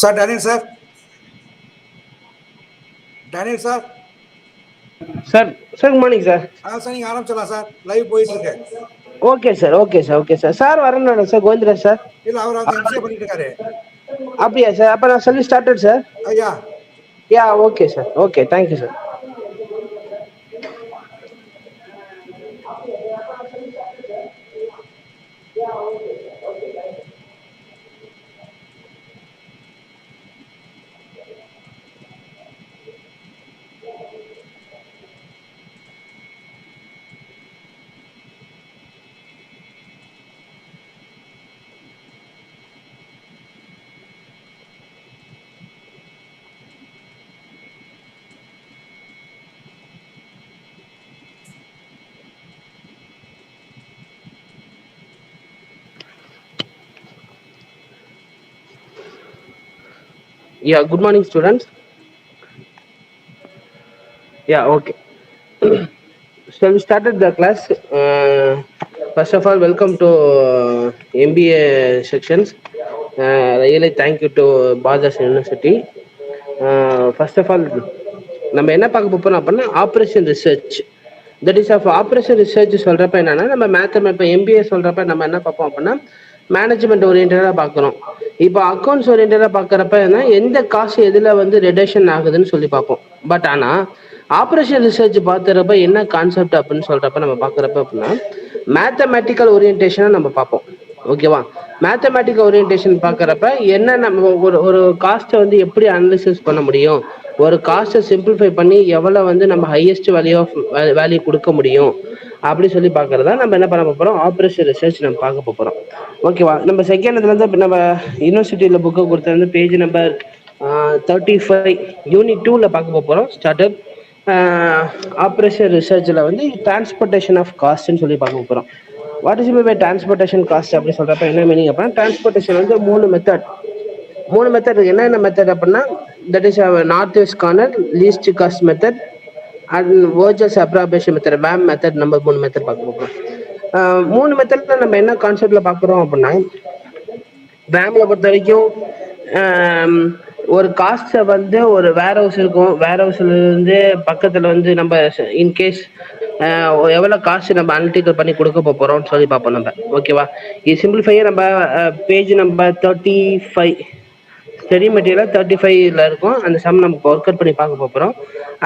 Sir, Daniel sir. Daniel sir. Sir, good morning, sir. Sir, you can start, sir. Live போயிட்டு இருக்கு. Okay, sir. Okay, sir. Okay, sir. Sir, வரணும்னா sir கோவிந்தரா sir? இல்ல அவர் அங்க MCA பண்ணிட்டு இருக்காரு. அப்படியா sir? அப்ப நான் சொல்லி ஸ்டார்டட் சார். ஐயா. Yeah, okay, sir. Okay, thank you, sir. Yeah, good morning, students. Yeah, okay. Shall we start the class? First of all, welcome to MBA sections. Really thank you to Bhadas University. First of all, நம்ம என்ன பார்க்க போறோம் அப்படின்னா operation research. That is of operation research சொல்றப்ப என்னன்னா நம்ம இப்போ MBA சொல்றப்ப நம்ம என்ன பார்ப்போம் அப்படின்னா மேனேஜ்மெண்ட் ஓரியன்டாக பார்க்குறோம். இப்போ அக்கௌண்ட்ஸ் ஓரியன்டாக பார்க்குறப்ப என்ன எந்த காசு எதில் வந்து ரிடக்ஷன் ஆகுதுன்னு சொல்லி பார்ப்போம். பட் ஆனால் ஆப்ரேஷன் ரிசர்ச் பார்த்துறப்ப என்ன கான்செப்ட் அப்படின்னு சொல்றப்ப நம்ம பார்க்குறப்ப அப்படின்னா மேத்தமேட்டிக்கல் ஓரியன்டேஷனை நம்ம பார்ப்போம். ஓகேவா? மேத்தமேட்டிக்கல் ஓரியன்டேஷன் பார்க்குறப்ப என்ன நம்ம ஒரு காஸ்ட்டை வந்து எப்படி அனாலிசிஸ் பண்ண முடியும், ஒரு காஸ்ட்டை சிம்பிளிஃபை பண்ணி எவ்வளோ வந்து நம்ம ஹையஸ்ட் வேல்யூ கொடுக்க முடியும் அப்படி சொல்லி பார்க்கறதா நம்ம என்ன பண்ண போகிறோம், ஆப்ரேஷன் ரிசர்ச் நம்ம பார்க்க போகிறோம். ஓகேவா? நம்ம செகண்ட் இதுலேருந்து நம்ம யூனிவர்சிட்டியில் புக்கை கொடுத்து வந்து பேஜ் நம்பர் 35 யூனிட் 2ல பார்க்க போகிறோம். ஸ்டார்டப் ஆப்ரேஷன் ரிசர்ச்சில் வந்து டிரான்ஸ்போர்ட்டேஷன் ஆஃப் காஸ்ட்னு சொல்லி பார்க்க போகிறோம். What is by transportation cost அப்படி சொல்றப்ப என்ன மீனிங் அப்படின்னா, டிரான்ஸ்போர்ட்டேஷன் வந்து மூணு மெத்தட் இருக்கு. என்னென்ன மெத்தட் அப்படின்னா, that is north west corner, least cost method and Vogel's approximation method, VAM method. நம்ம 3 மெத்தட் பார்க்க போகிறோம். 3 மெத்தட்ல நம்ம என்ன கான்செப்ட்ல பார்க்குறோம் அப்படின்னா, வேம்ல பொறுத்த வரைக்கும் ஒரு காஸ்ட்டை வந்து ஒரு வேர் ஹவுஸ் இருக்கும், வேர் ஹவுஸ்ல இருந்து பக்கத்துல வந்து நம்ம இன்கேஸ் எவ்வளோ காசு நம்ம அனலிட்டிக்கல் பண்ணி கொடுக்க போகிறோம்னு சொல்லி பார்ப்போம் நம்ம. ஓகேவா? இது சிம்பிளிஃபையை நம்ம பேஜ் நம்பர் 35 ஸ்டடி மெட்டீரியல் 35ல இருக்கும். அந்த சம் நம்ம ஒர்க் அவுட் பண்ணி பார்க்க போகிறோம்.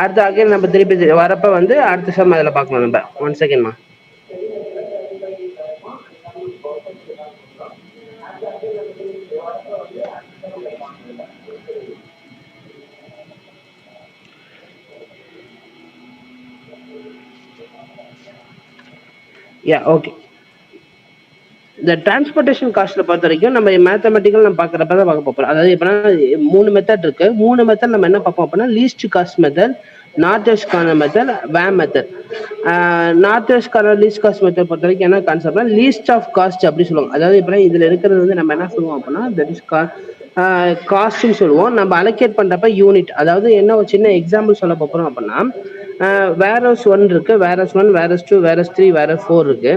அடுத்து அகைன் நம்ம திருப்பி வரப்போ வந்து அடுத்த சம் அதில் பார்க்கணும் நம்ம. 1 செகண்ட்மா. ஓகே. இந்த டிரான்ஸ்போர்ட்டேஷன் காஸ்ட்ல பொறுத்த வரைக்கும் நம்ம மேத்தமெட்டிக்கல் நம்ம பார்க்குறப்ப தான் பார்க்க போகிறோம். அதாவது இப்போனா 3 மெத்தட் இருக்கு. 3 மெத்தட் நம்ம என்ன பார்ப்போம் அப்படின்னா, least cost method, north west corner method, VAM method. North west corner least cost method பொறுத்த வரைக்கும் என்ன கான்செப்ட்னா, லீஸ்ட் ஆஃப் காஸ்ட் அப்படி சொல்லுவாங்க. அதாவது இப்போ இதுல இருக்கிறது வந்து நம்ம என்ன சொல்லுவோம் அப்படின்னா, தட் இஸ் காஸ்ட்னு சொல்லுவோம். நம்ம அலோகேட் பண்றப்ப யூனிட். அதாவது என்ன ஒரு சின்ன எக்ஸாம்பிள் சொல்ல போறோம் அப்படின்னா, வேரஸ் 1 இருக்கு, வேரஸ் 1, வேரஸ் 2, வேரஸ் 3, வேரஸ் 4 இருக்கு,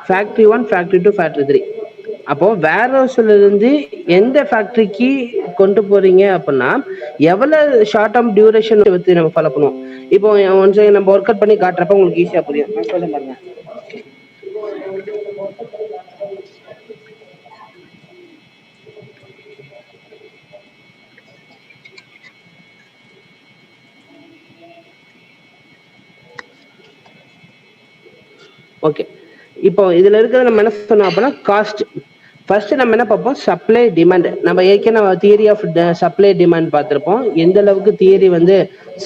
ஃபேக்டரி 1, ஃபேக்டரி 2, ஃபேக்டரி 3. அப்போ வேர்ஹவுஸ்ல இருந்து எந்த ஃபேக்டரிக்கு கொண்டு போறீங்க அப்படின்னா, எவ்வளவு ஷார்ட் டேர்ம் டியூரேஷன் வச்சு நம்ம ஃபாலோ பண்ணுவோம். இப்போ ஒன்ஸ் நம்ம ஒர்க் அவுட் பண்ணி காட்டுறப்ப உங்களுக்கு ஈஸியா புரியும். நான் சொல்ல பாருங்க. ஓகே, இப்போ இதுல இருக்கிறது நம்ம என்ன சொன்னோம் அப்படின்னா, காஸ்ட். ஃபர்ஸ்ட் நம்ம என்ன பார்ப்போம், சப்ளை டிமாண்ட். நம்ம ஏற்கனவே தியரி ஆஃப் சப்ளை டிமாண்ட் பார்த்துருப்போம். எந்த அளவுக்கு தியரி வந்து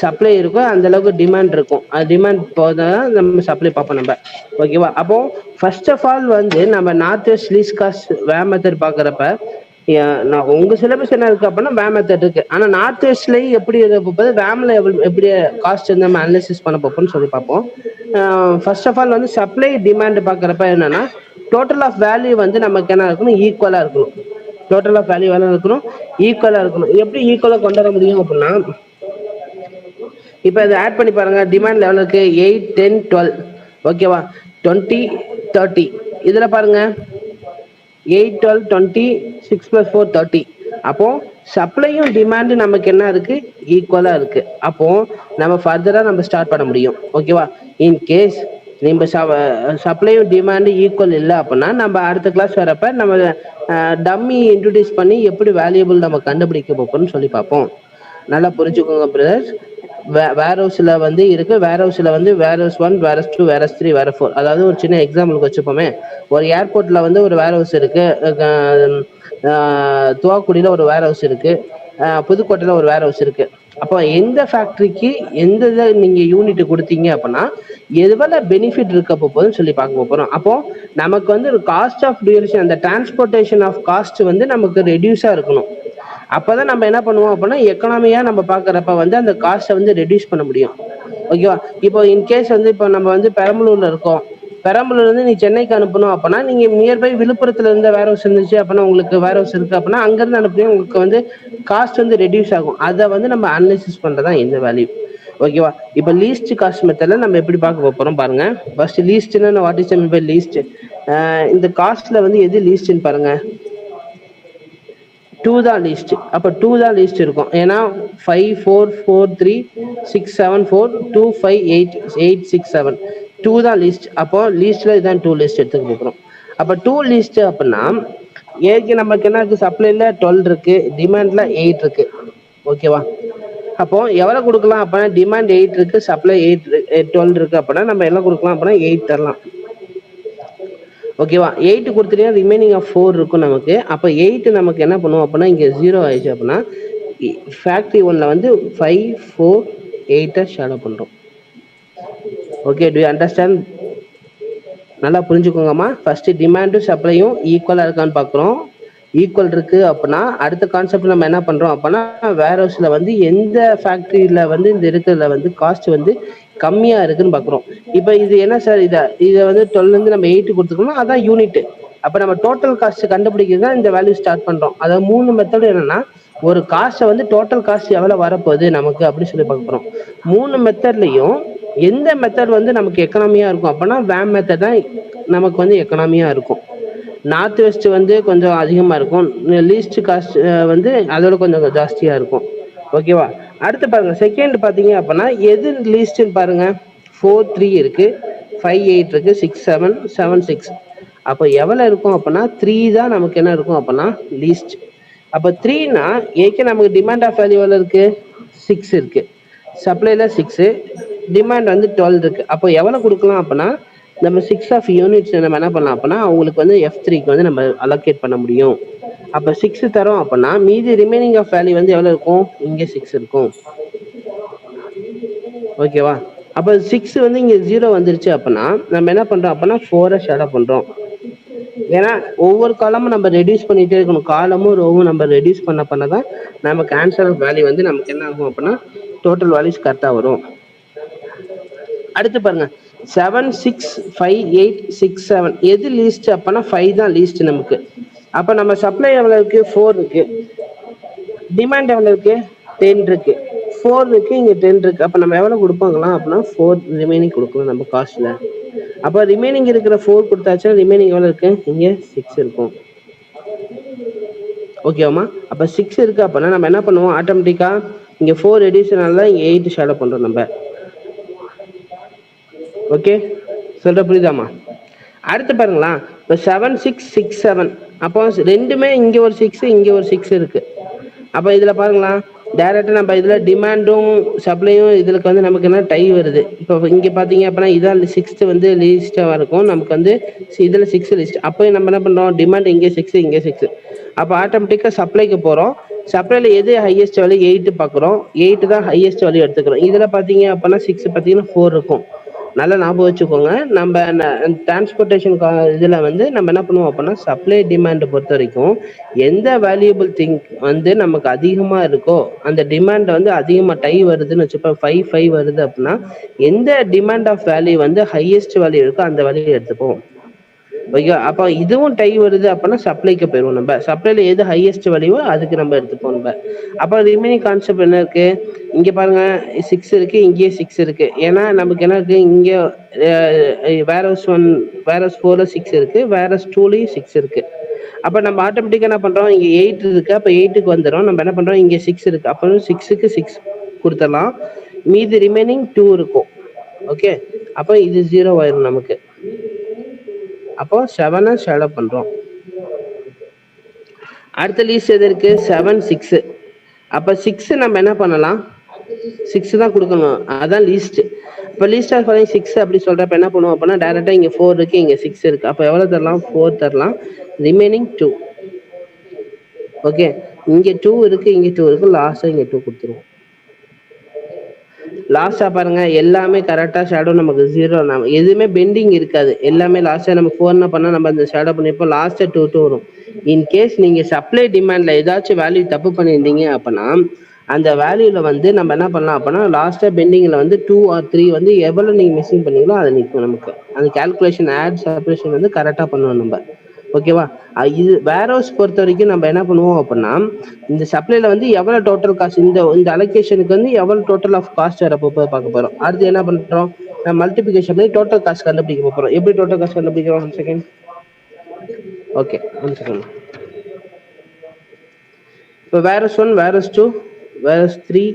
சப்ளை இருக்கோ அந்த அளவுக்கு டிமாண்ட் இருக்கும். அது டிமாண்ட் போதான் நம்ம சப்ளை பார்ப்போம் நம்ம. ஓகேவா? அப்போ ஃபர்ஸ்ட் ஆஃப் ஆல் வந்து நம்ம north west least cost VAM method பார்க்குறப்ப, நான் உங்க சிலபஸ் என்ன இருக்கு அப்படின்னா வேம் மெத்தட் இருக்கு. ஆனா நார்த் வெஸ்ட்லயும் எப்படி இருப்பது, வேம்ல எப்படி காஸ்ட் வந்து நம்ம அனலிசிஸ் பண்ண போப்போம்னு சொல்லி பார்ப்போம். ஃபர்ஸ்ட் ஆஃப் ஆல் வந்து சப்ளை டிமாண்ட் பார்க்குறப்ப என்னன்னா, டோட்டல் ஆஃப் வேல்யூ வந்து நமக்கு என்ன இருக்கணும், ஈக்குவலா இருக்கணும். டோட்டல் ஆஃப் வேல்யூ வேலை இருக்கணும், ஈக்குவலா இருக்கணும். எப்படி ஈக்குவலா கொண்டு வர முடியும் அப்படின்னா, இப்போ இதை ஆட் பண்ணி பாருங்க. டிமாண்ட் லெவல் இருக்கு 8, 10, 12. ஓகேவா? 20, 30. இதுல பாருங்க 8, 12, 20, 6 + 4, 30. அப்போ சப்ளையும் டிமாண்ட் நமக்கு என்ன இருக்கு, ஈக்குவலா இருக்கு. அப்போ நம்ம ஃபர்தரா நம்ம ஸ்டார்ட் பண்ண முடியும். ஓகேவா? இன் கேஸ் நம்ம சப்ளையும் டிமாண்ட் ஈக்குவல் இல்லை அப்படின்னா, நம்ம அடுத்த கிளாஸ் வரப்ப நம்ம டம்மி இன்ட்ரடியூஸ் பண்ணி எப்படி வேல்யூபிள் நம்ம கண்டுபிடிக்க போறோம்னு சொல்லி பார்ப்போம். நல்லா புரிஞ்சுக்கோங்க பிரதர்ஸ். வேர் ஹவுஸ்ல வந்து இருக்கு, வேர் ஹவுஸ்ல வந்து வேரஸ் 1, வேரஸ் 2, வேரஸ் 3, வேரஸ் 4. அதாவது ஒரு சின்ன எக்ஸாம்பிளுக்கு வச்சுப்போமே, ஒரு ஏர்போர்ட்ல வந்து ஒரு வேர் ஹவுஸ் இருக்கு, துவாக்குடியில ஒரு வேர் ஹவுஸ் இருக்கு, புதுக்கோட்டையில ஒரு வேர் ஹவுஸ் இருக்கு. அப்போ எந்த ஃபேக்டரிக்கு எந்த இதை நீங்க யூனிட் கொடுத்தீங்க அப்படின்னா எவ்வளவு பெனிஃபிட் இருக்க போகுதுன்னு சொல்லி பார்க்க போறோம். அப்போ நமக்கு வந்து ஒரு காஸ்ட் ஆஃப் டியூரேஷன், அந்த டிரான்ஸ்போர்ட்டேஷன் ஆஃப் காஸ்ட் வந்து நமக்கு ரெடியூஸா இருக்கணும். அப்பதான் நம்ம என்ன பண்ணுவோம் அப்படின்னா, எக்கனாமியா நம்ம பாக்குறப்ப வந்து அந்த காஸ்ட்டை வந்து ரெடியூஸ் பண்ண முடியும். ஓகேவா? இப்போ இன்கேஸ் வந்து இப்போ நம்ம வந்து பெரம்பலூர்ல இருக்கோம், பெரம்பலூர்ல இருந்து நீ சென்னைக்கு அனுப்பணும் அப்படின்னா, நீங்க நியர்பை விழுப்புரத்துல இருந்த வேர் ஹவுஸ் இருந்துச்சு அப்படின்னா, உங்களுக்கு வேர் ஹவுஸ் இருக்கு அப்படின்னா, அங்கிருந்து அனுப்பினா உங்களுக்கு வந்து காஸ்ட் வந்து ரெடியூஸ் ஆகும். அதை வந்து நம்ம அனலைசிஸ் பண்றதுதான் இந்த வேல்யூ. ஓகேவா? இப்போ லீஸ்ட் காஸ்ட் மெத்தட்ல நம்ம எப்படி பார்க்க போறோம் பாருங்க. ஃபர்ஸ்ட் லீஸ்ட்னா what is mean by least? இந்த காஸ்ட்ல வந்து எது லீஸ்ட்னு பாருங்க. 2 தான் லீஸ்ட். அப்போ 2 தான் லீஸ்ட் இருக்கும். ஏன்னா 5, 4, 4, 3, 6, 7, 4, 2, 5, 8, 8, 6, 7. 2 தான் லீஸ்ட். அப்போ லீஸ்ட்ல இதான் 2 லிஸ்ட் எடுத்துக்க போகிறோம். அப்போ 2 லிஸ்ட் அப்படின்னா, ஏற்கனவே நமக்கு என்ன இருக்கு, சப்ளைல 12 இருக்கு, டிமாண்ட்ல 8 இருக்கு. ஓகேவா? அப்போ எவ்வளவு கொடுக்கலாம் அப்படின்னா, டிமாண்ட் 8 இருக்கு, சப்ளை 12 இருக்கு அப்படின்னா நம்ம என்ன கொடுக்கலாம் அப்படின்னா 8 தரலாம். ஓகேவா? 8 கொடுத்துட்டீங்கன்னா ரிமைனிங் ஆஃப் 4 இருக்கும் நமக்கு. அப்போ 8 நமக்கு என்ன பண்ணுவோம் அப்படின்னா, இங்கே 0 ஆயிடுச்சு அப்படின்னா ஃபேக்டரி 1ல வந்து 5, 4, 8 ஷேடோ பண்றோம். Okay, do you understand? நல்லா புரிஞ்சுக்கோங்கம்மா. ஃபர்ஸ்ட் டிமாண்டும் சப்ளையும் ஈக்குவலா இருக்கான்னு பார்க்குறோம். ஈக்குவல் இருக்கு அப்படின்னா அடுத்த கான்செப்ட் நம்ம என்ன பண்றோம் அப்படின்னா வேர் ஹவுஸ்ல வந்து எந்த ஃபேக்டரியில வந்து இந்த இருக்கிறதுல வந்து காஸ்ட் வந்து கம்மியா இருக்குன்னு பாக்குறோம். இப்ப இது என்ன சார், இதை வந்து 12 இருந்து நம்ம 8 கொடுத்துக்கணும், அதான் யூனிட். அப்ப நம்ம டோட்டல் காஸ்ட் கண்டுபிடிக்கிறது தான் இந்த வேல்யூ ஸ்டார்ட் பண்றோம். அதாவது 3 மெத்தட் என்னன்னா, ஒரு காஸ்ட்டை வந்து டோட்டல் காஸ்ட் எவ்வளவு வரப்போகுது நமக்கு அப்படின்னு சொல்லி பார்க்க போறோம். 3 மெத்தட்லயும் எந்த மெத்தட் வந்து நமக்கு எக்கனாமியா இருக்கும் அப்படின்னா வேம் மெத்தட் தான் நமக்கு வந்து எக்கனாமியா இருக்கும். நார்த் வெஸ்ட் வந்து கொஞ்சம் அதிகமா இருக்கும், லீஸ்ட் காஸ்ட் வந்து அதோட கொஞ்சம் ஜாஸ்தியா இருக்கும். ஓகேவா? அடுத்து பாருங்க, செகண்ட் பாத்தீங்க அப்படின்னா எது லீஸ்ட்னு பாருங்க. 4 3 இருக்கு, 5 8 இருக்கு, 6 7 7 6. அப்போ எவ்வளவு இருக்கும் அப்படின்னா 3 தான் நமக்கு என்ன இருக்கும் அப்படின்னா லீஸ்ட். அப்ப 3னா ஏற்கனவே நமக்கு டிமாண்ட் ஆஃப் வேல்யூ எவ்வளவு இருக்கு, 6 இருக்கு. சப்ளைல 6, டிமாண்ட் வந்து 12 இருக்கு. அப்போ எவ்வளவு கொடுக்கலாம் அப்படின்னா நம்ம 6 ஆஃப் யூனிட்ஸ் நம்ம என்ன பண்ணலாம் அப்படின்னா அவங்களுக்கு வந்து F3க்கு வந்து நம்ம அலோகேட் பண்ண முடியும். அப்ப 6 தரோம் அப்படின்னா மீதி ரிமைனிங் ஆஃப் வேல்யூ வந்து எவ்வளவு இருக்கும், இங்க 6 இருக்கும். ஓகேவா? அப்ப 6 வந்து இங்க 0 வந்துருச்சு அப்படின்னா நம்ம என்ன பண்றோம் அப்படின்னா 4 ஷேடோ பண்றோம். ஏன்னா ஒவ்வொரு காலமும் நம்ம ரெடியூஸ் பண்ணிட்டே இருக்கணும், காலமும் ரோவும் நம்ம ரெடியூஸ் பண்ணதான் நமக்கு ஆன்சர் ஆஃப் வேல்யூ வந்து நமக்கு என்ன ஆகும் அப்படின்னா டோட்டல் வேல்யூஸ் கரெக்டா வரும். அடுத்து பாருங்க, 7 6 5 8 6 7 எது லீஸ்ட் அப்படின்னா 5 தான் லீஸ்ட் நமக்கு. அப்ப நம்ம சப்ளை எவ்வளவு இருக்கு, 4 இருக்கு. டிமாண்ட் எவ்வளவு இருக்கு, 10 இருக்கு. 4 இருக்கு, இங்க 10 இருக்கு. அப்ப நம்ம எவ்வளவு கொடுப்பாங்களாம் அப்படின்னா 4 ரிமைனிங் கொடுக்கணும் நம்ம காஸ்ட்ல. அப்ப ரிமைனிங் இருக்கிற 4 கொடுத்தாச்சுன்னா ரிமைனிங் எவ்வளவு இருக்கு, இங்க 6 இருக்கும். ஓகேவாமா? அப்ப 6 இருக்கு அப்படின்னா நம்ம என்ன பண்ணுவோம், ஆட்டோமேட்டிக்கா இங்க 4 எடிஷனால இங்க 8 ஷேடோ பண்றோம் நம்ம. ஓகே, சொல்ற புரியுதாமா? அடுத்து பாருங்களா, இப்போ 7 6 6 7 அப்போ ரெண்டுமே இங்க ஒரு 6 இங்க ஒரு 6 இருக்கு. அப்ப இதுல பாருங்களா, டைரக்டா நம்ம இதுல டிமாண்டும் சப்ளையும் இதுக்கு வந்து நமக்கு என்ன டை வருது. இப்போ இங்க பாத்தீங்க அப்படின்னா இதான் 6th வந்து லீஸ்டா இருக்கும் நமக்கு வந்து, இதுல 6 லிஸ்ட். அப்போ நம்ம என்ன பண்றோம், டிமாண்ட் இங்கே 6 இங்கே 6. அப்ப ஆட்டோமேட்டிக்கா சப்ளைக்கு போறோம். சப்ளைல எது ஹையஸ்ட் வேல்யூ 8 பாக்குறோம், 8 தான் ஹையஸ்ட் வேல்யூ எடுத்துக்கிறோம். இதுல பாத்தீங்க அப்படின்னா 6 பாத்தீங்கன்னா 4 இருக்கும். நல்லா ஞாபகம் வச்சுக்கோங்க. நம்ம டிரான்ஸ்போர்ட்டேஷன் இதுல வந்து நம்ம என்ன பண்ணுவோம் அப்படின்னா சப்ளை டிமாண்ட் பொறுத்த வரைக்கும் எந்த வேல்யூபிள் திங் வந்து நமக்கு அதிகமா இருக்கோ அந்த டிமாண்ட் வந்து அதிகமா டை வருதுன்னு வச்சுப்போம், 5 5 வருது அப்படின்னா எந்த டிமாண்ட் ஆஃப் வேல்யூ வந்து ஹையஸ்ட் வேல்யூ இருக்கோ அந்த வேல்யூ எடுத்துப்போம். ஓகே, அப்ப இதுவும் டை வருது அப்படின்னா சப்ளைக்கு போயிடுவோம். நம்ம சப்ளைல எது ஹையஸ்ட் வேல்யூவோ அதுக்கு நம்ம எடுத்துப்போம் நம்ம. அப்ப ரிமைனிங் கான்செப்ட் என்ன இருக்கு, இங்க பாருங்க 6 இருக்கு, இங்கேயே 6 இருக்கு. ஏன்னா நமக்கு என்ன இருக்கு, இங்க வேர் ஹவுஸ் 1 வேர் ஹவுஸ் 4 6 இருக்கு, வேர் ஹவுஸ் 2லயும் 6 இருக்கு. அப்ப நம்ம ஆட்டோமேட்டிக்கா என்ன பண்றோம், இங்க 8 இருக்கு, அப்ப 8க்கு வந்துடும். நம்ம என்ன பண்றோம், இங்க 6 இருக்கு, அப்ப 6க்கு 6 கொடுத்துடலாம். மீதி ரிமைனிங் 2 இருக்கும். ஓகே, அப்ப இது 0 ஆயிரும் நமக்கு. அப்போ 7 ஷேடோ பண்றோம். அடுத்த லீஸ்ட் எது இருக்கு, 7 6. அப்ப 6 நம்ம என்ன பண்ணலாம், 6 தான் கொடுக்கணும், அதான் லீஸ்ட். இப்ப லீஸ்ட் ஆஃப் 6 அப்படி சொல்றப்ப என்ன பண்ணுவோம் அப்படின்னா டைரக்டா இங்க 4 இருக்கு, இங்க 6 இருக்கு. அப்ப எவ்வளவு தரலாம், 4 தரலாம், ரிமைனிங் 2. ஓகே, இங்க 2 இருக்கு, இங்க 2 இருக்கு, லாஸ்டா இங்க 2 கொடுத்துருவோம். லாஸ்டா பாருங்க எல்லாமே கரெக்டா ஷேடோ நமக்கு 0, நம்ம எதுவுமே பெண்டிங் இருக்காது. எல்லாமே லாஸ்டா நம்ம 4 பண்ணா நம்ம அந்த ஷேடோ பண்ணிருப்போம், லாஸ்டா 2 2 வரும். இன்கேஸ் நீங்க சப்ளை டிமாண்ட்ல ஏதாச்சும் வேல்யூ தப்பு பண்ணியிருந்தீங்க அப்படின்னா அந்த வேல்யூல வந்து நம்ம என்ன பண்ணலாம் அப்படின்னா லாஸ்டா பெண்டிங்ல வந்து 2 or 3 வந்து எவ்வளவு நீங்க மிஸ்ஸிங் பண்ணீங்களோ அதை நிற்கும் நமக்கு. அந்த கால்குலேஷன் ஆட் சப்ரேஷன் வந்து கரெக்டா பண்ணுவோம் நம்ம. ஓகேவா? இது வேர் ஹவுஸ் பொறுத்த வரைக்கும் நம்ம என்ன பண்ணுவோம் அப்படின்னா இந்த சப்ளைல வந்து எவ்வளவு டோட்டல் காஸ்ட், இந்த அலோகேஷனுக்கு வந்து எவ்வளவு டோட்டல் ஆஃப் காஸ்ட் வரப்போ பார்க்க போறோம். அடுத்து என்ன பண்றோம், மல்டிபிகேஷன் பண்ணி டோட்டல் காஸ்ட் கண்டுபிடிக்க போறோம். எப்படி டோட்டல் காஸ்ட் கண்டுபிடிக்கிறோம், 1 செகண்ட். Okay, 1 second. இப்போ warehouse 1, warehouse 2, warehouse 3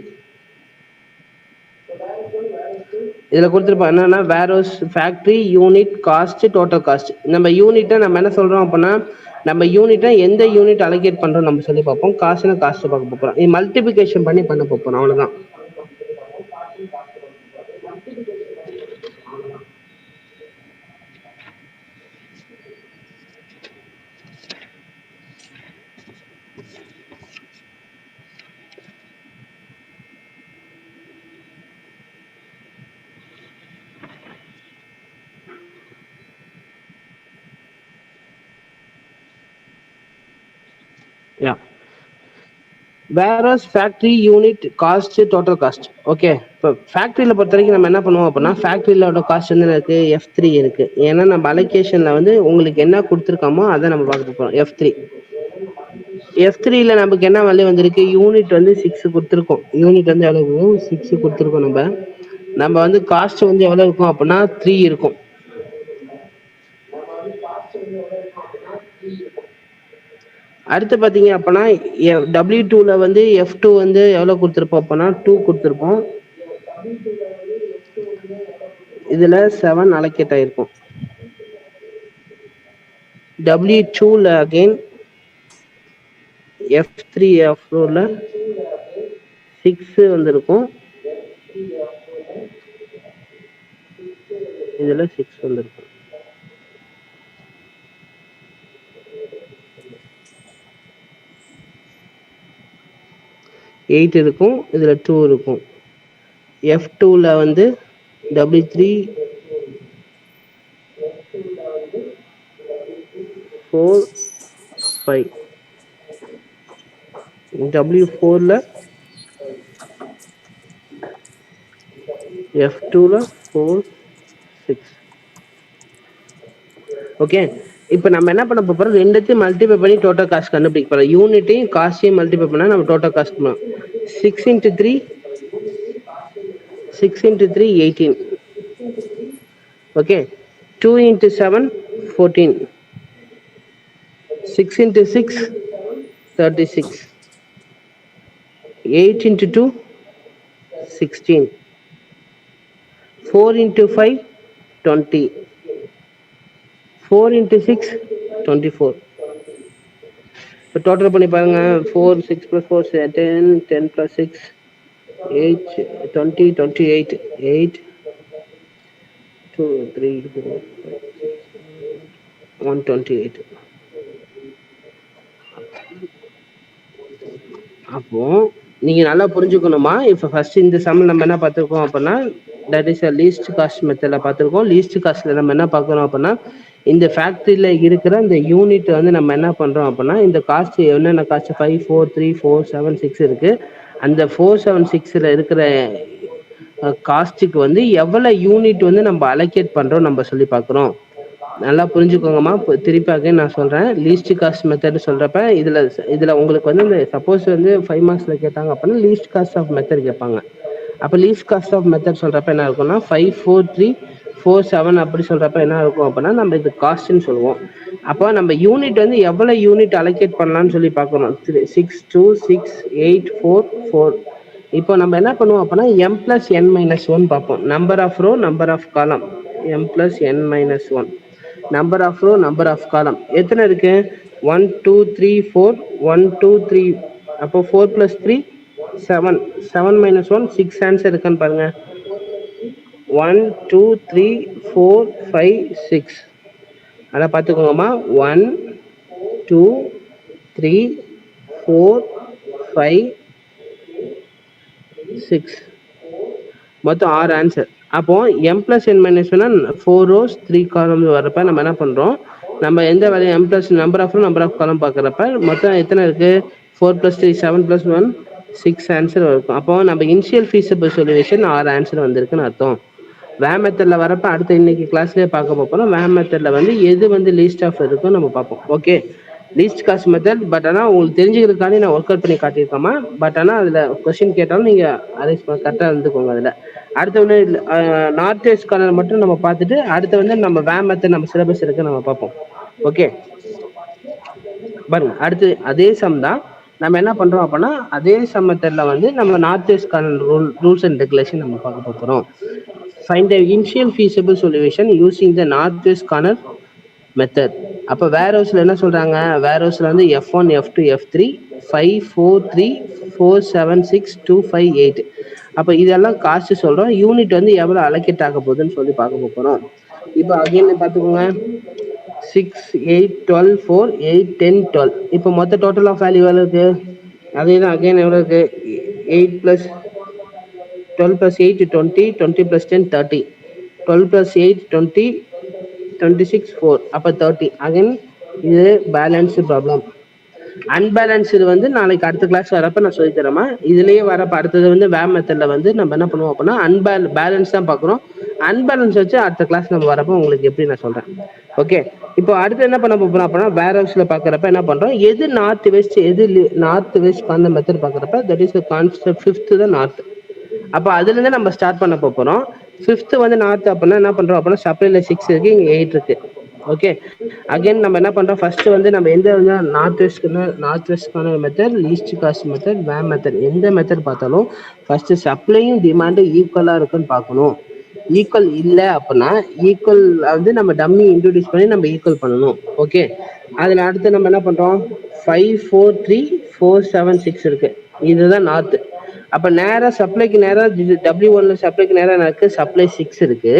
இதுல கொடுத்துருப்போம். என்னன்னா warehouse, factory, unit, cost, total cost. நம்ம யூனிட்டை நம்ம என்ன சொல்றோம் அப்படின்னா நம்ம யூனிட்டை எந்த யூனிட் அலோகேட் பண்றோம் நம்ம சொல்லி பார்ப்போம். காஸ்ட்னா காஸ்ட் பார்க்க போறோம். இது மல்டிபிகேஷன் பண்ணி பண்ண போறோம், அவ்வளவுதான். Yeah. Warehouse factory unit cost total cost. Okay, இப்போ ஃபேக்ட்ரியில் பொறுத்த வரைக்கும் நம்ம என்ன பண்ணுவோம் அப்படின்னா, ஃபேக்ட்ரியிலோட காஸ்ட் வந்து இருக்கு F3 இருக்கு. ஏன்னா நம்ம அலோகேஷனில் வந்து உங்களுக்கு என்ன கொடுத்துருக்கோமோ அதை நம்ம பார்க்க போகிறோம். F3ல நமக்கு என்ன வேல்யூ வந்திருக்கு, யூனிட் வந்து 6 கொடுத்துருக்கோம். யூனிட் வந்து எவ்வளோ 6 கொடுத்துருக்கோம். நம்ம வந்து காஸ்ட் வந்து எவ்வளோ இருக்கும் அப்படின்னா 3 இருக்கும். அடுத்து பார்த்தீங்க அப்படின்னா W2ல வந்து F2 வந்து எவ்வளோ கொடுத்துருப்போம் அப்படின்னா 2 கொடுத்துருப்போம். இதில் 7 அலோகேட் ஆகிருக்கும். W2ல அகெயின் F3 F4ல 6 வந்திருக்கும். இதில் 6 வந்திருக்கும். எயிட் இருக்கும். இதில் 2 இருக்கும். F2ல வந்து W3 4 5. W4ல F2ல 4 6. ஓகே, இப்போ நம்ம என்ன பண்ண போகிறோம், ரெண்டுத்தையும் மல்டிப்ளை பண்ணி டோட்டல் காஸ்ட் கண்டுபிடிக்க போகிறோம். யூனிட்டையும் காஸ்ட்டையும் மல்டிப்ளை பண்ணால் நம்ம டோட்டல் காஸ்ட் பண்ணலாம். 6 × 3 18. ஓகே, 2 × 7 14. 6 × 6 36. 8 × 2 16. 4 × 5 20. 4 × 6 24. இப்போ டோட்டல் பண்ணி பாருங்க. 4 6 + 4 10 10 + 6 8 20 28 8 2 3 4 128. அப்போ நீங்க நல்லா புரிஞ்சுக்கணுமா, இப்போ ஃபர்ஸ்ட் இந்த சம் நம்ம என்ன பார்த்துருக்கோம் அப்படின்னா, that is a least cost மெத்தட்ல பார்த்துருக்கோம். லீஸ்ட் காஸ்ட்ல நம்ம என்ன பார்க்குறோம் அப்படின்னா, இந்த ஃபேக்ட்ரியில் இருக்கிற இந்த யூனிட் வந்து நம்ம என்ன பண்ணுறோம் அப்படின்னா, இந்த காஸ்ட் என்னென்ன காஸ்ட் 5 4 3 4 7 6 இருக்குது. அந்த 4 7 6ல் இருக்கிற காஸ்ட்டுக்கு வந்து எவ்வளோ யூனிட் வந்து நம்ம அலோகேட் பண்ணுறோம் நம்ம சொல்லி பார்க்குறோம். நல்லா புரிஞ்சுக்கோங்கம்மா. திருப்பி நான் சொல்கிறேன். லீஸ்ட் காஸ்ட் மெத்தட் சொல்கிறப்ப இதில் உங்களுக்கு வந்து இந்த சப்போஸ் வந்து 5 மார்க்ஸில் கேட்டாங்க அப்படின்னா லீஸ்ட் காஸ்ட் ஆஃப் மெத்தட் கேட்பாங்க. அப்போ லீஸ்ட் காஸ்ட் ஆஃப் மெத்தட் சொல்கிறப்ப என்ன இருக்கும்னா 5 4 3 4 7 அப்படி சொல்கிறப்ப என்ன இருக்கும் அப்படின்னா நம்ம இது காஸ்ட்னு சொல்லுவோம். அப்போ நம்ம யூனிட் வந்து எவ்வளோ யூனிட் அலோகேட் பண்ணலாம்னு சொல்லி பார்க்கணும். 6 2 6 8 4 4. இப்போ நம்ம என்ன பண்ணுவோம் அப்படின்னா m + n - 1 பார்ப்போம். Number of row number of column. m + n - 1 number of row number of column எத்தனை இருக்கு, 1 2 3 4 1 2 3. அப்போ 4 + 3 7 7 - 1 6 ஆன்சர் இருக்கான்னு பாருங்க. 1 2 3 4 5 6. அதை பார்த்துக்கோங்கம்மா. 1 2 3 4 5 6 மொத்தம் 6 ஆன்சர். அப்போ m + n - 1 4 rows 3 columns வரப்ப நம்ம என்ன பண்றோம், நம்ம எந்த வேலையை m + number of number of column பார்க்குறப்ப மொத்தம் எத்தனை இருக்கு, 4 + 3 7 + 1 6 ஆன்சர் இருக்கும். அப்போ நம்ம இனிஷியல் ஃபீஸபிள் சொல்யூஷன் 6 ஆன்சர் வந்திருக்குன்னு அர்த்தம். வேம் மெத்தடில் வரப்ப அடுத்த இன்னைக்கு கிளாஸ்லேயே பார்க்க போகிறோம். வேம் மெத்தடில் வந்து எது வந்து லீஸ்ட் ஆஃப் இருக்கும் நம்ம பார்ப்போம். Okay, least cost method. But ஆனால் உங்களுக்கு தெரிஞ்சுக்கிறதுக்காண்டி நான் ஒர்க் அவுட் பண்ணி காட்டியிருக்கோமா. பட் ஆனால் அதில் கொஸ்டின் கேட்டாலும் நீங்கள் அரேஞ்ச் கரெக்டாக இருந்துக்கோங்க. அதில் அடுத்த வந்து நார்த் வெஸ்ட் கார்னர் மட்டும் நம்ம பார்த்துட்டு அடுத்த வந்து நம்ம வேம் மெத்தட் நம்ம சிலபஸ் இருக்கு நம்ம பார்ப்போம். ஓகே பாருங்க, அடுத்து அதே சம் தான் நம்ம என்ன பண்றோம் அப்படின்னா, அதே சம் மெத்தட்ல வந்து நம்ம north west corner rules and regulation நம்ம பார்க்க போகிறோம். Find the initial feasible solution using the north west corner method. அப்போ வேர் ஹவுஸில் என்ன சொல்கிறாங்க, வேர் ஹவுஸில் வந்து F1 F2 F3 5 4 3 4 7 6 2 5 8. அப்போ இதெல்லாம் காஸ்ட் சொல்கிறோம். யூனிட் வந்து எவ்வளோ அலோகேட் ஆக போகுதுன்னு சொல்லி பார்க்க போகிறோம். இப்போ அகைன் பார்த்துக்கோங்க. 6 8 12 4 8 10 12. இப்போ மொத்த டோட்டல் ஆஃப் வேல்யூ எவ்வளோ இருக்குது, அதே தான் அகைன் எவ்வளோ இருக்குது, 8 + 12 + 8 20 20 + 10 30 12 + 8 20 26 4. அப்போ 30. அகைன் இது பேலன்ஸ் ப்ராப்ளம். அன்பேலன்ஸ்டு வந்து நாளைக்கு அடுத்த கிளாஸ் வரப்ப நான் சொல்லி தரேமா. இதுலயே வரப்ப அடுத்தது வந்து வேம் மெத்தட்ல வந்து நம்ம என்ன பண்ணுவோம் அப்படின்னா பேலன்ஸ் தான் பார்க்குறோம். அன்பேலன்ஸ் வச்சு அடுத்த கிளாஸ் நம்ம வரப்போ உங்களுக்கு எப்படி நான் சொல்றேன். ஓகே, இப்போ அடுத்து என்ன பண்ண போறோம் அப்படின்னா வேர் ஹவுஸ்ல பாக்குறப்ப என்ன பண்றோம், எது நார்த் வெஸ்ட் எது நார்த் வெஸ்ட் அந்த மெத்தட் பாக்குறப்ப தட் இஸ் கான்செப்ட் ஃபிஃப்த் தான் நார்த். அப்போ அதுல இருந்து நம்ம ஸ்டார்ட் பண்ண போறோம். ஃபிஃப்த் வந்து நார்த் அப்படின்னா என்ன பண்றோம் அப்படின்னா சப்ளைல 6 இருக்கு, இங்க 8 இருக்கு. ஓகே, அகைன் நம்ம என்ன பண்றோம், ஃபர்ஸ்ட் வந்து நம்ம எந்த நார்த் வெஸ்ட்கான method, least cost method, VAM method எந்த மெத்தட் பார்த்தாலும் ஃபர்ஸ்ட் சப்ளையும் டிமாண்டும் ஈக்குவலா இருக்குன்னு பார்க்கணும். ஈக்குவல் இல்லை அப்படின்னா ஈக்குவல் வந்து நம்ம டம்மி இன்ட்ரோடியூஸ் பண்ணி நம்ம ஈக்குவல் பண்ணணும். ஓகே, அதுல அடுத்து நம்ம என்ன பண்றோம் 5 4 3 4 7 6 இருக்கு, இதுதான் நார்த். அப்ப நேரா சப்ளைக்கு நேரா W1 சப்ளைக்கு நேரா என்ன இருக்கு, சப்ளை 6 இருக்கு,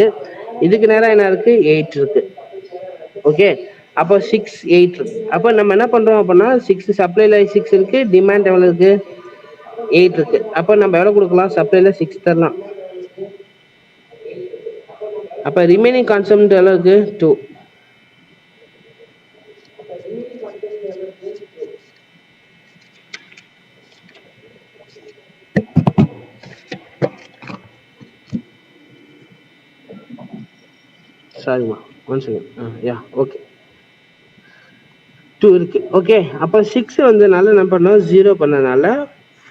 இதுக்கு நேரா என்ன இருக்கு 8 இருக்கு. ஓகே, அப்போ 6 8 இருக்கு. அப்போ நம்ம என்ன பண்றோம் அப்படின்னா 6 சப்ளைல 6 இருக்கு, டிமாண்ட் எவ்வளவு இருக்கு 8 இருக்கு. அப்போ நம்ம எவ்வளவு கொடுக்கலாம், சப்ளைல 6 தரலாம். அப்ப ரிமைனிங் கான்செப்ட் எவ்வளவு இருக்கு 2. சாரிமா, ஒன் செகண்ட். யா, ஓகே, 2 இருக்கு. ஓகே, அப்போ 6 வந்ததுனால என்ன பண்ணோம் 0 பண்ணனால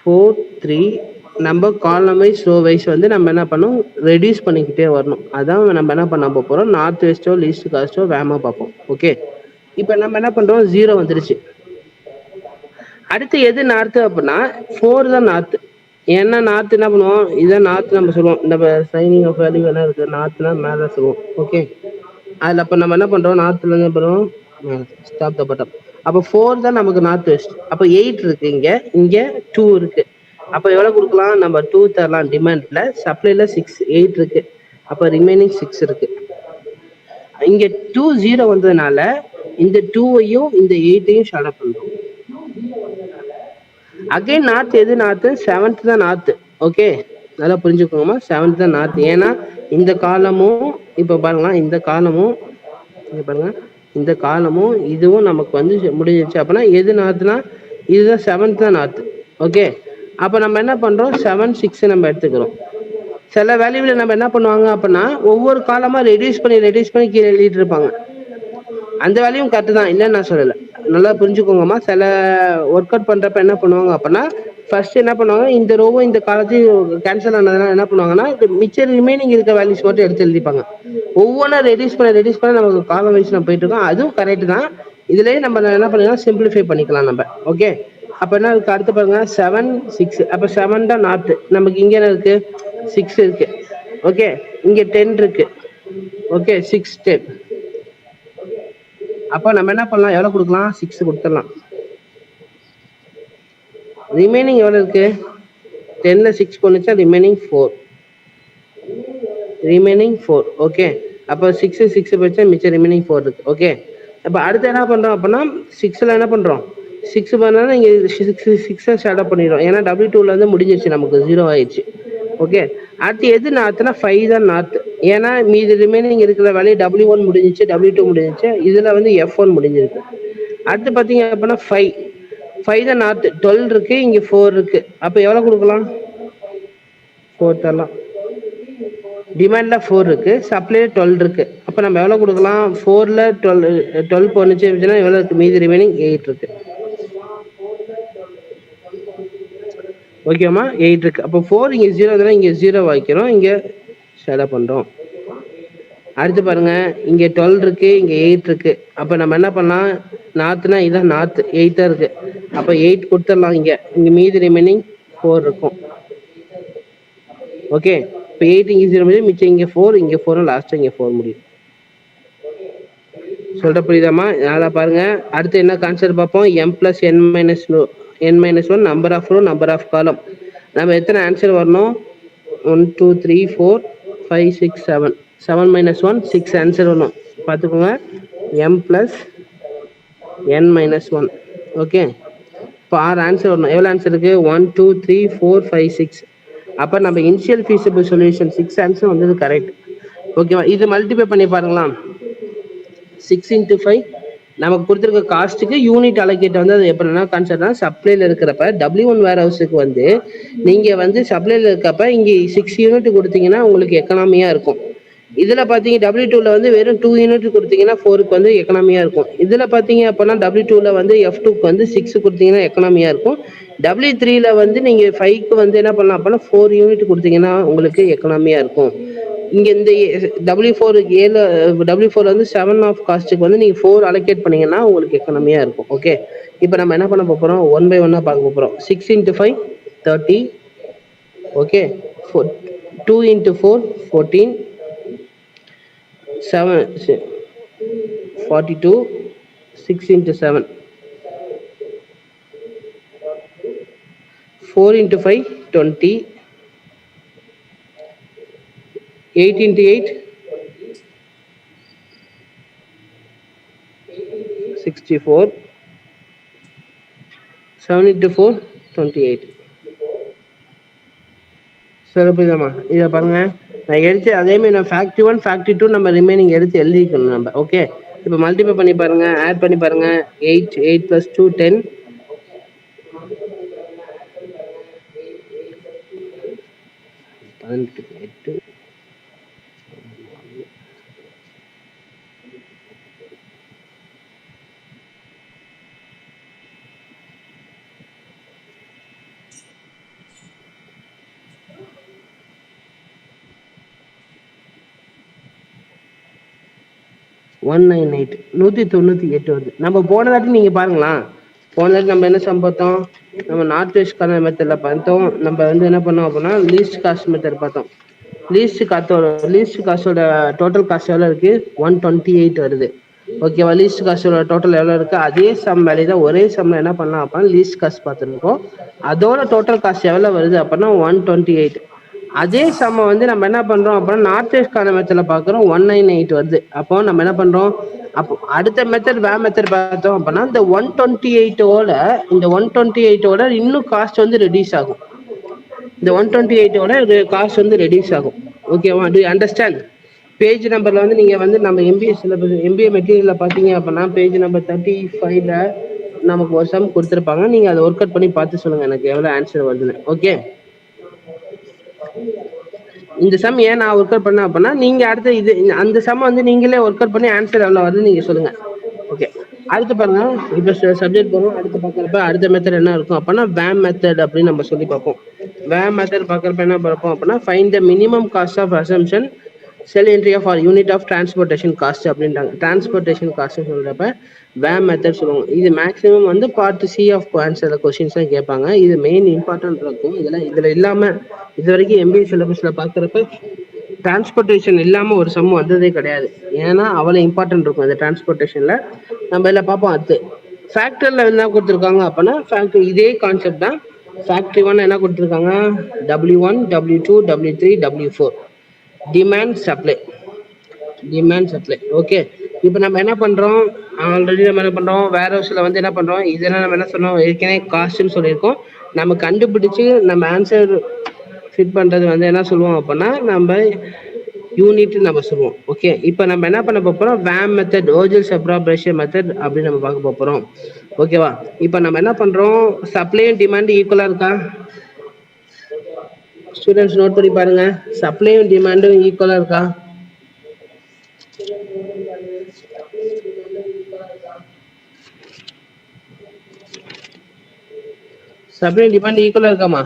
4 3 நம்ம காலம் வைஸ் ரோ வைஸ் வந்து நம்ம என்ன பண்ணோம் ரெடியூஸ் பண்ணிக்கிட்டே வரணும். அதான் நம்ம என்ன பண்ண போறோம், நார்த் வெஸ்டோ லீஸ்ட் காஸ்டோ வேமா பார்ப்போம். ஓகே, இப்போ நம்ம என்ன பண்றோம் 0 வந்துருச்சு. அடுத்து எது நார்த்து அப்படின்னா 4 தான் நார்த்து. ஏன்னா நார்த் என்ன பண்ணுவோம், இதான் நார்த் நம்ம சொல்லுவோம். இந்த சைனிங் ஆஃப் வேல்யூ என்ன இருக்கு, நார்த்னா மேலே சொல்லுவோம். ஓகே, அதில் அப்போ நம்ம என்ன பண்ணுறோம், நார்த்தில் என்ன பண்ணுறோம் ஸ்டாப் த பட்டம். அப்போ 4 தான் நமக்கு நார்த் வெஸ்ட். அப்போ 8 இருக்கு, இங்கே 2 இருக்கு. அப்போ எவ்வளோ கொடுக்கலாம், நம்ம 2 தரலாம் டிமாண்டில், சப்ளைல 6 8 இருக்கு. அப்போ ரிமைனிங் 6 இருக்கு. இங்கே 2 0 வந்ததுனால இந்த 2ஐயும் இந்த 8ஐயும் ஷார்ட் பண்ணுறோம். அகைன் நார்த் எது நார்த்து, 7th தான் நார்த்து. ஓகே, நல்லா புரிஞ்சுக்கோங்கம்மா, 7th தான் நார்த். ஏன்னா இந்த காலமும் இப்போ பாருங்க, இந்த காலமும் இங்கே பாருங்க, இந்த காலமும் இதுவும் நமக்கு வந்து முடிஞ்சிருச்சு அப்படின்னா எது நார்த்துனா இதுதான் 7th தான் நார்த்து. ஓகே, அப்போ நம்ம என்ன பண்ணுறோம் 7 6 நம்ம எடுத்துக்கிறோம். சில வேல்யூவில் நம்ம என்ன பண்ணுவாங்க அப்படின்னா ஒவ்வொரு காலமாக ரெடியூஸ் பண்ணி கீழே எழுதிட்டு இருப்பாங்க. அந்த வேலையும் கரெக்டு தான், இல்லைன்னு நான் சொல்லலை, நல்லா புரிஞ்சுக்கோங்கம்மா. சில ஒர்க் அவுட் பண்ணுறப்ப என்ன பண்ணுவாங்க அப்படின்னா ஃபர்ஸ்ட் என்ன பண்ணுவாங்க, இந்த ரோவும் இந்த காலத்தையும் கேன்சல் ஆனதுனால என்ன பண்ணுவாங்கன்னா மிச்சம் ரிமைனிங் இருக்க வேல்யூஸ் மட்டும் எடுத்து எழுதிப்பாங்க. ஒவ்வொன்றா ரெடியூஸ் பண்ண நமக்கு காலம் வைஸ் நம்ம போயிட்டு இருக்கோம். அதுவும் கரெக்ட் தான். இதுலேயே நம்ம என்ன பண்ணிக்கலாம், சிம்பிளிஃபை பண்ணிக்கலாம் நம்ம. ஓகே, அப்போ என்ன இருக்கு அடுத்து பாருங்க 7 6. அப்போ 7 தான் நார்த்து. நமக்கு இங்கே என்ன இருக்கு 6 இருக்கு. ஓகே, இங்கே 10 இருக்கு. ஓகே, 6 10. அப்போ நம்ம என்ன பண்ணலாம், எவ்வளோ கொடுக்கலாம் 6 கொடுத்துடலாம். ரிமைனிங் எவ்வளோ இருக்கு, 10ல 6 பண்ணுச்சா ரிமைனிங் 4. ஓகே, அப்போ 6 6 போச்சா மிச்சம் ரிமைனிங் 4 இருக்கு. ஓகே, அப்போ அடுத்து என்ன பண்ணுறோம் அப்படின்னா 6ல் என்ன பண்ணுறோம் 6 பண்ணாலும் இங்கே 6 ஸ்டார்ட் அப் பண்ணிடுறோம். ஏன்னா W2ல வந்து முடிஞ்சிருச்சு, நமக்கு 0 ஆயிடுச்சு. ஓகே, அடுத்து எது நார்த்துனா 5 தான் நார்த்து. ஏன்னா மீது ரிமைனிங் இருக்கிற வேலையை W1 முடிஞ்சிச்சு, W2 முடிஞ்சிச்சு, இதில் வந்து F1 முடிஞ்சிருக்கு. அடுத்து பார்த்தீங்க அப்படின்னா 5 தான் நார்த்து. 12 இருக்கு, இங்கே 4 இருக்கு. அப்போ எவ்வளோ கொடுக்கலாம் 4 தரலாம். டிமாண்ட்ல 4 இருக்கு, சப்ளைல 12 இருக்கு. அப்போ நம்ம எவ்வளோ கொடுக்கலாம், 4ல 12 போனுச்சு எவ்வளோ இருக்கு, மீதி ரிமைனிங் 8 இருக்கு. ஓகேம்மா, 8 இருக்கு. அப்போ 4 இங்கே 0 இங்கே 0 வைக்கிறோம், இங்கே ஷேடா பண்ணுறோம். அடுத்து பாருங்க, இங்கே 12 இருக்கு, இங்கே 8 இருக்கு. அப்போ நம்ம என்ன பண்ணலாம், நார்த்துனா இதான் நார்த்து 8 இருக்கு. அப்போ 8 கொடுத்துடலாம். இங்கே மீதி ரிமைனிங் 4 இருக்கும். ஓகே, இப்போ 8 இங்கே 0 முடியும், மிச்சம் இங்கே 4 லாஸ்ட்டாக இங்கே 4 முடியும். சொல்ற புரியுதாம்மா? நல்லா பாருங்க. அடுத்து என்ன கான்செப்ட் பார்ப்போம், m+n-1 number of row number of column. நம்ம எத்தனை ஆன்சர் வரணும், 1 2 3 4 5 6 7 7 - 1 6 ஆன்சர் வரணும். பார்த்துக்கோங்க, m+n-1. ஓகே, இப்போ 6 ஆன்சர் வரணும். எவ்வளோ ஆன்சர் இருக்கு, 1 2 3 4 5 6. அப்போ நம்ம இனிஷியல் ஃபீஸபிள் சொல்யூஷன் 6 ஆன்சர் வந்தது கரெக்ட். ஓகேவா, இது மல்டிப்ளை பண்ணி பாருங்களா, 6 × 5 நமக்கு கொடுத்துருக்க காஸ்ட்டுக்கு யூனிட் அலோகேட் வந்து அது எப்படின்னா கான்செப்ட்னா சப்ளைல இருக்கிறப்ப W1 வேர் ஹவுஸுக்கு வந்து நீங்க வந்து சப்ளைல இருக்கப்ப இங்க 6 யூனிட் கொடுத்தீங்கன்னா உங்களுக்கு எக்கனாமியா இருக்கும். இதுல பாத்தீங்க W2ல வந்து வெறும் 2 யூனிட் கொடுத்தீங்கன்னா 4க்கு வந்து எக்கனாமியா இருக்கும். இதுல பாத்தீங்க அப்படின்னா W2ல வந்து F2க்கு வந்து 6 கொடுத்தீங்கன்னா எக்கனாமியா இருக்கும். W3ல வந்து நீங்க 5க்கு வந்து என்ன பண்ணலாம் அப்படின்னா 4 யூனிட் கொடுத்தீங்கன்னா உங்களுக்கு எக்கனாமியா இருக்கும். இங்க இந்த W4 ஏல W4 வந்து 7 ஆஃப் காஸ்ட்டுக்கு வந்து நீங்க 4 அலோகேட் பண்ணீங்கன்னா உங்களுக்கு எக்கனாமியா இருக்கும். ஓகே, இப்போ நம்ம என்ன பண்ண போறோம், 1 by 1 பார்க்க போறோம். 6 into 5 30. Okay, 2 into 4 14, 7 42, 6 into 7 4 into 5 20, 8 into 8 64, 7 into 4 28. சிறப்புதாம்மா. இதை பாருங்க, நான் எடுத்து அதேமாதிரி நான் ஃபேக்ட்ரி 1 ஃபேக்ட்ரி 2 நம்ம ரிமைனிங் எடுத்து எழுதிக்கணும் நம்ம. ஓகே, இப்போ மல்டிப்ளை பண்ணி பாருங்க, ஆட் பண்ணி பாருங்க. 8 8 + 2 10, 18 8 198 198 வருது. நம்ம போன தாட்டி நீங்க பாருங்களா, போன தாட்டி நம்ம என்ன சம் பார்த்தோம், நம்ம நார்த் வெஸ்ட் கார்னர் மெத்தட்ல பார்த்தோம். நம்ம வந்து என்ன பண்ணோம் அப்படின்னா லீஸ்ட் காஸ்ட் மெத்தட் பார்த்தோம். லீஸ்ட் காஸ்டோட டோட்டல் காஸ்ட் எவ்வளோ இருக்கு, 128 வருது. ஓகேவா, லீஸ்ட் காஸ்டோட டோட்டல் எவ்வளோ இருக்கு, அதே சம் வேல்யூ தான், ஒரே சம்ல என்ன பண்ணலாம் அப்படின்னா லீஸ்ட் காஸ்ட் பார்த்துருக்கோம். அதோட டோட்டல் காஸ்ட் எவ்வளோ வருது அப்படின்னா 128. அதே சம்ம வந்து நம்ம என்ன பண்றோம் அப்படின்னா நார்த் வெஸ்ட் கார்னர் மெத்தட்ல பார்க்குறோம், 198 வருது. அப்போ நம்ம என்ன பண்றோம், அப்போ அடுத்த மெத்தட் மெத்தட் பார்த்தோம் அப்படின்னா இந்த 128ஓட இந்த 128ஓட இன்னும் காஸ்ட் வந்து ரெடியூஸ் ஆகும். இந்த 128ஓட காஸ்ட் வந்து ரெடியூஸ் ஆகும். ஓகேவா, டு அண்டர்ஸ்டாண்ட்? பேஜ் நம்பர்ல வந்து நீங்க வந்து நம்ம எம்பிஏ சிலபஸ் எம்பிஏ மெட்டீரியல்ல பாத்தீங்க அப்படின்னா பேஜ் நம்பர் 35ல நமக்கு ஒரு சம் கொடுத்துருப்பாங்க. நீங்க அதை ஒர்க் அவுட் பண்ணி பார்த்து சொல்லுங்க எனக்கு எவ்வளவு ஆன்சர் வருதுன்னு. ஓகே, இந்த சம் ஏன் நான் ஒர்க் அவுட் பண்ணேன் அப்படின்னா நீங்க அடுத்த இது அந்த சம் வந்து நீங்களே ஒர்க் அவுட் பண்ணி ஆன்சர் எவ்வளவு வருது நீங்க சொல்லுங்க. ஓகே, அடுத்து பாருங்க, இப்போ சப்ஜெக்ட் போறோம். அடுத்து பார்க்கறப்ப அடுத்த மெத்தட் என்ன இருக்கும் அப்படின்னா வேம் மெத்தட் அப்படின்னு நம்ம சொல்லி பார்ப்போம். வேம் மெத்தட் பார்க்கறப்ப என்ன பார்ப்போம் அப்படின்னா find the minimum cost of assumption cell entry of unit of transportation cost அப்படின்றாங்க. டிரான்ஸ்போர்ட்டேஷன் காஸ்ட் சொல்றப்ப வேம் மெத்தட் சொல்லுவாங்க. இது மேக்ஸிமம் வந்து part C of answer questions தான் கேட்பாங்க. இது மெயின் இம்பார்ட்டன்ட் இருக்கும். இதுல இல்லாம இது வரைக்கும் எம்பிஏ சிலபஸ்ல பார்க்கறப்ப டிரான்ஸ்போர்ட்டேஷன் இல்லாம ஒரு சம் வந்ததே கிடையாது. ஏன்னா அவ்வளவு இம்பார்ட்டன்ட் இருக்கும் இந்த டிரான்ஸ்போர்ட்டேஷன்ல. நம்ம இதில் பார்ப்போம். அடுத்து ஃபேக்டரியில் என்ன கொடுத்துருக்காங்க அப்படின்னா ஃபேக்டரி இதே கான்செப்ட் தான். ஃபேக்டரி 1 என்ன கொடுத்துருக்காங்க, W1 W2 W3 W4 demand supply. Okay, இப்போ நம்ம என்ன பண்றோம், ஆல்ரெடி நம்ம என்ன பண்றோம், வேர் ஹவுஸ்ல வந்து என்ன பண்றோம், இதெல்லாம் நம்ம என்ன சொன்னோம் ஏற்கனவே காஸ்ட்னு சொல்லியிருக்கோம். நம்ம கண்டுபிடிச்சு நம்ம ஆன்சர் ஃபிட் பண்றது வந்து என்ன சொல்லுவோம் அப்படின்னா நம்ம யூனிட் நம்ம சொல்லுவோம். ஓகே, இப்போ நம்ம என்ன பண்ண போறோம், வேம் மெத்தட் ஓஜல் செப்ராப்ரேஷன் மெத்தட் அப்படின்னு நம்ம பார்க்க போறோம். ஓகேவா, இப்போ நம்ம என்ன பண்றோம், சப்ளை டிமாண்ட் ஈக்குவலா இருக்கா, ஸ்டூடெண்ட்ஸ் நோட் பண்ணி பாருங்க. சப்ளையும் டிமாண்டும் ஈக்குவலா இருக்கா, சப்ளை டிமாண்ட் ஈக்குவலா இருக்காமா,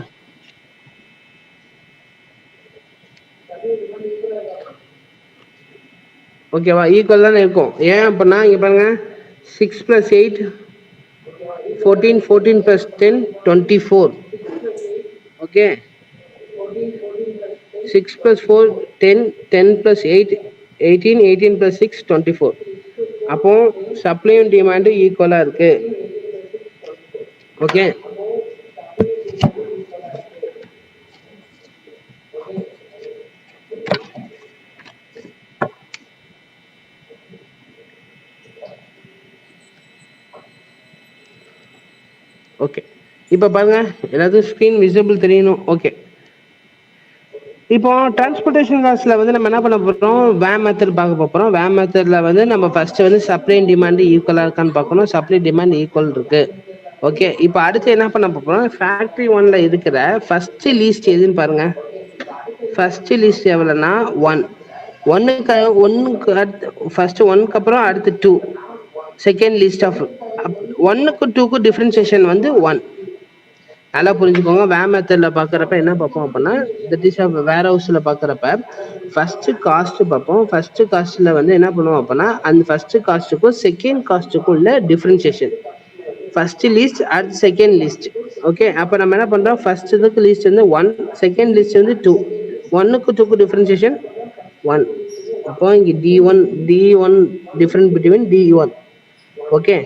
ஓகேவா, ஈக்குவல் தானே இருக்கும். ஏன் அப்படின்னா இங்க பாருங்க 6 + 8 14, 14 + 10 24. ஓகே, 6 + 4 10, 10 + 8 18, 18 + 6 24. அப்போ சப்ளையும் டிமாண்டும் ஈக்குவலா இருக்கு. ஓகே, ஓகே இப்போ பாருங்க எல்லாத்துக்கும் ஸ்க்ரீன் விசிபிள் தெரியணும். ஓகே, இப்போ டிரான்ஸ்போர்ட்டேஷன் காஸ்ட்ல வந்து நம்ம என்ன பண்ண போறோம், வேம் மெத்தட் பார்க்க போறோம். வேம் மெத்தட்ல வந்து நம்ம ஃபர்ஸ்ட் வந்து சப்ளை அண்ட் டிமாண்ட் ஈக்குவலா இருக்கான்னு பார்க்கணும். சப்ளை டிமாண்ட் ஈக்குவல் இருக்கு. ஓகே, இப்போ அடுத்து என்ன பண்ண போறோம், ஃபேக்டரி ஒன்ல இருக்கிற ஃபர்ஸ்ட் லீஸ்ட் எதுன்னு பாருங்க. ஃபர்ஸ்ட் லிஸ்ட் எவ்வளோனா ஒன். ஒன்னுக்கு அடுத்து ஃபர்ஸ்ட் ஒன்னுக்கு அப்புறம் அடுத்து டூ. செகண்ட் லிஸ்ட் ஆஃப் ஒன்னுக்கு டூக்கு டிஃபரன்சியேஷன் வந்து ஒன். நல்லா புரிஞ்சுக்கோங்க. வேம் மெத்தட்ல பார்க்குறப்ப என்ன பார்ப்போம் அப்படின்னா, தட் இஸ் வேர் ஹவுஸில் பார்க்குறப்ப ஃபர்ஸ்ட் காஸ்ட் பார்ப்போம். ஃபர்ஸ்ட் காஸ்ட்ல வந்து என்ன பண்ணுவோம் அப்படின்னா, அந்த ஃபர்ஸ்ட் காஸ்ட்டுக்கும் செகண்ட் காஸ்ட்டுக்கும் உள்ள டிஃபரன்சியேஷன். ஃபர்ஸ்ட் லிஸ்ட் அடுத்து செகண்ட் லிஸ்ட். ஓகே, அப்போ நம்ம என்ன பண்ணுறோம், ஃபர்ஸ்ட் இதுக்கு லிஸ்ட் வந்து ஒன், செகண்ட் லிஸ்ட் வந்து டூ. ஒன்னுக்கு டூக்கு டிஃபரன்சியேஷன் ஒன். அப்போ இங்கே D one difference between D one. Okay,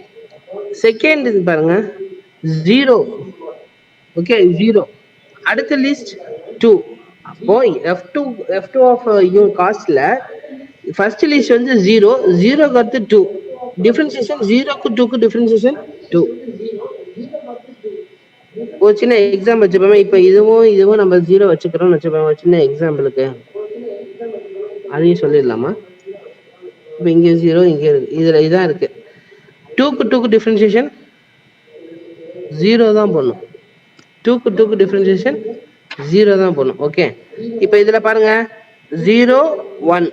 second இது பாருங்க ஜீரோ. Okay, zero. அடுத்த லிஸ்ட் டூ. அப்போ எஃப் டூ ஆஃப் காஸ்ட்ல ஃபர்ஸ்ட் லிஸ்ட் வந்து ஜீரோ, ஜீரோக்கு அடுத்து டூ. டிஃபரன்சியேஷன் ஜீரோக்கு டூக்கு டிஃபரன்சியேஷன் டூ. ஒரு சின்ன எக்ஸாம்பிள் வச்சுப்போமே. இப்போ இதுவும் நம்ம ஜீரோ வச்சுக்கிறோம்னு வச்சுப்போம். ஒரு சின்ன எக்ஸாம்பிளுக்கு அதையும் சொல்லிடலாமா. இப்போ இங்கே ஜீரோ, இங்கே இருக்கு, இதில் இதான் இருக்கு. டூக்கு டிஃபரன்சியேஷன் ஜீரோ தான் பண்ணும். டூக்கு டிஃபரன்சியேஷன் ஜீரோ தான் பண்ணும். ஓகே, இப்போ இதில் பாருங்க ஜீரோ ஒன்.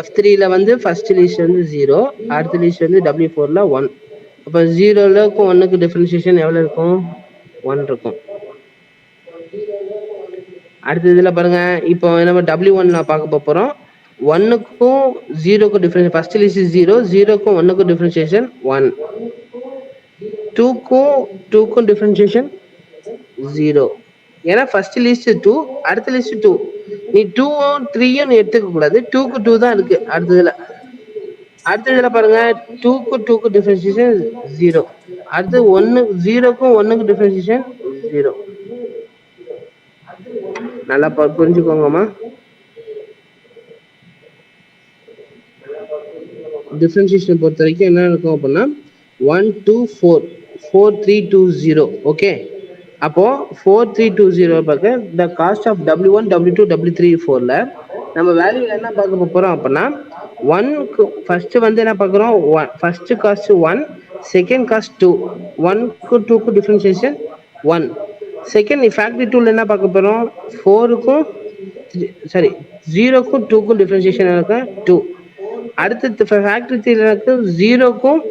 F3ல வந்து ஃபர்ஸ்ட் லிஸ்ட் வந்து ஜீரோ, அடுத்த லிஸ்ட் வந்து W4ல ஒன். அப்போ ஜீரோலக்கும் ஒன்னுக்கு டிஃபரன்சியேஷன் எவ்வளோ இருக்கும், ஒன் இருக்கும். அடுத்த இதில் பாருங்க, இப்போ நம்ம W1 பார்க்க போகிறோம். ஒன்னுக்கும் ஜீரோக்கும் டிஃபரன்ஸ், ஃபர்ஸ்ட் லிஸ்ட் ஜீரோ, ஜீரோக்கும் ஒன்னுக்கும் டிஃபரன்சியேஷன் ஒன். டூக்கும் டிஃபரன்சியேஷன் ஜீரோ. ஏன்னா ஃபர்ஸ்ட் லிஸ்ட் டூ, அடுத்த லிஸ்ட் டூ. நீ டூவும் த்ரீயும் எடுத்துக்க கூடாது, டூக்கு டூ தான் இருக்கு அடுத்ததுல பாருங்க. டூக்கு டிஃபரன்சியேஷன் ஜீரோ. அடுத்து ஜீரோக்கும் ஒன்னுக்கு டிஃபரன்சியேஷன் ஜீரோ. நல்லா புரிஞ்சுக்கோங்கம்மா. டிஃபரன்சியேஷன் பொறுத்த வரைக்கும் என்ன இருக்கும் அப்படின்னா 1 2 4 4 3 2 0. ஓகே, அப்போ 4 3 2 0 பார்க்க த cost of W1 W2 W3 4ல நம்ம வேல்யூல என்ன பார்க்க போறோம் அப்படின்னா, ஒன்க்கு ஃபர்ஸ்ட் வந்து என்ன பார்க்குறோம், first cost one, second cost two. ஒன்க்கு டூக்கு டிஃபரன்சியேஷன் ஒன். செகண்ட் ஃபேக்டரி டூல என்ன பார்க்க போறோம், ஃபோருக்கும் ஜீரோக்கும் டூக்கும் டிஃபரன்சியேஷன் இருக்கு டூ. அடுத்து ஃபேக்டரி த்ரீல ஜீரோக்கும்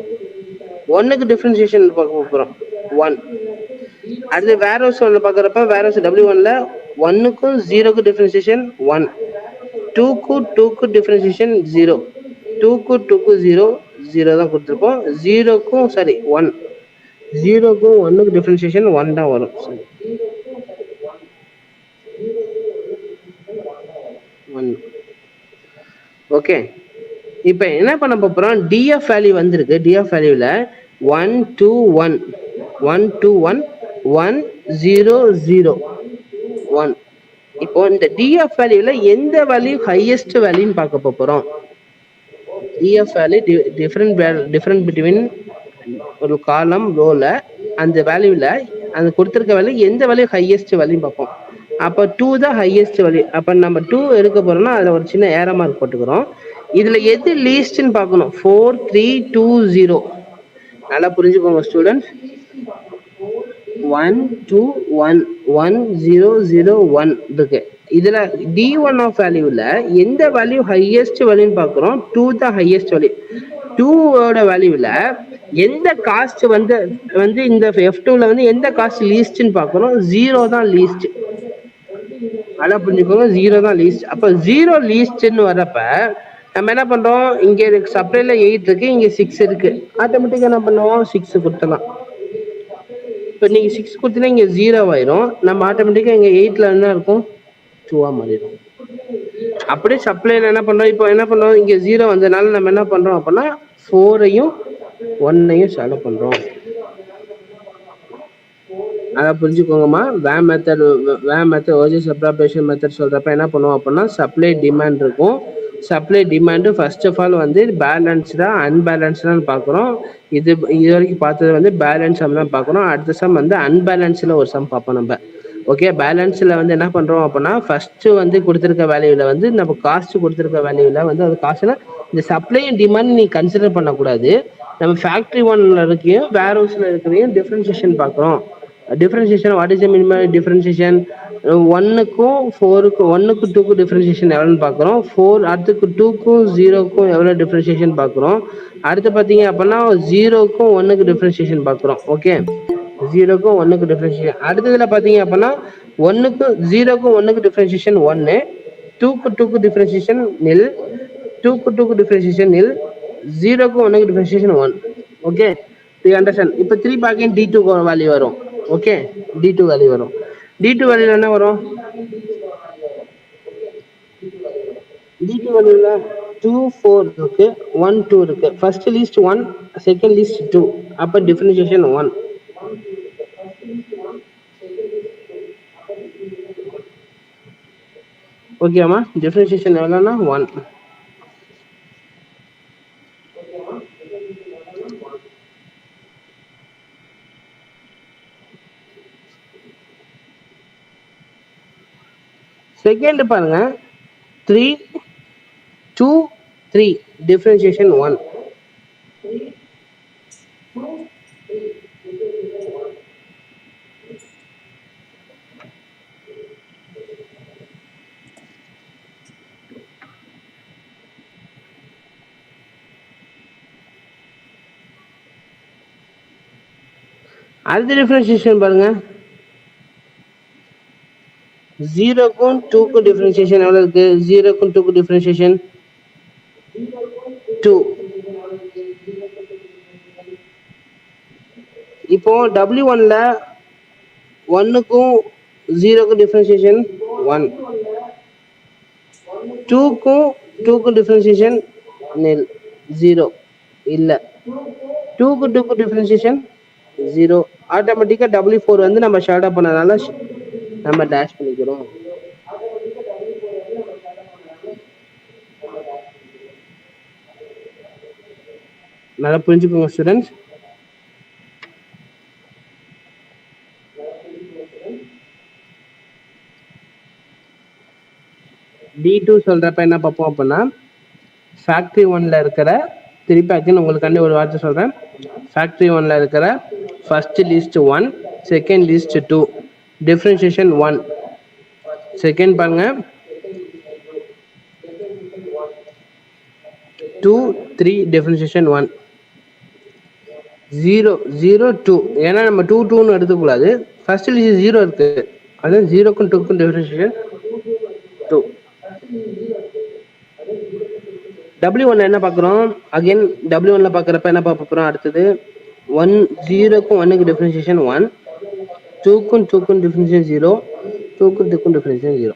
ஒன்னுக்கு டிஃபரன்சியேஷன் பார்க்க போறோம் ஒன். அடுத்து வேர் ஹவுஸ் ஒன்று பார்க்குறப்ப வேர் ஹவுஸ் W1ல ஒன்னுக்கும் ஜீரோக்கும் டிஃபரன்சியேஷன் ஒன். டூக்கு டிஃபரன்சியேஷன் ஜீரோ. டூக்கு ஜீரோ தான் கொடுத்துருப்போம். ஒன். ஜீரோக்கும் ஒன்னுக்கு டிஃபரன்சியேஷன் ஒன் தான் வரும். சரி, ஒன். ஓகே, இப்போ என்ன பண்ண போறோம், டிஎஃப் வேல்யூ வந்திருக்கு. டிஎஃப் வேல்யூல 1 2 1 1 2 1 1 0 0 1. இப்போ இந்த டிஎஃப் வேல்யூல எந்த வேல்யூ ஹையஸ்ட் வேல்யூன்னு பார்க்க போறோம். டிஎஃப் வேல்யூ டிஃபரண்ட் பிட்வீன் ஒரு காலம் ரோல அந்த வேல்யூல அந்த கொடுத்துருக்க வேல்யூ எந்த வேல்யூ ஹையஸ்ட் வேல்யூன்னு பார்ப்போம். அப்போ 2 தான் ஹையஸ்ட் வேல்யூ. அப்போ நம்ம 2 எடுக்க போறோம்னா அதில் ஒரு சின்ன ஏரோ மார்க் போட்டுக்கிறோம். இதுல எது லீஸ்ட்னு பார்க்கணும். 4 3 2 0. நல்லா புரிஞ்சுக்கோங்க ஸ்டூடெண்ட்ஸ். 1 2 1 1 0 0 1 இருக்கு. இதுல D1 ஆஃப் வேல்யூல எந்த வேல்யூ ஹையஸ்ட் வேல்யூன்னு பார்க்குறோம். 2 தான் ஹையஸ்ட் வேல்யூ. 2ஓட வேல்யூல எந்த காஸ்ட் வந்து இந்த F2ல வந்து எந்த காஸ்ட் லீஸ்ட்னு பார்க்குறோம். 0 தான் லீஸ்ட். நல்லா புரிஞ்சுக்கோங்க, 0 தான் லீஸ்ட். அப்போ 0 லீஸ்ட்னு வரப்ப நம்ம என்ன பண்றோம், இங்க சப்ளைல 8 இருக்கு, இங்க 6 இருக்கு. ஆட்டோமேட்டிக்கா என்ன பண்ணுவோம், 6 கொடுத்துடலாம். இப்போ நீங்க 6 கொடுத்தீங்கன்னா இங்க 0 ஆயிரும். நம்ம ஆட்டோமேட்டிக்கா இங்க 8ல என்ன இருக்கும், 2 மாறிடும். அப்படியே சப்ளைல என்ன பண்றோம், இப்போ என்ன பண்றோம், இங்க 0 வந்ததுனால நம்ம என்ன பண்றோம் அப்படின்னா 4ஐயும் 1ஐயும் சால்வ் பண்றோம். அதை புரிஞ்சுக்கோங்கம்மா. வேம் மெத்தட் ஓஜஸ் அப்ராபேஷன் மெத்தட் சொல்றப்ப என்ன பண்ணுவோம் அப்படின்னா, சப்ளை டிமாண்ட் இருக்கும். Supply demand first of all வந்து பேலன்ஸ்டா அன்பேலன்ஸ்டான்னு பார்க்குறோம். இது வரைக்கும் பார்த்தது வந்து பேலன்ஸ் சம் தான் பார்க்குறோம். அடுத்த சம் வந்து அன்பேலன்ஸில் ஒரு சம் பார்ப்போம் நம்ம. ஓகே, பேலன்ஸில் வந்து என்ன பண்ணுறோம் அப்படின்னா, ஃபஸ்ட்டு வந்து கொடுத்துருக்க வேல்யூவில் வந்து நம்ம காஸ்ட் கொடுத்துருக்க வேல்யூவில் வந்து அது காஸ்ட்னா இந்த சப்ளை அண்ட் டிமாண்ட் நீ கன்சிடர் பண்ணக்கூடாது. நம்ம ஃபேக்ட்ரி ஒன்ல இருக்கையும் வேர் ஹவுஸில் இருக்கிறையும் டிஃப்ரென்சியேஷன் பார்க்குறோம். Differentiation what is the minimum differentiation? ஒன்னுக்கும் ஃபோருக்கும், ஒன்னுக்கு டூக்கும் டிஃப்ரென்சியேஷன் எவ்வளோன்னு பார்க்குறோம். அடுத்துக்கு டூக்கும் ஜீரோக்கும் எவ்வளோ டிஃப்ரென்சியேஷன் பார்க்குறோம். அடுத்து பார்த்தீங்க அப்படின்னா ஜீரோக்கும் ஒன்னுக்கு டிஃப்ரென்சியேஷன் பார்க்குறோம். ஓகே, ஜீரோக்கும் ஒன்னுக்கு டிஃப்ரென்சியேஷன். அடுத்ததுல பார்த்தீங்க அப்படின்னா ஒன்னுக்கு ஜீரோக்கும் ஒன்னுக்கு டிஃப்ரென்சியேஷன் ஒன்று, டூக்கு டிஃப்ரென்சியேஷன் நில், டூக்கு டிஃப்ரென்சியேஷன் நில், ஜீரோக்கும் ஒன்னுக்கு differentiation one. Okay, to understand. இப்போ 3 பாக்கெட் D2 வேல்யூ வரும். ஓகே, D2 வேல்யூ வரும். D2 வேல்யூ என்ன வரும்? D2 வேல்யூல 2 4 இருக்கு, 1 2 இருக்கு. First list 1, second list 2. அப்ப டிஃபரன்ஷியேஷன் 1. ஓகேமா, டிஃபரன்ஷியேஷன் எவ்வளோனா 1. செகண்ட் பாருங்க, 3 2 3 டிஃபரன்ஷியேஷன் 1. அடுத்த டிஃபரன்ஷியேஷன் பாருங்க, ஜீரோக்கும் டூக்கும் டிஃபரன்ஷியேஷன் எவ்வளோ இருக்கு? ஜீரோக்கும் டூக்கும் டிஃபரன்ஷியேஷன் 2. இப்போ W1ல ஒன்னுக்கும் ஜீரோக்கும் டிஃபரன்ஷியேஷன் 1, டூக்கும் டிஃபரன்ஷியேஷன் நில், ஜீரோ இல்லை. டூக்கு டிஃபரன்ஷியேஷன் 0. ஆட்டோமேட்டிக்காக W4 வந்து நம்ம ஷார்ட் அப் பண்ணனால நம்ம டேஷ் பண்ணிக்கிறோம். நல்லா புரிஞ்சுக்கோங்க ஸ்டூடெண்ட்ஸ். D2 சொல்றப்ப என்ன பார்ப்போம் அப்படின்னா, ஃபேக்ட்ரி ஒன்ல இருக்கிற, திருப்பி அகைன் உங்களுக்கு ஒரு வார்த்தை சொல்றேன். ஃபேக்ட்ரி ஒன்ல இருக்கிற first list 1, second list 2, differentiation 1. Second பாருங்க 2 3 டிஃபரன்ஷியேஷன் 1, 0 0 2. ஏன்னா நம்ம 2 2ன்னு எடுத்துக்கூடாது. ஃபர்ஸ்ட் லிஸ்ட் 0 இருக்கு, அது 0க்கும் 2க்கும் டிஃபரன்ஷியேஷன் 2. W1 என்ன பார்க்குறோம்? அகைன் W1ல பார்க்குறப்ப என்ன பார்க்குறோம்? அடுத்தது 1 0க்கும் 1க்கு டிஃபரன்ஷியேஷன் 1, 2க்கும் டிஃபரன்ஷியேஷன் 0, 2க்கும் டிஃபரன்ஷியேஷன் 0.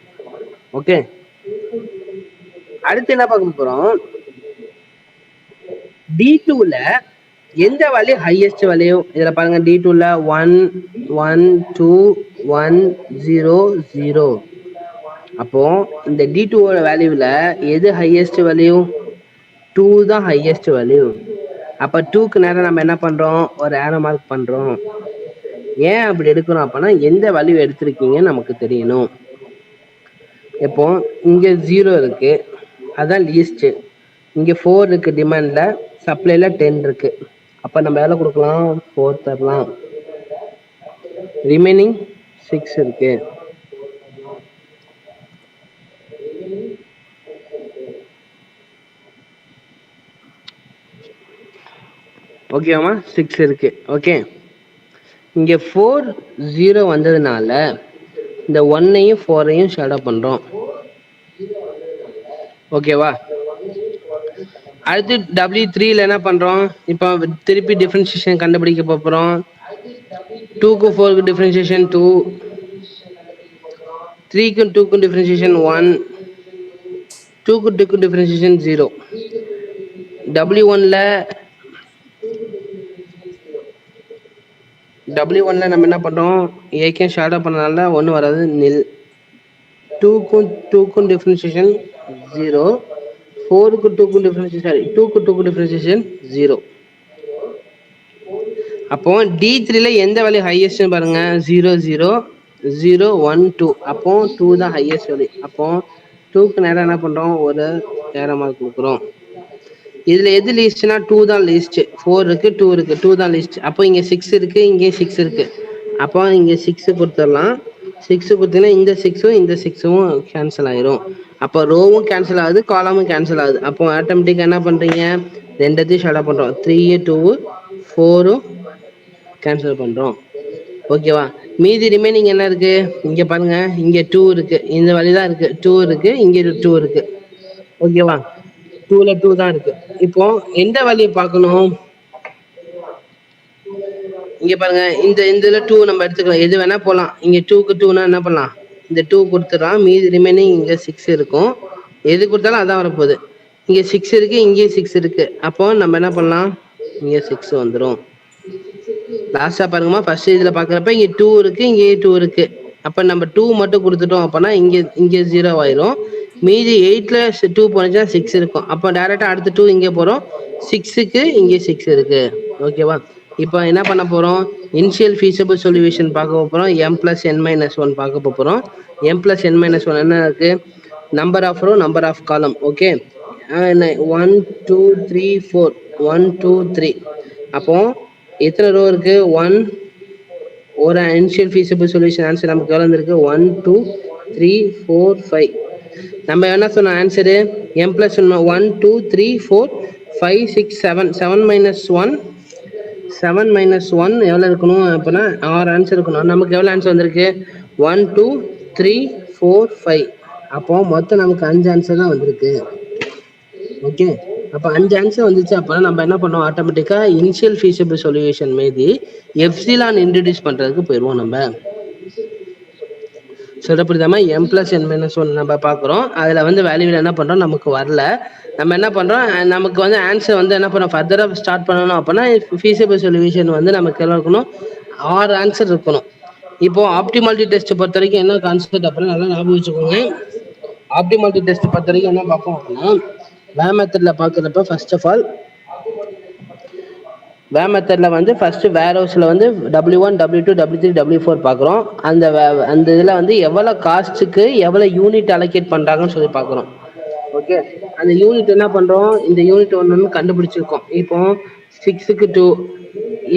ஓகே, அடுத்து என்ன பார்க்க போகிறோம்? D2ல எந்த வேல்யூ ஹையஸ்ட் வேல்யூ? இதில் பாருங்க, D2ல 1 1 2 1 0 0. அப்போ இந்த D2ஓட வேல்யூவில் எது ஹையஸ்ட் வேல்யூ? 2 தான் ஹையஸ்ட் வேல்யூ. அப்போ 2க்கு நேரம் நம்ம என்ன பண்ணுறோம்? ஒரு ஏரோ மார்க் பண்ணுறோம். ஏன் அப்படி எடுக்கிறோம் அப்படின்னா, எந்த வேல்யூ எடுத்திருக்கீங்கன்னு நமக்கு தெரியணும். இப்போ இங்கே 0 இருக்கு, அதான் லீஸ்ட்டு. இங்கே 4 இருக்கு டிமாண்டில், சப்ளைல 10 இருக்கு. அப்போ நம்ம எவ்வளோ கொடுக்கலாம்? 4 தரலாம். ரிமைனிங் 6 இருக்கு. ஓகேவாமா? 6 இருக்கு. ஓகே, இங்கே 4 0 வந்ததுனால இந்த 1ஐயும் 4ஐயும் ஷேடோ பண்ணுறோம். ஓகேவா? அடுத்து W3ல என்ன பண்ணுறோம்? இப்போ திருப்பி டிஃபரன்ஷியேஷன் கண்டுபிடிக்க போகிறோம். 2க்கும் 4க்கு டிஃபரன்ஷியேஷன் 2, 3க்கும் 2க்கும் டிஃபரன்ஷியேஷன் 1, 2க்கும் 2க்கும் டிஃபரன்ஷியேஷன் 0. W1ல நம்ம என்ன பண்ணுறோம்? ஏற்கனவே ஷார்ட் அப் பண்ணனால ஒன்றும் வராது, நில். 2க்கும் டிஃபரன்ஷியேஷன் 0, 4க்கும் 2க்கும் டிஃபரன்ஷியேஷன் 0. அப்போ D3ல எந்த வேல்யூ ஹையஸ்ட்னு பாருங்க, 0 0. 0 1 2 அப்போ 2 தான் ஹையஸ்ட் வேல்யூ. அப்போ 2க்கு நேரம் என்ன பண்றோம், ஒரு ஏரோ மார்க் கொடுக்குறோம். இதுல எது லீஸ்ட்னா 2 தான் லீஸ்ட். 4 இருக்கு 2 இருக்கு, 2 தான் லீஸ்ட். அப்போ இங்க 6 இருக்கு, இங்கே 6 இருக்கு. அப்போ இங்க 6 கொடுத்துடலாம். 6 கொடுத்தீங்கன்னா இந்த 6ம் இந்த 6ம் கேன்சல் ஆயிரும். அப்போ ரோவும் கேன்சல் ஆகுது, காலமும் கேன்சல் ஆகுது. அப்போ ஆட்டோமேட்டிக்கா என்ன பண்றீங்க, ரெண்டத்தையும் ஷார்ட் பண்றோம். 3 2 4 கேன்சல் பண்றோம். ஓகேவா? மீதி ரிமைனிங் என்ன இருக்கு, இங்க பாருங்க, இங்க 2 இருக்கு, இந்த வழிதான் இருக்கு, 2 இருக்கு, இங்க 2 இருக்கு. ஓகேவா? 2ல 2 தான் இருக்கு. இப்போ எந்த வழியை பார்க்கணும், இங்க பாருங்க, இந்த இதுல 2 நம்ம எடுத்துக்கலாம், எது வேணா போலாம். இங்க 2க்கு 2னா என்ன பண்ணலாம், இந்த 2 கொடுத்துடலாம். மீதி ரிமைனிங் இங்க 6 இருக்கும், எது கொடுத்தாலும் அதான் வரப்போகுது. இங்க 6 இருக்கு, இங்கேயும் 6 இருக்கு. அப்போ நம்ம என்ன பண்ணலாம், இங்க 6 வந்துடும். லாஸ்டா பாருங்கம்மா, ஃபர்ஸ்ட் இதுல பாக்குறப்ப இங்க 2 இருக்கு, இங்கே 2 இருக்கு. அப்ப நம்ம 2 மட்டும் கொடுத்துட்டோம் அப்படின்னா இங்க 0 ஆயிரும். மீதி 8ல 2 போனச்சுன்னா 6 இருக்கும். அப்போ டைரக்டா அடுத்து 2 இங்கே போறோம், 6க்கு இங்கே 6 இருக்கு. ஓகேவா? இப்போ என்ன பண்ண போறோம், இனிஷியல் ஃபீஸபிள் சொல்யூஷன் பார்க்க போறோம். m + n - 1 பார்க்க போறோம். m + n - 1 என்ன இருக்கு, number of row number of column. Okay, 1 2 3 4 1 2 3. அப்போ எத்தனை ரோ இருக்கு, 1, ஒரு இனிஷியல் ஃபீஸபிள் சொல்யூஷன் ஆன்சர் நமக்கு எவ்வளோ வந்திருக்கு, 1 2 3 4 5. நம்ம என்ன சொன்ன ஆன்சரு, m + 1 2 3 4 5 6 7 7 - 1 7 - 1 எவ்வளோ இருக்கணும் அப்படின்னா 6 ஆன்சர் இருக்கணும். நமக்கு எவ்வளோ ஆன்சர் வந்திருக்கு, 1 2 3 4 5. அப்போ மொத்தம் நமக்கு 5 ஆன்சர் தான் வந்திருக்கு. ஓகே, அப்போ 5 ஆன்சர் வந்துச்சு. அப்போ நம்ம என்ன பண்ணோம், ஆட்டோமேட்டிக்கா இனிஷியல் ஃபீஸபிள் சொல்யூஷன் மீதி எப்சிலான் இன்ட்ரடியூஸ் பண்றதுக்கு போயிடுவோம். நம்ம சொல்ல புரியுதாமா, m + n - 1 நம்ம பார்க்குறோம். அதில் வந்து வேல்யூவில் என்ன பண்ணுறோம், நமக்கு வரல. நம்ம என்ன பண்ணுறோம், நமக்கு வந்து ஆன்சர் வந்து என்ன பண்ணுறோம், ஃபர்தராக ஸ்டார்ட் பண்ணணும் அப்படின்னா ஃபீஸபிள் சொல்யூஷன் வந்து நமக்கு எல்லாம் இருக்கணும், 6 ஆன்சர் இருக்கணும். இப்போ ஆப்டிமாலிட்டி டெஸ்ட் பொறுத்த வரைக்கும் என்ன கான்செப்ட் அப்படின்னா நல்லா ஞாபகம் வச்சுக்கோங்க. ஆப்டிமாலிட்டி டெஸ்ட் பொறுத்த வரைக்கும் என்ன பார்ப்போம் அப்படின்னா, வே மெத்தடில் பார்க்குறப்ப ஃபர்ஸ்ட் ஆஃப் ஆல் வே மெத்தடில் வந்து ஃபர்ஸ்ட் வேர் ஹவுஸில் வந்து W1 W2 W3 W4 பார்க்குறோம். அந்த இதில் வந்து எவ்வளோ காஸ்ட்டுக்கு எவ்வளோ யூனிட் அலோகேட் பண்ணுறாங்கன்னு சொல்லி பார்க்குறோம். ஓகே, அந்த யூனிட் என்ன பண்ணுறோம், இந்த யூனிட் ஒன்று கண்டுபிடிச்சிருக்கோம். இப்போ 6க்கு 2,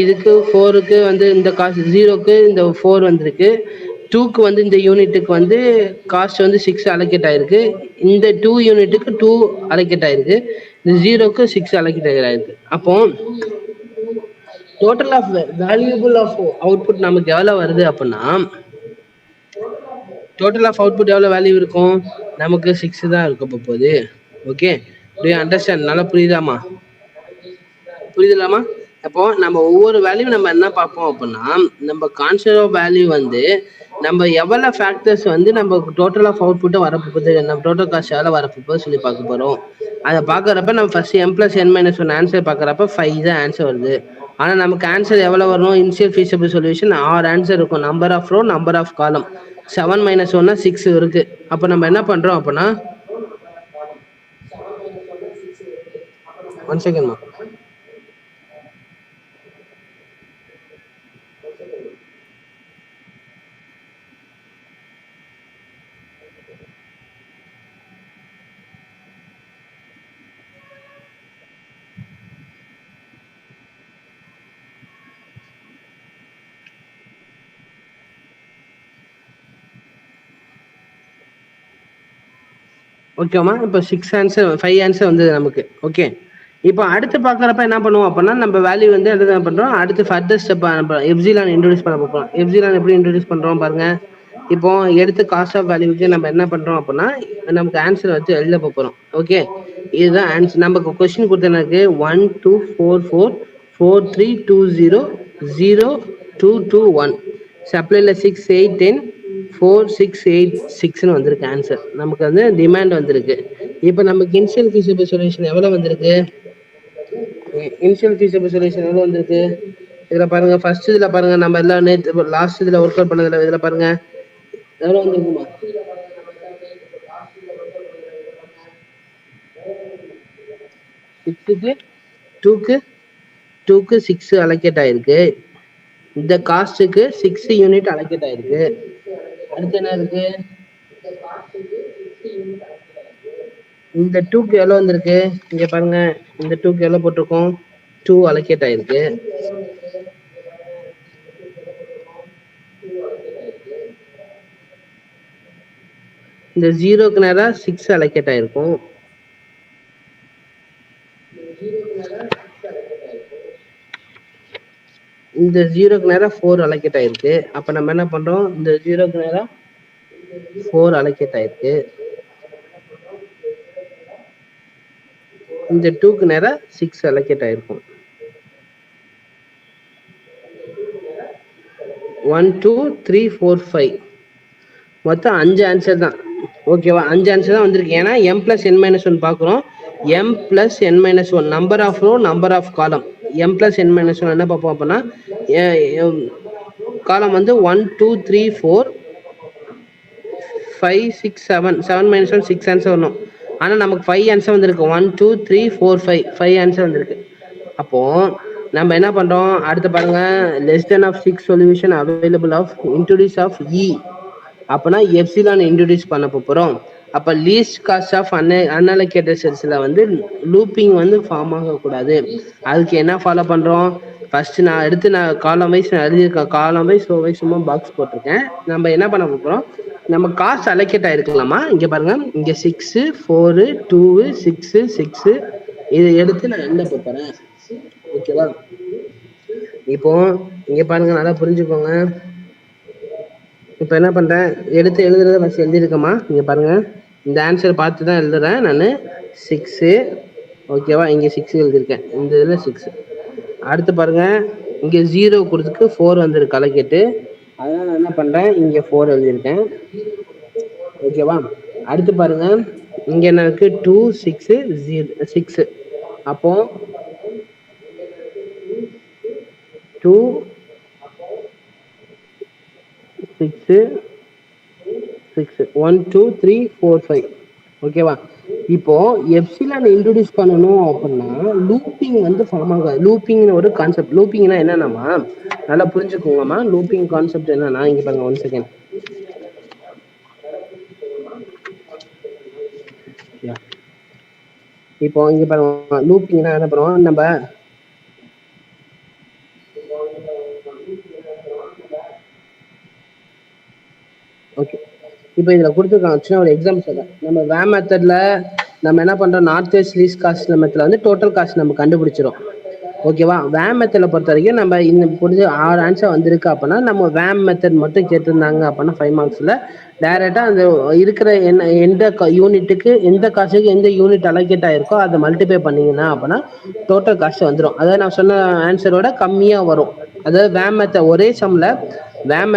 இதுக்கு 4க்கு வந்து இந்த காஸ்ட், 0க்கு இந்த 4 வந்திருக்கு, 2க்கு வந்து இந்த யூனிட்டுக்கு வந்து காஸ்ட் வந்து 6 அலோகேட் ஆயிருக்கு, இந்த 2 யூனிட்டுக்கு 2 அலோகேட் ஆயிருக்கு, இந்த 0க்கு 6 அலோகேட் ஆயிருக்கு. அப்போ total of valuable of output நமக்கு எவ்வளோ வருது அப்படின்னா, டோட்டல் ஆஃப் அவுட்புட் எவ்வளோ வேல்யூ இருக்கும், நமக்கு 6 தான் இருக்க போகுது. Okay, do you understand? நல்லா புரியுதாமா, புரியுதுலாமா? அப்போ நம்ம ஒவ்வொரு வேல்யூ நம்ம என்ன பார்ப்போம் அப்படின்னா, நம்ம கான்செப்ட் ஆஃப் வேல்யூ வந்து நம்ம எவ்வளோ ஃபேக்டர்ஸ் வந்து நம்ம டோட்டல் ஆஃப் அவுட்புட்டை வரப்போகுது, நம்ம டோட்டல் காஸ்ட் எவ்வளோ வரப்போகுது சொல்லி பார்க்க போகிறோம். அதை பார்க்குறப்ப நம்ம ஃபர்ஸ்ட் m + n - 1 ஆன்சர் பார்க்குறப்ப 5 தான் ஆன்சர் வருது. ஆனால் நமக்கு ஆன்சர் எவ்வளோ வரணும், இனிஷியல் ஃபீஸபிள் சொல்யூஷன் 6 ஆன்சர் இருக்கும். Number of row number of column 7 - 1 6 இருக்கு. அப்போ நம்ம என்ன பண்ணுறோம் அப்படின்னா, 1 செகண்ட்மா. ஓகேம்மா, இப்போ 6 ஆன்சர் 5 ஆன்சர் வந்தது நமக்கு. ஓகே, இப்போ அடுத்து பார்க்குறப்ப என்ன பண்ணுவோம் அப்படின்னா, நம்ம வேல்யூ வந்து என்ன பண்ணுறோம், அடுத்து ஃபர்தர் ஸ்டெப் எப்சிலான் இன்ட்ரடியூஸ் பண்ண போகிறோம். எப்சிலான் எப்படி இன்ட்ரடியூஸ் பண்ணுறோம் பாருங்க. இப்போ எடுத்து காஸ்ட் ஆஃப் வேல்யூக்கு நம்ம என்ன பண்ணுறோம் அப்படின்னா, நமக்கு ஆன்சர் வச்சு எழுத போகிறோம். ஓகே, இதுதான் ஆன்சர். நமக்கு கொஸ்டின் கொடுத்தனக்கு 1 2 4 4 4 3 2 0 0 2 2 1 சப்ளைல 6 8 10 4 6 8 6ன்னு வந்திருக்கு ஆன்சர். நமக்கு வந்து டிமாண்ட் வந்திருக்கு. இப்போ நமக்கு இனிஷியல் ஃபீஸபிள் சொல்யூஷன் எவ்வளோ வந்திருக்கு, இனிஷியல் ஃபீஸபிள் சொல்யூஷன் எவ்வளோ வந்திருக்கு, இதில் பாருங்க. ஃபர்ஸ்ட் இதில் பாருங்க, நம்ம எல்லாம் நேற்று லாஸ்ட் இதில் ஒர்க் அவுட் பண்ணதில்ல, இதில் பாருங்க எவ்வளோ வந்திருக்குமா, 6க்கு 2க்கு 6 அலோகேட் ஆயிருக்கு. இந்த காஸ்ட்டுக்கு 6 யூனிட் அலோகேட் ஆயிருக்கு. அடுத்து என்ன இருக்கு? இந்த 2க்கு எவ்வளவு வந்திருக்கு? இங்க பாருங்க, இந்த 2க்கு எவ்வளவு போட்டிருக்கோம்? 2 அலோகேட் ஆயிருக்கு. இந்த 0க்கு நேரா 6 அலோகேட் ஆயிருக்கும். இந்த 0க்கு நேரா 4 அலோகேட் ஆயிருக்கு. அப்ப நம்ம என்ன பண்றோம்? இந்த 0க்கு நேரா 4 அலோகேட் ஆயிருக்கு. இந்த 2க்கு நேரா 6 அலோகேட் ஆயிருக்கும். 1 2 3 4 5 மொத்தம் 5 ஆன்சர் தான். ஓகேவா? 5 ஆன்சர் தான் வந்திருக்கு. ஏன்னா m plus n minus 1 பார்க்குறோம். m plus n minus 1 number of row, number of column. m plus n minus 1 என்ன பார்ப்போம் அப்படின்னா, காலம் வந்து 1 2 3 4 5 6 7 7 minus 1 6 ஆன்சர் வரணும். ஆனால் நமக்கு 5 ஆன்சர் வந்திருக்கு. 1 2 3 4 5 5 ஆன்சர் வந்திருக்கு. அப்போ நம்ம என்ன பண்றோம்? அடுத்து பாருங்க, less than of 6 solution available of introduce of E. அப்பனா எப்சிலான் இன்ட்ரோடியூஸ் பண்ண போறோம். அப்ப லீஸ்ட் காஸ்ட் ஆஃப் அன்அலோகேட்டட் செல்ஸ்ல வந்து லூப்பிங் வந்து ஃபார்ம் ஆகக்கூடாது. அதுக்கு என்ன ஃபாலோ பண்றோம்? ஃபர்ஸ்ட் நான் காலம் வைஸ் எழுதியிருக்கேன். காலம் வைஸ் ரோ வைஸ் சும்மா பாக்ஸ் போட்டிருக்கேன். நம்ம என்ன பண்ண போறோம்? நம்ம காஸ்ட் அலோகேட் ஆயிருக்கலாமா? இங்க பாருங்க, இங்க 6 4 2 6 6 இதை எடுத்து நான் எழுத போறேன். ஓகேவா? இப்போ இங்க பாருங்க, நல்லா புரிஞ்சுக்கோங்க. இப்போ என்ன பண்றேன்? எடுத்து எழுதுறத ஃபர்ஸ்ட் எழுதியிருக்கேமா? இங்க பாருங்க, இந்த ஆன்சர் பார்த்து தான் எழுதுறேன் நான். 6 ஓகேவா? இங்க 6 எழுதியிருக்கேன். இந்த இதில் 6. அடுத்து பாருங்க, இங்க 0 கொடுத்துக்கு 4 வந்திருக்கு அலோகேட்டு. அதனால நான் என்ன பண்றேன்? இங்க 4 எழுதியிருக்கேன். ஓகேவா? அடுத்து பாருங்க, இங்க என்ன இருக்கு? 2 6 0 6. அப்போ 2 6 6 1 2 3 4 5. ஓகேவா? இப்போ எப்சிலான் இன்ட்ரோடியூஸ் பண்ணணும் அப்படின்னா லூப்பிங் வந்து ஃபார்ம் ஆகாது. லூப்பிங்னு ஒரு கான்செப்ட். லூப்பிங்னா என்னன்னா, நல்லா புரிஞ்சுக்கோங்கம்மா. லூப்பிங் கான்செப்ட் என்னன்னா, இங்க பாருங்க, 1 செகண்ட். இப்போ இங்க பாருங்க, லூப்பிங்னா என்ன பண்ணுவோம் நம்ம? ஓகே, இப்போ இதில் கொடுத்துருக்காங்க. சின்ன ஒரு எக்ஸாம்பிள் சொல்கிறேன். நம்ம வேம் மெத்தடில் நம்ம என்ன பண்ணுறோம்? நார்த் வெஸ்ட் லீஸ்ட் காஸ்ட் மெத்தடில் வந்து டோட்டல் காஸ்ட் நம்ம கண்டுபிடிச்சிரும். ஓகேவா? வேம் மெத்தடில் பொறுத்த வரைக்கும் நம்ம இந்த புரிஞ்சு 6 ஆன்சர் வந்திருக்கு அப்படின்னா நம்ம வேம் மெத்தட் மட்டும் கேட்டிருந்தாங்க அப்படின்னா 5 மார்க்ஸில் டைரெக்டாக அந்த இருக்கிற எந்த யூனிட்டுக்கு எந்த காசுக்கு எந்த யூனிட் அலோகேட் ஆகிருக்கோ அதை மல்டிப்ளை பண்ணிங்கன்னா அப்படின்னா டோட்டல் காஸ்ட் வந்துடும். அதாவது நான் சொன்ன ஆன்சரோட கம்மியாக வரும். அதாவது வேம் மெத்தட் ஒரே சம்மில் வேம்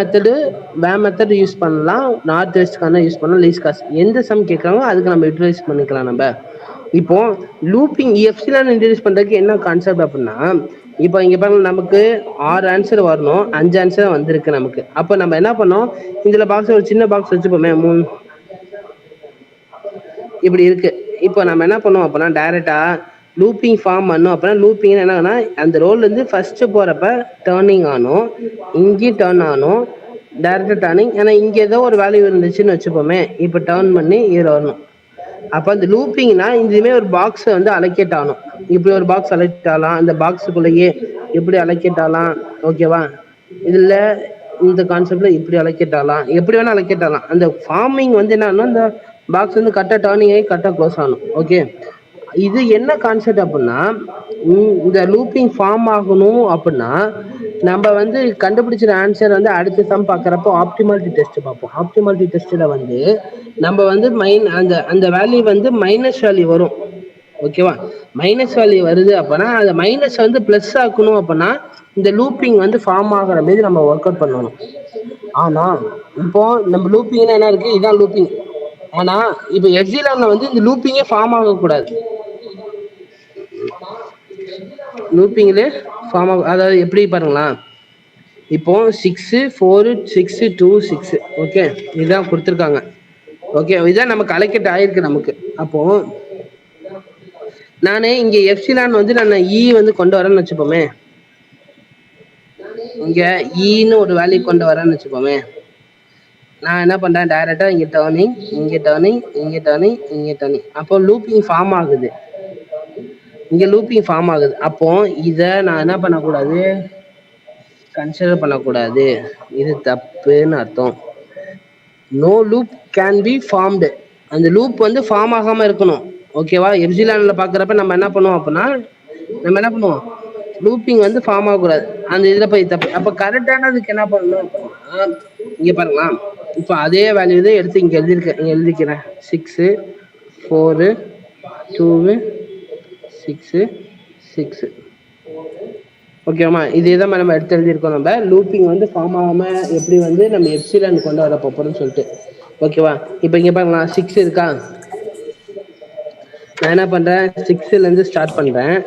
மெத்தடு யூஸ் பண்ணலாம், நார்த் வெஸ்ட்கான யூஸ் பண்ணலாம், லீஸ்ட் காஸ்ட் எந்த சம் கேட்குறாங்களோ அதுக்கு நம்ம யூட்டிலைஸ் பண்ணிக்கலாம். நம்ம இப்போ லூப்பிங் எப்சிலான் இன்ட்ரோடியூஸ் பண்றதுக்கு என்ன கான்செப்ட் அப்படின்னா, இப்போ இங்க பாருங்க, நமக்கு 6 ஆன்சர் வரணும், 5 ஆன்சர் வந்திருக்கு நமக்கு. அப்போ நம்ம என்ன பண்ணோம்? இதுல பாக்ஸ் ஒரு சின்ன பாக்ஸ் வச்சுப்போமே, 3 இப்படி இருக்கு. இப்போ நம்ம என்ன பண்ணுவோம் அப்படின்னா, டைரக்டா லூப்பிங் ஃபார்ம் பண்ணும் அப்படின்னா, லூப்பிங் என்னன்னா அந்த ரோல் இருந்து ஃபர்ஸ்ட் போறப்ப டேர்னிங் ஆனும், இங்கேயும் டேர்ன் ஆனும், டைரக்டா டேர்னிங். ஏன்னா இங்க ஏதோ ஒரு வேல்யூ இருந்துச்சுன்னு வச்சுப்போமே, இப்போ டேர்ன் பண்ணி இதில் வரணும். அப்போ அந்த லூப்பிங்னா இதுமே ஒரு பாக்ஸ் வந்து அலோகேட் ஆகணும். இப்படி ஒரு பாக்ஸ் அலோகேட் ஆகலாம், அந்த பாக்ஸுக்குள்ளேயே இப்படி அலோகேட் ஆகலாம். ஓகேவா? இதுல இந்த கான்செப்ட்ல இப்படி அலோகேட் ஆகலாம், எப்படி வேணா அலோகேட் ஆகலாம். அந்த ஃபார்மிங் வந்து என்னன்னா, இந்த பாக்ஸ் வந்து கரெக்டாக டேர்னிங் ஆகி கரெக்டாக க்ளோஸ் ஆகணும். ஓகே, இது என்ன கான்செப்ட் அப்படின்னா, இந்த லூப்பிங் ஃபார்ம் ஆகணும் அப்படின்னா நம்ம வந்து கண்டுபிடிச்சிற ஆன்சர் வந்து அடுத்த சம் பார்க்குறப்போ ஆப்டிமாலிட்டி டெஸ்ட் பார்ப்போம். ஆப்டிமாலிட்டி டெஸ்ட்டில் வந்து நம்ம வந்து அந்த வேல்யூ வந்து மைனஸ் வேல்யூ வரும். ஓகேவா? மைனஸ் வேல்யூ வருது அப்படின்னா அந்த மைனஸ் வந்து பிளஸ் ஆக்கணும் அப்படின்னா இந்த லூப்பிங் வந்து ஃபார்ம் ஆகிற மாதிரி நம்ம ஒர்க் அவுட் பண்ணணும். ஆனா இப்போ நம்ம லூப்பிங்னா என்ன இருக்கு? இதான் லூப்பிங். ஆனா இப்போ எப்சிலான்ல வந்து இந்த லூப்பிங்கே ஃபார்ம் ஆகக்கூடாது. லூப்பிங்ல ஃபார்ம் ஆகும். அதாவது எப்படி பாருங்களா, இப்போ 6 4 6 2 6. ஓகே, இதுதான் கொடுத்துருக்காங்க. ஓகே, இதான் நமக்கு அலோகேட் ஆயிருக்கு நமக்கு. அப்போ நானே இங்க எப்சிலான் வந்து நான் இ வந்து கொண்டு வரேன்னு வச்சுப்போமே, இங்க ஈன்னு ஒரு வேல்யூ கொண்டு வரேன்னு வச்சுப்போமே. நான் என்ன பண்றேன், டைரக்டா இங்க டர்னிங், இங்க டர்னிங், இங்க டர்னிங், இங்க டர்னிங். அப்போ லூப்பிங் ஃபார்ம் ஆகுது. இங்க லூப்பிங் ஃபார்ம் ஆகுது. அப்போ இத நான் என்ன பண்ணக்கூடாது, கன்சிடர் பண்ணக்கூடாது. இது தப்புன்னு அர்த்தம். No loop can be formed. அந்த லூப் வந்து ஃபார்ம் ஆகாம இருக்கணும். ஓகேவா? எப்சிலான்ல பாக்குறப்ப நம்ம என்ன பண்ணுவோம் அப்படின்னா, நம்ம என்ன பண்ணுவோம், லூப்பிங் வந்து ஃபார்ம் ஆகக்கூடாது. அந்த இதுல போய் தப்பு. அப்ப கரெக்டானதுக்கு என்ன பண்ணணும் அப்படின்னா, இங்க பாருங்களா, இப்போ அதே வேல்யூ தான் எடுத்து இங்க எழுதிக்கிறேன். 6 4 2 6 6. ஓகேவா? இதே தான் நம்ம எடுத்து எழுதியிருக்கோம். நம்ம லூப்பிங் வந்து ஃபார்ம் ஆகாம எப்படி வந்து நம்ம எப்சிலன் கொண்டு வர போறோம்னு சொல்லிட்டு. ஓகேவா? இப்போ இங்க பாருங்களா, 6 இருக்கா? நான் என்ன பண்றேன், 6ல இருந்து ஸ்டார்ட் பண்றேன்.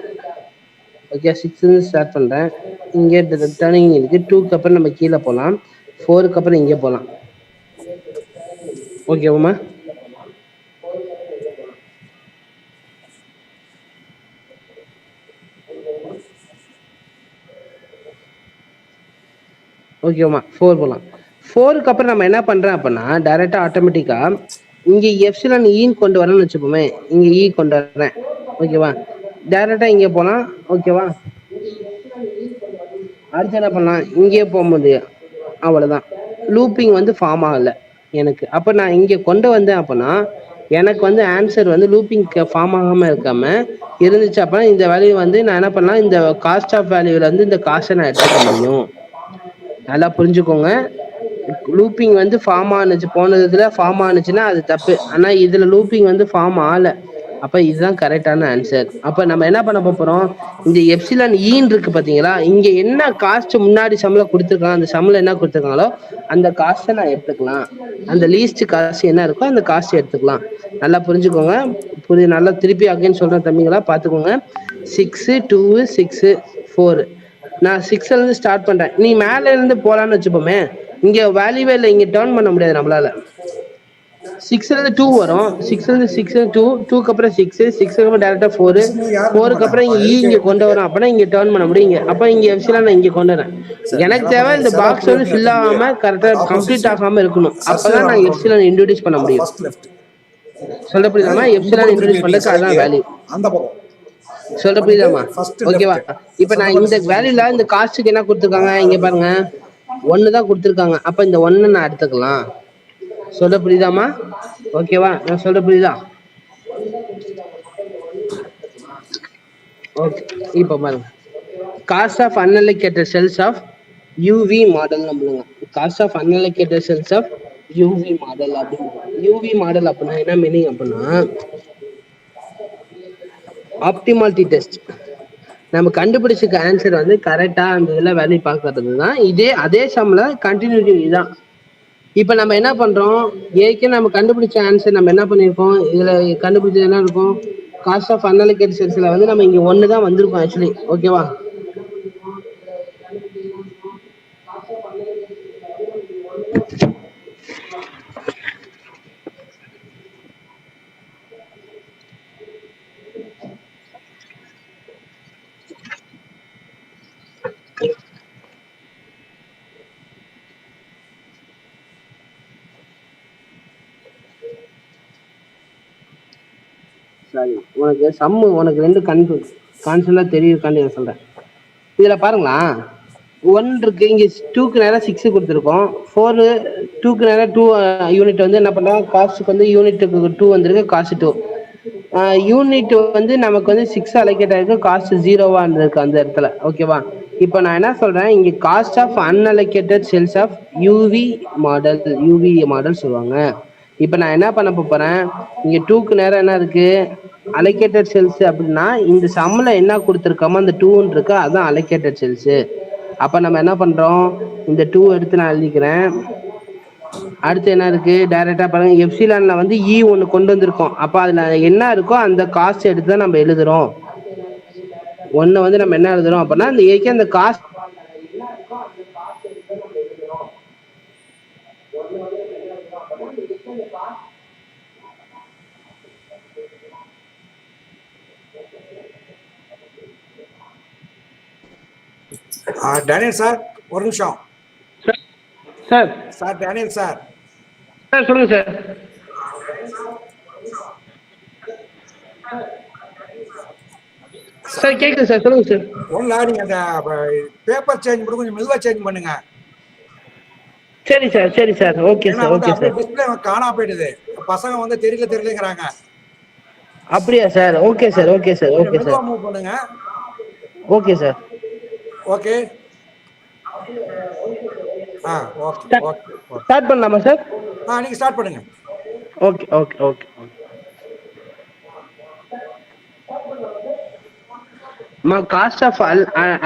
ஓகே, 6ல இருந்து ஸ்டார்ட் பண்றேன். இங்க டர்னிங் இருக்கு. 2க்கு அப்புறம் நம்ம கீழே போகலாம். 4க்கு அப்புறம் இங்கே போகலாம். ஓகேவாம்மா? ஓகேவா? 4 போகலாம். 4க்கு அப்புறம் நம்ம என்ன பண்றேன் அப்படின்னா, டைரக்டா ஆட்டோமேட்டிக்கா இங்க எப்சிலன் ஈன்னு கொண்டு வரேன்னு வச்சுப்போமே. இங்க ஈ கொண்டு வரேன். ஓகேவா? டைரக்டா இங்க போலாம். ஓகேவா? அடுத்து என்ன பண்ணலாம், இங்கே போக முடியும். அவ்வளவுதான். லூப்பிங் வந்து ஃபார்ம் ஆகல எனக்கு. அப்ப நான் இங்க கொண்டு வந்தேன் அப்படின்னா, எனக்கு வந்து ஆன்சர் வந்து லூப்பிங் ஃபார்ம் ஆகாம இருக்காம இருந்துச்சு அப்படின்னா, இந்த வேல்யூ வந்து நான் என்ன பண்ணலாம், இந்த காஸ்ட் ஆஃப் வேல்யூல இருந்து இந்த காஸ்ட்டை நான் எடுத்துக்க முடியும். நல்லா புரிஞ்சுக்கோங்க. லூப்பிங் வந்து ஃபார்ம் ஆனுச்சு, போனதுல ஃபார்ம் ஆனுச்சுன்னா அது தப்பு. ஆனா இதுல லூப்பிங் வந்து ஃபார்ம் ஆகல. அப்ப இதுதான் கரெக்டான ஆன்சர். அப்ப நம்ம என்ன பண்ண போறோம், இந்த எப்சிலான் ஈன் இருக்கு பாத்தீங்களா, இங்க என்ன காஸ்ட் முன்னாடி சம்ல கொடுத்துருக்காங்க, அந்த சம்ல என்ன கொடுத்துருக்காங்களோ அந்த காஸ்ட்டை நான் எடுத்துக்கலாம். அந்த லீஸ்ட் காஸ்ட் என்ன இருக்கோ அந்த காஸ்ட் எடுத்துக்கலாம். நல்லா புரிஞ்சுக்கோங்க. நல்லா திருப்பி அகைன் சொல்றேன் தம்பிங்களா, பாத்துக்கோங்க. 6 2 6 4. நான் 6ல இருந்து ஸ்டார்ட் பண்றேன். நீ மேல இருந்து போலான்னு வச்சுப்போமே, இங்க வேல்யூவே இல்லை, இங்க டர்ன் பண்ண முடியாது நம்மளால. 6ல இருந்து 2 வரும். 6ல இருந்து 6 2, 2க்கு அப்புறம் 6, 6க்கு அப்புறம் டைரக்டா 4, யாரும் இருக்க 4க்கு அப்புறம் மாட்டாங்கப்பா. இங்க எதுக்கு இங்க கொண்டு எடுத்துட்டு வரும். அப்பனா இங்க டர்ன் பண்ண முடியும். அப்ப இங்க எப்சிலான் நான் இங்க கொண்டு வரேன். சார், நீங்க எனக்கு எல்லாம் தேவை பண்ணீங்க. இந்த செலவு பாக்ஸ் வந்து புரியல ஃபில் தம்பி. ஆகாம கரெக்டா ஆப்போசிட் கம்ப்ளீட் சைடு ஆகாம இருக்கணும். சர்ச்சுல அப்பதான் நான் ரவுண்ட் ரவுண்ட் எப்சிலான் இன்ட்ரோடியூஸ் பண்ண அதான் முடியும். First left. சொல்ல புரியுதாமா? இந்த எப்சிலான் பக்கம் திரும்பி இன்ட்ரோடியூஸ் இருக்கீங்க பண்றதுக்கு அதான் சிலைக்கு, வேல்யூ. அந்த பக்கம் சொல்ல பண்ணிட்டு புரியுதாமா? ஃபர்ஸ்ட் ஓகேவா? லெஃப்ட். இப்ப நான் சொந்தமான இந்த வேல்யூல இந்த போடுங்க. காஸ்ட்டுக்கு என்ன கொடுத்துருக்காங்க, இங்க பாருங்க, 1 தான் கொடுத்துருக்காங்க. அப்ப இந்த 1 நான் எடுத்துக்கலாம். சொல்ல புரியுதாமா? ஓகேவா? நான் சொல்ல புரியுதா? ஓகே. இப்போ பாருங்க, cost of unallocated cells of UV model நம்மளுங்க. Cost of unallocated cells of UV model அப்படின்னு. யூவி மாடல் அப்படின்னா என்ன மீனிங் அப்படின்னா, ஆப்டிமாலிட்டி டெஸ்ட். நம்ம கண்டுபிடிச்சிருக்க ஆன்சர் வந்து கரெக்டா அந்த இதில் வேல்யூ பார்க்கறது தான். அதே சம்ல கண்டினியூட்டி தான். இப்போ நம்ம என்ன பண்றோம், ஏற்கனவே நம்ம கண்டுபிடிச்ச ஆன்சர் நம்ம என்ன பண்ணியிருக்கோம், இதுல கண்டுபிடிச்சது என்ன இருக்கும், காஸ்ட் ஆஃப் அன்அலோகேட்டட் செல்ஸ்ல வந்து நம்ம இங்க 1 தான் வந்திருக்கோம் ஆக்சுவலி. ஓகேவா? சாரி, உனக்கு சம்மு உனக்கு 2 கான்செப்டா தெரியுதுக்காண்டி நான் சொல்றேன். இதுல பாருங்களா, 1 இருக்கு, இங்க 2க்கு நேரம் 6 கொடுத்துருக்கோம். 4 2க்கு நேரம் 2 யூனிட் வந்து என்ன பண்றோம், காஸ்ட்டுக்கு வந்து யூனிட்டுக்கு 2 வந்திருக்கு, காஸ்ட் 2. யூனிட் வந்து நமக்கு வந்து 6 அலோகேட் ஆயிருக்கு, காஸ்ட் 0வா இருந்திருக்கு அந்த இடத்துல. ஓகேவா? இப்போ நான் என்ன சொல்றேன், இங்க cost of unallocated cells of UV model சொல்லுவாங்க. இப்போ நான் என்ன பண்ண போறேன், இங்க 2க்கு நேரம் என்ன இருக்கு, அலோகேட்டட் செல்ஸ் அப்படின்னா இந்த சம்ல என்ன கொடுத்துருக்கோமோ அந்த 2 இருக்கு, அதான் அலோகேட்டட் செல்ஸ். அப்ப நம்ம என்ன பண்றோம், இந்த 2 எடுத்து நான் எழுதிக்கிறேன். அடுத்து என்ன இருக்கு, டைரக்டா பாருங்க, எப்சிலான்ல வந்து இ ஒன்று கொண்டு வந்திருக்கோம். அப்ப அதுல என்ன இருக்கோ அந்த காஸ்ட் எடுத்து தான் நம்ம எழுதுறோம். ஒன்னு வந்து நம்ம என்ன எழுதுறோம் அப்படின்னா, இந்த ஏகே அந்த காஸ்ட் டேனியல் சார், ஒரு நிமிஷம். Sir. Sir Daniel sir, sir சொல்லுங்க சார். சார் கேக்குது சார், சொல்லுங்க சார். ஒன்ல நீங்க அந்த பேப்பர் சேஞ்ச் மட்டும் கொஞ்சம் மெதுவா சேஞ்ச் பண்ணுங்க. சரி சார், சரி சார். ஓகே ஏன்னா சார், வந்து ஓகே அப்படியே சார். டிஸ்பிளே காணா போயிடுது. பசங்க வந்து தெரியலங்கிறாங்க. அப்படியா sir? Okay sir, okay sir, கொஞ்சம் ஓகே மெதுவா சார். மூவ் பண்ணுங்க. Okay sir. Okay. Okay okay okay. Start பண்ணலாமா சார்? நீங்க ஸ்டார்ட் பண்ணுங்க. Okay okay okay. Cost of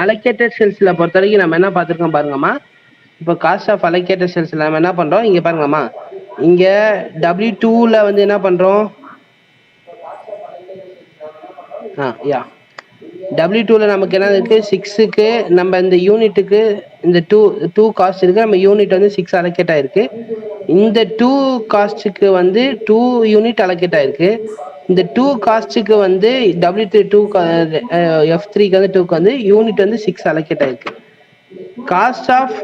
allocated செல்ஸ்ல பொறுத்த வரைக்கும் நம்ம என்ன பார்த்துருக்கோம் பாருங்கம்மா. இப்போ காஸ்ட் ஆஃப் அலோகேட்டட் செல்ஸ்ல நம்ம என்ன பண்றோம் இங்க பாருங்கம்மா. இங்க W2ல வந்து என்ன பண்றோம்? யா W2ல நமக்கு என்ன இருக்கு? 6க்கு நம்ம இந்த யூனிட்டுக்கு இந்த டூ காஸ்ட் இருக்கு. நம்ம யூனிட் வந்து 6 அலோகேட் ஆயிருக்கு. இந்த 2 காஸ்ட்டுக்கு வந்து 2 யூனிட் அலோகேட் ஆயிருக்கு. இந்த 2 காஸ்ட்டுக்கு வந்து W3 F3க்கு வந்து 2க்கு வந்து யூனிட் வந்து 6 அலோகேட் ஆயிருக்கு. காஸ்ட் ஆஃப்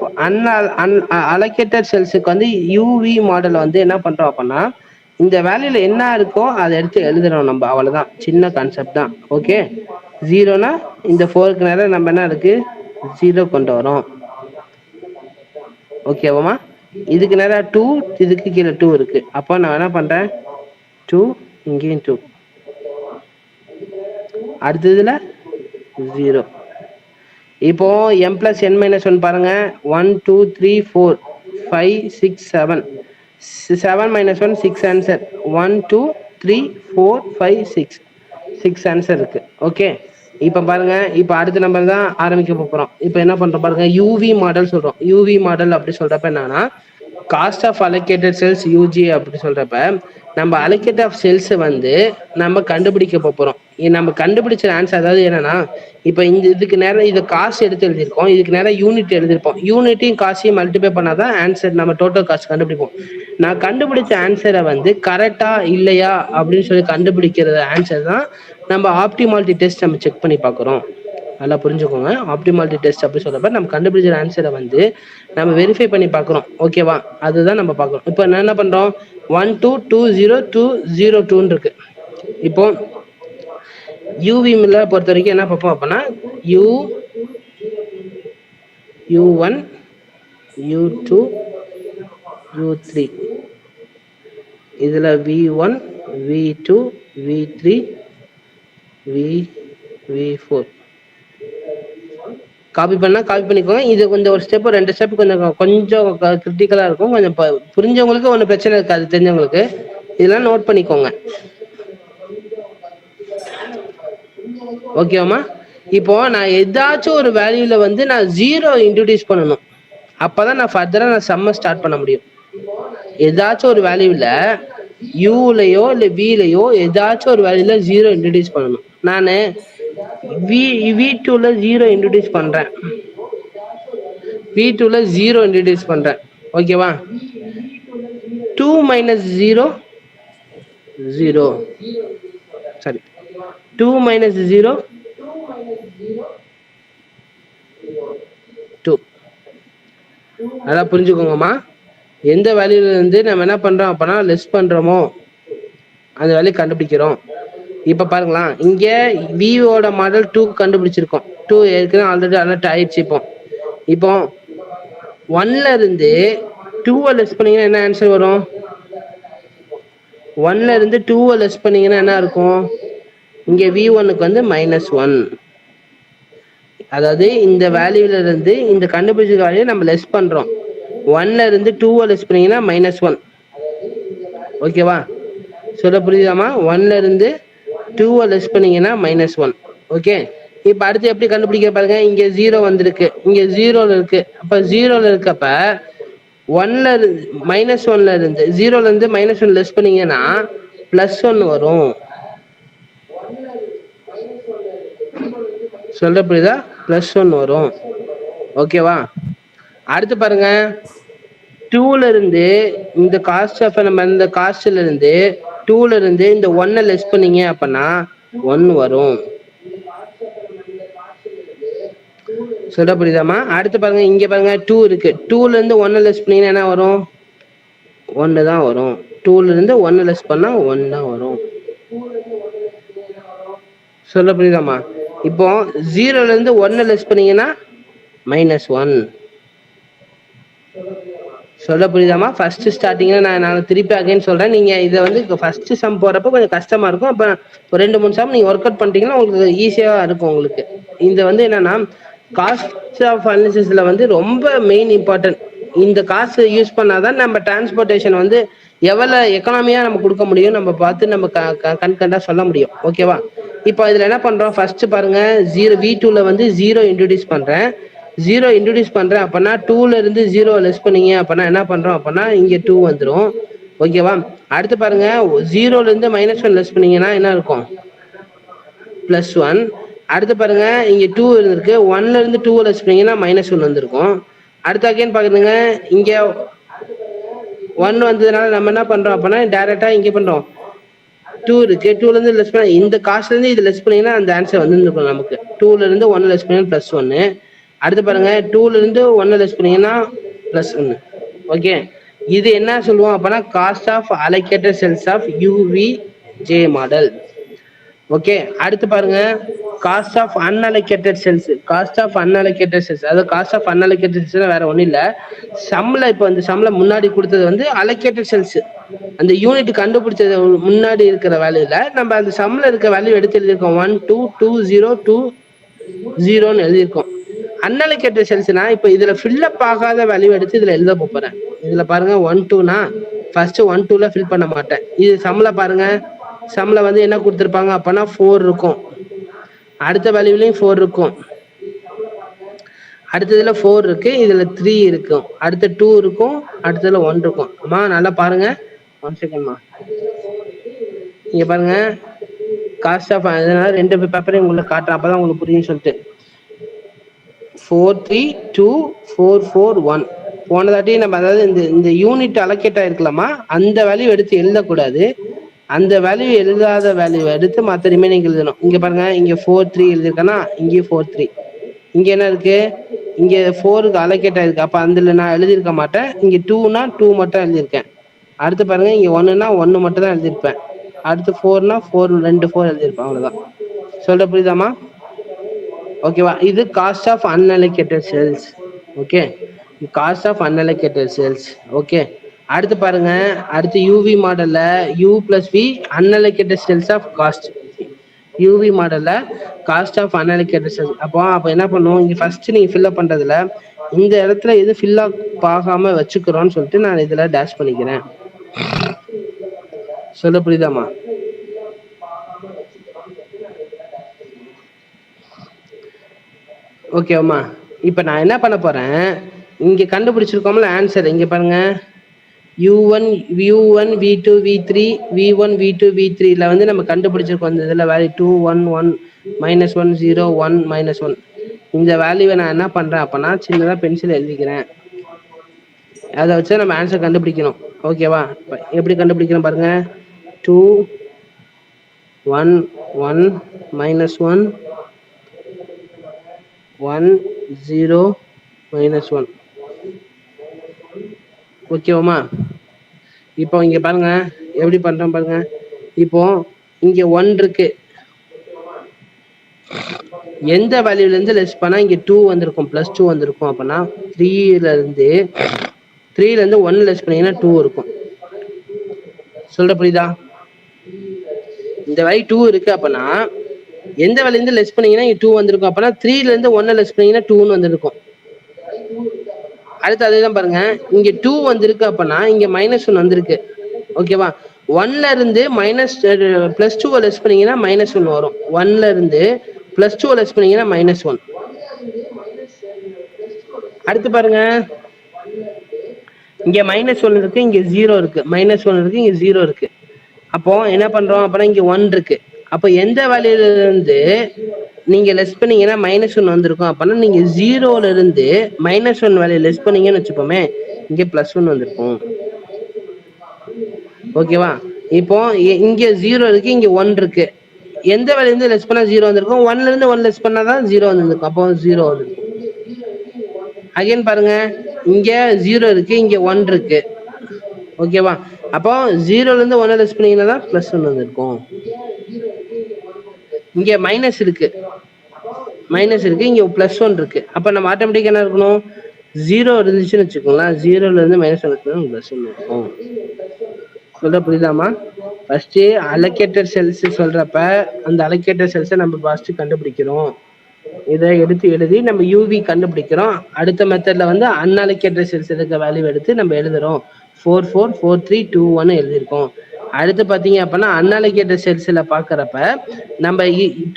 அலோகேட்டட் செல்ஸுக்கு வந்து யூவி மாடல் வந்து என்ன பண்றோம் அப்படின்னா, இந்த வேல்யூல என்ன இருக்கோ அதை எடுத்து எழுதுறோம் நம்ம, அவ்வளவுதான். சின்ன கான்செப்ட் தான். ஓகே. ஜீரோனா இந்த 4க்கு நேரம் நம்ம என்ன இருக்கு? 0 கொண்டு வரோம். ஓகேவாமா? இதுக்கு நேரம் 2, இதுக்கு கீழே 2 இருக்கு. அப்போ நான் என்ன பண்றேன்? 2, இங்கேயும் 2, அடுத்ததுல 0. இப்போ m plus n minus 1 பாருங்க. 1 2 3 4 5 6 7. 7 minus 1 6 ஆன்சர். 1 2 3 4 5 6 6 ஆன்சர் இருக்கு. ஓகே. இப்போ பாருங்க, இப்போ அடுத்த நம்பர் தான் ஆரம்பிக்க போறோம். இப்போ என்ன பண்றோம் பாருங்க, யூவி மாடல் சொல்றோம். யூவி மாடல் அப்படி சொல்றப்ப என்னன்னா, cost of allocated cells UG அப்படி சொல்றப்ப நம்ம அலோகேட் ஆஃப் செல்ஸ் வந்து நம்ம கண்டுபிடிக்க போறோம். நம்ம கண்டுபிடிச்ச ஆன்சர் அதாவது என்னன்னா, இப்போ இந்த இதுக்கு நேரம் இதை காசு எடுத்து எழுதியிருக்கோம், இதுக்கு நேரம் யூனிட் எழுதியிருப்போம். யூனிட்டையும் காசையும் மல்டிப்ளை பண்ணாதான் ஆன்சர், நம்ம டோட்டல் காஸ்ட் கண்டுபிடிப்போம். நான் கண்டுபிடிச்ச ஆன்சரை வந்து கரெக்டா இல்லையா அப்படின்னு சொல்லி கண்டுபிடிக்கிறது ஆன்சர் தான் நம்ம ஆப்டிமாலிட்டி டெஸ்ட் நம்ம செக் பண்ணி பார்க்குறோம். நல்லா புரிஞ்சுக்கோங்க. ஆப்டிமாலிட்டி டெஸ்ட் அப்படி சொல்றப்ப நம்ம கண்டுபிடிச்ச ஆன்சரை வந்து நம்ம வெரிஃபை பண்ணி பார்க்குறோம். ஓகேவா? அதுதான் நம்ம பார்க்குறோம். இப்போ நான் என்ன பண்றோம்? 1 2 2 0 2 0 2 இருக்கு. இப்போ யூவில பொறுத்த வரைக்கும் என்ன பார்ப்போம் அப்படின்னா, U1 U2 U3, இதுல V1 V2 V3 V4 copy பண்ணா காப்பி பண்ணிக்கோங்க. இது கொஞ்சம் ஒரு ஸ்டெப் 2 ஸ்டெப் கொஞ்சம் கிரிட்டிக்கலா இருக்கும். கொஞ்சம் புரிஞ்சவங்களுக்கு ஒன்றும் பிரச்சனை இருக்காது, தெரிஞ்சவங்களுக்கு இதெல்லாம் நோட் பண்ணிக்கோங்க. ஓகேவாமா? இப்போ நான் ஏதாச்சும் ஒரு வேல்யூல வந்து நான் 0 இன்ட்ரோடியூஸ் பண்ணணும். அப்பதான் நான் ஃபர்தரா நான் சம்ம ஸ்டார்ட் பண்ண முடியும். ஏதாச்சும் ஒரு வேல்யூல யூலையோ இல்ல விலையோ ஏதாச்சும் ஒரு வேல்யூல 0 இன்ட்ரோடியூஸ் பண்ணணும். நானு V2ல 0 இன்ட்ரோடியூஸ் பண்றேன். V2ல 0 இன்ட்ரோடியூஸ் பண்றேன். ஓகேவா? 2 minus 0 0. சரி, 2 minus 0 2. நல்லா புரிஞ்சுக்கோங்கம்மா. எந்த வேல்யூல இருந்து நம்ம என்ன பண்றோம் அப்படின்னா லெஸ் பண்றோமோ அந்த வேல்யூ கண்டுபிடிக்கிறோம். இப்ப பாருங்களா, இங்க விவோட மாடல் 2 கண்டுபிடிச்சிருக்கோம். 2 ஏற்கனவே ஆல்ரெடி அலர்ட் ஆயிடுச்சு. இப்போ 1ல இருந்து 2 லெஸ் பண்ணீங்கன்னா என்ன ஆன்சர் வரும்? 1ல இருந்து 2 லெஸ் பண்ணீங்கன்னா என்ன இருக்கும்? இங்க V1க்கு வந்து -1. அதாவது இந்த வேல்யூல இருந்து இந்த கண்டுபிடிச்ச வேல்யூ நம்ம லெஸ் பண்றோம். 1ல இருந்து 2 லெஸ் பண்ணீங்கன்னா -1. ஓகேவா? சொல்ல புரியுதாமா? 1ல இருந்து 2 லெஸ் பண்ணீங்கன்னா -1. ஓகே. இப்ப அடுத்து எப்படி கண்டுபிடிக்க பாருங்க. இங்க 0 வந்திருக்கு, இங்க 0ல இருக்கு. அப்ப 0ல இருக்கப்ப 1ல -1ல இருந்து 0ல இருந்து -1 லெஸ் பண்ணீங்கன்னா +1 வரும். சொல்ல புரியுதா? +1 வரும். ஓகேவா? அடுத்து பாருங்க, 2ல இருந்து இந்த காஸ்ட் ஆஃப் நம்ம இந்த காஸ்ட்ல இருந்து 2ல இருந்து இந்த 1 லெஸ் பண்ணீங்க அப்படின்னா 1 வரும். சொல்ல புரியுதாமா? அடுத்து பாருங்க, இங்க பாருங்க 2 இருக்கு. 2ல இருந்து 1 லெஸ் பண்ணீங்கன்னா என்ன வரும்? 1 தான் வரும். 2ல இருந்து 1 லெஸ் பண்ணா 1 தான் வரும். சொல்ல புரியுதாம்மா? இப்போ 0ல இருந்து 1 லெஸ் பண்ணீங்கன்னா -1. சொல்ல புரியுதாம்மா? ஃபர்ஸ்ட் ஸ்டார்டிங்ல நான் திருப்பி அகைன் சொல்றேன். நீங்க இதை வந்து ஃபர்ஸ்ட் சம் போறப்ப கொஞ்சம் கஷ்டமா இருக்கும். அப்ப ஒரு 2 3 சம் நீங்க ஒர்க் அவுட் பண்ணிட்டீங்கன்னா உங்களுக்கு ஈஸியா இருக்கும் உங்களுக்கு. இது வந்து என்னன்னா காஸ்ட் ஆஃப் அனாலிசிஸ்ல வந்து ரொம்ப மெயின் இம்பார்ட்டன்ட். இந்த காசு யூஸ் பண்ணாதான் நம்ம டிரான்ஸ்போர்ட்டேஷன் வந்து எவ்வளவு எக்கனாமியா நம்ம கொடுக்க முடியும் நம்ம பார்த்து நம்ம கண்கண்டா சொல்ல முடியும். ஓகேவா? இப்போ இதுல என்ன பண்றோம், ஃபர்ஸ்ட் பாருங்க, V2ல வந்து 0 இன்ட்ரோடியூஸ் பண்றேன். 0 இன்ட்ரோடியூஸ் பண்றேன் அப்படின்னா 2ல இருந்து 0 லெஸ் பண்ணீங்க அப்படின்னா என்ன பண்றோம் அப்படின்னா இங்க 2 வந்துடும். ஓகேவா? அடுத்து பாருங்க, 0ல இருந்து -1 லெஸ் பண்ணீங்கன்னா என்ன இருக்கும், +1. அடுத்து பாருங்க, இங்க 2 இருக்கு. 1ல இருந்து 2 லெஸ் பண்ணீங்கன்னா -1 வந்திருக்கும். அடுத்து அகைன் பாக்குறீங்க, இங்க 1 வந்ததுனால நம்ம என்ன பண்றோம் அப்படின்னா டைரக்டா இங்க பண்றோம், 2 இருக்கு. 2ல இருந்து லெஸ் பண்ண இந்த காஸ்ட்ல இருந்து இது லெஸ் பண்ணீங்கன்னா அந்த ஆன்சர் வந்து இருக்கும் நமக்கு. 2ல இருந்து 1 லெஸ் பண்ணீங்கன்னா +1. அடுத்து பாருங்க, 2ல இருந்து 1 லெஸ் பண்ணீங்கன்னா +1. ஓகே, இது என்ன சொல்லுவோம் அப்படின்னா cost of allocated cells of UVJ model. Okay, அடுத்து பாருங்க, cost of unallocated cells. Cost of unallocated cells, அதாவது காஸ்ட் ஆஃப் அன்அலோகேட்டட் செல்ஸ் வேற ஒன்றும் இல்லை. சம்ல இப்போ இந்த சம்ல முன்னாடி கொடுத்தது வந்து அலோகேட்டட் செல்ஸ். அந்த யூனிட் கண்டுபிடிச்சது முன்னாடி இருக்கிற வேல்யூல நம்ம அந்த சம்ல இருக்க வேல்யூ எடுத்து எழுதியிருக்கோம். 1 2 2 0 2 0ன்னு எழுதியிருக்கோம். அன்அலோகேட்டட் செல்ஸ்னா இப்போ இதுல ஃபில்லப் ஆகாத வேல்யூ எடுத்து இதுல எழுத போறேன். இதுல பாருங்க 1 2னா ஃபர்ஸ்ட் 1 2ல ஃபில் பண்ண மாட்டேன். இது சம்ல பாருங்க, சம்ல வந்து என்ன கொடுத்துருப்பாங்க அப்படின்னா 4 இருக்கும். அடுத்த வேல்யூலையும் 4 இருக்கும். அடுத்ததுல 4 இருக்கு, இதுல 3 இருக்கும். அடுத்த 2 இருக்கும், அடுத்ததுல 1 இருக்கும். அம்மா நல்லா பாருங்க, 1 செகண்ட்மா. இங்க பாருங்க, காஸ்ட் ஆஃப், அதனால 2 பேப்பரையும் உங்களுக்கு காட்டுறேன், அப்பதான் உங்களுக்கு புரியும் சொல்லிட்டு. 4 3 2 4 4 1. போனதாட்டி நம்ம அதாவது இந்த யூனிட் அலோகேட் ஆயிருக்கலாமா, அந்த வேல்யூ எடுத்து எழுதக்கூடாது. அந்த வேல்யூ எழுதாத வேல்யூ எடுத்து மற்ற ரிமைனிங் எழுதணும். இங்க பாருங்க, இங்க 4 3 எழுதிருக்கேன்னா இங்கேயும் 4 3. இங்க என்ன இருக்கு, இங்க 4க்கு அலோகேட் ஆயிருக்கு. அப்ப அதுல நான் எழுதியிருக்க மாட்டேன். இங்க 2னா 2 மட்டும் எழுதியிருக்கேன். அடுத்து பாருங்க, இங்க 1னா 1 மட்டும் தான் எழுதியிருப்பேன். அடுத்து 4னா 4 2 4 எழுதியிருப்பேன். அவ்வளவுதான். சொல்ற புரியுதாமா? ஓகேவா? இது cost of unallocated cells. Okay, cost of unallocated cells. Okay, அடுத்து பாருங்க, அடுத்து யூவி மாடல்ல U+V unallocated cells of cost. UV மாடல்ல காஸ்ட் ஆஃப் அன்அலோகேட்டட் செல்ஸ். அப்போ என்ன பண்ணுவோம், இங்க ஃபர்ஸ்ட் நீங்க ஃபில்அப் பண்றதுல இந்த இடத்துல எது ஃபில்அப் ஆகாம வச்சுக்கிறோம்னு சொல்லிட்டு நான் இதுல டேஷ் பண்ணிக்கிறேன். சொல்ல புரியுதாமா? ஓகேவா? இப்ப நான் என்ன பண்ண போறேன், இங்க கண்டுபிடிச்சிருக்கோம்ல ஆன்சர், இங்க பாருங்க, U1 V2 V3 V1 V2 V3ல வந்து நம்ம கண்டுபிடிச்சிருக்கோம். இந்த இதுல வேல்யூ 2 1 1 -1 0 1 -1. இந்த வேல்யூவை நான் என்ன பண்றேன் அப்படின்னா சின்னதா பென்சில் எழுதிக்கிறேன். அதை வச்சு நம்ம ஆன்சர் கண்டுபிடிக்கணும். ஓகேவா? எப்படி கண்டுபிடிக்கணும் பாருங்க, 2 1 1 -1 1 0 -1. ஓகேவாமா? இப்போ இங்க பாருங்க எப்படி பண்றோம் பாருங்க. இப்போ இங்க 1 இருக்கு, எந்த வேல்யூல இருந்து லெஸ் பண்ணா இங்க 2 வந்திருக்கும், +2 வந்திருக்கும். அப்படின்னா 3ல இருந்து 1 லெஸ் பண்ணீங்கன்னா 2 இருக்கும். சொல்ற புரியுதா? இந்த வேல்யூ 2 இருக்கு அப்படின்னா எந்த வேல்யூல இருந்து லெஸ் பண்ணீங்கன்னா இங்க 2 வந்திருக்கும். அப்படின்னா 3ல இருந்து 1 லெஸ் பண்ணீங்கன்னா 2ன்னு வந்திருக்கும். அடுத்து அதேதான் பாருங்க, இங்க 2 வந்திருக்கு அப்படின்னா இங்க -1 வந்திருக்கு. ஓகேவா? 1ல இருந்து +2 லெஸ் பண்ணீங்கன்னா -1 வரும். 1ல இருந்து +2 லெஸ் பண்ணீங்கன்னா -1. அடுத்து பாருங்க, இங்க -1 இருக்கு, இங்க 0 இருக்கு. -1 இருக்கு, இங்க 0 இருக்கு. அப்போ என்ன பண்றோம் அப்படின்னா இங்க 1 இருக்கு. அப்போ எந்த வேல்யூல இருந்து நீங்க லெஸ் பண்ணீங்கன்னா -1 வந்திருக்கும். அப்படின்னா நீங்க 0ல இருந்து -1 வேல்யூ லெஸ் பண்ணீங்கன்னு வச்சுப்போமே, இங்க +1 வந்திருக்கும். ஓகேவா? இப்போ இங்க 0 இருக்கு, இங்க 1 இருக்கு. எந்த வேல்யூல இருந்து லெஸ் பண்ணா 0 வந்திருக்கும், 1ல இருந்து 1 லெஸ் பண்ணாதான் 0 வந்திருக்கும். அப்போ 0 வந்திருக்கும். அகைன் பாருங்க, இங்க 0 இருக்கு, இங்க 1 இருக்கு. ஓகேவா? அப்போ 0ல இருந்து 1 லெஸ் பண்ணீங்கன்னா தான் +1 வந்திருக்கும். இங்க மைனஸ் இருக்கு, இங்க +1 இருக்கு. அப்ப நம்ம ஆட்டோமேட்டிக்கா என்ன இருக்கணும்? 0 இருந்துச்சுன்னு வச்சுக்கோங்களேன், 0ல இருந்து -1 +1 இருக்கும். சொல்ல புரியுதாமா? ஃபர்ஸ்ட் அலோகேட்டட் செல்ஸ் சொல்றப்ப அந்த அலோகேட்டட் செல்ஸை நம்ம ஃபர்ஸ்ட் கண்டுபிடிக்கிறோம். இதை எடுத்து எழுதி நம்ம யூவி கண்டுபிடிக்கிறோம். அடுத்த மெத்தட்ல வந்து அன்அலோகேட்டட் செல்ஸ் இருக்க வேல்யூ எடுத்து நம்ம எழுதுறோம். 4 4 4 3 2 1 எழுதியிருக்கோம். அடுத்து பாத்தீங்க அப்படின்னா அன்அலோகேட்டட் செல்ஸ்ல பாக்குறப்ப நம்ம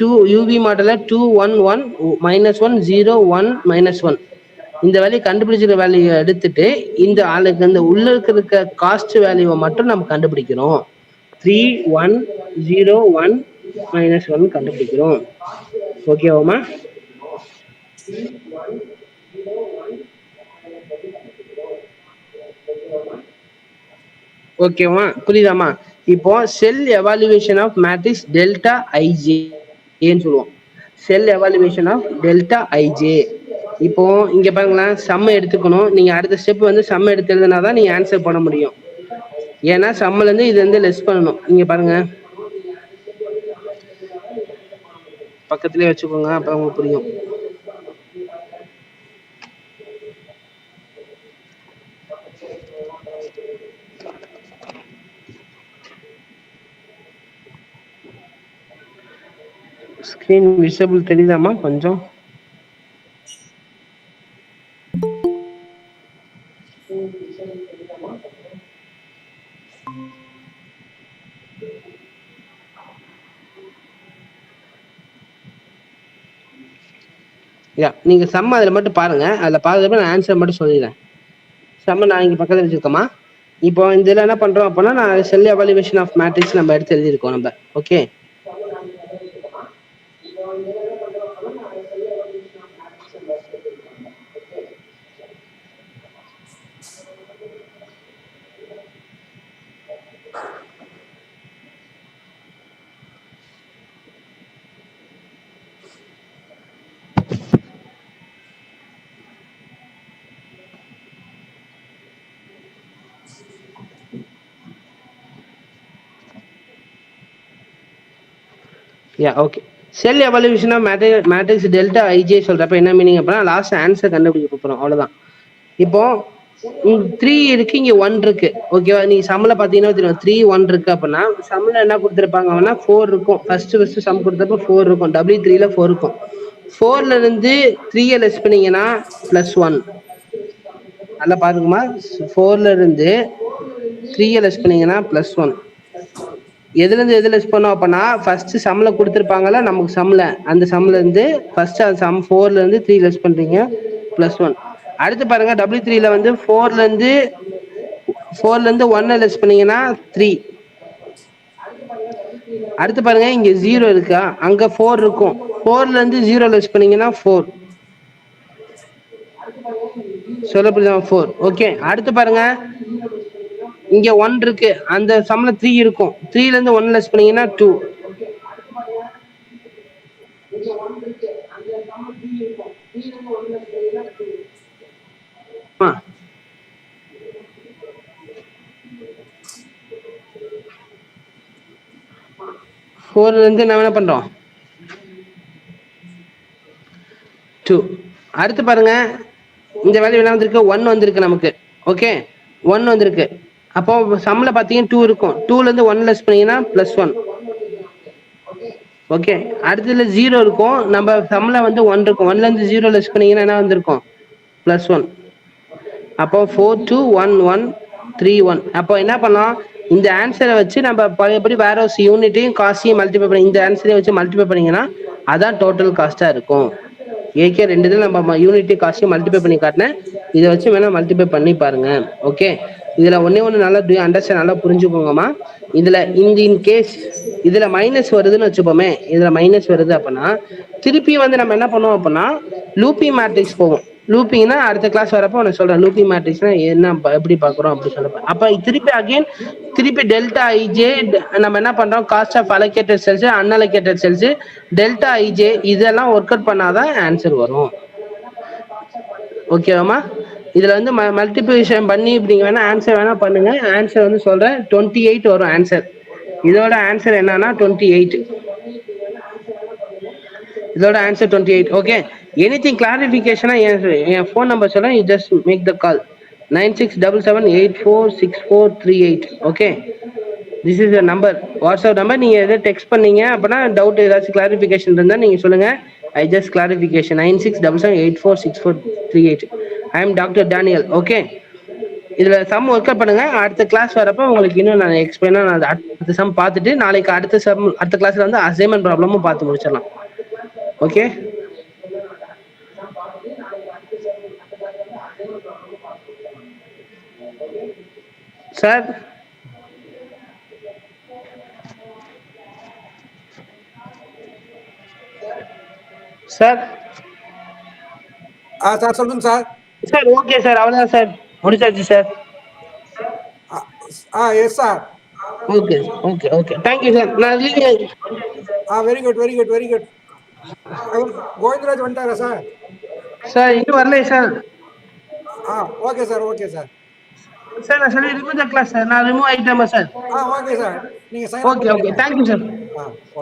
டூ யூவி மாடல 2 1 1 -1 0 1 -1 இந்த வேல்யூ கண்டுபிடிச்சிருக்க வேல்யூ எடுத்துட்டு இந்த ஆளுக்கு இந்த உள்ள இருக்க காஸ்ட் வேல்யூவை மட்டும் நம்ம கண்டுபிடிக்கிறோம். 3 1 0 1 -1 கண்டுபிடிக்கிறோம். ஓகேவாமா? ஓகேவா? புரியுதாமா? இப்போ செல் எவாலுவேஷன் ஆஃப் மேட்ரிக்ஸ் டெல்டா ஐஜே சொல்லுவோம். செல் எவாலுவேஷன் ஆஃப் டெல்டா ஐஜே. இப்போ இங்க பாருங்களேன், சம் எடுத்துக்கணும். நீங்க அடுத்த ஸ்டெப் வந்து சம் எடுத்து எழுதுனாதான் நீங்க ஆன்சர் பண்ண முடியும். ஏன்னா சம்ல இருந்து இது வந்து லெஸ் பண்ணணும். இங்க பாருங்க, பக்கத்திலே வச்சுக்கோங்க, அப்ப உங்களுக்கு புரியும். ஸ்கிரீன் விசிபிள் தெரியுதாமா? கொஞ்சம் நீங்க சம் அதில் மட்டும் பாருங்க. அதில் பார்க்கறப்ப நான் ஆன்சர் மட்டும் சொல்லிடுறேன். சம்ம நான் இங்கே பக்கத்தில் வச்சுருக்கோமா? இப்போ இந்த இதில் என்ன பண்ணுறோம் அப்படின்னா, நான் செல் எவாலுவேஷன் ஆஃப் மேட்ரிக்ஸ் நம்ம எடுத்து எழுதியிருக்கோம் நம்ம. Okay, okay. Cell evaluation of matrix delta IJ சொல்றப்ப என்ன மீனிங் அப்படின்னா, லாஸ்ட் ஆன்சர் கண்டுபிடிக்க போறோம், அவ்வளவுதான். இப்போ 3 இருக்கு, இங்க 1 இருக்கு. ஓகேவா? நீங்க சம்ல பாத்தீங்கன்னா தெரியும், 3 1 இருக்கு அப்படின்னா சம்ல என்ன கொடுத்துருப்பாங்க அப்படின்னா 4 இருக்கும். ஃபர்ஸ்ட் சம் கொடுத்தப்ப 4 இருக்கும். W3ல 4 இருக்கும். 4ல இருந்து 3 லெஸ் பண்ணீங்கன்னா +1. நல்லா பாருங்கம்மா, 4ல இருந்து 3 லெஸ் பண்ணீங்கன்னா +1. எதுல இருந்து எது லெஸ் பண்ணோம் அப்படின்னா, ஃபர்ஸ்ட் சம்ல கொடுத்துருப்பாங்கல்ல நமக்கு, சம்ல அந்த சம்ல இருந்து ஃபர்ஸ்ட் அது சம் 4ல இருந்து 3 லெஸ் பண்றீங்க, +1. அடுத்து பாருங்க, W3ல வந்து 4ல இருந்து 1 லெஸ் பண்ணீங்கன்னா 3. அடுத்து பாருங்க, இங்க 0 இருக்கா, அங்க 4 இருக்கும். 4ல இருந்து 0 லெஸ் பண்ணீங்கன்னா 4. சொல்ல புரியுதா? 4. ஓகே. அடுத்து பாருங்க, இங்க 1 இருக்கு, அந்த சம்ல 3 இருக்கும். 3ல இருந்து 1 லெஸ் பண்ணீங்கன்னா 2. ஃபோர்ல இருந்து நம்ம என்ன பண்றோம்? 2. அடுத்து பாருங்க, இந்த வேல்யூ என்ன வந்திருக்கு? 1 வந்திருக்கு நமக்கு. ஓகே, 1 வந்திருக்கு. அப்போ சம்ல பாத்தீங்கன்னா 2 இருக்கும். 2ல இருந்து 1 லெஸ் பண்ணீங்கன்னா +1. ஓகே. அடுத்ததுல 0 இருக்கும். நம்ம சம்ல வந்து 1 இருக்கும். 1ல இருந்து 0 லெஸ் பண்ணீங்கன்னா என்ன வந்திருக்கும்? +1. அப்போ 4 2 1 1 3 1. அப்போ என்ன பண்ணலாம்? இந்த ஆன்சரை வச்சு நம்ம பழையபடி வேற ஒரு யூனிட்டையும் காஸ்டையும் மல்டிப்ளை பண்ணி இந்த ஆன்சரை வச்சு மல்டிப்ளை பண்ணீங்கன்னா அதான் டோட்டல் காஸ்டா இருக்கும். ஏகே 2 இதில் நம்ம யூனிட்டி காஸ்டையும் மல்டிப்ளை பண்ணி காட்டினேன். இதை வச்சு வேணா மல்டிப்ளை பண்ணி பாருங்க. ஓகே, இதுல ஒண்ணு நல்லா அண்டர்ஸ்டாண்ட், நல்லா புரிஞ்சுக்கோங்கம்மா. இதுல இன் கேஸ் இதுல மைனஸ் வருதுன்னு வச்சுப்போமே, இதுல மைனஸ் வருது அப்படின்னா திருப்பி வந்து நம்ம என்ன பண்ணுவோம் அப்படின்னா லூப்பிங் மேட்ரிக்ஸ் போவோம். லூப்பிங்னா அடுத்த கிளாஸ் வரப்போ நான் சொல்றேன், லூப்பிங் மேட்ரிக்ஸ்னா என்ன, எப்படி பாக்குறோம் அப்படி சொல்றேன். அப்ப திருப்பி அகைன் டெல்டா ஐஜே நம்ம என்ன பண்றோம், cost of allocated cells, unallocated cells, delta IJ இதெல்லாம் ஒர்க் அவுட் பண்ணாதான் ஆன்சர் வரும். ஓகேவாமா? இதுல வந்து மல்டிபிளிகேஷன் பண்ணி இப்படி வேணா ஆன்சர் வேணா பண்ணுங்க. ஆன்சர் வந்து சொல்றேன், 28 வரும் ஆன்சர். இதோட ஆன்சர் என்னன்னா 28. இதோட ஆன்சர் 28. ஓகே, எனிதிங் கிளாரிஃபிகேஷனா என் ஃபோன் நம்பர் சொல்றேன், you just make the call 9677846438. Okay, this is your number, WhatsApp number. நீங்க எதாவது டெக்ஸ்ட் பண்ணீங்க அப்படின்னா டவுட் ஏதாச்சும் கிளாரிஃபிகேஷன் இருந்தா நீங்க சொல்லுங்க. I just clarification 9677846438. I am doctor Daniel. Okay, இதுல சம் ஒர்க் அவுட் பண்ணுங்க. அடுத்த கிளாஸ் வரப்ப உங்களுக்கு இன்னும் நான் எக்ஸ்பிளைனா நான் அடுத்த சம் பார்த்துட்டு நாளைக்கு அடுத்த கிளாஸ்ல வந்து அசைன்மெண்ட் ப்ராப்ளமும் பார்த்து முடிச்சிடலாம். Okay sir. சார் சார் சொல்லுங்க சார். சார் ஓகே சார், அவ்வளோதான் சார், முடிச்சாச்சு sir. Yes sir. Okay okay okay, thank you sir. நான் very good very good very good. Govindaraj வந்துட்டாரா சார்? சார் இன்னும் வரலையே sir. Okay sir okay sir. Sir நான் சொல்லி remove the class sir. நான் remove ஆயிட்டேன் சார். ஓகே சார், நீங்க sign okay okay, thank you sir.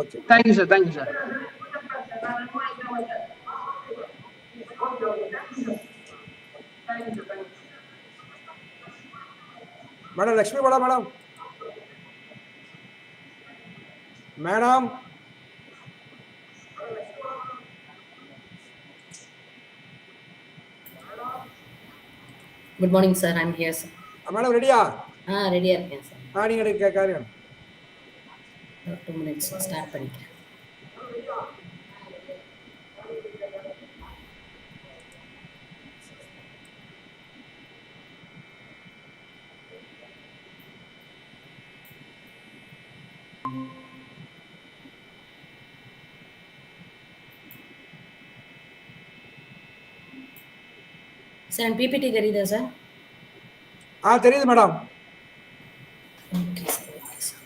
Okay, thank you sir, thank you sir. Madam Lakshmi madam madam madam Good morning, sir. I'm here, sir. Madam ரெடியா? ரெடியா இருக்கேன் sir. நீங்க காரியம் 2 minutes ஸ்டார்ட் பண்ணிக்கிறேன். Sir PPT தெரியுதா சார்? தெரியுது madam. Okay sir, okay sir.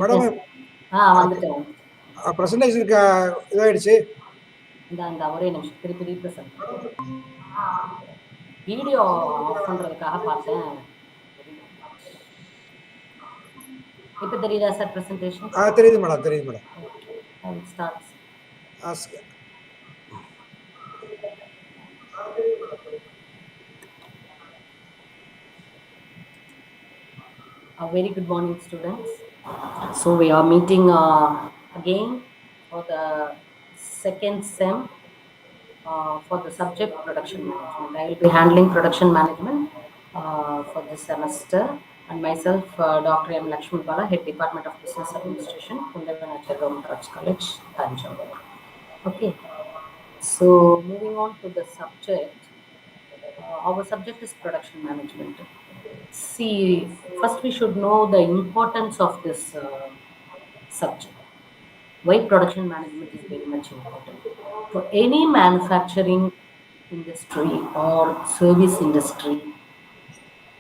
Madam வந்துட்டேன். பிரசன்டேஷனுக்கு இதாயிடுச்சு. இந்த ஒரே நிமிஷம் திருப்பி ரீப்ரசன்ட். வீடியோ ஆஃப் பண்றதுக்காக பார்த்தேன். இப்போ தெரியுதா சார் பிரசன்டேஷன்? தெரியுது மேடம், தெரியுது madam. I will start. A very good morning, students. So we are meeting again for the second sem for the subject production management. I will be handling production management for this semester, and myself, Dr. M. Lakshman Bala, Head Department of Business Administration, Kundavanachar Government Arts College, Tanjore. Okay. So moving on to the subject, our subject is production management. See, first we should know the importance of this subject. Why production management is very much important. For any manufacturing industry or service industry,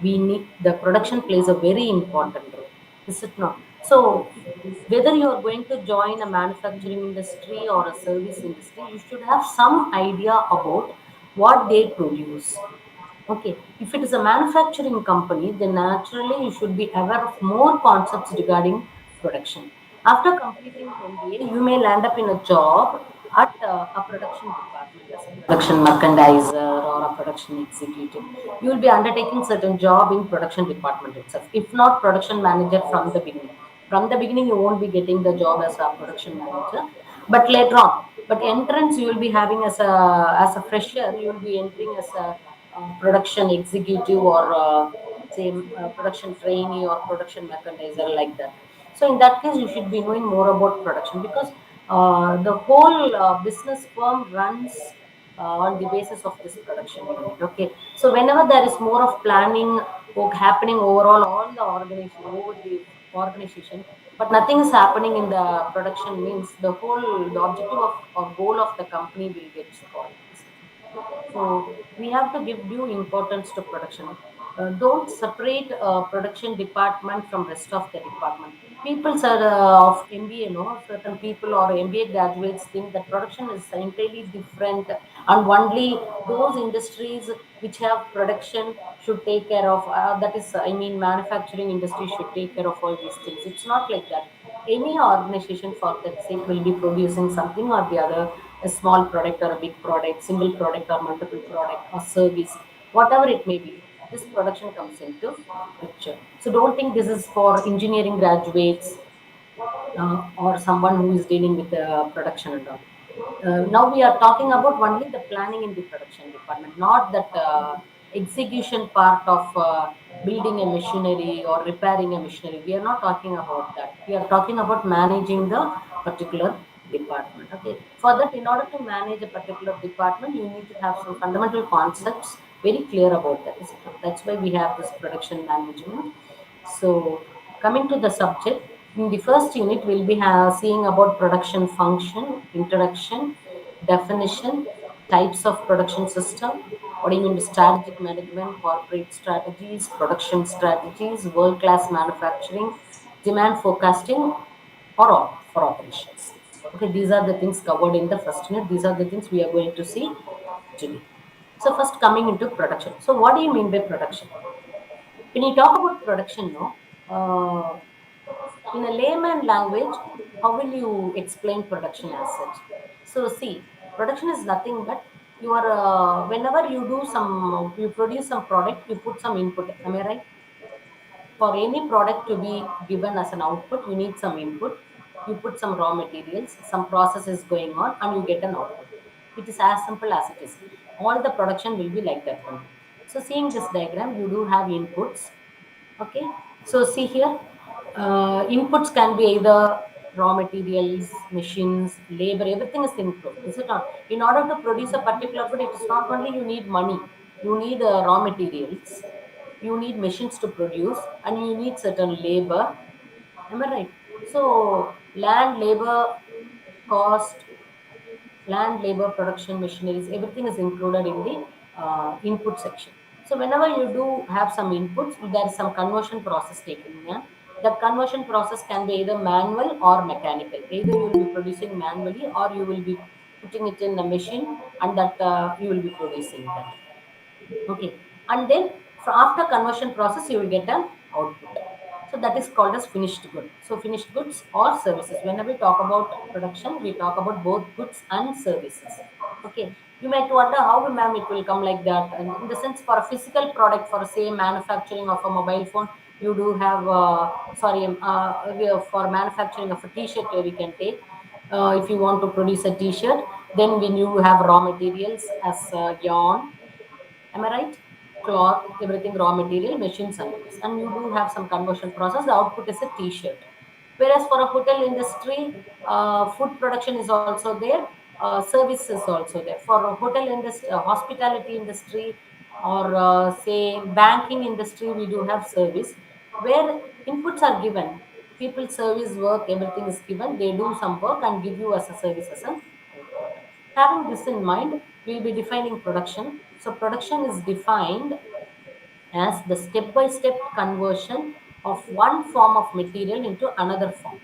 we need the production plays a very important role. Is it not? So whether you are going to join a manufacturing industry or a service industry, you should have some idea about what they produce. Okay, if it is a manufacturing company, then naturally you should be aware of more concepts regarding production. After completing MBA, you may land up in a job at a production department as a production merchandiser or a production executive. You will be undertaking certain job in production department itself, if not production manager from the beginning. From the beginning, you won't be getting the job as a production manager, but later on, But entrance you will be having as a fresher, you will be entering as a production executive or say production trainee or production mechanizer, like that. So in that case, you should be knowing more about production, because the whole business firm runs on the basis of this production unit. Okay, so whenever there is more of planning work happening overall all the organization over the organization, but nothing is happening in the production, means the objective of or goal of the company will get spoiled. So we have to give due importance to production. Don't separate production department from rest of the department. People are of MBA, no, certain people or MBA graduates think that production is entirely different, and only those industries which have production should take care of. That is, I mean, manufacturing industry should take care of all these things. It's not like that. Any organization for that sake will be producing something or the other, a small product or a big product, single product or multiple product or service, whatever it may be, this production comes into picture. So don't think this is for engineering graduates or someone who is dealing with the production and all. Now we are talking about only the planning in the production department, not that execution part of building a machinery or repairing a machinery. We are not talking about that. We are talking about managing the particular department. Okay. For that, in order to manage a particular department, you need to have some fundamental concepts very clear about that. That's why we have this production management. So, coming to the subject, in the first unit, we'll be seeing about production function, introduction, definition, types of production system, what do you mean by strategic management, corporate strategies, production strategies, world-class manufacturing, demand forecasting, or all for operations. Okay, these are the things covered in the first unit. These are the things we are going to see today. So, first coming into production. So, what do you mean by production? When you talk about production, no, in a layman language, how will you explain production as such? So, see, production is nothing but you are whenever you do some, you produce some product, you put some input. Am I right? For any product to be given as an output, you need some input. You put some raw materials, some process is going on, and you get an output. It is as simple as it is. All the production will be like that only. So, seeing this diagram, you do have inputs. Okay, so see here, inputs can be either raw materials, machines, labor, everything is included, is it not? In order to produce a particular good, it is not only you need money, you need raw materials, you need machines to produce, and you need certain labor. Am I right? So, land, labor, cost, land, labor, production, machineries, everything is included in the input section. So whenever you do have some inputs, there is some conversion process taking in. That conversion process can be either manual or mechanical. Either you will be producing manually or you will be putting it in a machine, and that you will be producing that. Okay, and then after conversion process, you will get an output. So that is called as finished good. So finished goods or services. Whenever we talk about production, we talk about both goods and services. Okay, you might wonder how, ma'am, it will come like that. And in the sense, for a physical product, for say manufacturing of a mobile phone, you do have for manufacturing of a T-shirt, we can take. If you want to produce a T-shirt, then when you have raw materials as yarn, am I right? Cloth, everything, raw material, machines, and goods. And you do have some conversion process. The output is a T-shirt. Whereas for a hotel industry, food production is also there. Service is also there. For a hotel industry, hospitality industry, or say banking industry, we do have service where inputs are given. People service work, everything is given. They do some work and give you as a service as an output. Having this in mind, we'll be defining production. So production is defined as the step-by-step conversion of one form of material into another form.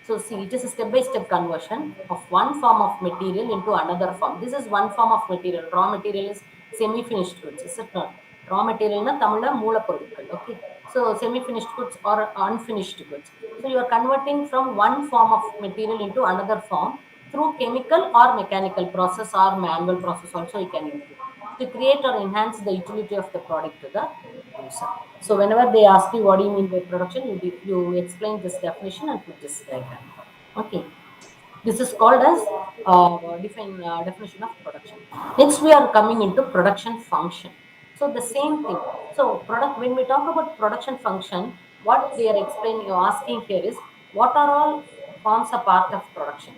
So see, it is a step-by-step conversion of one form of material into another form. This is one form of material. Raw material is semi-finished goods, is it not? Raw material na Tamila moola porutkal. Okay. So semi-finished goods or unfinished goods. So you are converting from one form of material into another form through chemical or mechanical process or manual process also you can include to create or enhance the utility of the product to the user. So whenever they ask you what do you mean by production, you explain this definition and put this diagram. Okay. This is called as definition of production. Next, we are coming into production function. So the same thing. So product when we talk about production function, what they are explaining or asking here is what are all forms a part of production.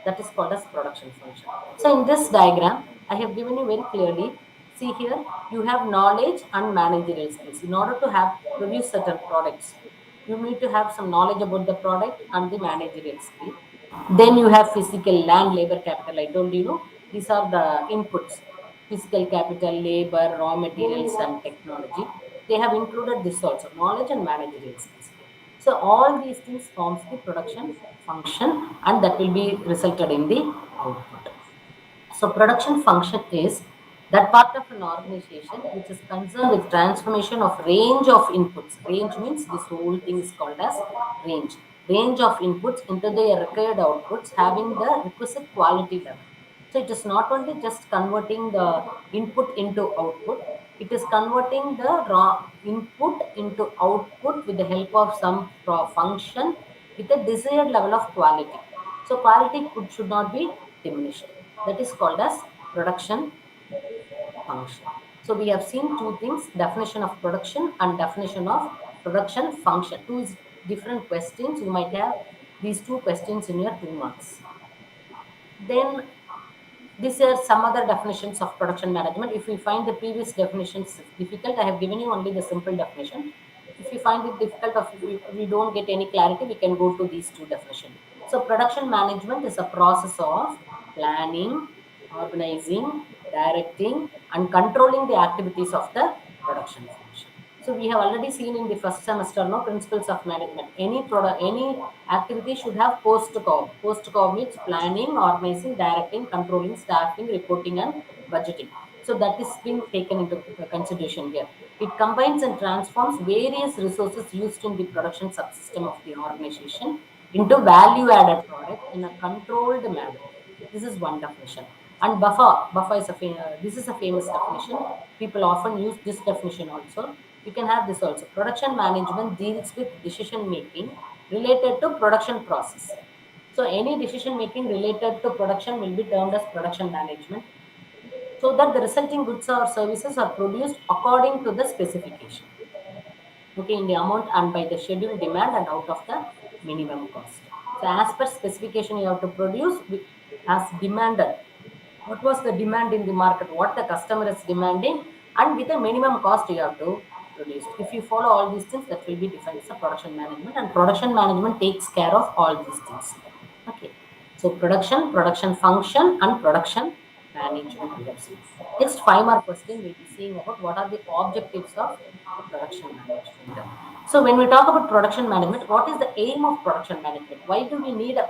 That is called as production function. So in this diagram, I have given you very clearly. See here, you have knowledge and managerial skills. In order to have produce certain products, you need to have some knowledge about the product and the managerial skill. Then you have physical land, labor, capital. I told you, these are the inputs. Physical capital, labor, raw materials, and technology. They have included this also, knowledge and managerial skills here. So all these things forms the production function, and that will be resulted in the output. So production function is that part of an organization which is concerned with transformation of range of inputs. Range means this whole thing is called as range. Range of inputs into the required outputs having the requisite quality level. So it is not only just converting the input into output, it is converting the raw input into output with the help of some function with a desired level of quality. So quality should not be diminished. That is called as production function. So we have seen two things, definition of production and definition of production function. Two is different questions. You might have these two questions in your 2 marks. Then these are some other definitions of production management. If we find the previous definitions difficult, I have given you only the simple definition. If you find it difficult or if we don't get any clarity, we can go to these two definitions. So production management is a process of planning, organizing, directing, and controlling the activities of the production function. So we have already seen in the first semester, no, principles of management. Any activity should have post-COV. Post-COV means planning, organizing, directing, controlling, staffing, reporting, and budgeting. So that is being taken into consideration here. It combines and transforms various resources used in the production subsystem of the organization into value-added product in a controlled manner. This is one definition. And buffer is this is a famous definition. People often use this definition also. You can have this also. Production management deals with decision making related to production process. So any decision making related to production will be termed as production management, so that the resulting goods or services are produced according to the specification. Okay, in the amount and by the scheduled demand and out of the minimum cost. So as per specification you have to produce as demanded. What was the demand in the market, what the customer is demanding, and with a minimum cost you have to produce. If you follow all these things, that will be defined as a production management, and production management takes care of all these things. Okay, so production, production function, and production management we have seen. Next 5 more question we'll be seeing about what are the objectives of production management. So when we talk about production management, what is the aim of production management? Why do we need a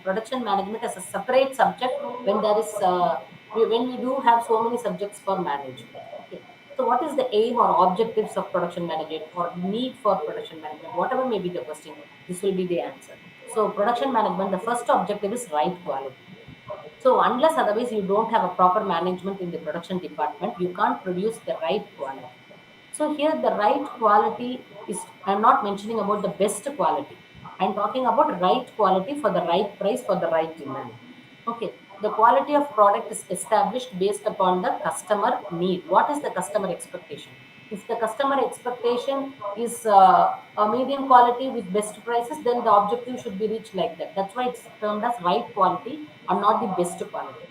production management as a separate subject when there is when we do have so many subjects for management? Okay. So what is the aim or objectives of production management or need for production management? Whatever may be the question, this will be the answer. So production management, the first objective is right quality. So unless otherwise you don't have a proper management in the production department, you can't produce the right quality. So here the right quality is, I'm not mentioning about the best quality. I'm talking about right quality for the right price for the right demand. Okay. The quality of product is established based upon the customer need. What is the customer expectation? If the customer expectation is a medium quality with best prices, then the objective should be reached like that. That's why it's termed as right quality and not the best quality.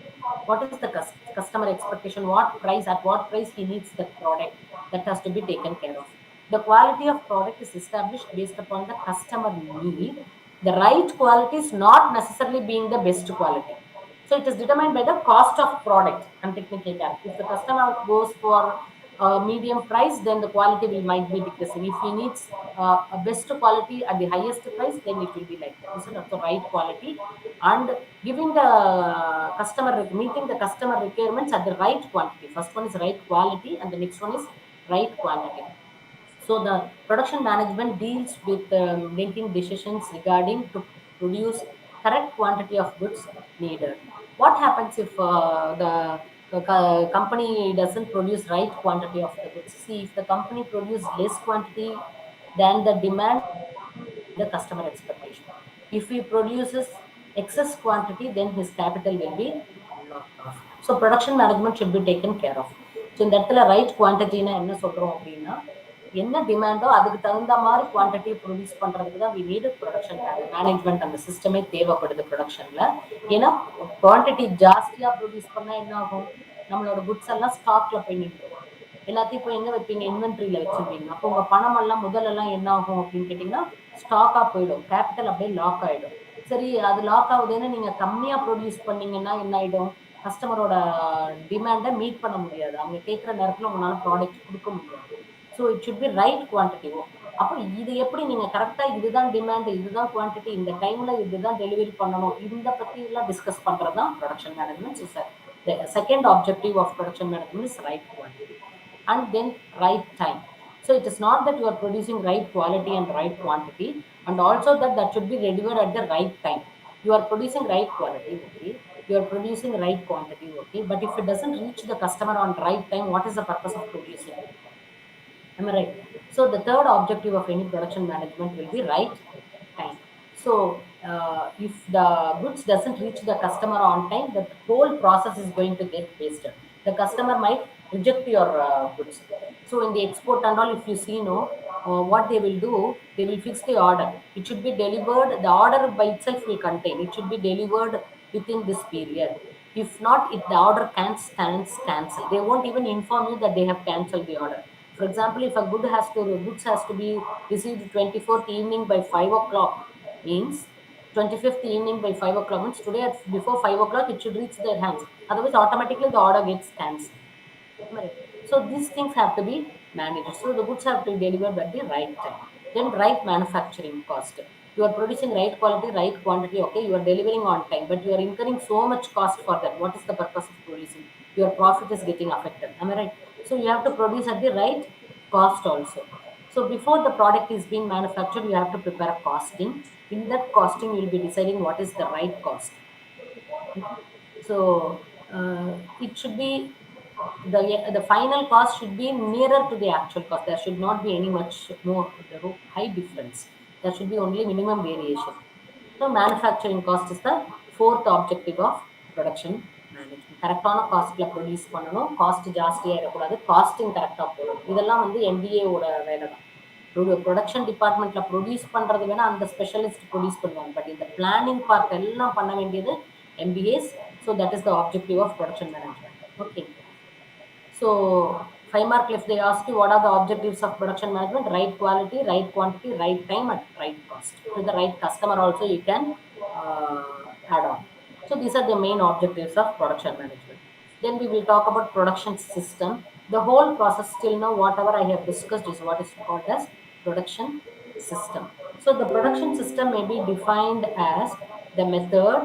What is the customer expectation? What price, at what price he needs the product, that has to be taken care of. The quality of product is established based upon the customer need. The right quality is not necessarily being the best quality. So it is determined by the cost of product and technical character. If the customer goes for a medium price, then the quality will might be decreasing. If he needs a best quality at the highest price, then it will be like that. This is also right quality, and giving the customer, meeting the customer requirements at the right quantity. First one is right quality, and the next one is right quantity. So the production management deals with making decisions regarding to produce correct quantity of goods needed. What happens if the company doesn't produce right quantity of the goods? See, if the company produce less quantity than the demand, the customer expectation. If he produces excess quantity, then his capital will be locked off. So production management should be taken care of. So இந்த இடத்துல right குவான்டிட்டினா என்ன சொல்றோம் அப்படின்னா, என்ன டிமாண்டோ அதுக்கு தகுந்த மாதிரி quantity produce பண்றதுக்கு தான் வி நீட் ப்ரொடக்ஷன் மேனேஜ்மெண்ட். அந்த சிஸ்டமே தேவைப்படுது ப்ரொடக்ஷன்ல. ஏன்னா குவான்டிட்டி ஜாஸ்தியா ப்ரொடியூஸ் பண்ணா என்ன ஆகும், நம்மளோட குட்ஸ் எல்லாம் ஸ்டாக்ல போய் நின்றும். எல்லாத்தையும் போய் எங்க வைப்பீங்க, இன்வென்ட்ரியில வச்சிருப்பீங்க. அப்போ உங்க பணம் எல்லாம் முதலெல்லாம் என்ன ஆகும் அப்படின்னு கேட்டீங்கன்னா ஸ்டாக்கா போயிடும், கேபிட்டல் அப்படியே லாக் ஆயிடும். சரி, அது லாக் ஆகுதுன்னு நீங்க கம்மியா ப்ரொடியூஸ் பண்ணீங்கன்னா என்ன ஆயிடும், கஸ்டமரோட டிமாண்டை மீட் பண்ண முடியாது, அவங்க கேட்குற நேரத்தில் உங்களால ப்ராடக்ட் கொடுக்க முடியாது. So it should B right quantity. அப்போ இது எப்படி நீங்க கரெக்டா இதுதான் டிமாண்ட், இதுதான் குவான்டிட்டி, இந்த டைம்ல இதுதான் டெலிவரி பண்ணணும், இந்த பத்தி எல்லாம் டிஸ்கஸ் பண்றது தான் production management. So the second objective of production management is right quantity and then right time. So it is not that you are producing right quality and right quantity, and also that should be delivered at the right time. You are producing right quality, okay, you are producing right quantity, okay, but if it doesn't reach the customer on right time, what is the purpose of producing? Am I right? So the third objective of any production management will be right time. So if the goods doesn't reach the customer on time, the whole process is going to get wasted. The customer might reject your goods. So in the export and all, if you see, no, what they will do, they will fix the order. It should be delivered. The order by itself will contain. It should be delivered within this period. If not, if the order can't stands cancel, they won't even inform you that they have cancelled the order. For example, if a goods has to be received 24th evening by 5 o'clock, means 25th evening by 5 o'clock means today before 5 o'clock it should reach their hands. Otherwise, automatically the order gets cancelled. Right. So these things have to be managed. So the goods have to be delivered at the right time. Then right manufacturing cost. You are producing right quality, right quantity, okay, you are delivering on time, but you are incurring so much cost for that. What is the purpose of producing? Your profit is getting affected. Am I right? So you have to produce at the right cost also. So before the product is being manufactured, you have to prepare a costing. In that costing, you will be deciding what is the right cost. So it should be the final cost should be nearer to the actual cost. There should not be any much more high difference. There should be only minimum variation. So manufacturing cost is the fourth objective of production management. கரெக்டான காஸ்ட்ல produce பண்ணணும், cost ஜாஸ்தியாக இருக்கக்கூடாது, costing கரெக்டாக போடணும். இதெல்லாம் வந்து எம்பிஏவோட வேலை தான். ப்ரொடக்ஷன் டிபார்ட்மெண்ட்ல ப்ரொடியூஸ் பண்றது வேணா அந்த ஸ்பெஷலிஸ்ட் ப்ரொடியூஸ் பண்ணுவாங்க, பட் இந்த பிளானிங் பார்ட் எல்லாம் பண்ண வேண்டியது MBAs. So that is the objective of production management. Okay. So 5 mark if they ask you what are the objectives of production management, right quality, right quantity, right time, at right cost. To the right customer also you can add on. So these are the main objectives of production management. Then we will talk about production system. The whole process till now, whatever I have discussed is what is called as production system. So the production system may be defined as the method,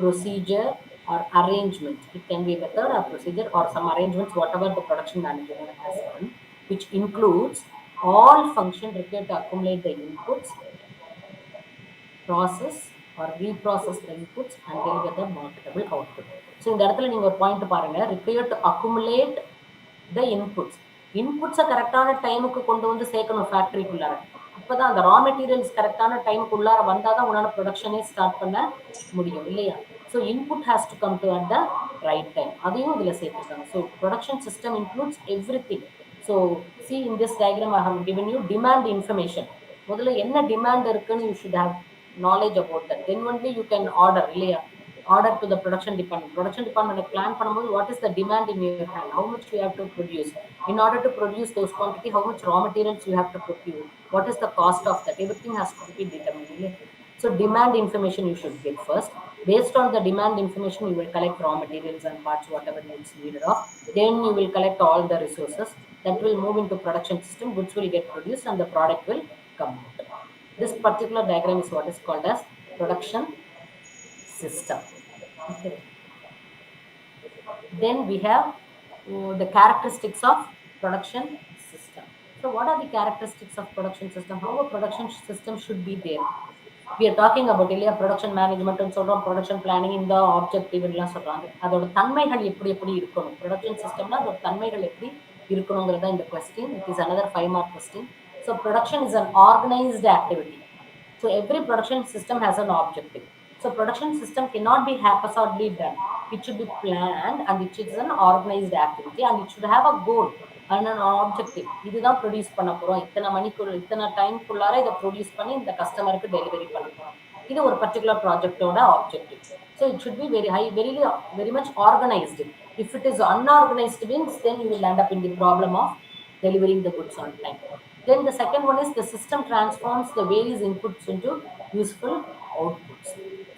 procedure, or arrangement. It can be a method or procedure or some arrangements, whatever the production manager has done, which includes all function required to accumulate the inputs, process or reprocess the inputs, and deliver the marketable output. So இந்த இடத்துல நீங்க ஒரு point பாருங்க, required to accumulate the inputs. இன்புட்ஸை கரெக்டான டைமுக்கு கொண்டு வந்து சேர்க்கணும் ஃபேக்டரிக்குள்ளார. அப்போதான் அந்த ரா மெட்டீரியல்ஸ் கரெக்டான டைமுக்கு உள்ளார வந்தால் தான் உங்களால் ப்ரொடக்ஷனே ஸ்டார்ட் பண்ண முடியும் இல்லையா? So input has to come to at the right time. அதையும் இதில் சேர்த்துருக்காங்க. So production system includes everything. So see in this diagram I have given you demand information. முதல்ல என்ன டிமாண்ட் இருக்குன்னு you should have knowledge about that. Then only you can order இல்லையா? Order to the production department. Production department plan பண்ணும்போது what is the demand in your hand, how much you have to produce. In order to produce those quantity, how much raw materials you have to procure, what is the cost of that, everything has to be determined. So demand information you should get first. Based on the demand information, you will collect raw materials and parts, whatever is needed of. Then you will collect all the resources that will move into production system. Goods will get produced and the product will come out. This particular diagram is what is called as production system. Okay. Then we have the characteristics of production system. So what are the characteristics of production system? How a production system should be there? We are talking about இல்லையா production மேனேஜ்மெண்ட்னு சொல்கிறோம், production planning, இந்த ஆப்ஜெக்டிவ்லாம் சொல்கிறாங்க. அதோட தன்மைகள் எப்படி எப்படி இருக்கணும், production சிஸ்டம்னா அதோட தன்மைகள் எப்படி இருக்கணுங்கிறதா இந்த question. It is another 5 mark question. So production is an organized activity. So every production system has an objective. So production system cannot be haphazardly done. It should be planned and it is an organized activity and it should have a goal and an objective. இதுதான் produce பண்ண போறோம், இத்தனை மணிக்குள்ள இத்தனை டைம்குள்ளார இதை produce பண்ணி இந்த கஸ்டமருக்கு டெலிவரி பண்ண போறோம். இது ஒரு பர்டிகுலர் ப்ராஜெக்டோட objective. So it should be very much organized. If it is unorganized means, then you will end up in the problem of delivering the goods on time. Then the second one is the system transforms the various inputs into useful outputs.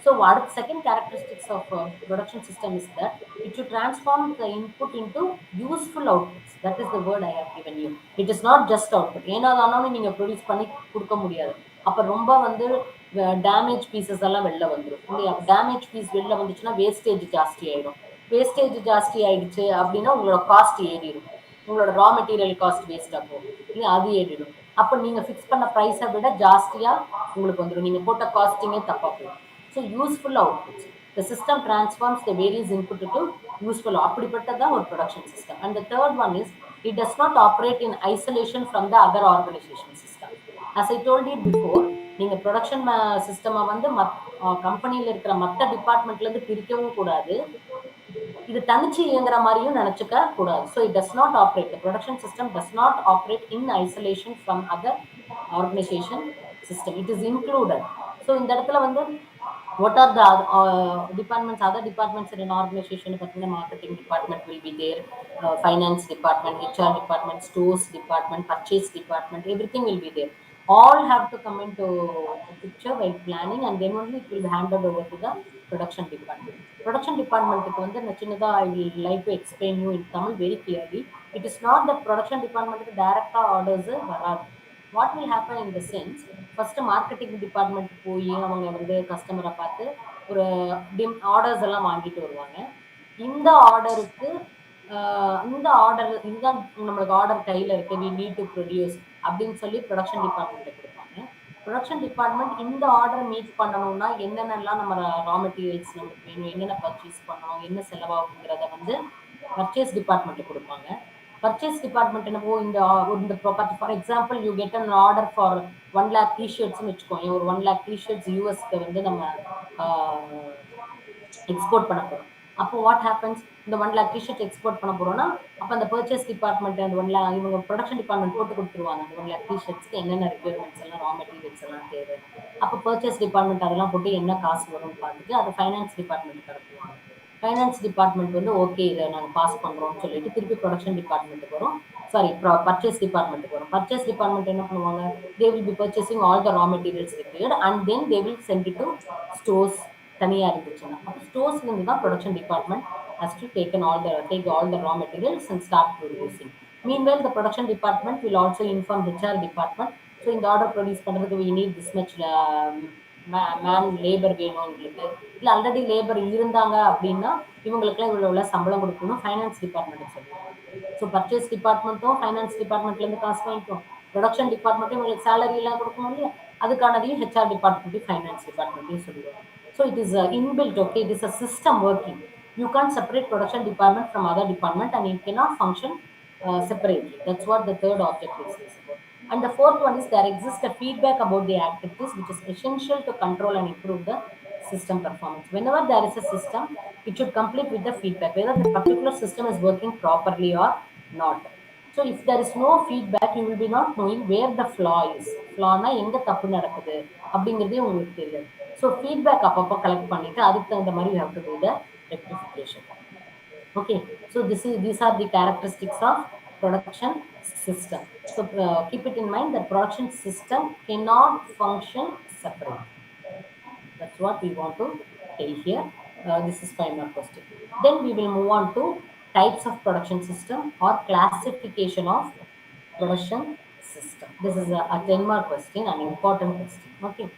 So what are the second characteristics of production system is that it should transform the input into useful outputs. That is the word I have given you. It is not just output. ஏன்னா தானே நீங்க produce பண்ணி கொடுக்க முடியாது. அப்ப ரொம்ப வந்து damage pieces எல்லாம் வெளில வந்துடும் இல்லையா? டேமேஜ் பீஸ் வெளில வந்துச்சுன்னா வேஸ்டேஜ் ஜாஸ்தி ஆயிடும். வேஸ்டேஜ் ஜாஸ்தி ஆயிடுச்சு அப்படின்னா உங்களோட காஸ்ட் ஏறிடும். உங்களோட ரா மெட்டீரியல் காஸ்ட் வேஸ்டா போகும் இல்லையா? அது ஏறிடும். அப்ப நீங்க ஃபிக்ஸ் பண்ண ப்ரைஸை விட ஜாஸ்தியா உங்களுக்கு வந்துடும். நீங்க போட்ட காஸ்டிங்கே தப்பா போயிடும். So useful outputs. The system transforms the various input to useful. அப்படிப்பட்டதான் ஒரு production system. And the third one is it does not operate in isolation from the other organization system. As I told you before, நீங்க production சிஸ்டமை வந்து கம்பெனியில் இருக்கிற மற்ற டிபார்ட்மெண்ட்ல இருந்து பிரிக்கவும் கூடாது, இது தனிச்சு இயங்குற மாதிரியும் நினைச்சுக்க கூடாது. So it does not operate, the production system does not operate in isolation from other organization system. It is included. So இந்த இடத்துல வந்து what are the departments, other departments in an organization? Marketing department will be there, finance department, HR department, stores department, purchase department, everything will be there. All have to come into the picture while planning, and then only it will be handed over to the production department. Production department I will like to explain you in Tamil very clearly. It is not that production department direct orders varadu. What will happen in the sense, first marketing department போய் அவங்க வந்து கஸ்டமரை பார்த்து ஒரு orders எல்லாம் வாங்கிட்டு வருவாங்க. இந்த ஆர்டருக்கு இந்த ஆர்டர் இதுதான் நம்மளுக்கு ஆர்டர் கையில் இருக்கு, we need to produce அப்படின்னு சொல்லி ப்ரொடக்ஷன் டிபார்ட்மெண்ட்டை கொடுப்பாங்க. ப்ரொடக்ஷன் டிபார்ட்மெண்ட் இந்த ஆர்டர் மீட் பண்ணணும்னா என்னென்னலாம் நம்ம ரா மெட்டீரியல்ஸ் நமக்கு வேணும், என்னென்ன பர்ச்சேஸ் பண்ணணும், என்ன செலவாகுங்கிறத வந்து பர்ச்சேஸ் டிபார்ட்மெண்ட்டு கொடுப்பாங்க. பர்ச்சேஸ் டிபார்ட்மெண்ட் என்னவோ இந்த property, for example you get an order for 1 lakh டிஷர்ட்ஸ்னு வச்சுக்கோங்க. ஒரு 1 lakh டிஷர்ட்ஸ் யூஎஸ்க்கு வந்து நம்ம எக்ஸ்போர்ட் பண்ண போகிறோம். அப்போ வாட் ஹேப்பன்ஸ், இந்த 1 lakh டிஷர்ட் எக்ஸ்போர்ட் பண்ண போகிறோம்னா அப்போ அந்த பர்ச்சேஸ் டிபார்ட்மெண்ட் அந்த 1 lakh இவங்க ப்ரொடக்ஷன் டிபார்ட்மெண்ட் போட்டு கொடுத்துருவாங்க. அந்த 1 lakh டிஷர்ட்ஸ்க்கு என்னென்ன ரெக்யர்மெண்ட்ஸ் எல்லாம், ரா மெட்டீரியல்ஸ் எல்லாம் தேவை. அப்போ பர்ச்சேஸ் டிபார்ட்மெண்ட் அதெல்லாம் போட்டு என்ன காசு வரும்னு பார்த்துட்டு அதை ஃபைனான்ஸ் டிபார்ட்மெண்ட் அனுப்புவாங்க. ஃபைனான்ஸ் டிபார்ட்மெண்ட் வந்து ஓகே இதை நாங்கள் பாஸ் பண்ணுறோம்னு சொல்லிட்டு திருப்பி ப்ரொடக்ஷன் டிபார்ட்மெண்ட்டுக்கு வரும், சாரி பர்ச்சேஸ் டிபார்ட்மெண்ட்டுக்கு வரும். பர்ச்சேஸ் டிபார்ட்மெண்ட் என்ன பண்ணுவாங்க, they will be purchasing all the raw materials required and then they will send it to stores. தனியாக இருந்துச்சுன்னா அப்போ ஸ்டோர்ஸ்லேருந்து தான் production department has to take all the raw materials and start producing. Meanwhile, the production department will also inform HR department. So இந்த order produce பண்ணுறதுக்கு we need this much man labour வேணும் உங்களுக்கு, இல்லை ஆல்ரெடி லேபர் இருந்தாங்க அப்படின்னா இவங்களுக்குலாம் இவ்வளோ சம்பளம் கொடுக்கணும் ஃபைனான்ஸ் டிபார்ட்மெண்ட்டுக்கு சொல்லுவாங்க. ஸோ பர்ச்சேஸ் டிபார்ட்மெண்ட்டும் ஃபைனான்ஸ் டிபார்ட்மெண்ட்லேருந்து காசு வாங்கிக்கும், ப்ரொடக்ஷன் டிபார்ட்மெண்ட்டும் இவங்களுக்கு சேலரி எல்லாம் கொடுக்கணும் இல்லையா, அதுக்கானதையும் ஹெச்ஆர் டிபார்ட்மெண்ட்டையும் ஃபைனான்ஸ் டிபார்ட்மெண்ட்டையும் சொல்லுவாங்க. So it is inbuilt, okay, it is a system working. You can't separate production department from other department and it cannot function separately. That's what the third objective is about. And the fourth one is there exists a feedback about the activities which is essential to control and improve the system performance. Whenever there is a system, it should complete with the feedback whether the particular system is working properly or not. So if there is no feedback, you will be not knowing where the flaw is. Flawனா எங்க தப்பு நடக்குது அப்படிங்கிறதே உங்களுக்கு தெரியாது. So feedback அப்பப்போ collect பண்ணிட்டு அதுக்கு தகுந்த மாதிரி you have to do the rectification. Okay, so these are the characteristics of production system. So keep it in mind that production system cannot function separately. That's what we want to tell here. This is 5 mark question. Then we will move on to types of production system or classification of production system. This is a 10 mark question, an important question. Okay.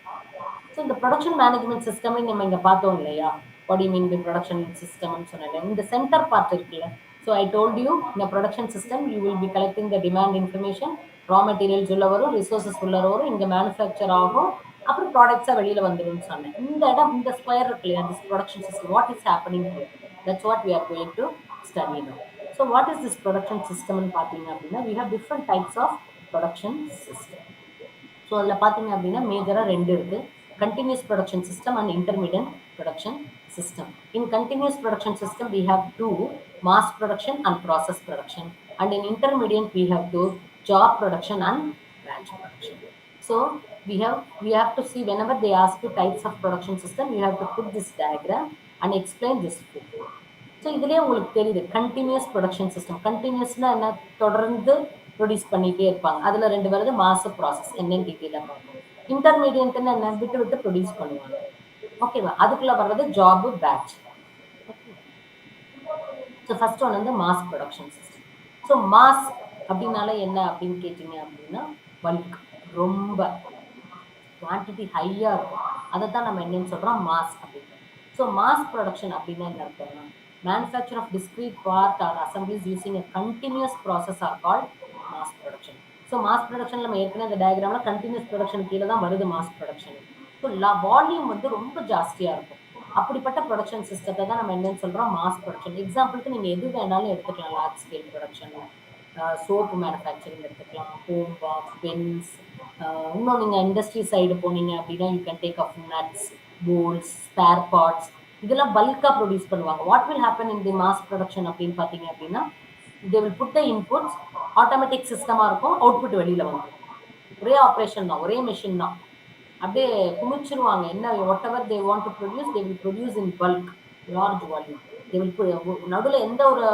So the production management system நம்ம இங்க பார்த்தோம் இல்லையா, what do you mean by production system னு சொன்னேன். இந்த centre part இருக்குல்ல, so I told you in a production system you will be collecting the demand information, raw materials உள்ள வரும், resources உள்ள வரும், இங்க manufacture ஆகும், அப்புறம் ப்ராடக்ட்ஸா வெளியில வந்துரும்னு சொன்னேன். இந்த இடம் இந்த ஸ்கொயர் இருக்கு இல்லையா, this production system, what is happening here, that's what we are going to study now. So what is this production system னு பார்த்தீங்க அப்படின்னா, we have different types of production system. So அதில் பார்த்தீங்க அப்படின்னா மேஜராக 2 இருக்குது. continuous production system and intermittent production system. In continuous production system, we have two, mass production and process production. And in intermediate, we have two, job production and batch production. So we have to see, whenever they ask you types of production system, you have to put this diagram and explain this flow. So இதுலேயே உங்களுக்கு தெரியுது continuous production system. கண்டினியூஸ்னா என்ன, தொடர்ந்து produce பண்ணிகிட்டே இருப்பாங்க. அதில் ரெண்டு வருது மாச ப்ராசஸ், என்னன்னு டீட்டெயிலாக பார்ப்போம். இன்டர்மீடியட்னு என்ன, விட்டு விட்டு ப்ரொடியூஸ் பண்ணுவாங்க. ஓகேவா, அதுக்குள்ளே வர்றது job, batch. Okay, so first one வந்து mass production system. So mass அப்படின்னால என்ன அப்படின்னு கேட்டிங்க அப்படின்னா, பல்க், ரொம்ப குவான்டிட்டி ஹையாக இருக்கும். அதை தான் நம்ம என்னன்னு சொல்கிறோம், மாஸ் அப்படின்னு. ஸோ மாஸ் ப்ரொடக்ஷன் அப்படின்னா என்ன அர்த்தம்னா, manufacture of discrete part or assemblies using a continuous process are called mass production. So mass production நம்ம ஏற்கனவே இந்த டயக்ராம்ல கண்டினியூஸ் ப்ரொடக்ஷன் கீழே தான் வருது மாஸ் ப்ரொடக்ஷன். ஸோ வால்யூம் வந்து ரொம்ப ஜாஸ்தியாக இருக்கும். அப்படிப்பட்ட ப்ரொடக்ஷன் சிஸ்டத்தை தான் நம்ம என்னன்னு சொல்கிறோம், மாஸ் ப்ரொடக்ஷன். எக்ஸாம்பிளுக்கு நீங்கள் எது வேணாலும் எடுத்துக்கலாம். Large scale production, soap manufacturing எடுத்துக்கலாம், ஹோம் பாக்ஸ், பென்ஸ். இன்னும் நீங்கள் இண்டஸ்ட்ரி சைடு போனீங்க அப்படின்னா you can take off nuts, bolts, spare parts. இதெல்லாம் பல்காக ப்ரொடியூஸ் பண்ணுவாங்க. What will happen in the mass production அப்படின்னு பார்த்தீங்க அப்படின்னா, they will put the inputs, automatic சிஸ்டமாக இருக்கும், அவுட்புட் வெளியில் வந்துடும். ஒரே ஆப்ரேஷன் தான், ஒரே மிஷின் தான். அப்படியே குமிச்சிருவாங்க. என்ன what ever they want to produce, they will produce in bulk, large volume. They will நடுவில் எந்த ஒரு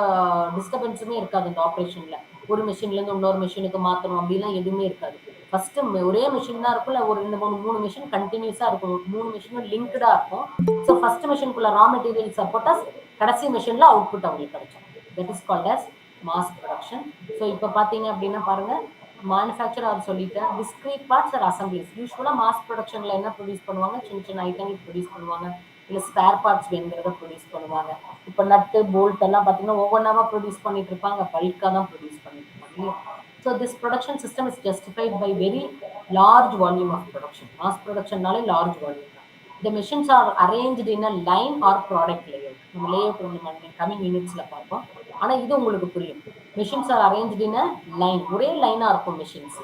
டிஸ்டர்பன்ஸுமே இருக்காது அந்த ஆப்ரேஷனில். ஒரு மிஷின்லேருந்து இன்னொரு மிஷினுக்கு மாற்றணும் அப்படிலாம் எதுவுமே இருக்காது. ஃபர்ஸ்ட் ஒரே மிஷின் தான் இருக்கும், இல்லை ஒரு 2 3 மிஷின் கண்டினியூஸாக இருக்கும், 3 மிஷினும் லிங்க்டாக இருக்கும். ஸோ ஃபர்ஸ்ட் மிஷினுக்குள்ள ரா மெட்டீரியல் சப்போர்ட்டஸ், கடைசி மிஷினில் அவுட்புட் அவங்களுக்கு கிடைக்கும். That is called as mass production. So இப்போ பார்த்தீங்க அப்படின்னா பாருங்க, மேனுஃபேக்சர் சொல்லிட்டேன், டிஸ்கிரீட் பார்ட்ஸ் ஆர் அசம்பிளிஸ். யூஸ்வலாக மாஸ் ப்ரொடக்ஷனில் என்ன ப்ரொடியூஸ் பண்ணுவாங்க, சின்ன சின்ன ஐட்டங்கள் ப்ரொடியூஸ் பண்ணுவாங்க, இல்லை ஸ்பேர் பார்ட்ஸ் வேணுங்கிறத ப்ரொடியூஸ் பண்ணுவாங்க. இப்போ நட்டு போல்ட் எல்லாம் பார்த்தீங்கன்னா ஒவ்வொன்றாக ப்ரொடியூஸ் பண்ணிட்டு இருப்பாங்க, பல்காக தான் ப்ரொடியூஸ் பண்ணிட்டு இருப்பாங்க. So this production system is justified by very large volume of production. Mass production நாலே large volume. The machines are arranged in a line or product layout. நம்ம layout நம்ம coming unitsல பார்ப்போம். ஆனா இது உங்களுக்கு புரியும். Machines are arranged in a line. ஒரே லைனா இருக்கும் machines.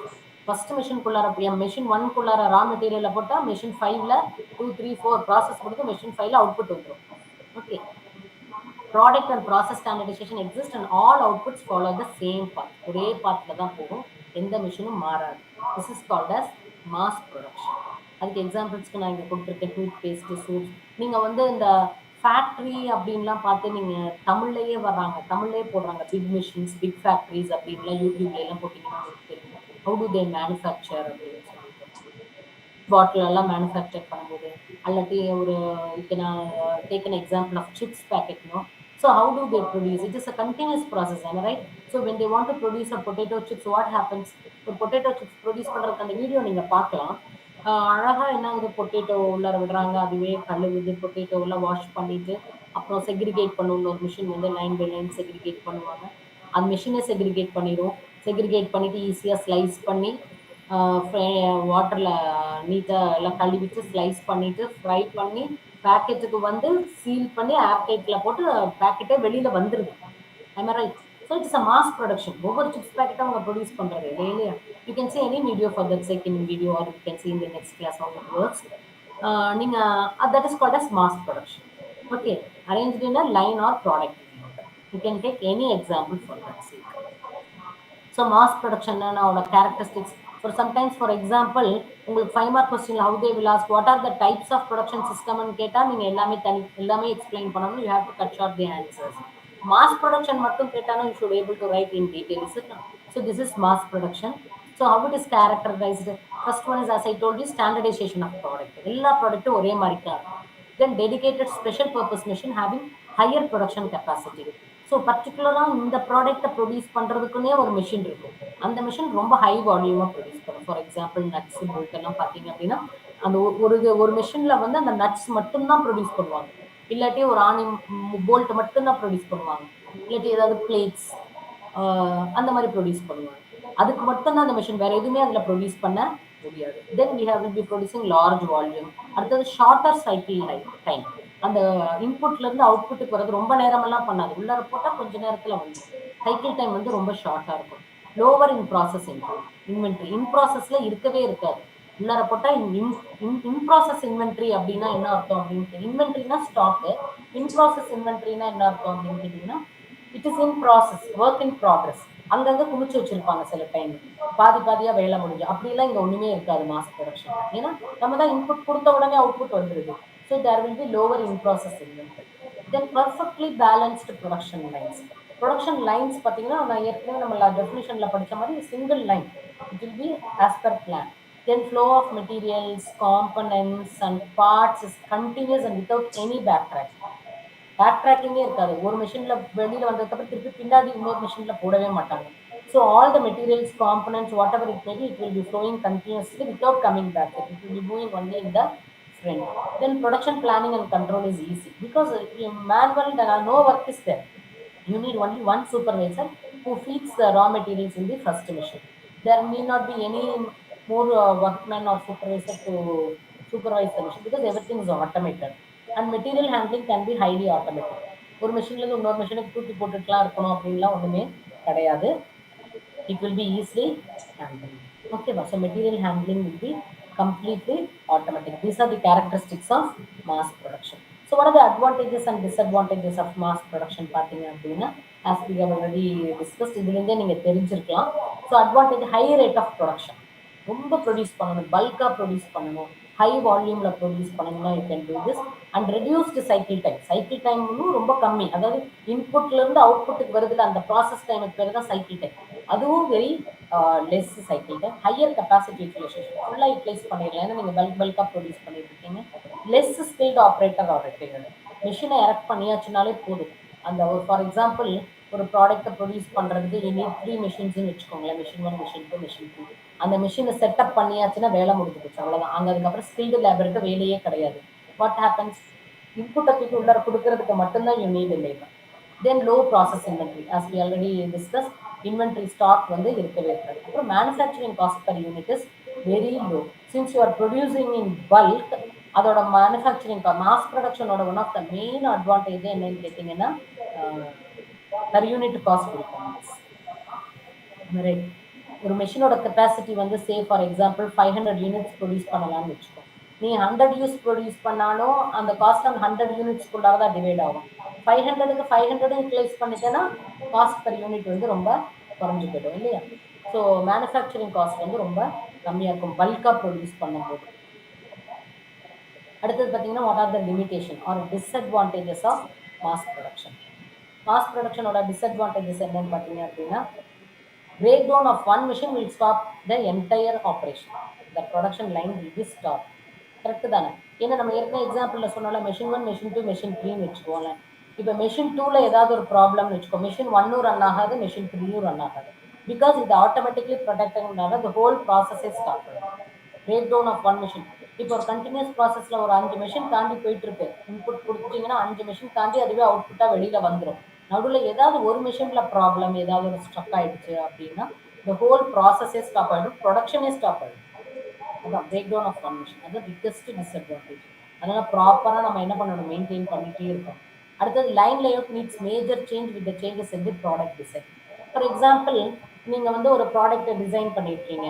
ஃபர்ஸ்ட் மிஷின் குள்ளார மெஷின் 1 குள்ளார ரா மெட்டீரியலை போட்டால் மெஷின் 5ல 2 3 4 ப்ராசஸ் கொடுத்து மெஷின் 5ல அவுட்புட் வந்துடும். Okay, product and process standardization exist and all outputs follow the same path. ஒரே பாத்தில் தான் போகும், எந்த மிஷினும் மாறாது. This is called as mass production. அதுக்கு எக்ஸாம்பிள்ஸ்க்கு நான் இங்கே கொடுத்துருக்கேன், டூத் பேஸ்ட்டு, சூப்ஸ். நீங்கள் வந்து இந்த ஃபேக்ட்ரி அப்படின்லாம் பார்த்து நீங்கள் தமிழ்லேயே வர்றாங்க, தமிழ்லேயே போடுறாங்க, பிக் மிஷின்ஸ், பிக் ஃபேக்ட்ரிஸ் அப்படின்லாம் யூடியூப்லாம் போட்டிங்கன்னா உங்களுக்கு தெரியும். ஹவு டு தே மேனுஃபேக்சர் அப்படின்னு சொல்லிட்டு, பாட்டில் எல்லாம் மேனுஃபேக்சர் பண்ணும்போது, அல்லாட்டி ஒரு இப்போ நான் டேக்கன் எக்ஸாம்பிள் ஆஃப் சிப்ஸ் பேக்கெட்னோ. So how do they produce, it is a continuous process, right? So when they want to produce a potato chips, what happens? ஒரு பொட்டேட்டோ சிப்ஸ் ப்ரொடியூஸ் பண்ணுறதுக்கு அந்த வீடியோ நீங்கள் பார்க்கலாம். அழகாக என்ன ஆகுது, பொட்டேட்டோ உள்ளார விடுறாங்க, அதுவே கழுவுது, பொட்டேட்டோவெல்லாம் வாஷ் பண்ணிவிட்டு அப்புறம் செக்ரிகேட் பண்ணுவோம். ஒரு மிஷின் வந்து லைன் பை லைன் செக்ரிகேட் பண்ணுவாங்க. அந்த மிஷினே செக்ரிகேட் பண்ணிடும். செக்ரிகேட் பண்ணிவிட்டு ஈஸியாக ஸ்லைஸ் பண்ணி வாட்டரில் நீட்டாக எல்லாம் கழுவிட்டு ஸ்லைஸ் பண்ணிவிட்டு ஃப்ரை பண்ணி பேக்கெட்டுக்கு வந்து சீல் பண்ணி ஏர்டைட்டில் போட்டு பேக்கெட்டே வெளியில் வந்துடுது. I'm right? So it's a mass production. ஒவ்வொரு சிப்ஸ் பேக்கெட்டை அவங்க ப்ரொடியூஸ் பண்ணுறது இல்லையா? You can see any video for that second video, or you can see in the next class how it works. நீங்கள் that is called as mass production. Okay, arranged in a line or product. You can take any example for that sake. So mass ப்ரொடக்ஷனோட characteristics for sometimes, for example உங்களுக்கு 5 mark question how they will ask what are the types of production சிஸ்டம்னு கேட்டால் நீங்கள் எல்லாமே explain பண்ணணும். You have to cut short the answers. Mass production மட்டும் கேட்டாலும் you should able to write in details. So this is mass production. So how it is characterized? First one is, as I told you, standardization of product. எல்லா ப்ராடக்ட்டும் ஒரே மாதிரி தான் இருக்கும். Then dedicated special purpose machine having higher production capacity. So பர்டிகுலராக இந்த ப்ராடக்டை produce பண்ணுறதுக்குன்னே ஒரு machine இருக்கும். அந்த மிஷின் ரொம்ப ஹை வால்யூமாக ப்ரொடியூஸ் பண்ணும். ஃபார் எக்ஸாம்பிள் நட்ஸ், போல்ட் எல்லாம் பார்த்தீங்க அப்படின்னா அந்த ஒரு மிஷினில் வந்து அந்த நட்ஸ் மட்டும்தான் ப்ரொடியூஸ் பண்ணுவாங்க. இல்லாட்டி ஒரு போல்ட் மட்டும்தான் ப்ரொடியூஸ் பண்ணுவாங்க. இல்லாட்டி ஏதாவது பிளேட்ஸ் அந்த மாதிரி ப்ரொடியூஸ் பண்ணுவாங்க. அதுக்கு மட்டும்தான் அந்த மிஷின், வேறு எதுவுமே அதில் ப்ரொடியூஸ் பண்ண முடியாது. தென் we have will be producing large volume. அடுத்தது ஷார்ட்டர் சைக்கிள் டைம். அந்த இன்புட்லேருந்து அவுட்புட்டுக்கு வர்றது ரொம்ப நேரமெல்லாம் பண்ணாது, உள்ளார போட்டால் கொஞ்ச நேரத்தில் வந்துடும். சைக்கிள் டைம் வந்து ரொம்ப ஷார்ட்டாக இருக்கும். Lower in process inventory. In ப்ராசஸில் இருக்கவே இருக்காது. உள்ளார போட்டா இன் ப்ராசஸ் இன்வென்ட்ரி அப்படின்னா என்ன அர்த்தம் அப்படின்னு இன்வென்ட்ரினா ஸ்டாக்கு, இன் ப்ராசஸ் இன்வென்ட்ரினா என்ன அர்த்தம் அப்படின்னு கேட்டீங்கன்னா it is in process, work in progress. அங்கங்க குமிச்சு வச்சிருப்பாங்க சில டைம், பாதி பாதியா வேலை முடிஞ்சு. அப்படிலாம் இங்க ஒண்ணுமே இருக்காது மாஸ் ப்ரொடக்ஷன்ல. ஏன்னா நம்ம தான் இன்புட் கொடுத்த உடனே அவுட்புட் வந்துருது. So there will be lower in process inventory. Then perfectly balanced production lines. Production lines பார்த்தீங்கன்னா நான் ஏற்கனவே நம்ம டெஃபினிஷன்ல படிச்ச மாதிரி single line, it will be as per plan. Then flow of materials, components and parts is continuous and without any backtracking. பேக் ட்ராக்கிங்கே இருக்காது. ஒரு மிஷின்ல வெளியில வந்ததுக்கப்புறம் திருப்பி பின்னாடி இன்னொரு மிஷின்ல போடவே மாட்டாங்க. So all the materials, components, what ever it may B, it will B flowing continuously without coming back. It will be moving only in the front. Then production planning and control is easy because in manual there are no work is there. You need only one supervisor who feeds the raw materials in the first machine. There need not be any more workman or supervisor to supervise the machine because everything is automated. And material handling can be highly automated. ஒரு மெஷின்ல இருந்து இன்னொரு மெஷினுக்கு தூக்கி போட்டுட்டுலாம் இருக்கணும் அப்படின்லாம் ஒண்ணுமே கிடையாது. It will be easily handled. Okay, so material handling will be completely automatic. These are the characteristics of mass production. So what are the advantages and disadvantages of mass production பார்த்தீங்க அப்படின்னா, as we have already discussed, இதுலேருந்தே நீங்கள் தெரிஞ்சிருக்கலாம். So advantage, high rate of production. ரொம்ப produce பண்ணணும், பல்காக produce பண்ணணும், high வால்யூம்ல ப்ரொடியூஸ் பண்ணணும்னா you can do this. And reduced cycle time. Cycle time ரொம்ப கம்மி. அதாவது இன்புட்ல இருந்து அவுட்புட்டுக்கு வருதுல அந்த ப்ராசஸ் டைமுக்கு பேர் தான் சைக்கிள் டைம். அதுவும் very less cycle time. Higher capacity utilization. ஃபுல்லாக யூட்டிலைஸ் பண்ணிடலாம், ஏன்னா நீங்கள் பல்காக ப்ரொடியூஸ் பண்ணிட்டு இருக்கீங்க. Less skilled operator are retired. மிஷினை எரக்ட் பண்ணியாச்சுனாலே போதும். அந்த ஃபார் எக்ஸாம்பிள் ஒரு ப்ராடக்ட்டை ப்ரொடியூஸ் பண்ணுறதுக்கு இனி 3 மிஷின்ஸ்னு வச்சுக்கோங்களேன். Machine 1, machine 2, machine 3. அந்த மிஷினை செட்டப் பண்ணியாச்சுன்னா வேலை முடிஞ்சு போச்சு, அவ்வளோதான். அங்கே அதுக்கப்புறம் ஸ்கில்டு லேபருக்கு வேலையே கிடையாது. What happens? இன்புட்டை தூக்கி உள்ளார கொடுக்கறதுக்கு மட்டும்தான் you need labour. Then low process inventory. As we already discuss, inventory stock வந்து இருக்கவே இருக்காது. அப்புறம் manufacturing cost per unit is very low. Since you are producing in bulk, அதோட மேனுஃபேக்சரிங் மாஸ் ப்ரொடக்ஷனோட one of the main advantage என்னன்னு கேட்டிங்கன்னா per unit cost இருக்கும். Right. ஒரு மெஷினோட கெப்பாசிட்டி வந்து say for example 500 units produce பண்ணலாம்னு வச்சுக்கோ. நீ 100 யூஸ் ப்ரொடியூஸ் பண்ணாலும் அந்த காஸ்ட் அந்த 100 யூனிட்ஸ்க்குள்ளார தான் டிவைட் ஆகும். 500க்கு 500 யூட்டிலைஸ் பண்ணிட்டேன்னா காஸ்ட் பர் யூனிட் வந்து ரொம்ப குறைஞ்சு போயிடும் இல்லையா? ஸோ மேனுஃபேக்சரிங் காஸ்ட் வந்து ரொம்ப கம்மியாக இருக்கும் பல்காக ப்ரொடியூஸ் பண்ணும்போது. அடுத்தது பார்த்தீங்கன்னா, what are the limitation or disadvantages of mass production. Mass ப்ரொடக்ஷனோட டிஸ்அட்வான்டேஜஸ் என்னன்னு பார்த்தீங்க அப்படின்னா, breakdown of one machine will stop the entire operation. The production line will be stopped. Correct தானே? ஏன்னா நம்ம ஏற்கனவே எக்ஸாம்பிளில் சொன்னால மெஷின் 1, மெஷின் 2, மெஷின் 3ன்னு வச்சுக்கோங்க. இப்போ மெஷின் 2ல ஏதாவது ஒரு ப்ராப்ளம்னு வச்சுக்கோ, மெஷின் 1ம் ரன் ஆகாது, மெஷின் 3யும் ரன் ஆகாது. பிகாஸ் இது ஆட்டோமேட்டிக்லி ப்ரொடெக்டங்கிறதுனால the whole process-ஏ ஸ்டாப் ஆகும். Break down of one machine. இப்போ ஒரு கண்டினியூஸ் ப்ராசஸில் ஒரு 5 மிஷின் தாண்டி போயிட்டு இருக்கு. இன்புட் கொடுத்துட்டீங்கன்னா 5 மிஷின் தாண்டி அதுவே அவுட்புட்டாக வெளியில் வந்துடும். நடுவில் ஏதாவது ஒரு மிஷின்ல ப்ராப்ளம், ஏதாவது ஒரு ஸ்டக் ஆயிடுச்சு அப்படின்னா the whole process-ஏ ஸ்டாப் ஆகிடும், ப்ரொடக்ஷனே ஸ்டாப் ஆகிடும். அதான் break down of one machine. அது பிக்கஸ்ட் டிஸ்அட்வான்டேஜ். அதனால ப்ராப்பராக நம்ம என்ன பண்ணணும், மெயின்டைன் பண்ணிட்டே இருக்கோம். அடுத்தது line layout needs major change with the changes in the product design. For example, நீங்கள் வந்து ஒரு ப்ராடக்ட்டை டிசைன் பண்ணியிருக்கீங்க.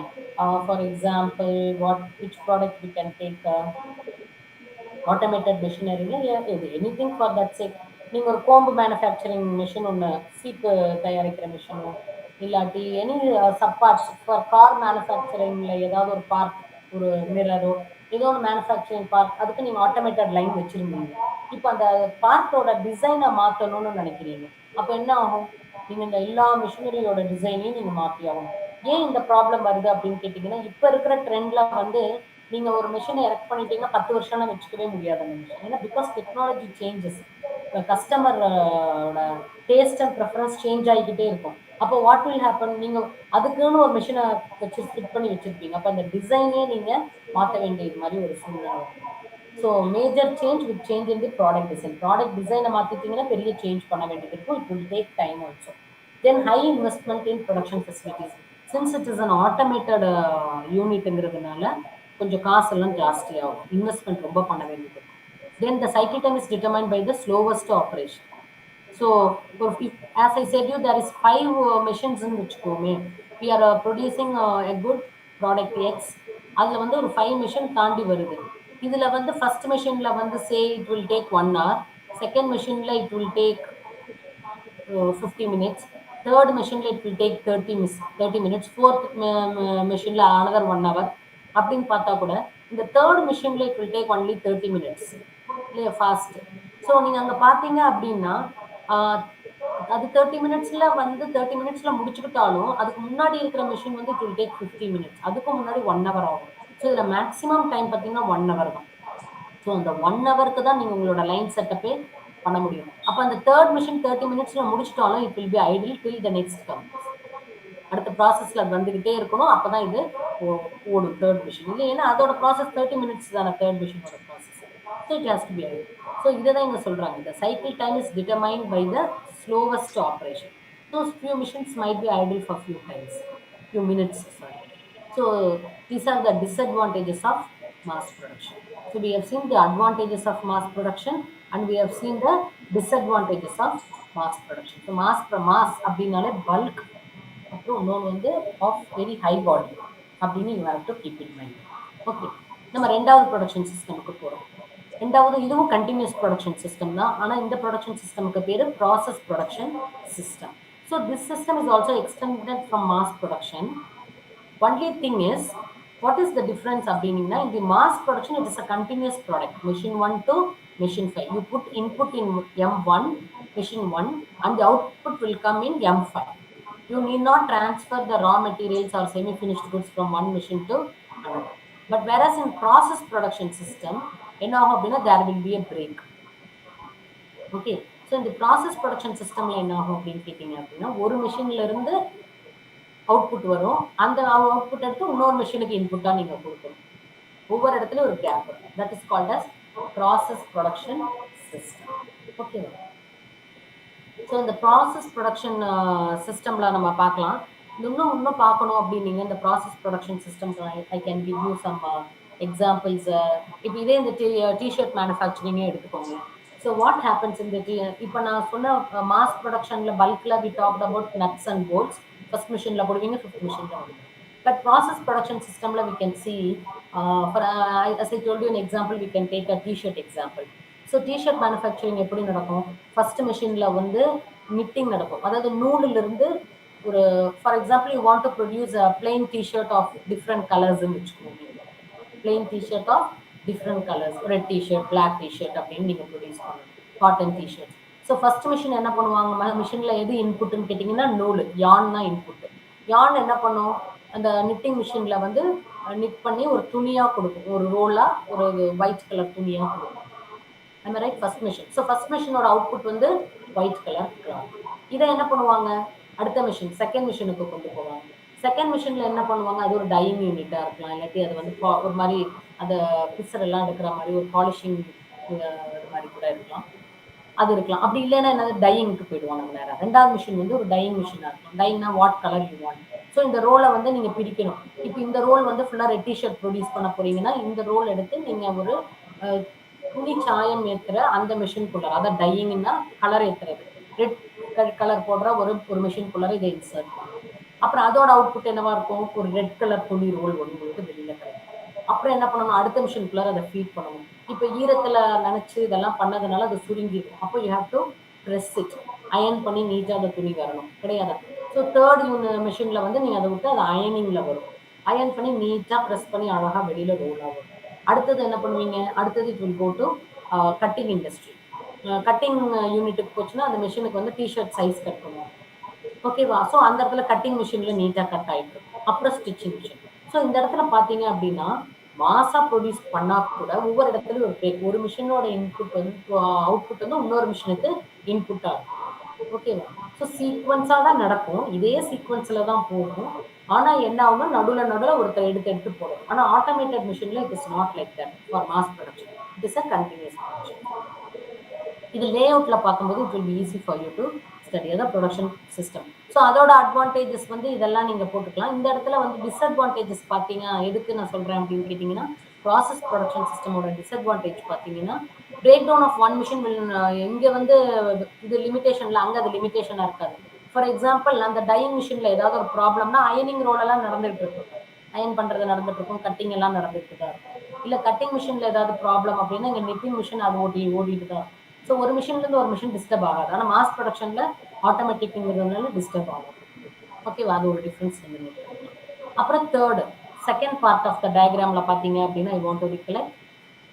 For example which product we can take automated மிஷினரியில் இது எனிதிங் ஃபார் தட் சேக். நீங்கள் ஒரு கோம்பு மேனுஃபேக்சரிங் மிஷின் ஒன்று, சீப்பு தயாரிக்கிற மிஷினோ, இல்லாட்டி எனி சப்பார்ட்ஸ் ஃபார் கார் மேனுஃபேக்சரிங்கில் ஏதாவது ஒரு பார்ட், ஒரு மிரரோ ஏதோ ஒரு மேனுஃபேக்சரிங் பார்ட், அதுக்கு நீங்கள் ஆட்டோமேட்டட் லைன் வச்சுருந்தீங்க. இப்போ அந்த பார்ட்டோட டிசைனை மாற்றணும்னு நினைக்கிறீங்க. அப்போ என்ன ஆகும்? நீங்கள் இந்த எல்லா மிஷினரியோட டிசைனையும் நீங்கள் மாற்றி ஆகணும். ஏன் இந்த ப்ராப்ளம் வருது அப்படின்னு கேட்டிங்கன்னா, இப்போ இருக்கிற ட்ரெண்டில் வந்து நீங்கள் ஒரு மிஷினை எரெக்ட் பண்ணிட்டீங்கன்னா 10 வருஷம்லாம் வச்சுக்கவே முடியாது அந்த மிஷின். ஏன்னா பிகாஸ் டெக்னாலஜி சேஞ்சஸ், கஸ்டமரோட டேஸ்ட் அண்ட் ப்ரிஃபரன்ஸ் சேஞ்ச் ஆகிக்கிட்டே இருக்கும். அப்போ வாட் வில் ஹேப்பன், நீங்கள் அதுக்குன்னு ஒரு மிஷினை வச்சு ஃபிட் பண்ணி வச்சுருப்பீங்க. அப்போ அந்த டிசைனே நீங்கள் மாற்ற வேண்டியது மாதிரி ஒரு சூழ்நிலை வரும். So major change with change in the product design. Product டிசைனை மாற்றிட்டீங்கன்னா பெரிய சேஞ்ச் பண்ண வேண்டியது இருக்கும். It will take time also. Then high investment in production facilities. Since it is an automated யூனிட்ங்கிறதுனால கொஞ்சம் காசெல்லாம் ஜாஸ்தியாகும், இன்வெஸ்ட்மெண்ட் ரொம்ப பண்ண வேண்டியது இருக்கும். Then the cycle time is determined by the slowest operation. So as I said you, there is 5 மிஷின்ஸ்ன்னு வச்சுக்கோமே. We are producing a good product X அதில் வந்து ஒரு 5 மிஷின் தாண்டி வருது. இதில் வந்து ஃபர்ஸ்ட் மிஷினில் வந்து say it will take 1 hour, second மிஷினில் it will take 50 minutes, third machine it will take 30 minutes, fourth machine another 1 hour. அப்படின்னு பார்த்தா கூட இந்த தேர்ட் மிஷின்ல it will take only 30 minutes இல்லையா ஃபாஸ்ட். ஸோ நீங்கள் அங்கே பார்த்தீங்க அப்படின்னா அது 30 மினிட்ஸில் வந்து 30 மினிட்ஸில் முடிச்சுக்கிட்டாலும் அதுக்கு முன்னாடி இருக்கிற மிஷின் வந்து இட் வில் டேக் 50 மினிட்ஸ், அதுக்கு முன்னாடி 1 hour ஆகும். ஸோ இதில் மேக்ஸிமம் டைம் பார்த்தீங்கன்னா 1 hour தான். ஸோ அந்த 1 hourக்கு தான் நீங்கள் உங்களோட லைன் செட்டப்பே பண்ண முடியும். அப்போ அந்த தேர்ட் மிஷின் 30 மினிட்ஸ்ல முடிச்சிட்டாலும் it will be idle till the next comes. அடுத்த ப்ராசஸ்ல வந்துகிட்டே இருக்கணும், அப்பதான் இது ஓடும் தேர்ட் மிஷின். இல்லை ஏன்னா அதோட ப்ராசஸ் 30 மினிட்ஸ் தானே தேர்ட் மிஷினோட process. So it has to be idle. So இதை தான் இங்கே சொல்றாங்க, the cycle time is determined by the slowest operation. Those few missions might be idle for few minutes, sorry. So these are the disadvantages of mass production. So we have seen the advantages of mass production and we have seen the disadvantages of mass production. So mass அப்படின்னாலே bulk, அப்புறம் இன்னொன்று வந்து of very high volume அப்படின்னு you have to keep in mind. Okay, நம்ம ரெண்டாவது production சிஸ்டமுக்கு போகிறோம். ரெண்டாவது இதுவும் கண்டினியூஸ் ப்ரொடக்ஷன் சிஸ்டம் தான், ஆனால் இந்த ப்ரொடக்ஷன் சிஸ்டமுக்கு பேர் process production system. So tissue system is also extended from mass production. Only thing is, what is the difference அப்படின்னா, in the mass production it is a continuous product, machine 1 to machine 5. You put input in M1 machine 1 and the output will come in M5. You need not transfer the raw materials or semi finished goods from one machine to another. But whereas in process production system என்ன ஆகும் அப்படின்னா there will be a break. Okay, so இந்த process production சிஸ்டம்ல என்ன ஆகும் அப்படின்னு கேட்டீங்க அப்படின்னா, ஒரு மிஷின்ல இருந்து அவுட்புட் வரும், அந்த அவுட்புட் எடுத்து இன்னொரு மிஷினுக்கு இன்புட்டா நீங்க கொடுக்கணும். ஒவ்வொரு இடத்துலயும் ஒரு கேப் வரும். That is called as process production system. ஓகேவா? ஸோ இந்த ப்ராசஸ் ப்ரொடக்ஷன் சிஸ்டம்ல நம்ம பார்க்கலாம். இன்னும் பார்க்கணும் அப்படின்னீங்க இந்த process production system, I can give you some examples. இப்போ இதே இந்த டிஷர்ட் மேனுஃபேக்சரிங்கே எடுத்துக்கோங்க. ஸோ வாட் ஹேப்பன்ஸ் இந்த இப்போ நான் சொன்ன மாஸ் ப்ரொடக்ஷனில் பல்கில் we talked about nuts and bolts. First மிஷினில் போடுவீங்க, ஃபிஃப்த் மிஷினில் போடுவீங்க. But process production systemல we can see, as I told you an example, we can take a t-shirt example. So t-shirt manufacturing எப்படி நடக்கும்? ஃபர்ஸ்ட் மிஷினில் வந்து knitting நடக்கும். அதாவது நூலிலிருந்து ஒரு for example you want to produce a plain T-shirt of different கலர்ஸ்ன்னு வச்சுக்கோங்க. Plain T-shirt of different colours, red T-shirt, black T-shirt அப்படின்னு நீங்கள் ப்ரொடியூஸ் பண்ணணும், cotton T-shirt. So first machine என்ன பண்ணுவாங்க, மிஷினில் எது இன்புட்டுன்னு கேட்டிங்கன்னா நூல், யான் தான் இன்புட்டு. யான் என்ன பண்ணும், அந்த நிட்டிங் மிஷினில் வந்து நிட் பண்ணி ஒரு துணியாக கொடுக்கும், ஒரு ரோலாக ஒரு ஒயிட் கலர் துணியாக கொடுக்கும். அந்த right first machine. So first மிஷினோட அவுட்புட் வந்து ஒயிட் கலர் கிளாத். இதை என்ன பண்ணுவாங்க, அடுத்த மிஷின் செகண்ட் மிஷினுக்கு கொண்டு போவாங்க. செகண்ட் மிஷினில் என்ன பண்ணுவாங்க, அது ஒரு டையிங் யூனிட்டாக இருக்கலாம், இல்லாட்டி அது வந்து ஒரு மாதிரி அதை பிக்சரெல்லாம் எடுக்கிற மாதிரி ஒரு பாலிஷிங் இது மாதிரி கூட இருக்கலாம், அது இருக்கலாம். அப்படி இல்லைன்னா என்ன, டையிங்க்கு போயிடுவாங்க நேரம். ரெண்டாவது மிஷின் வந்து ஒரு டையிங் மிஷினாக இருக்கும். டையிங்னா what colour you want. So இந்த ரோலை வந்து நீங்கள் பிரிக்கணும். இப்போ இந்த ரோல் வந்து ஃபுல்லாக ரெட் டிஷர்ட் ப்ரொடியூஸ் பண்ண போறீங்கன்னா இந்த ரோல் எடுத்து நீங்கள் ஒரு துணி சாயம் ஏற்றுற அந்த மிஷின்குள்ளார, அதாவது டையிங்னா கலர் ஏற்றுறது, ரெட் கலர் போடுற ஒரு மிஷின்குள்ளார இதை இன்சர்ட் பண்ணும். அப்புறம் அதோட அவுட்புட் என்னவா இருக்கும், ஒரு ரெட் கலர் துணி ரோல் உங்களுக்கு வெளியில கிடைக்கும். அப்புறம் என்ன பண்ணணும், அடுத்த மிஷின்குள்ளார அதை ஃபீட் பண்ணணும். இப்போ ஈரத்தில் நினச்சி இதெல்லாம் பண்ணதுனால அது சுருங்கிடும். அப்போ you have to press it, iron பண்ணி நீட்டாக அந்த துணி வரணும், கிடையாது. ஸோ தேர்ட் மிஷினில் வந்து நீங்கள் அதை விட்டு அது அயனிங்கில் வரும், அயன் பண்ணி நீட்டாக ப்ரெஸ் பண்ணி அழகாக வெளியில் ரோலாக வரும். அடுத்தது என்ன பண்ணுவீங்க, அடுத்தது it will go to cutting industry. Cutting யூனிட்டுக்கு போச்சுன்னா அந்த மிஷினுக்கு வந்து டிஷர்ட் சைஸ் கட் பண்ணுவோம், ஓகேவா? ஸோ அந்த இடத்துல கட்டிங் மிஷினில் நீட்டாக கட் ஆகிட்டு, அப்புறம் ஸ்டிச்சிங் மிஷின். ஸோ இந்த இடத்துல பார்த்தீங்க அப்படின்னா மாசா ப்ரொடியூஸ் பண்ணால் கூட ஒவ்வொரு இடத்துலையும் ஒரு பிரேக், ஒரு மிஷினோட இன்புட் வந்து அவுட்புட் வந்து இன்னொரு மிஷினுக்கு இன்புட்டாக இருக்கும், ஓகேவா? ஸோ சீக்வன்ஸாக தான் நடக்கும், இதே சீக்வன்ஸில் தான் போகும். ஆனால் என்ன ஆகும்னா நடுவில் ஒருத்தர் எடுத்து போடும். ஆனால் ஆட்டோமேட்டட் மிஷினில் it is not like that for mass production, it is a continuous production. இது லே அவுட்டில் பார்க்கும்போது it will be easy for you to study அதான் ப்ரொடக்ஷன் சிஸ்டம். ஸோ அதோட அட்வான்டேஜஸ் வந்து இதெல்லாம் நீங்கள் போட்டுக்கலாம். இந்த இடத்துல வந்து டிஸ்அட்வான்டேஜஸ் பார்த்தீங்க, எதுக்கு நான் சொல்கிறேன் அப்படின்னு கேட்டிங்கன்னா, ப்ராசஸ் ப்ரொடக்ஷன் சிஸ்டமோட டிஸ்அட்வான்டேஜ் பார்த்தீங்கன்னா, break down of one machine இங்கே வந்து இது லிமிடேஷனில் அங்கே அது லிமிடேஷனாக இருக்காது. ஃபார் எக்ஸாம்பிள் அந்த டையிங் மிஷினில் ஏதாவது ஒரு ப்ராப்ளம்னா அயனிங் ரோலெல்லாம் நடந்துகிட்டு இருக்கும், அயன் பண்றது நடந்துட்டு இருக்கும், கட்டிங் எல்லாம் நடந்துட்டு தான் இருக்கும். இல்ல கட்டிங் மிஷின்ல ஏதாவது ப்ராப்ளம் அப்படின்னா இங்க நிட்டிங் மிஷின் அது ஓடிட்டு தான் இருக்கும். ஸோ ஒரு மிஷின்ல இருந்து ஒரு மிஷின் டிஸ்டர்ப் ஆகாது. ஆனா மாஸ் ப்ரொடக்ஷன்ல ஆட்டோமேட்டிக்ங்கிறதுனால டிஸ்டர்ப் ஆகும். ஓகேவா, அது ஒரு டிஃபரன்ஸ் நீங்க நோட் பண்ணிக்கலாம். அப்புறம் செகண்ட் பார்ட் ஆஃப் த டயக்ராம்ல பாத்தீங்க அப்படின்னா ஐ வாண்ட் டு ரிகலெக்ட்.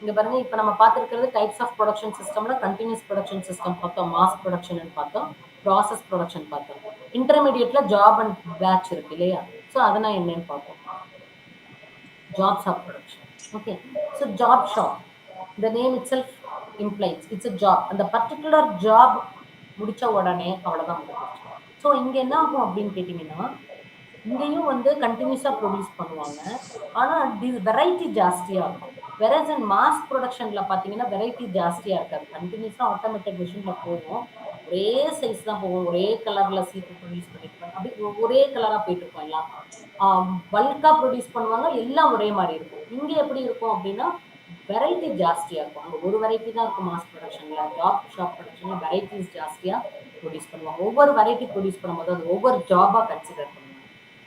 இங்க பாருங்க, இப்ப நம்ம பார்த்திருக்கிறது டைப்ஸ் ஆஃப் ப்ரொடக்ஷன் சிஸ்டம்ல கண்டினியூஸ் ப்ரொடக்ஷன் சிஸ்டம் பார்த்தோம், மாஸ் ப்ரொடக்ஷன் பார்த்தோம், ப்ராசஸ் ப்ரொடக்ஷன் பார்த்தோம். இன்டர்மீடியட்ல ஜாப் அண்ட் பேட்ச் இருக்கு இல்லையா? ஸோ அதெல்லாம் என்னன்னு பார்ப்போம். Job shop production. Okay, so job shop, the name itself implies it's a job. அந்த particular job முடிச்ச உடனே அவ்வளவுதான் முடிஞ்சிருச்சு. ஸோ இங்க என்ன ஆகும் அப்படின்னு கேட்டீங்கன்னா, இங்கேயும் வந்து கண்டினியூஸா ப்ரொடியூஸ் பண்ணுவாங்க. ஆனா வெரைட்டி ஜாஸ்தியா இருக்கும். வெரஸ் இன் மாஸ் ப்ரொடக்ஷன்ல பாத்தீங்கன்னா வெரைட்டி ஜாஸ்தியா இருக்காது. கண்டினியூஸா ஆட்டோமேட்டட் மிஷின்ல போகும், ஒரே சைஸ் தான் போகும், ஒரே கலர்ல சீட்டு ப்ரொடியூஸ் பண்ணிருப்பாங்க, அப்படி ஒரே கலரா போயிட்டு இருக்கும் எல்லாம். பல்கா ப்ரொடியூஸ் பண்ணுவாங்க, எல்லாம் ஒரே மாதிரி இருக்கும். இங்க எப்படி இருக்கும் அப்படின்னா வெரைட்டி ஜாஸ்தியா இருக்கும். அங்க ஒரு வெரைட்டி தான் இருக்கும் மாஸ் ப்ரொடக்ஷன்ல. ஜாப் ஷாப் ப்ரொடக்ஷன்ல வெரைட்டிஸ் ஜாஸ்தியா ப்ரொடியூஸ் பண்ணுவாங்க. ஒவ்வொரு வெரைட்டி ப்ரொடியூஸ் பண்ணும்போது அது ஒவ்வொரு ஜாபா கன்சிடர் பண்ணுவாங்க.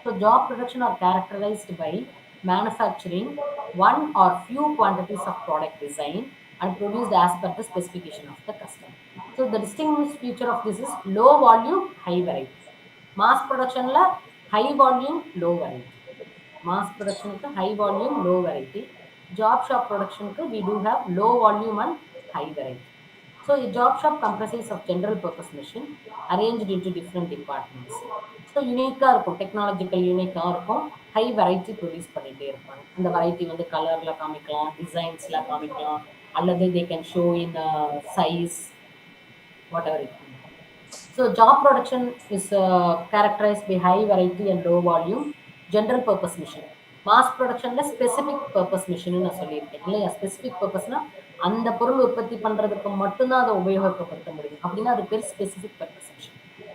So job production are characterized by manufacturing one or few quantities of product design and produced as per the specification of the customer. So the distinguished feature of this is low volume, high variety. Mass production la high volume, low variety. Mass production ku high volume, low variety. Job shop production ku we do have low volume and high variety. So a job shop comprises of general purpose machine arranged into different departments. So யூனிக்காக இருக்கும், technological யூனிக்காக இருக்கும், high variety produce பண்ணிகிட்டே இருப்பாங்க. அந்த variety வந்து கலரில் காமிக்கலாம், டிசைன்ஸில் காமிக்கலாம், அல்லது they can show in size, what ever it. So job production is characterized by high variety and low volume, general purpose machine. Mass ப்ரொடக்ஷன்ல ஸ்பெசிபிக் பர்பஸ் மிஷின் நான் சொல்லியிருக்கேன் இல்லையா? ஸ்பெசிபிக் பர்பஸ்னா அந்த பொருள் உற்பத்தி பண்றதுக்கு மட்டும்தான் அதை உபயோகப்படுத்த முடியும், அப்படின்னா அது பேர் specific purpose machine.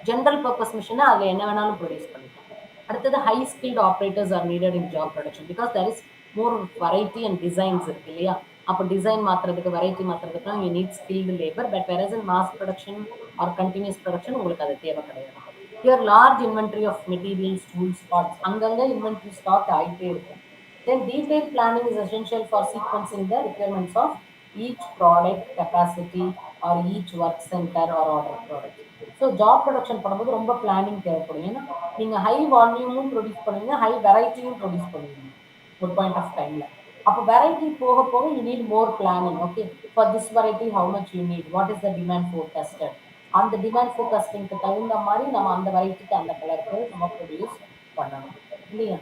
General purpose மிஷினா அதுல என்ன வேணாலும் ப்ரொடியூஸ் பண்ணிக்கலாம். அடுத்தது high skilled operators are needed in job production because there is more variety and designs இருக்கு இல்லையா? அப்போ டிசைன் மாத்துறதுக்கு, வெரைட்டி மாத்துறதுக்குலாம் you need skilled labour. But whereas in mass production or continuous production உங்களுக்கு அது தேவை கிடையாது. Here large inventory of materials, tools, parts, அங்கங்க இன்வென்ட்ரி ஸ்டாக் ஆகிட்டே இருக்கும். Then detailed planning is essential for sequencing the requirements of each product capacity or each work center or order product. So job production பண்ணும்போது ரொம்ப planning தேவைப்படும். ஏன்னா நீங்க high வால்யூமும் produce பண்ணுவீங்க, ஹை வெரைட்டியும் ப்ரொடியூஸ் பண்ணுவீங்க ஒரு பாயிண்ட் ஆஃப் டைம்ல. அப்போ வெரைட்டி போக போக you need more planning. Okay, for this variety how much you need, what is the demand forecasted, அந்த டிமாண்ட் ஃபோர்காஸ்டிங்க்கு தகுந்த மாதிரி நம்ம அந்த வெரைட்டிக்கு அந்த கலருக்கு நம்ம ப்ரொடியூஸ் பண்ணணும் இல்லையா?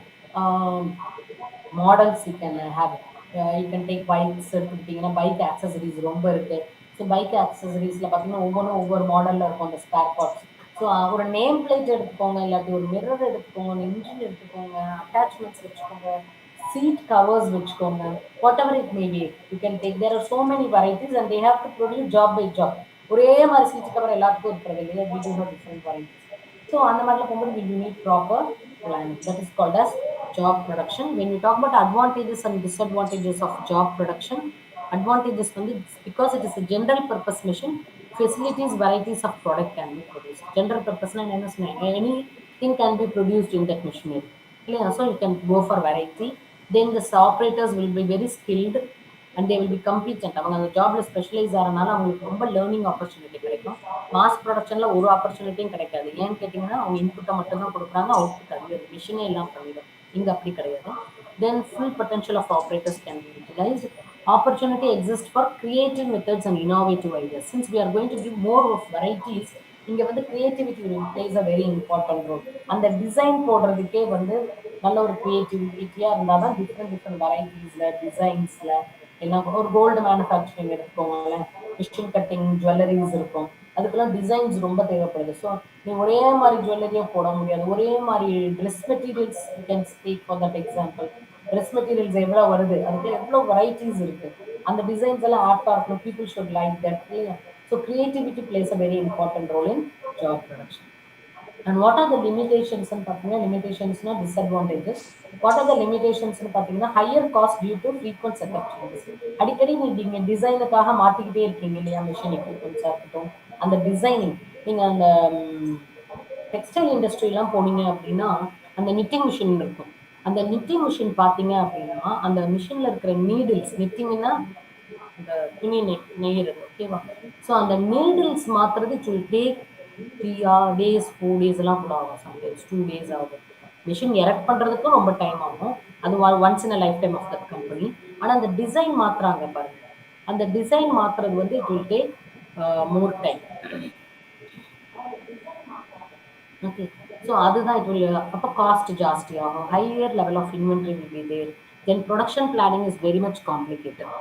Models you can have. You can take bikes எடுத்துக்கிட்டிங்கன்னா பைக் ஆக்சசரிஸ் ரொம்ப இருக்கு. ஸோ பைக் ஆக்சசரிஸில் பார்த்தீங்கன்னா ஒவ்வொன்றும் ஒவ்வொரு மாடலில் இருக்கும் அந்த ஸ்பேர் பார்ட்ஸ். ஸோ ஒரு நேம் பிளேட் எடுத்துக்கோங்க, இல்லாட்டி ஒரு மிரர் எடுத்துக்கோங்க, ஒரு இன்ஜின் எடுத்துக்கோங்க, அட்டாச்மெண்ட்ஸ் வச்சுக்கோங்க, சீட் கவர்ஸ் வச்சுக்கோங்க, whatever it may be you can take. There are so many varieties and they have to produce job by job. ஒரே மாதிரி சீட் கவர் எல்லாத்துக்கும் இருக்கிறது இல்லையா? We do have different varieties. So அந்த மாதிரிலாம் போகும்போது we do need proper planning. That is called as job production. When we talk about advantages and disadvantages of job production, advantages வந்து because it is a general purpose machine, facilities, varieties of product can be produced. General purpose na என்ன சொன்னேன், anything can be produced in that machinery. So you can go for variety. Then the operators will be very skilled and they will be competent. அவங்க அந்த ஜாப்ல specialise ஆகிறனால அவங்களுக்கு ரொம்ப learning opportunity கிடைக்கும். Mass ப்ரொடக்ஷன்ல ஒரு ஆப்பர்ச்சுனிட்டியும் கிடைக்காது. ஏன்னு கேட்டிங்கன்னா அவங்க இன்புட்டை மட்டும்தான் கொடுக்குறாங்க, அவுட்புட் அது மிஷினே எல்லாம் பண்ணிடும். இங்க அப்படி கிடையாது. Then full potential of operators can be utilised. Opportunity exists for creative methods and innovative ideas. Since we are going to give more of varieties, இங்க வந்து creativity plays a very important role. அந்த design போடுறதுக்கே வந்து நல்ல ஒரு கிரியேட்டிவிட்டியா இருந்தாதான் different different வெரைட்டிஸ்ல, டிசைன்ஸ்ல எல்லாம். ஒரு gold manufacturing எடுத்துக்கோங்களேன், மிஷின் கட்டிங், ஜுவல்லரிஸ் இருக்கும், அதுக்கெல்லாம் டிசைன்ஸ் ரொம்ப தேவைப்படுது. ஸோ நீ ஒரே மாதிரி ஜுவல்லரியே போட முடியாது. ஒரே மாதிரி dress materials you can speak for that example. Dress materials எவ்வளோ வருது, அதுக்கு எவ்வளோ வெரைட்டிஸ் இருக்கு, அந்த டிசைன்ஸ் எல்லாம் ஆப்டா இருக்கணும். People should like that. So creativity plays a very important role in job production. And what are the limitations ன்னு பார்த்தீங்கன்னா, லிமிடேஷன்ஸ்னா டிஸ்அட்வான்டேஜஸ். வாட் ஆர் த லிமிடேஷன்ஸ்னு பார்த்தீங்கன்னா, higher cost due to frequent setup changes. அடிக்கடி நீங்கள் டிசைனுக்காக மாற்றிக்கிட்டே இருக்கீங்க இல்லையா? மிஷின் எக்யூப்மெண்ட்ஸாக இருக்கட்டும், அந்த டிசைனிங். நீங்கள் அந்த டெக்ஸ்டைல் இண்டஸ்ட்ரிலாம் போனீங்க அப்படின்னா அந்த நிட்டிங் மிஷின் இருக்கும். அந்த நிட்டிங் மிஷின் பார்த்தீங்க அப்படின்னா, அந்த மிஷின்ல இருக்கிற நீடில்ஸ், நிட்டிங்னா இந்த துணி நெய்யறது, ஓகேவா? ஸோ அந்த நீடில்ஸ் மாத்துறது it will take 3 days 4 days எல்லாம் கூட ஆகும். சம்டைம்ஸ் 2 டேஸ் ஆகும். மிஷின் எரெக்ட் பண்றதுக்கும் ரொம்ப டைம் ஆகும். அது once in a life time of that company. ஆனா அந்த டிசைன் மாத்துறாங்க பாருங்க, அந்த டிசைன் மாத்துறது வந்து it will take more time. Okay. So அதுதான் இட் வில் அப்போ காஸ்ட் ஜாஸ்தி ஆகும். Higher level of inventory will be there. Then production planning is very much complicated.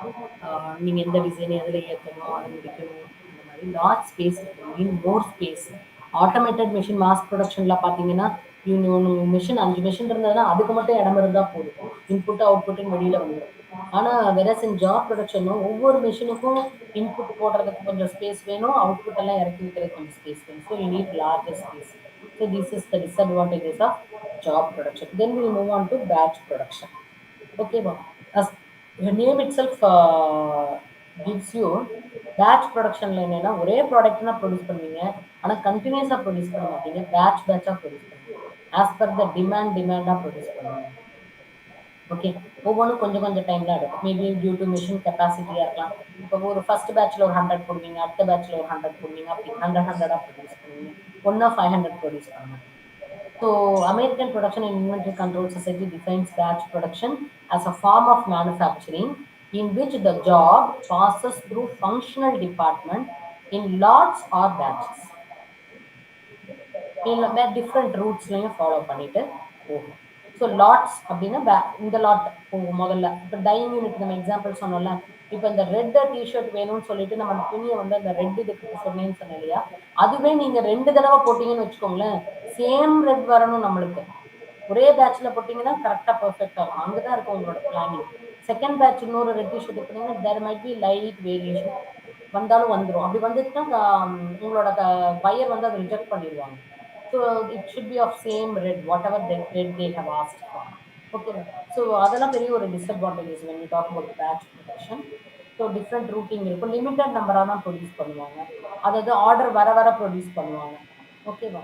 நீங்கள் எந்த டிசைன் எதில் ஏற்றணும், அதை முடிக்கணும், அந்த மாதிரி large space mean more space. Automated machine mass ப்ரொடக்ஷனில் பார்த்தீங்கன்னா, மிஷின் 5 மிஷின் இருந்ததுன்னா அதுக்கு மட்டும் இடம் இருந்தால் போதும், இன்புட் அவுட்புட்டுன்னு வெளியில் வந்துடும். ஆனால் வெரஸ் இன் ஜாப் ப்ரொடக்ஷனும் ஒவ்வொரு மிஷினுக்கும் இன்புட் போடுறதுக்கு கொஞ்சம் ஸ்பேஸ் வேணும், அவுட்புட் எல்லாம் இறக்கி வைக்கிறதுக்கு கொஞ்சம் ஸ்பேஸ் வேணும். So you need larger space. So this is the disadvantages of job production. Then we move on to batch production. Okay, well, as the name itself gives you, batch production என்னன்னா ஒரே ப்ராடக்ட்னா produce பண்ணுவீங்க, ஆனால் கண்டினியூஸாக produce பண்ண மாட்டீங்க, பேட்சாக produce பண்ணுவீங்க. As per the டிமாண்டாக produce பண்ணுவீங்க. Okay, ஒவ்வொன்றும் கொஞ்சம் கொஞ்சம் டைம் தான் எடுக்கும். மேபி டியூ டு மிஷின் கெப்பாசிட்டியாக இருக்கலாம். இப்போ ஒரு ஃபர்ஸ்ட் பேட்சில் ஒரு 100 போடுவீங்க, அடுத்த பேட்சில் ஒரு 100 போடுவீங்க, அப்படி 100 ப்ரொடியூஸ் பண்ணுவீங்க. ஒன்றா 500 ப்ரொடியூஸ் பண்ண மாட்டீங்க. So, American Production and Inventory Control Society defines batch production as a form of manufacturing in which the job passes through functional department in lots or batches. Different ரூட்ஸ்லையும் ஃபாலோ பண்ணிட்டு போகும். So lots அப்படின்னா இந்த lot போகும் முதல்ல. இப்போ dyeing unit நம்ம example சொன்னோம்ல, இப்போ இந்த ரெட் டிஷர்ட் வேணும்னு சொல்லிட்டு நம்ம துணியை வந்து அந்த ரெட் இதுக்கு சொன்னேன்னு சொன்னேன் இல்லையா, அதுவே நீங்கள் 2 தடவை போட்டிங்கன்னு வச்சுக்கோங்களேன், சேம் ரெட் வரணும் நம்மளுக்கு. ஒரே பேட்ச்ல போட்டிங்கன்னா கரெக்டாக பர்ஃபெக்டாக இருக்கும். அங்கே தான் இருக்கும் உங்களோட பிளானிங். செகண்ட் பேட்ச் இன்னொரு ரெட் டிஷர்ட் போட்டிங்கன்னா there might be light variation வந்தாலும் வந்துடும். அப்படி வந்துச்சுன்னா உங்களோட பையர் வந்து அதை ரிஜெக்ட் பண்ணிடுவாங்க. So it should be of same red, whatever the red they have asked for. Okay. So அதெல்லாம் பெரிய ஒரு disadvantages when we talk about batch production. So different routing இருக்கும், limited number தான் ப்ரொடியூஸ் பண்ணுவாங்க, அதாவது ஆர்டர் வர வர ப்ரொடியூஸ் பண்ணுவாங்க. ஓகேவா?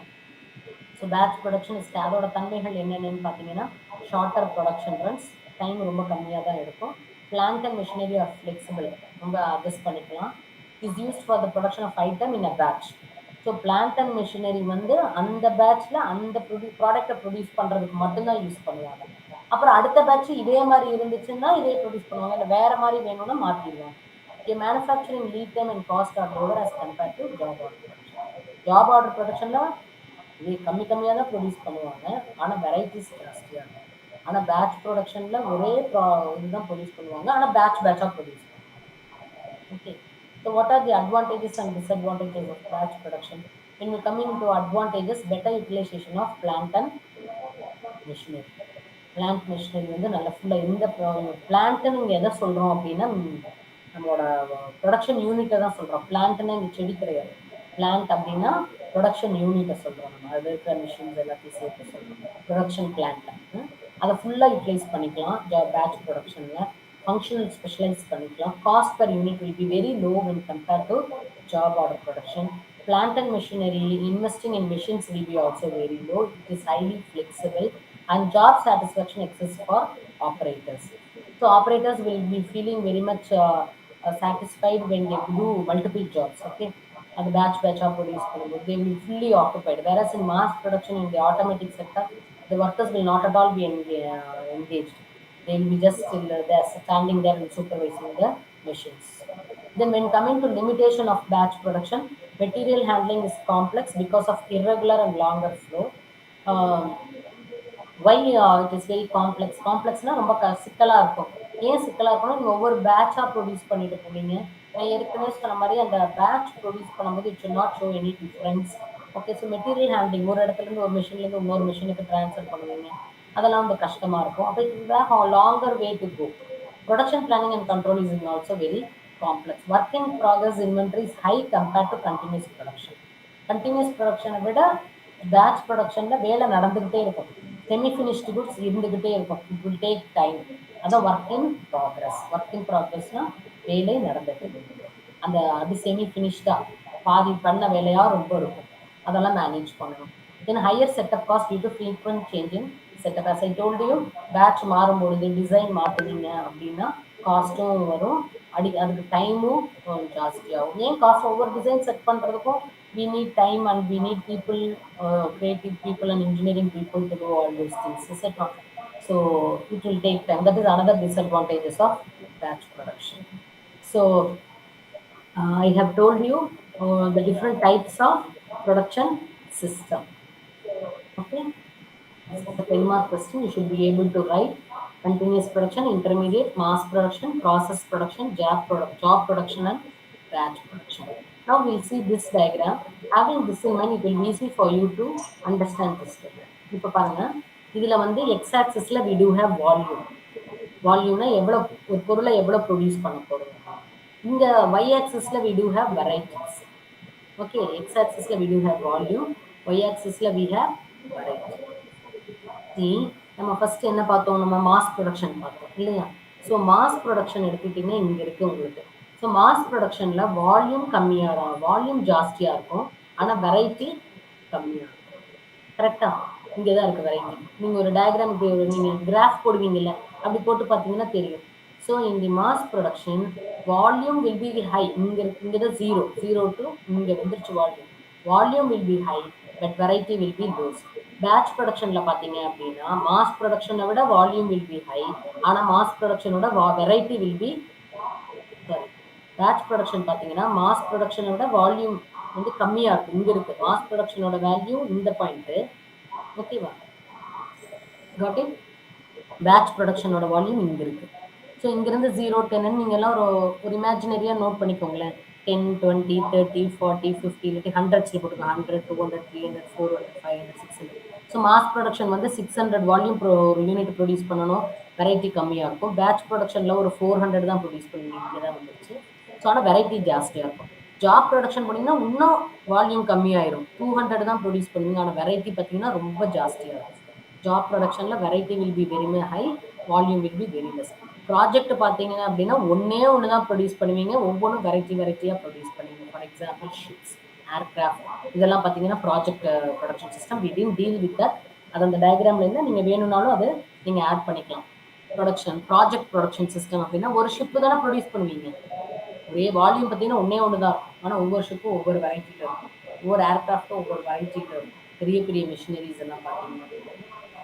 ஸோ பேட்ச் ப்ரொடக்ஷன் அதோட தன்மைகள் என்னென்னு பார்த்தீங்கன்னா, ஷார்ட்டர் ப்ரொடக்ஷன் ரன்ஸ், டைம் ரொம்ப கம்மியாக தான் இருக்கும். Plant and machinery are flexible, ரொம்ப அட்ஜஸ்ட் பண்ணிக்கலாம். Is used for the production of item in a batch. So plant and machinery வந்து அந்த பேட்ச்சில் அந்த ப்ராடக்டை ப்ரொடியூஸ் பண்ணுறதுக்கு மட்டும்தான் யூஸ் பண்ணுவாங்க. அப்புறம் அடுத்த பேட்ச் இதே மாதிரி இருந்துச்சுன்னா இதே ப்ரொடியூஸ் பண்ணுவாங்க, இல்லை வேறு மாதிரி வேணும்னா மாற்றிடுவாங்க. Manufacturing lead time and cost are lower as compared to job order production. Job order ப்ரொடக்ஷனில் இது கம்மியாக தான் ப்ரொடியூஸ் பண்ணுவாங்க, ஆனால் வெரைட்டிஸ் ஜாஸ்தியாக இருக்கும். ஆனால் பேட்ச் ப்ரொடக்ஷனில் ஒரே இதுதான் ப்ரொடியூஸ் பண்ணுவாங்க, ஆனால் பேட்சாக ப்ரொடியூஸ் பண்ணுவாங்க. Okay. So what are the advantages and disadvantages of batch production? when we coming to advantages, better utilization of plant and machinery. Plant machinery வந்து நல்லா ஃபுல்லாக இந்த பிளான்ட்டு நீங்கள் எதை சொல்கிறோம் அப்படின்னா, நம்மளோட ப்ரொடக்ஷன் யூனிட்டை தான் சொல்கிறோம். பிளான்ட்டுன்னா இங்கே செடி கிடையாது. பிளான்ட் அப்படின்னா ப்ரொடக்ஷன் யூனிட்டை சொல்கிறோம். நம்ம அது இருக்கிற மிஷின்ஸ் எல்லாத்தையும் சேர்த்து சொல்கிறோம் ப்ரொடக்ஷன் பிளான்ட்டை. அதை ஃபுல்லாக யூட்டிலைஸ் பண்ணிக்கலாம் பேட்ச் ப்ரொடக்ஷனில். ஃபங்க்ஷனல் ஸ்பெஷலைஸ் பண்ணிக்கலாம். Cost per unit will be very low when compared to job order production. Plant and machinery, investing in machines will be also very low. It is highly flexible and job satisfaction exists for operators. So operators will be feeling very much satisfied when they do multiple jobs. Okay, and the batch produce பண்ணும்போது they will be fully occupied. Whereas in mass production in the automatic sector, the workers will not at all be engaged. They will be just there standing there and supervising the machines. Then when coming to limitation of batch production, material handling is complex because of irregular and longer flow. Why it is very complex. காம்ப்ளெக்ஸ்னால் ரொம்ப சிக்கலாக இருக்கும். ஏன் சிக்கலாக இருக்கும்னா, நீங்கள் ஒவ்வொரு பேட்சாக produce பண்ணிட்டு போவீங்க. நான் ஏற்கனவே சொன்ன மாதிரி அந்த பேட்ச் ப்ரொடியூஸ் பண்ணும்போது it should not show any difference. Okay. So material handling, ஒரு இடத்துலேருந்து ஒரு மிஷின்லேருந்து இன்னொரு மிஷினுக்கு ட்ரான்ஸ்ஃபர் பண்ணுவீங்க, அதெல்லாம் வந்து கஷ்டமாக இருக்கும். அப்போ it longer way to go. Production planning and control is also very complex. Work in progress inventory is high compared to continuous production. Continuous ப்ரொடக்ஷனை விட பேட்ச் ப்ரொடக்ஷனில் வேலை நடந்துக்கிட்டே இருக்கும், செமி ஃபினிஷ்டு குட்ஸ் இருந்துக்கிட்டே இருக்கும். It will take time. அதான் work in progress. Work in ப்ராக்ரஸ்னால் வேலை நடந்துட்டு இருக்கும், அந்த அது செமி ஃபினிஷ்டாக பாதி பண்ண வேலையாக ரொம்ப இருக்கும், அதெல்லாம் மேனேஜ் பண்ணணும். Then higher setup cost due to frequent changing setup. as I told you, batch மாறும்பொழுது டிசைன் மாத்துனீங்க அப்படின்னா காஸ்ட்டும் வரும், அதுக்கு டைமும் ஜாஸ்தியாகும். ஏன் காஸ்ட்? ஒவ்வொரு டிசைன் செட் பண்றதுக்கும் we need time and we need people, creative people and engineering people to do all those things, is it not? So it will take time. That is another disadvantages of batch production. So I have told you the different types of production system. Okay, this is a 10 mark question. You should be able to write continuous production, intermediate, mass production, process production, job production, and batch production. Now we'll see this diagram. Having this in mind, it will be easy for you to understand this diagram. இப்போ பாருங்க, இதுல வந்து x axisல we do have volume. வால்யூம்னா எவ்வளோ, ஒரு பொருளை எவ்வளோ produce பண்ண போறோம். இங்க y axisல we do have varieties. Okay, x axisல we do have volume, y axisல we have variety. See, நம்ம ஃபர்ஸ்ட் என்ன பார்த்தோம்? நம்ம மாஸ் ப்ரொடக்ஷன் பார்த்தோம் இல்லையா? ஸோ மாஸ் ப்ரொடக்ஷன் எடுத்துக்கிட்டிங்கன்னா இங்கே இருக்குது உங்களுக்கு. ஸோ மாஸ் ப்ரொடக்ஷனில் வால்யூம் கம்மியாக தான், வால்யூம் ஜாஸ்தியாக இருக்கும், ஆனால் வெரைட்டி கம்மியாக இருக்கும். கரெக்டா? இங்கே தான் இருக்குது வெரைட்டி. நீங்கள் ஒரு டயக்ராம் இப்படி நீங்கள் கிராஃப் போடுவீங்கல்ல, அப்படி போட்டு பார்த்தீங்கன்னா தெரியும். So in the mass production volume will be high. இங்கே தான் ஜீரோ டு இங்கே வந்துருச்சு volume. Volume will be high but variety will be lows. Batch ப்ரொடக்ஷன்ல பார்த்தீங்க அப்படின்னா மாஸ் ப்ரொடக்ஷனை விட வால்யூம் வில் பி ஹை, ஆனால் மாஸ் ப்ரொடக்ஷனோட variety will be sorry. Batch production பார்த்தீங்கன்னா மாஸ் ப்ரொடக்ஷனை விட வால்யூம் வந்து கம்மியாக இருக்கும். இங்கே இருக்குது மாஸ் ப்ரொடக்ஷனோட வேல்யூ இந்த பாயிண்ட்டு. ஓகேவா? Got it? பேட்ச் ப்ரொடக்ஷனோட வால்யூம் இங்கே இருக்குது. ஸோ இங்கேருந்து 0, 10 நீங்கள்லாம் ஒரு இமேஜினரியாக நோட் பண்ணிக்கோங்களேன். 10, 20, 30, 40, 50 இல்லாட்டி ஹண்ட்ரட்ஸில் போட்டுக்கோங்க. 100, 200, 300, 400, 500, 600. ஸோ மாஸ் ப்ரொடக்ஷன் வந்து 600 வால்யூம் ஒரு யூனிட் ப்ரொடியூஸ் பண்ணணும், வெரைட்டி கம்மியாக இருக்கும். பேட்ச் ப்ரொடக்ஷனில் ஒரு 400 தான் ப்ரொடியூஸ் பண்ணுவீங்க, இங்கே தான் வந்துருச்சு. ஸோ ஆனால் வெரைட்டி ஜாஸ்தியாக இருக்கும். ஜாப் ப்ரொடக்ஷன் பண்ணிங்கன்னா இன்னும் வால்யூம் கம்மியாயிரும், 200 தான் ப்ரொடியூஸ் பண்ணுவீங்க, ஆனால் வெரைட்டி பார்த்தீங்கன்னா ரொம்ப ஜாஸ்தியாக இருக்கும். ஜாப் ப்ரொடக்ஷனில் variety will be very high, volume will be very less. Project பார்த்தீங்கன்னா அப்படின்னா ஒன்று தான் ப்ரொடியூஸ் பண்ணுவீங்க, ஒவ்வொன்றும் வெரைட்டியாக ப்ரொடியூஸ் பண்ணுவீங்க. ஃபார் எக்ஸாம்பிள் ஷிப்ஸ், ஏர்கிராஃப்ட், இதெல்லாம் பார்த்தீங்கன்னா project production system. We didn't deal with that. அது அந்த டயக்ராம்லேருந்து நீங்கள் வேணும்னாலும் அது நீங்கள் ஆட் பண்ணிக்கலாம். ப்ராஜெக்ட் ப்ரொடக்ஷன் சிஸ்டம் அப்படின்னா ஒரு ஷிப்பு தானே ப்ரொடியூஸ் பண்ணுவீங்க, ஒரே வால்யூம் பார்த்தீங்கன்னா ஒன்று தான் இருக்கும், ஆனால் ஒவ்வொரு ஷிப்பும் ஒவ்வொரு வெரைட்டியில் இருக்கும், ஒவ்வொரு ஏர்கிராஃப்டும் ஒவ்வொரு வெரைட்டியில் இருக்கும், பெரிய பெரிய மிஷினரிஸ் எல்லாம் பார்த்தீங்கன்னா.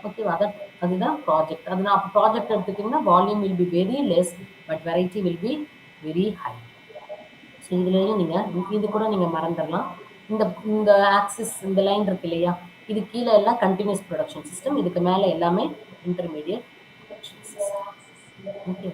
ஓகேவா? அதுதான் ப்ராஜெக்ட். அதுதான் அப்போ ப்ராஜெக்ட் எடுத்துக்கிட்டிங்கன்னா volume will be very less but variety will be very high. So இதுலேயும் நீங்கள் இது கூட நீங்கள் மறந்துடலாம். இந்த ஆக்சிஸ், இந்த லைன் இருக்கு இல்லையா, இது கீழே எல்லாம் கண்டினியூஸ் ப்ரொடக்ஷன் சிஸ்டம், இதுக்கு மேலே எல்லாமே intermediate production system. Okay.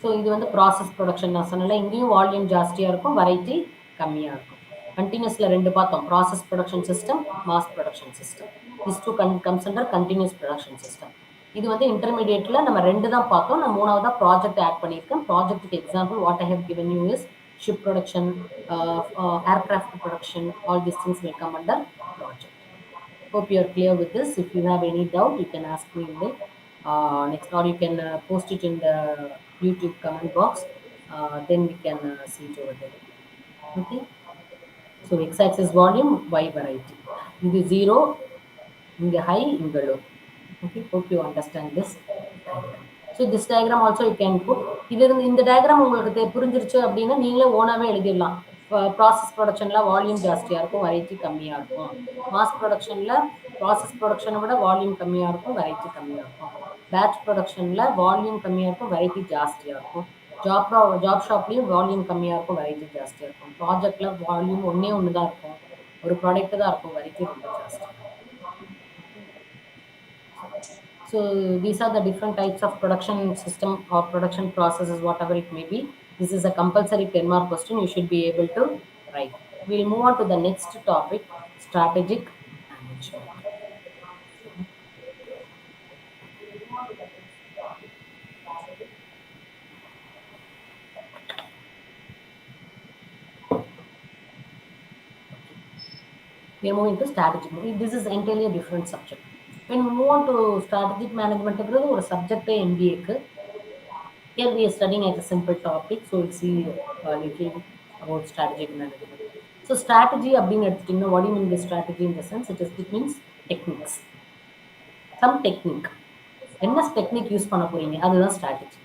So இது வந்து ப்ராசஸ் ப்ரொடக்ஷன் நான் சொன்னல, இங்கேயும் வால்யூம் ஜாஸ்தியாக இருக்கும், வெரைட்டி கம்மியாக இருக்கும். கண்டினியூஸில் 2 பார்த்தோம், process production system, mass production system. This two comes under continuous production system. இது வந்து இன்டர்மீடியட்டில் நம்ம 2 தான் பார்த்தோம், நான் 3ஆவதாக ப்ராஜெக்ட் ஆட் பண்ணியிருக்கேன். ப்ராஜெக்ட்டுக்கு example what I have given you is ship production, aircraft production, all these things will come under project. Hope you are clear with this. If you have any doubt, you can ask me in the next, or you can post it in the YouTube comment box. Then we can see it over there. Okay. So x-axis volume, y variety. This is 0, in the high, in the low. Okay. Hope you understand this diagram. So this diagram also you can put. இந்த diagram உங்களுக்கு புரிஞ்சிருச்சு அப்படின்னா நீங்களே ஓனாவே எழுதிடலாம். Process ப்ரொடக்ஷனில் volume ஜாஸ்தியாக இருக்கும், variety கம்மியாக இருக்கும். மாஸ் ப்ரொடக்ஷனில் ப்ராசஸ் ப்ரொடக்ஷனை விட வால்யூம் கம்மியாக இருக்கும், வெரைட்டி கம்மியாக இருக்கும். பேட்ச் ப்ரொடக்ஷனில் வால்யூம் கம்மியாக இருக்கும், வெரைட்டி ஜாஸ்தியாக இருக்கும். ஜாப் ஷாப்லேயும் வால்யூம் கம்மியாக இருக்கும், வெரைட்டி ஜாஸ்தியாக இருக்கும். ப்ராஜெக்டில் வால்யூம் ஒன்று தான் இருக்கும், ஒரு ப்ராடக்ட் தான் இருக்கும், வெரைட்டி ரொம்ப ஜாஸ்தியாக இருக்கும். So these are the different types of production system or production processes, whatever it may be. This is a compulsory 10 mark question, you should be able to write. We will move on to the next topic, strategic management. We are moving to strategic. This is entirely a different subject. When we move on to strategic management, ஒரு subject MBA க்கு. Here we are studying as a simple topic, so we'll see a little about strategic management. So strategy அப்படின்னு எடுத்துட்டீங்கன்னா, what do you mean by strategy? In the sense, it means techniques. some technique. என்ன technique use பண்ண போறீங்க அதுதான் strategy.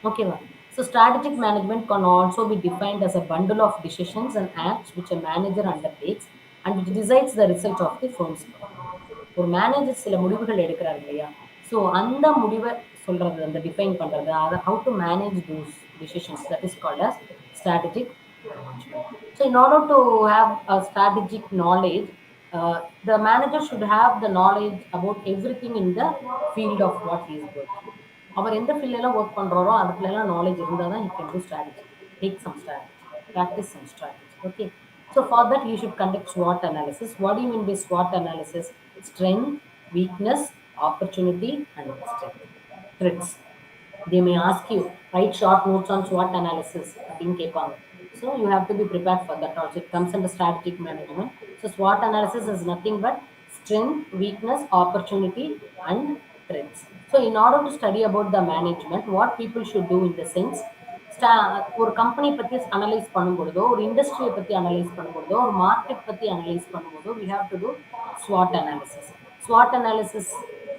ஓகேவா? So strategic management can also be defined as a bundle of decisions and acts which a manager undertakes and which decides the result of the firm's performance. ஒரு manager சில முடிவுகள் எடுக்கிறார் இல்லையா? So அந்த முடிவை சொல்றது, அந்த டிஃபைன் பண்றது, அதை how to manage those decisions, that is called as strategic management. So in order to have a strategic knowledge, the manager should have the knowledge about everything in the field of what he is working. அவர் எந்த ஃபீல்டெல்லாம் work பண்ணுறாரோ அதுக்குள்ளெல்லாம் knowledge இருந்தால் தான் he can do strategy, take some strategy, practice some strategy. Okay. So for that you should conduct SWOT analysis. What do you mean by SWOT analysis? Strength, weakness, opportunity, and strength. Threats. They may ask you, write short notes on SWOT analysis அப்படின்னு கேட்பாங்க. So you have to be prepared for that also. It comes under strategic management. So SWOT analysis is nothing but strength, weakness, opportunity, and threats. So in order to study about the management, what people should do in the sense, ஒரு company பற்றி analyse பண்ணும்பொழுதோ, ஒரு இண்டஸ்ட்ரியை பற்றி analyse பண்ணும்பொழுதோ, ஒரு market பற்றி analyse பண்ணும்போதோ, we have to do SWOT analysis. SWOT analysis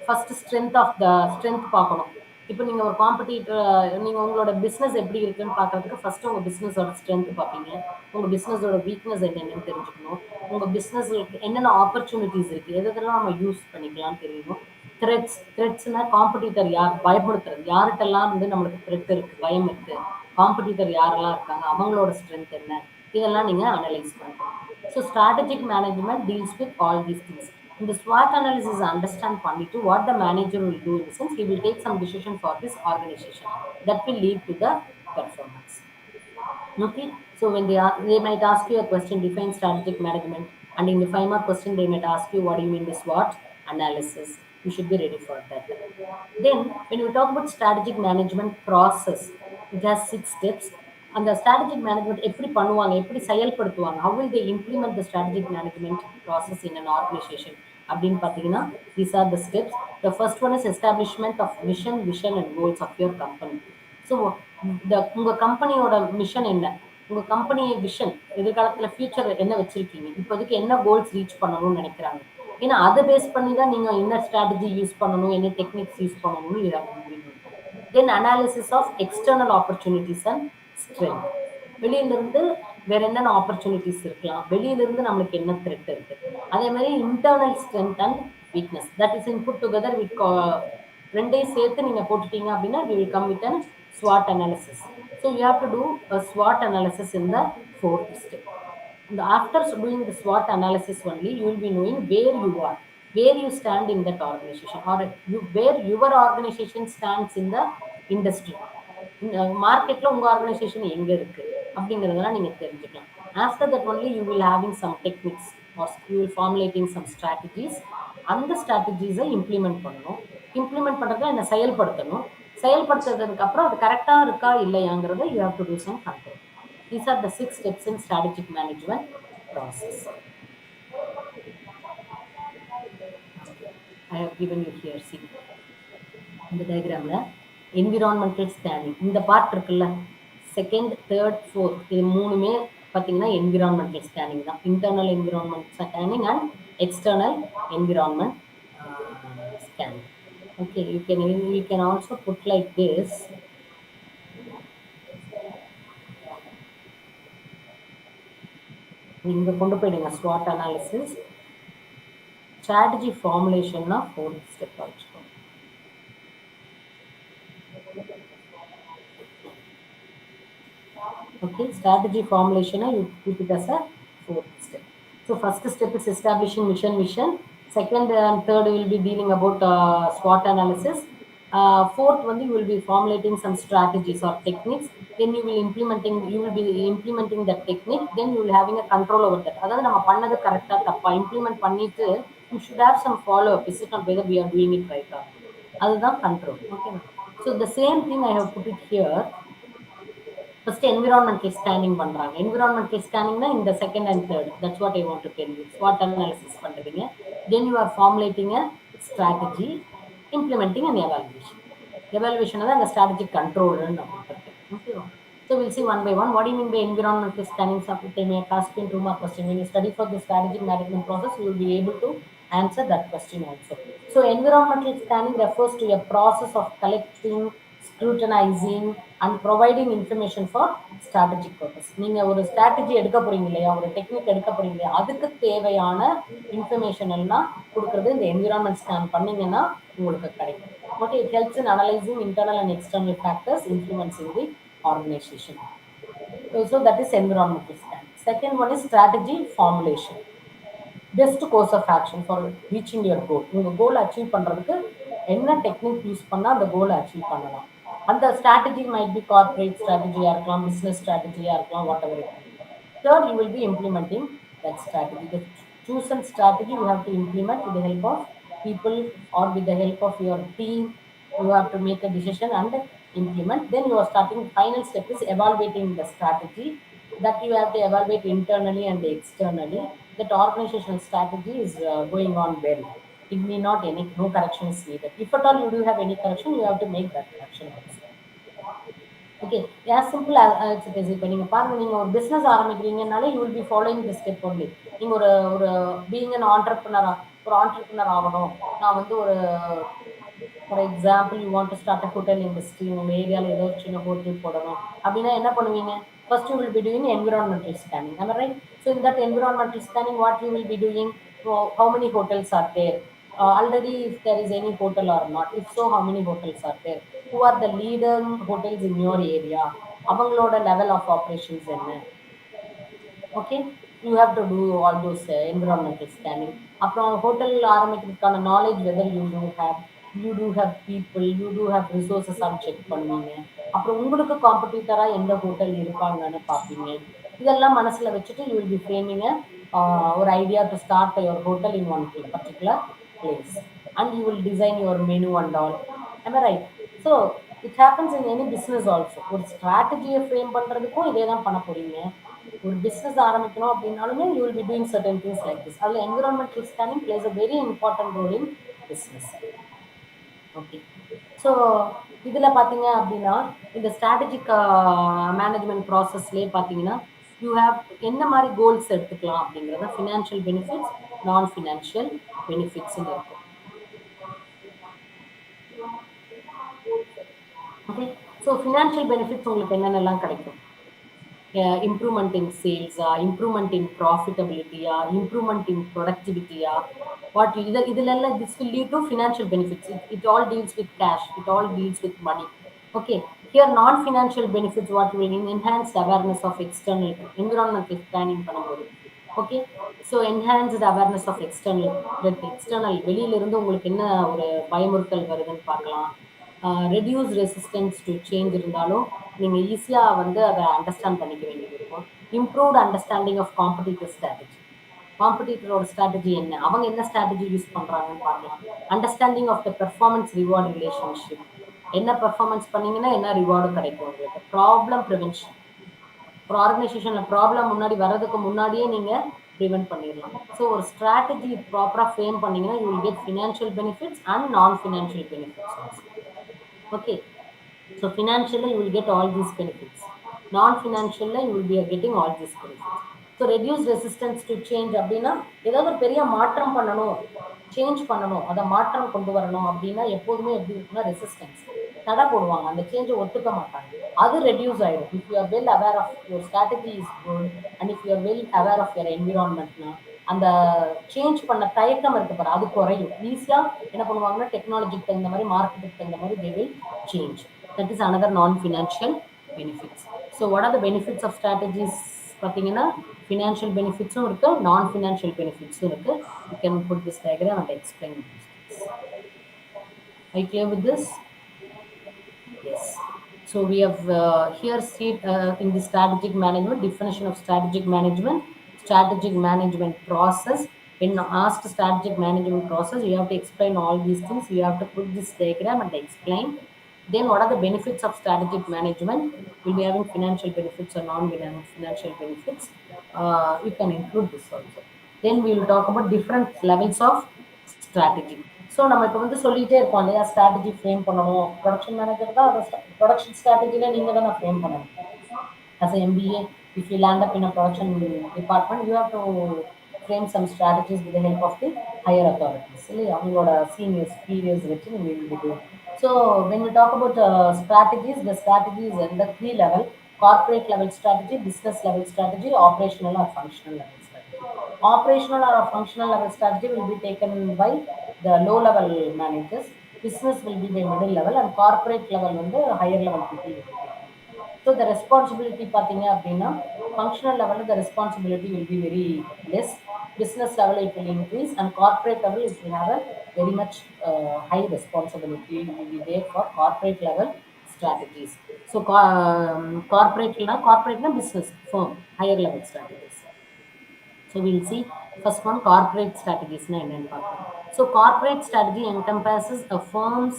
first strength பார்க்கணும். இப்போ நீங்கள் ஒரு காம்படிட்டர், நீங்கள் உங்களோட பிஸ்னஸ் எப்படி இருக்குன்னு பார்க்கறதுக்கு ஃபர்ஸ்ட் உங்கள் பிஸ்னஸோட ஸ்ட்ரென்த் பார்ப்பீங்க. உங்கள் பிஸ்னஸோட வீக்னஸ் என்னென்னு தெரிஞ்சுக்கணும். உங்கள் பிஸ்னஸுக்கு என்னென்ன ஆப்பர்ச்சுனிட்டிஸ் இருக்குது, எதெல்லாம் நம்ம யூஸ் பண்ணிக்கலாம்னு தெரியணும். த்ரெட்ஸ்னா காம்படிட்டர் யார், பயப்படுத்துறது, யார்கிட்டெல்லாம் வந்து நம்மளுக்கு த்ரெட் இருக்குது, பயம் இருக்குது, காம்படிட்டர் யாரெல்லாம் இருக்காங்க, அவங்களோட ஸ்ட்ரென்த் என்ன, இதெல்லாம் நீங்கள் அனலைஸ் பண்ணணும். So strategic management deals with all these things. இந்த SWOT analysis understand பண்ணிட்டு what the manager will do in the sense he will take some decision for this organization that will lead to the performance. Okay, so when they might ask you a question, define strategic management, and in the 5 mark question they might ask you what do you mean by SWOT analysis. You should be ready for that. Then when we talk about strategic management process, it has 6 steps. அந்த strategic management எப்படி பண்ணுவாங்க, எப்படி செயல்படுத்துவாங்க, how will they implement the strategic management process in an organization அப்படின்னு பார்த்தீங்கன்னா, these are the steps. The first one is establishment of mission, vision and goals of your company. So உங்கள் கம்பெனியோட mission என்ன, உங்கள் company vision, எதிர்காலத்தில் future என்ன வச்சுருக்கீங்க, இப்போதைக்கு என்ன கோல்ஸ் ரீச் பண்ணணும்னு நினைக்கிறாங்க. ஏன்னா அதை பேஸ் பண்ணி தான் நீங்கள் என்ன ஸ்ட்ராட்டஜி யூஸ் பண்ணணும், என்ன டெக்னிக்ஸ் யூஸ் பண்ணணும்னு யூ ஹேவ் டு முடிவு. Then analysis of external opportunities and strength. வெளியிலிருந்து வேற என்னென்ன ஆப்பர்ச்சுனிட்டிஸ் இருக்கலாம், வெளியிலிருந்து நம்மளுக்கு என்ன த்ரெட் இருக்கு, அதே மாதிரி internal strength and weakness, that is in put together with ரெண்டையும் சேர்த்து நீங்க போட்டுட்டீங்க அப்படின்னா we will come with an SWOT analysis. So you have to do a SWOT analysis in the 4th step. And after doing the SWOT analysis only, you will be knowing where you are, where you stand in that organization, or where your organization stands in the industry. மார்க்கெட்ல உங்க organisation எங்க இருக்கு அப்படிங்கறதெல்லாம் நீங்க தெரிஞ்சுக்கலாம். After that only you will having some techniques or you will formulating some strategies. அந்த ஸ்ட்ராட்டஜிஸை implement பண்ணணும். Implement பண்றதுல என்ன செயல்படுத்தணும். செயல்படுத்துறதுக்கு அப்புறம் அது கரெக்டா இருக்கா இல்லையாங்கிறத you have to do some control. These are the 6 steps in strategic management process. I have given you here, see. இந்த டயக்ராம்ல என்விரான்மெண்டல் ஸ்கேனிங் இந்த பார்ட் இருக்குல்ல, 2nd, 3rd, 4th இது மூணுமே பார்த்தீங்கன்னா என்விரான்மெண்டல் ஸ்கேனிங் தான். Internal environment scanning and external environment scanning. Okay, you can also put like this. இங்க கொண்டு போயிடுங்க SWOT analysis, strategy formulation 4th step வச்சுக்கோங்க. Okay, strategy formulation you keep it as a 4th step. So first step is establishing mission, vision. Second and third will be dealing about SWOT analysis. 4th one you will be formulating some strategies or techniques. Then you will be implementing that technique. Then you will having a control over that. அதாவது நம்ம பண்ணது கரெக்டா தப்பா implement பண்ணிட்டு you should have some follow up. Is it not whether we are doing it right or அதுதான் control. Okay. So the same thing I have put it here. First environmental scanning பண்றாங்க. Environmental scanning in the 2nd and 3rd. That's what I want to tell you. SWOT analysis பண்றீங்க. Then you are formulating a strategy, implementing an evaluation. Evaluation தான் அந்த strategic control ன்னு நம்ம பார்க்கிறோம். Okay. So we'll see one by one. What do you mean by environmental scanning? They may ask you in 2 mark question. When you study for the strategic management process, you will be able to answer that question also. So environmental scanning refers to a process of collecting, scrutinizing and providing information for strategic purpose. நீங்க ஒரு strategy எடுக்க போறீங்க இல்லையா, ஒரு technique எடுக்க போறீங்க இல்லையா, அதுக்கு தேவையான இன்ஃபர்மேஷன் எல்லாம் கொடுக்கறது இந்த என்விரான்மெண்ட் ஸ்கேன் பண்ணீங்கன்னா உங்களுக்கு கிடைக்கும். Okay, it helps in analyzing internal and external factors influencing the organization. So that is environmental scanning. Second one is strategy formulation. Best course of action for reaching your goal. உங்கள் கோலை achieve பண்ணுறதுக்கு என்ன technique use பண்ணால் அந்த கோலை achieve பண்ணலாம். அந்த strategy might be corporate ஸ்ட்ராட்டஜியாக இருக்கலாம், பிஸ்னஸ் ஸ்ட்ராட்டஜியாக இருக்கலாம், what ever it may B. Third, you will be implementing that strategy. The chosen strategy you have to implement with the help of people or with the help of your team. You have to make a decision and implement. Then you are starting. Final step is evaluating the strategy, that you have to evaluate internally and externally that organizational strategy is going on well. It may not any no correction is needed. If at all you do have any correction, you have to make that correction also. Okay, as simple as it is. இப்போ நீங்க பாருங்க, நீங்க ஒரு business ஆரம்பிக்கிறீங்கனாலே you will be following this step only. நீங்க ஒரு ஒரு being an entrepreneur, ஒரு entrepreneur ஆகணும். நான் வந்து ஒரு for example you want to start a hotel industry, உங்கள் ஏரியாவில் ஏதோ ஒரு சின்ன ஹோட்டல் போடணும் அப்படின்னா என்ன பண்ணுவீங்க? First you will be doing environmental scanning. am I right? So in that environmental scanning, what you will be doing? How many hotels are there? Already, if there is any hotel or not. If so, how many hotels are there? Who are the leading hotels in your area? அவங்களோட level of operations என்ன? Okay, you have to do all those environmental scanning. அப்புறம் hotel ஆரம்பிக்கிறதுக்கான knowledge whether you do have people, you do have resources on check பண்ணுவீங்க. அப்புறம் உங்களுக்கு காம்படிட்டராக எந்த hotel இருப்பாங்கன்னு பார்ப்பீங்க. இதெல்லாம் மனசில் வச்சுட்டு யூ வில் பி ஃப்ரேமிங் ஒரு idea to start your hotel in one particular place and you will design your menu and all. am I right? So it happens in any business also. ஒரு ஸ்ட்ராட்டஜியை frame பண்ணுறதுக்கும் இதே தான் பண்ண போறீங்க. ஒரு business ஆரம்பிக்கணும் அப்படின்னாலுமே you will be doing certain things like this. அதில் environmental scanning plays a very important role in business. Okay, so இதில் பார்த்தீங்க அப்படின்னா இந்த ஸ்ட்ராட்டஜிக் மேனேஜ்மெண்ட் ப்ராசஸ்லேயே பார்த்தீங்கன்னா யூ ஹேவ் என்ன மாதிரி கோல்ஸ் எடுத்துக்கலாம் அப்படிங்கிறத ஃபினான்ஷியல் பெனிஃபிட்ஸ், நான் ஃபினான்ஷியல் பெனிஃபிட்ஸ்ன்னு இருக்கும். ஓகே, ஸோ ஃபினான்ஷியல் பெனிஃபிட்ஸ் உங்களுக்கு என்னென்னலாம் கிடைக்கும்? Improvement in sales, improvement in profitability, improvement in productivity, what idella this will lead to financial benefits. It all deals with cash, it all deals with money. Okay, here non financial benefits, what will enhance awareness of external environmental scanning பண்ணும்போது. Okay, so enhanced awareness of external வெளியில இருந்து உங்களுக்கு என்ன ஒரு பயமுறுத்தல் வருதுன்னு பார்க்கலாம். Reduce resistance to change இருந்தாலும் நீங்கள் ஈஸியாக வந்து அதை அண்டர்ஸ்டாண்ட் பண்ணிக்க வேண்டியது இருக்கும். Improved understanding of competitive strategy, காம்படிட்டரோட ஸ்ட்ராட்டஜி என்ன, அவங்க என்ன ஸ்ட்ராட்டஜி யூஸ் பண்ணுறாங்கன்னு பார்க்கலாம். Understanding of the performance reward relationship, என்ன பெர்ஃபார்மன்ஸ் பண்ணீங்கன்னா என்ன ரிவார்டு கிடைக்கும் உங்களுக்கு. ப்ராப்ளம் ப்ரிவென்ஷன், ஒரு ஆர்கனைசேஷனில் ப்ராப்ளம் முன்னாடி வர்றதுக்கு முன்னாடியே நீங்கள் ப்ரிவென்ட் பண்ணிடலாம். ஸோ ஒரு ஸ்ட்ராட்டஜி ப்ராப்பராக ஃப்ரேம் பண்ணிங்கன்னா you will get financial benefits and non financial benefits also. Okay, so financially you will get all these benefits, non-financially you will be getting all these benefits. So reduce resistance to change அப்படின்னா ஏதாவது ஒரு பெரிய மாற்றம் பண்ணணும், change பண்ணணும், அதை மாற்றம் கொண்டு வரணும் அப்படின்னா எப்போதுமே எப்படி இருக்குன்னா ரெசிஸ்டன்ஸ், தடை போடுவாங்க, அந்த சேஞ்சை ஒத்துக்க மாட்டாங்க. அது ரெடியூஸ் ஆயிடும். If you are well aware of your strategy is good and if you are well aware of your என்விரான்மெண்ட்னா அந்த சேஞ்ச் பண்ண தயக்கம் இருக்கு பாரு, அது குறையும். ஈஸியா என்ன பண்ணுவாங்கன்னா டெக்னாலஜிக்கு தகுந்த மாதிரி, மார்க்கெட்டுக்கு தகுந்த மாதிரி they will change. That is another non-financial benefits. So what are the benefits of strategies பார்த்தீங்கன்னா financial benefits இருக்கு, non-financial benefits இருக்கு. You can put this diagram and explain these things. Are you clear with this? Yes. So we have here see in the strategic management, definition of strategic management process. When asked strategic management process, you have to explain all these things. You have to put this diagram and explain. Then what are the benefits of strategic management? We'll be having financial benefits or non-financial benefits. You can include this also. Then we will talk about different levels of strategy. So நம்ம இப்போ வந்து சொல்லிகிட்டே இருக்கோம் இல்லையா, strategy frame பண்ணணும். Production manager தான் அதை production ஸ்ட்ராட்டஜியில் நீங்கள் தான் ஃப்ரேம் பண்ணணும். As an MBA, if you land up in a production department, you have to frame some strategies with the help of the higher authorities. அவங்களோட seniors, superiors வச்சு we will be doing. So when we talk about strategies, the strategies in the three level: corporate level strategy, business level strategy, operational or functional level strategy. Operational or functional level strategy will be taken by the low level managers. Business will be by middle level, and corporate level வந்து higher level people will be taken. So the responsibility பார்த்தீங்க அப்படின்னா functional level the responsibility will be very less. Business level it will increase, and corporate level it will have a very much high responsibility will be there for corporate level strategies. So corporate na business firm higher level strategies. So we'll see first one, corporate strategies na என்னன்னு பார்க்கலாம். So corporate strategy encompasses a firm's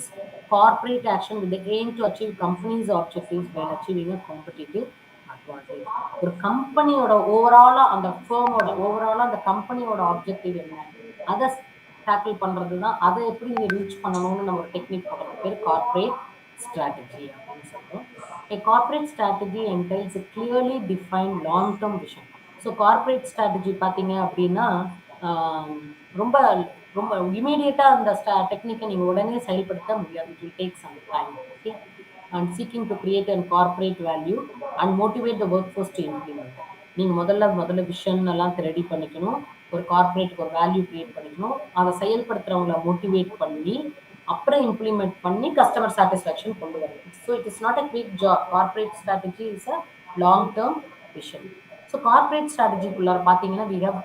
corporate action with the aim to achieve company's objectives while achieving a competitive advantage. ஒரு கம்பெனியோட ஓவராலா அந்த ஃபேமோட ஓவராலா அந்த கம்பெனியோட objective என்ன அதை டேக்கிள் பண்றது தான். அதை எப்படி ரீச் பண்ணணும்னு நம்ம ஒரு டெக்னிக் போடுறது பேர் கார்ப்பரேட் ஸ்ட்ராட்டஜி அப்படின்னு சொல்றோம். A corporate strategy entails a clearly defined long-term vision. So corporate strategy பார்த்தீங்க அப்படின்னா ரொம்ப ரொம்ப இமீடியட்டாக அந்த டெக்னிக்கை நீங்கள் உடனே செயல்படுத்த முடியாது. It will take some time. Okay, and seeking to create and corporate value and motivate the work force to implement. நீங்கள் முதல்ல விஷன் எல்லாம் ரெடி பண்ணிக்கணும், ஒரு கார்ப்பரேட்டுக்கு ஒரு வேல்யூ கிரியேட் பண்ணிக்கணும், அதை செயல்படுத்துறவங்கள மோட்டிவேட் பண்ணி அப்புறம் இம்ப்ளிமெண்ட் பண்ணி கஸ்டமர் சாட்டிஸ்ஃபேக்ஷன் கொண்டு வரணும். So it is not a quick job. Corporate strategy is a long term vision. So corporate ஸ்ட்ராட்டஜிக்குள்ளார பார்த்தீங்கன்னா we have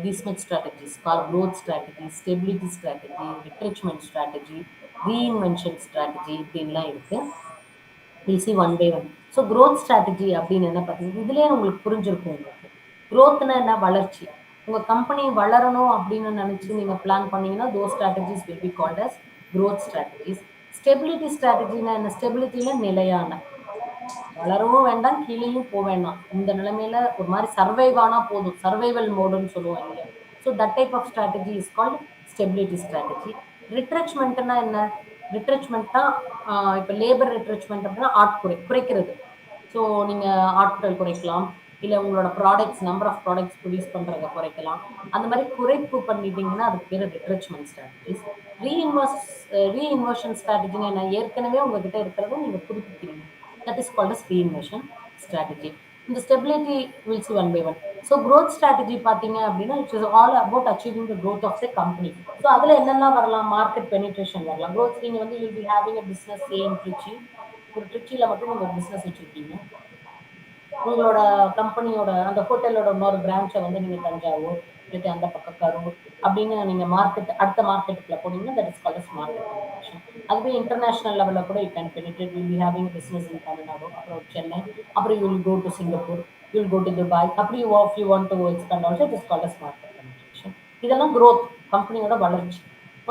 these much strategies: growth strategy, stability strategy, retrenchment strategy, reinvention strategy இப்படின்லாம் இருக்கு. we'll see one by one. So growth strategy அப்படின்னு என்ன பார்த்தீங்கன்னா இதுலேயே உங்களுக்கு புரிஞ்சிருக்கும். உங்களுக்கு growthனா என்ன, வளர்ச்சி. உங்கள் கம்பெனி வளரணும் அப்படின்னு நினச்சி நீங்கள் பிளான் பண்ணீங்கன்னா those strategies will be called as growth strategies. Stability ஸ்ட்ராட்டஜினா என்ன, ஸ்டெபிலிட்டியில் நிலையான, வளரவும் வேண்டாம் கீழேயும் போக வேண்டாம், இந்த நிலைமையில ஒரு மாதிரி சர்வைவ் ஆனா போதும், சர்வைவல் மோடுன்னு சொல்லுவோம் இல்லையா. So that type of strategy is called stability strategy. ரிட்ரெச்மெண்ட்னா என்ன, ரிட்ரெச்மெண்ட்னா இப்போ லேபர் ரிட்ரெச்மெண்ட் அப்படின்னா குறைக்கிறது. ஸோ நீங்கள் ஆட்கள் குறைக்கலாம், இல்லை உங்களோட products number of products produce பண்ணுறதை குறைக்கலாம். அந்த மாதிரி குறைப்பு பண்ணிட்டீங்கன்னா அதுக்கு பேர் ரிட்ரெச்மெண்ட் ஸ்ட்ராட்டஜிஸ். ரீஇன்வர்ஷன் ஸ்ட்ராட்டஜின்னு என்ன, ஏற்கனவே உங்ககிட்ட இருக்கிறத நீங்கள் புதுப்பிக்கிறீங்க. That is called as reinvention strategy. In the stability we'll see one by one. So growth strategy பார்த்தீங்க அப்படின்னா it is all about achieving the growth of the company. So அதில் என்னெல்லாம் வரலாம், மார்க்கெட் பெனிட்ரேஷன் வரலாம். growth நீங்கள் வந்து you'll be having a business say in Trichy. ஒரு திருச்சியில் மட்டும் நீங்கள் பிஸ்னஸ் வச்சுருக்கீங்க. உங்களோட கம்பெனியோட அந்த ஹோட்டலோட இன்னொரு பிரான்ச்சை வந்து நீங்கள் தஞ்சாவூர் இல்லாட்டி அந்த பக்கம் கரூர் அப்படின்னு நீங்கள் அடுத்த மார்க்கெட்டுக்குள்ள போனீங்கன்னா that is called as market penetration. அதுவே இன்டர்நேஷனல் லெவலில் கூட you can penetrate. Will be having business in Tamil Nadu, அப்புறம் சென்னை, அப்புறம் you will go to Singapore, you will go to Dubai. அப்படி you want to expand also it is called as market penetration. இதெல்லாம் growth, கம்பெனியோட வளர்ச்சி.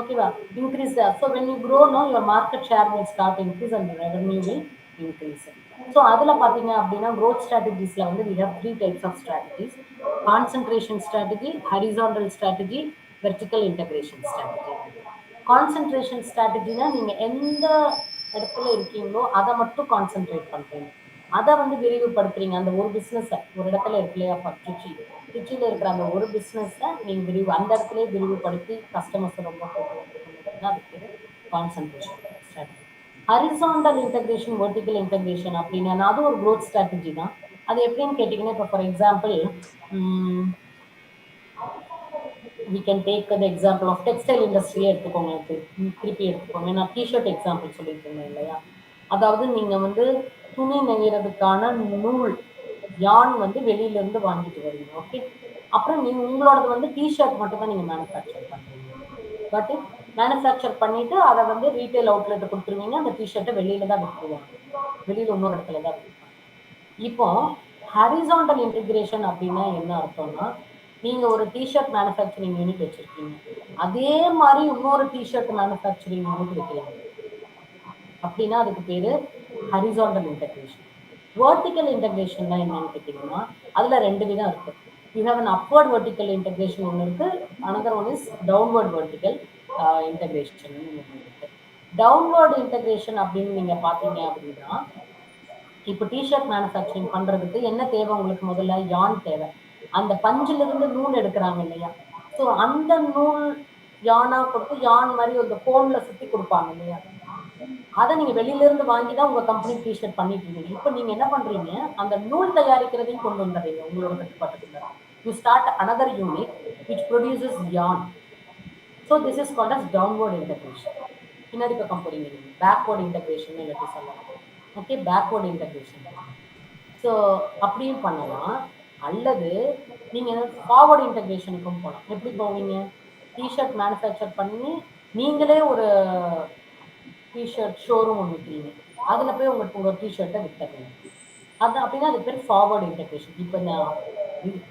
ஓகேவா, increase. So when you grow no your market share will start increase and revenue will increase. So அதில் பார்த்தீங்க அப்படின்னா growth strategiesல வந்து we have three types of strategies: concentration strategy, horizontal strategy, vertical integration strategy. Concentration ஸ்ட்ராட்டஜினா நீங்கள் எந்த இடத்துல இருக்கீங்களோ அதை மட்டும் கான்சென்ட்ரேட் பண்ணுறீங்க, அதை வந்து விரிவுபடுத்துறீங்க. அந்த ஒரு பிஸ்னஸை ஒரு இடத்துல இருக்கு இல்லையா, திருச்சியில் இருக்கிற அந்த ஒரு பிஸ்னஸை நீங்கள் அந்த இடத்துல விரிவுபடுத்தி கஸ்டமர்ஸை ரொம்ப கொண்டு வந்துருக்கீங்கன்னா அது பேர் concentration strategy. Horizontal integration, vertical integration அப்படின்னா அது ஒரு growth strategy தான். அது எப்படின்னு கேட்டிங்கன்னா, இப்போ for example we can take the example of textile industry எடுத்துக்கோங்க. திருப்பி எடுத்துக்கோங்க. நான் டிஷர்ட் எக்ஸாம்பிள் சொல்லியிருக்கேன் இல்லையா. அதாவது நீங்கள் வந்து துணி நெய்யறதுக்கான நூல் யான் வந்து வெளியிலேருந்து வாங்கிட்டு வரீங்க. ஓகே, அப்புறம் உங்களோடது வந்து டிஷர்ட் மட்டும் தான் நீங்கள் மேனுஃபேக்சர் பண்ணுறீங்க. பட் மேனுஃபேக்சர் பண்ணிவிட்டு அதை வந்து ரீட்டைல் அவுட்லெட்டை கொடுத்துருவீங்க. அந்த டிஷர்ட்டை வெளியில் தான் விற்றுருவாங்க, வெளியில் இன்னொரு இடத்துல தான் விற்றுருவாங்க. இப்போ ஹரிசாண்டல் இன்டிகிரேஷன் அப்படின்னா என்ன அர்த்தம்னா, நீங்கள் ஒரு டிஷர்ட் மேனுஃபேக்சரிங் யூனிட் வச்சுருக்கீங்க, அதே மாதிரி இன்னொரு டிஷர்ட் மேனுஃபேக்சரிங் யூனிட் வைக்கிறீங்க அப்படின்னா அதுக்கு பேர் ஹரிசாண்டல் இன்டெகிரேஷன். வெர்டிக்கல் இன்டெகிரேஷன்னா என்னன்னு கேட்டிங்கன்னா அதில் ரெண்டு விதம் இருக்குது. You have an upward vertical integration ஒன்று இருக்குது, another one is downward vertical integration ஒன்று இருக்குது. டவுன்வர்ட் இன்டெகிரேஷன் அப்படின்னு நீங்கள் பார்த்தீங்க அப்படின்னா, இப்போ டிஷர்ட் மேனுஃபேக்சரிங் பண்ணுறதுக்கு என்ன தேவை உங்களுக்கு, முதல்ல யான் தேவை. அந்த பஞ்சுல இருந்து நூல் எடுக்கிறாங்க இல்லையா? ஸோ அந்த நூல் யானா கொடுத்து யான் மாதிரி அந்த கோன்ல சுத்தி கொடுப்பாங்க இல்லையா? அதை நீங்க வெளியில இருந்து வாங்கி தான் உங்க கம்பெனி டிஷர்ட் பண்ணிட்டு இருந்தீங்க. இப்போ நீங்க என்ன பண்றீங்க, அந்த நூல் தயாரிக்கிறதையும் கொண்டு வந்துடுறீங்க உங்களோட கட்டுப்பாட்டுக்குள்ள. You start another unit which produces yarn. So this is called as downward integration. பின்னாடி பக்கம் போறீங்க நீங்க, பேக்வர்ட் இன்டகிரேஷன் இல்லாட்டி சொல்லலாம். Okay, backward integration. ஸோ அப்படியும் பண்ணலாம். அல்லது நீங்க ஃபார்வர்ட் இன்டகிரேஷனுக்கும் போகலாம். எப்படி போவீங்க? டிஷர்ட் மேனுஃபேக்சர் பண்ணி நீங்களே ஒரு டிஷர்ட் ஷோரூம் ஒன்று விற்கிறீங்க, அதில் போய் உங்க டிஷர்ட்டை விற்றுறீங்க. அது அப்படின்னா அது பேர் ஃபார்வர்ட் இன்டகிரேஷன். இப்போ நான்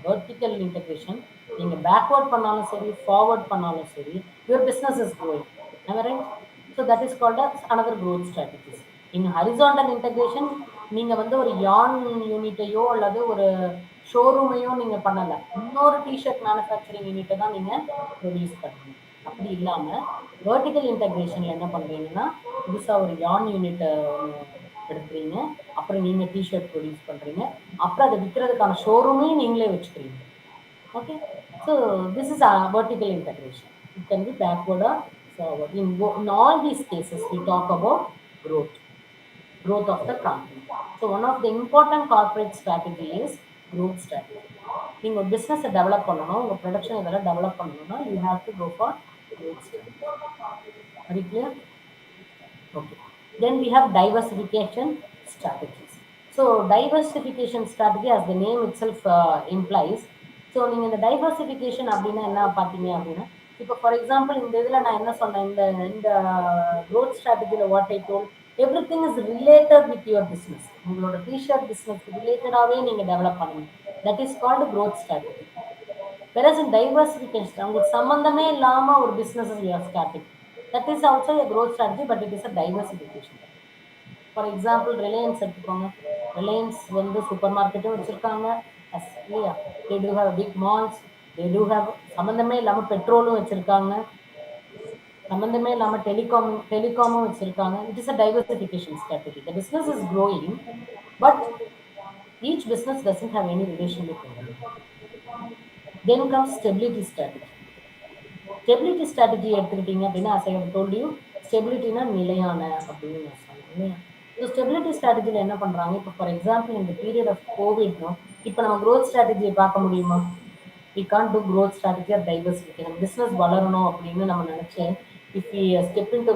வெர்டிக்கல் இன்டகிரேஷன் நீங்கள் பேக்வர்ட் பண்ணாலும் சரி, ஃபார்வர்ட் பண்ணாலும் சரி, your business is growing. Right? So that is called as another growth strategies. In horizontal integration நீங்கள் வந்து ஒரு யான் யூனிட்டையோ அல்லது ஒரு ஷோரூமையோ நீங்கள் பண்ணலை, இன்னொரு டிஷர்ட் மேனுஃபேக்சரிங் யூனிட்டை தான் நீங்கள் ப்ரொடியூஸ் பண்ணுறீங்க. அப்படி இல்லாமல் வெர்டிக்கல் இன்டகிரேஷனில் என்ன பண்ணுறீங்கன்னா, புதுசாக ஒரு யான் யூனிட்டை எடுக்கிறீங்க, அப்புறம் நீங்கள் டிஷர்ட் ப்ரொடியூஸ் பண்ணுறீங்க, அப்புறம் அதை விற்கிறதுக்கான ஷோரூமையும் நீங்களே வச்சுக்கிறீங்க. Okay, so this is vertical integration. It can be backward or forward. In all these cases, we talk about growth of the company. So one of the important corporate strategy is growth strategy. நீங்கள் ஒரு பிஸ்னஸை develop பண்ணணும், உங்கள் production இதெல்லாம் develop பண்ணணும்னா you have to go for growth strategy. Very clear? Okay. Then we have diversification strategies. So diversification strategy, as the name itself implies. So நீங்கள் இந்த diversification அப்படின்னா என்ன பார்த்தீங்க அப்படின்னா, இப்போ ஃபார் எக்ஸாம்பிள் இந்த இதில் நான் என்ன சொன்னேன், இந்த க்ரோத் ஸ்ட்ராட்டஜியில் what I told, everything is related with your business. உங்களோட டிஷர்ட் பிஸ்னஸ் ரிலேட்டடாகவே நீங்கள் டெவலப் பண்ணுங்க. That is called growth strategy. Whereas in diversification, உங்களுக்கு சம்மந்தமே இல்லாமல் ஒரு business you are starting, that is also a growth strategy, but it is a diversification. For example Reliance எடுத்துக்கோங்க. Reliance வந்து சூப்பர் மார்க்கெட்டும் வச்சுருக்காங்க இல்லையா? They do have big malls, they do have சம்மந்தமே இல்லாமல் பெட்ரோலும் வச்சுருக்காங்க, சம்மந்தமே இல்லாமல் டெலிகாமும் வச்சுருக்காங்க. It is a diversification strategy. The business is growing, but each business doesn't have any relation with other. Then comes stability strategy. Stability strategy எடுத்துக்கிட்டீங்க அப்படின்னா, as I have told you, ஸ்டெபிலிட்டினா நிலையான அப்படின்னு நான் சொன்னேன் இல்லையா? ஸோ ஸ்டெபிலிட்டி ஸ்ட்ராட்டஜியில் என்ன பண்ணுறாங்க, இப்போ ஃபார் எக்ஸாம்பிள் இந்த பீரியட் ஆஃப் கோவிட்னோ இப்போ நம்ம க்ரோத் ஸ்ட்ராட்டஜியை பார்க்க முடியுமா? We can't do growth strategy or diversification. Business வளரணும் அப்படின்னு நம்ம நினச்சி if we step in to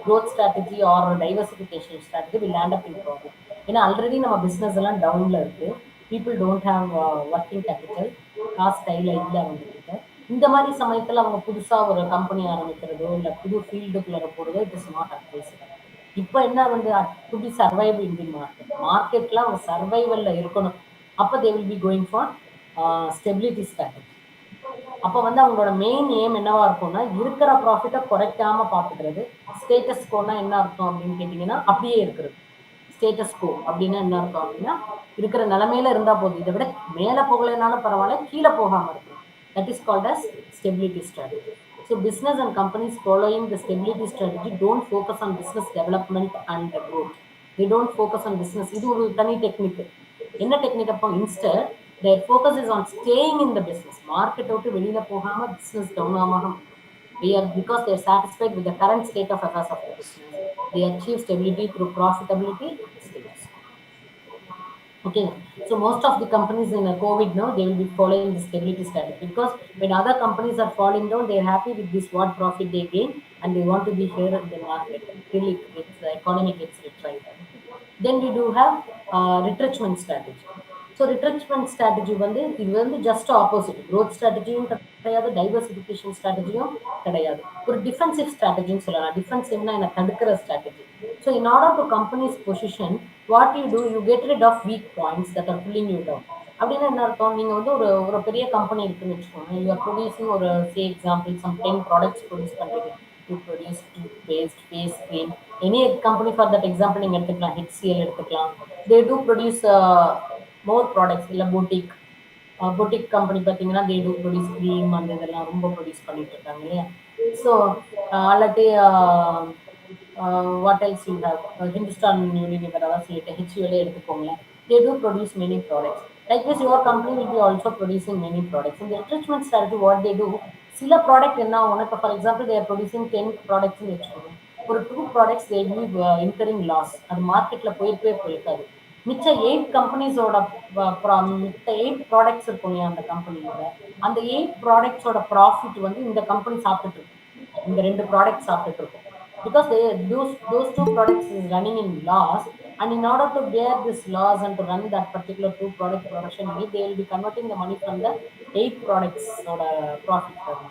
growth strategy or diversification strategy we land up in problem. ஏன்னா ஆல்ரெடி நம்ம பிஸ்னஸ் எல்லாம் டவுனில் இருக்குது, people don't have working capital, காசு கையில் இல்லை அவங்கக்கிட்ட. இந்த மாதிரி சமயத்தில் அவங்க புதுசாக ஒரு கம்பெனி ஆரம்பிக்கிறதோ இல்லை புது ஃபீல்டுக்குள்ளே போகிறதோ இட் இஸ் நாட் அட்வைசபிள். இப்போ என்ன வந்து டு பி சர்வைவ் இன் தி மார்க்கெட்டில் அவங்க சர்வைவலில் இருக்கணும். அப்போ தே will be going for stability strategy. அப்போ வந்து அவங்களோட மெயின் எய்ம் என்னவா இருக்கும்னா, இருக்கிற ப்ராஃபிட்டை குறைக்காமல் பார்த்துக்கிறது. ஸ்டேட்டஸ் கோனா என்ன அர்த்தம் அப்படின்னு கேட்டிங்கன்னா, அப்படியே இருக்கிறது. ஸ்டேட்டஸ் கோ அப்படின்னா என்ன அர்த்தம் அப்படின்னா, இருக்கிற நிலைமையில இருந்தால் போதும், இதை விட மேலே போகலைனாலும் பரவாயில்ல, கீழே போகாமல் இருக்கும். That is called as stability strategy. So business and companies following the stability strategy don't focus on business development and growth. They don't focus on business. இது ஒரு தனி டெக்னிக். என்ன டெக்னிக் அப்போ? Instead their focus is on staying in the business. Market விட்டு வெளியில போகாம business down ஆகாம, because they are satisfied with the current state of affairs of the business. They achieve stability through profitability and status. Okay, so most of the companies in COVID now, they will be following the stability strategy, because when other companies are falling down, they are happy with this what profit they gain and they want to be here in the market till the economy gets retrieved. Then we do have retrenchment strategy. So retrenchment strategy வந்து இது வந்து just opposite. Growth ஸ்ட்ராட்டஜியும் கிடையாது, diversification ஸ்ட்ராட்டஜியும் கிடையாது. ஒரு defensive ஸ்ட்ராட்டஜின்னு சொல்லலாம். டிஃபென்சிவ்னா என்ன? தடுக்கிற strategy. So in order to companies position, what you do, you get rid of weak points that are pulling you down. அப்படின்னா என்ன அர்த்தம்? நீங்கள் வந்து ஒரு பெரிய கம்பெனி இருக்குன்னு வச்சுக்கோங்க. யூ ஆர் ப்ரொடியூசிங் ஒரு எக்ஸாம்பிள் சம் 10 ப்ராடக்ட்ஸ் ப்ரொடியூஸ் பண்ணுறீங்க. You produce tooth paste, face cream, any company for that example நீங்கள் எடுத்துக்கலாம். HCL எடுத்துக்கலாம். They do produce more products. இல்லை பொட்டிக் கம்பெனி பார்த்தீங்கன்னா தே டூ ப்ரொடியூஸ் க்ரீம், அந்த இதெல்லாம் ரொம்ப ப்ரொடியூஸ் பண்ணிட்டு இருக்காங்க இல்லையா? ஸோ அல்லாட்டி what else you have, Hindustan Unilever அதான் சொல்லிட்டு HUL எடுத்துக்கோங்களேன். They do produce many products. Likewise, your company will be also producing many products. In the retrenchment strategy, what they do, சில ப்ராடக்ட் என்ன ஆகும்னா, இப்போ ஃபார் எக்ஸாம்பிள் தேர் ப்ரொடியூசிங் 10 ப்ராடக்ட்ஸ்னு வச்சுக்கோங்க. ஒரு 2 products they will be incurring loss. அது மார்க்கெட்டில் போயிருக்கவே போயிருக்காது. மிச்ச 8 கம்பெனிஸோட மித்த 8 ப்ராடக்ட்ஸ் இருக்கும் இல்லையா அந்த கம்பெனியோட, அந்த 8 ப்ராடக்ட்ஸோட ப்ராஃபிட் வந்து இந்த கம்பெனி சாப்பிட்டுட்டு இருக்கும். இந்த 2 ப்ராடக்ட் சாப்பிட்டுட்டு இருக்கும். Because those 2 products is running in loss, and in order to bear this loss and to run that particular 2 product production unit, they will be converting the money from the 8 products or profit term.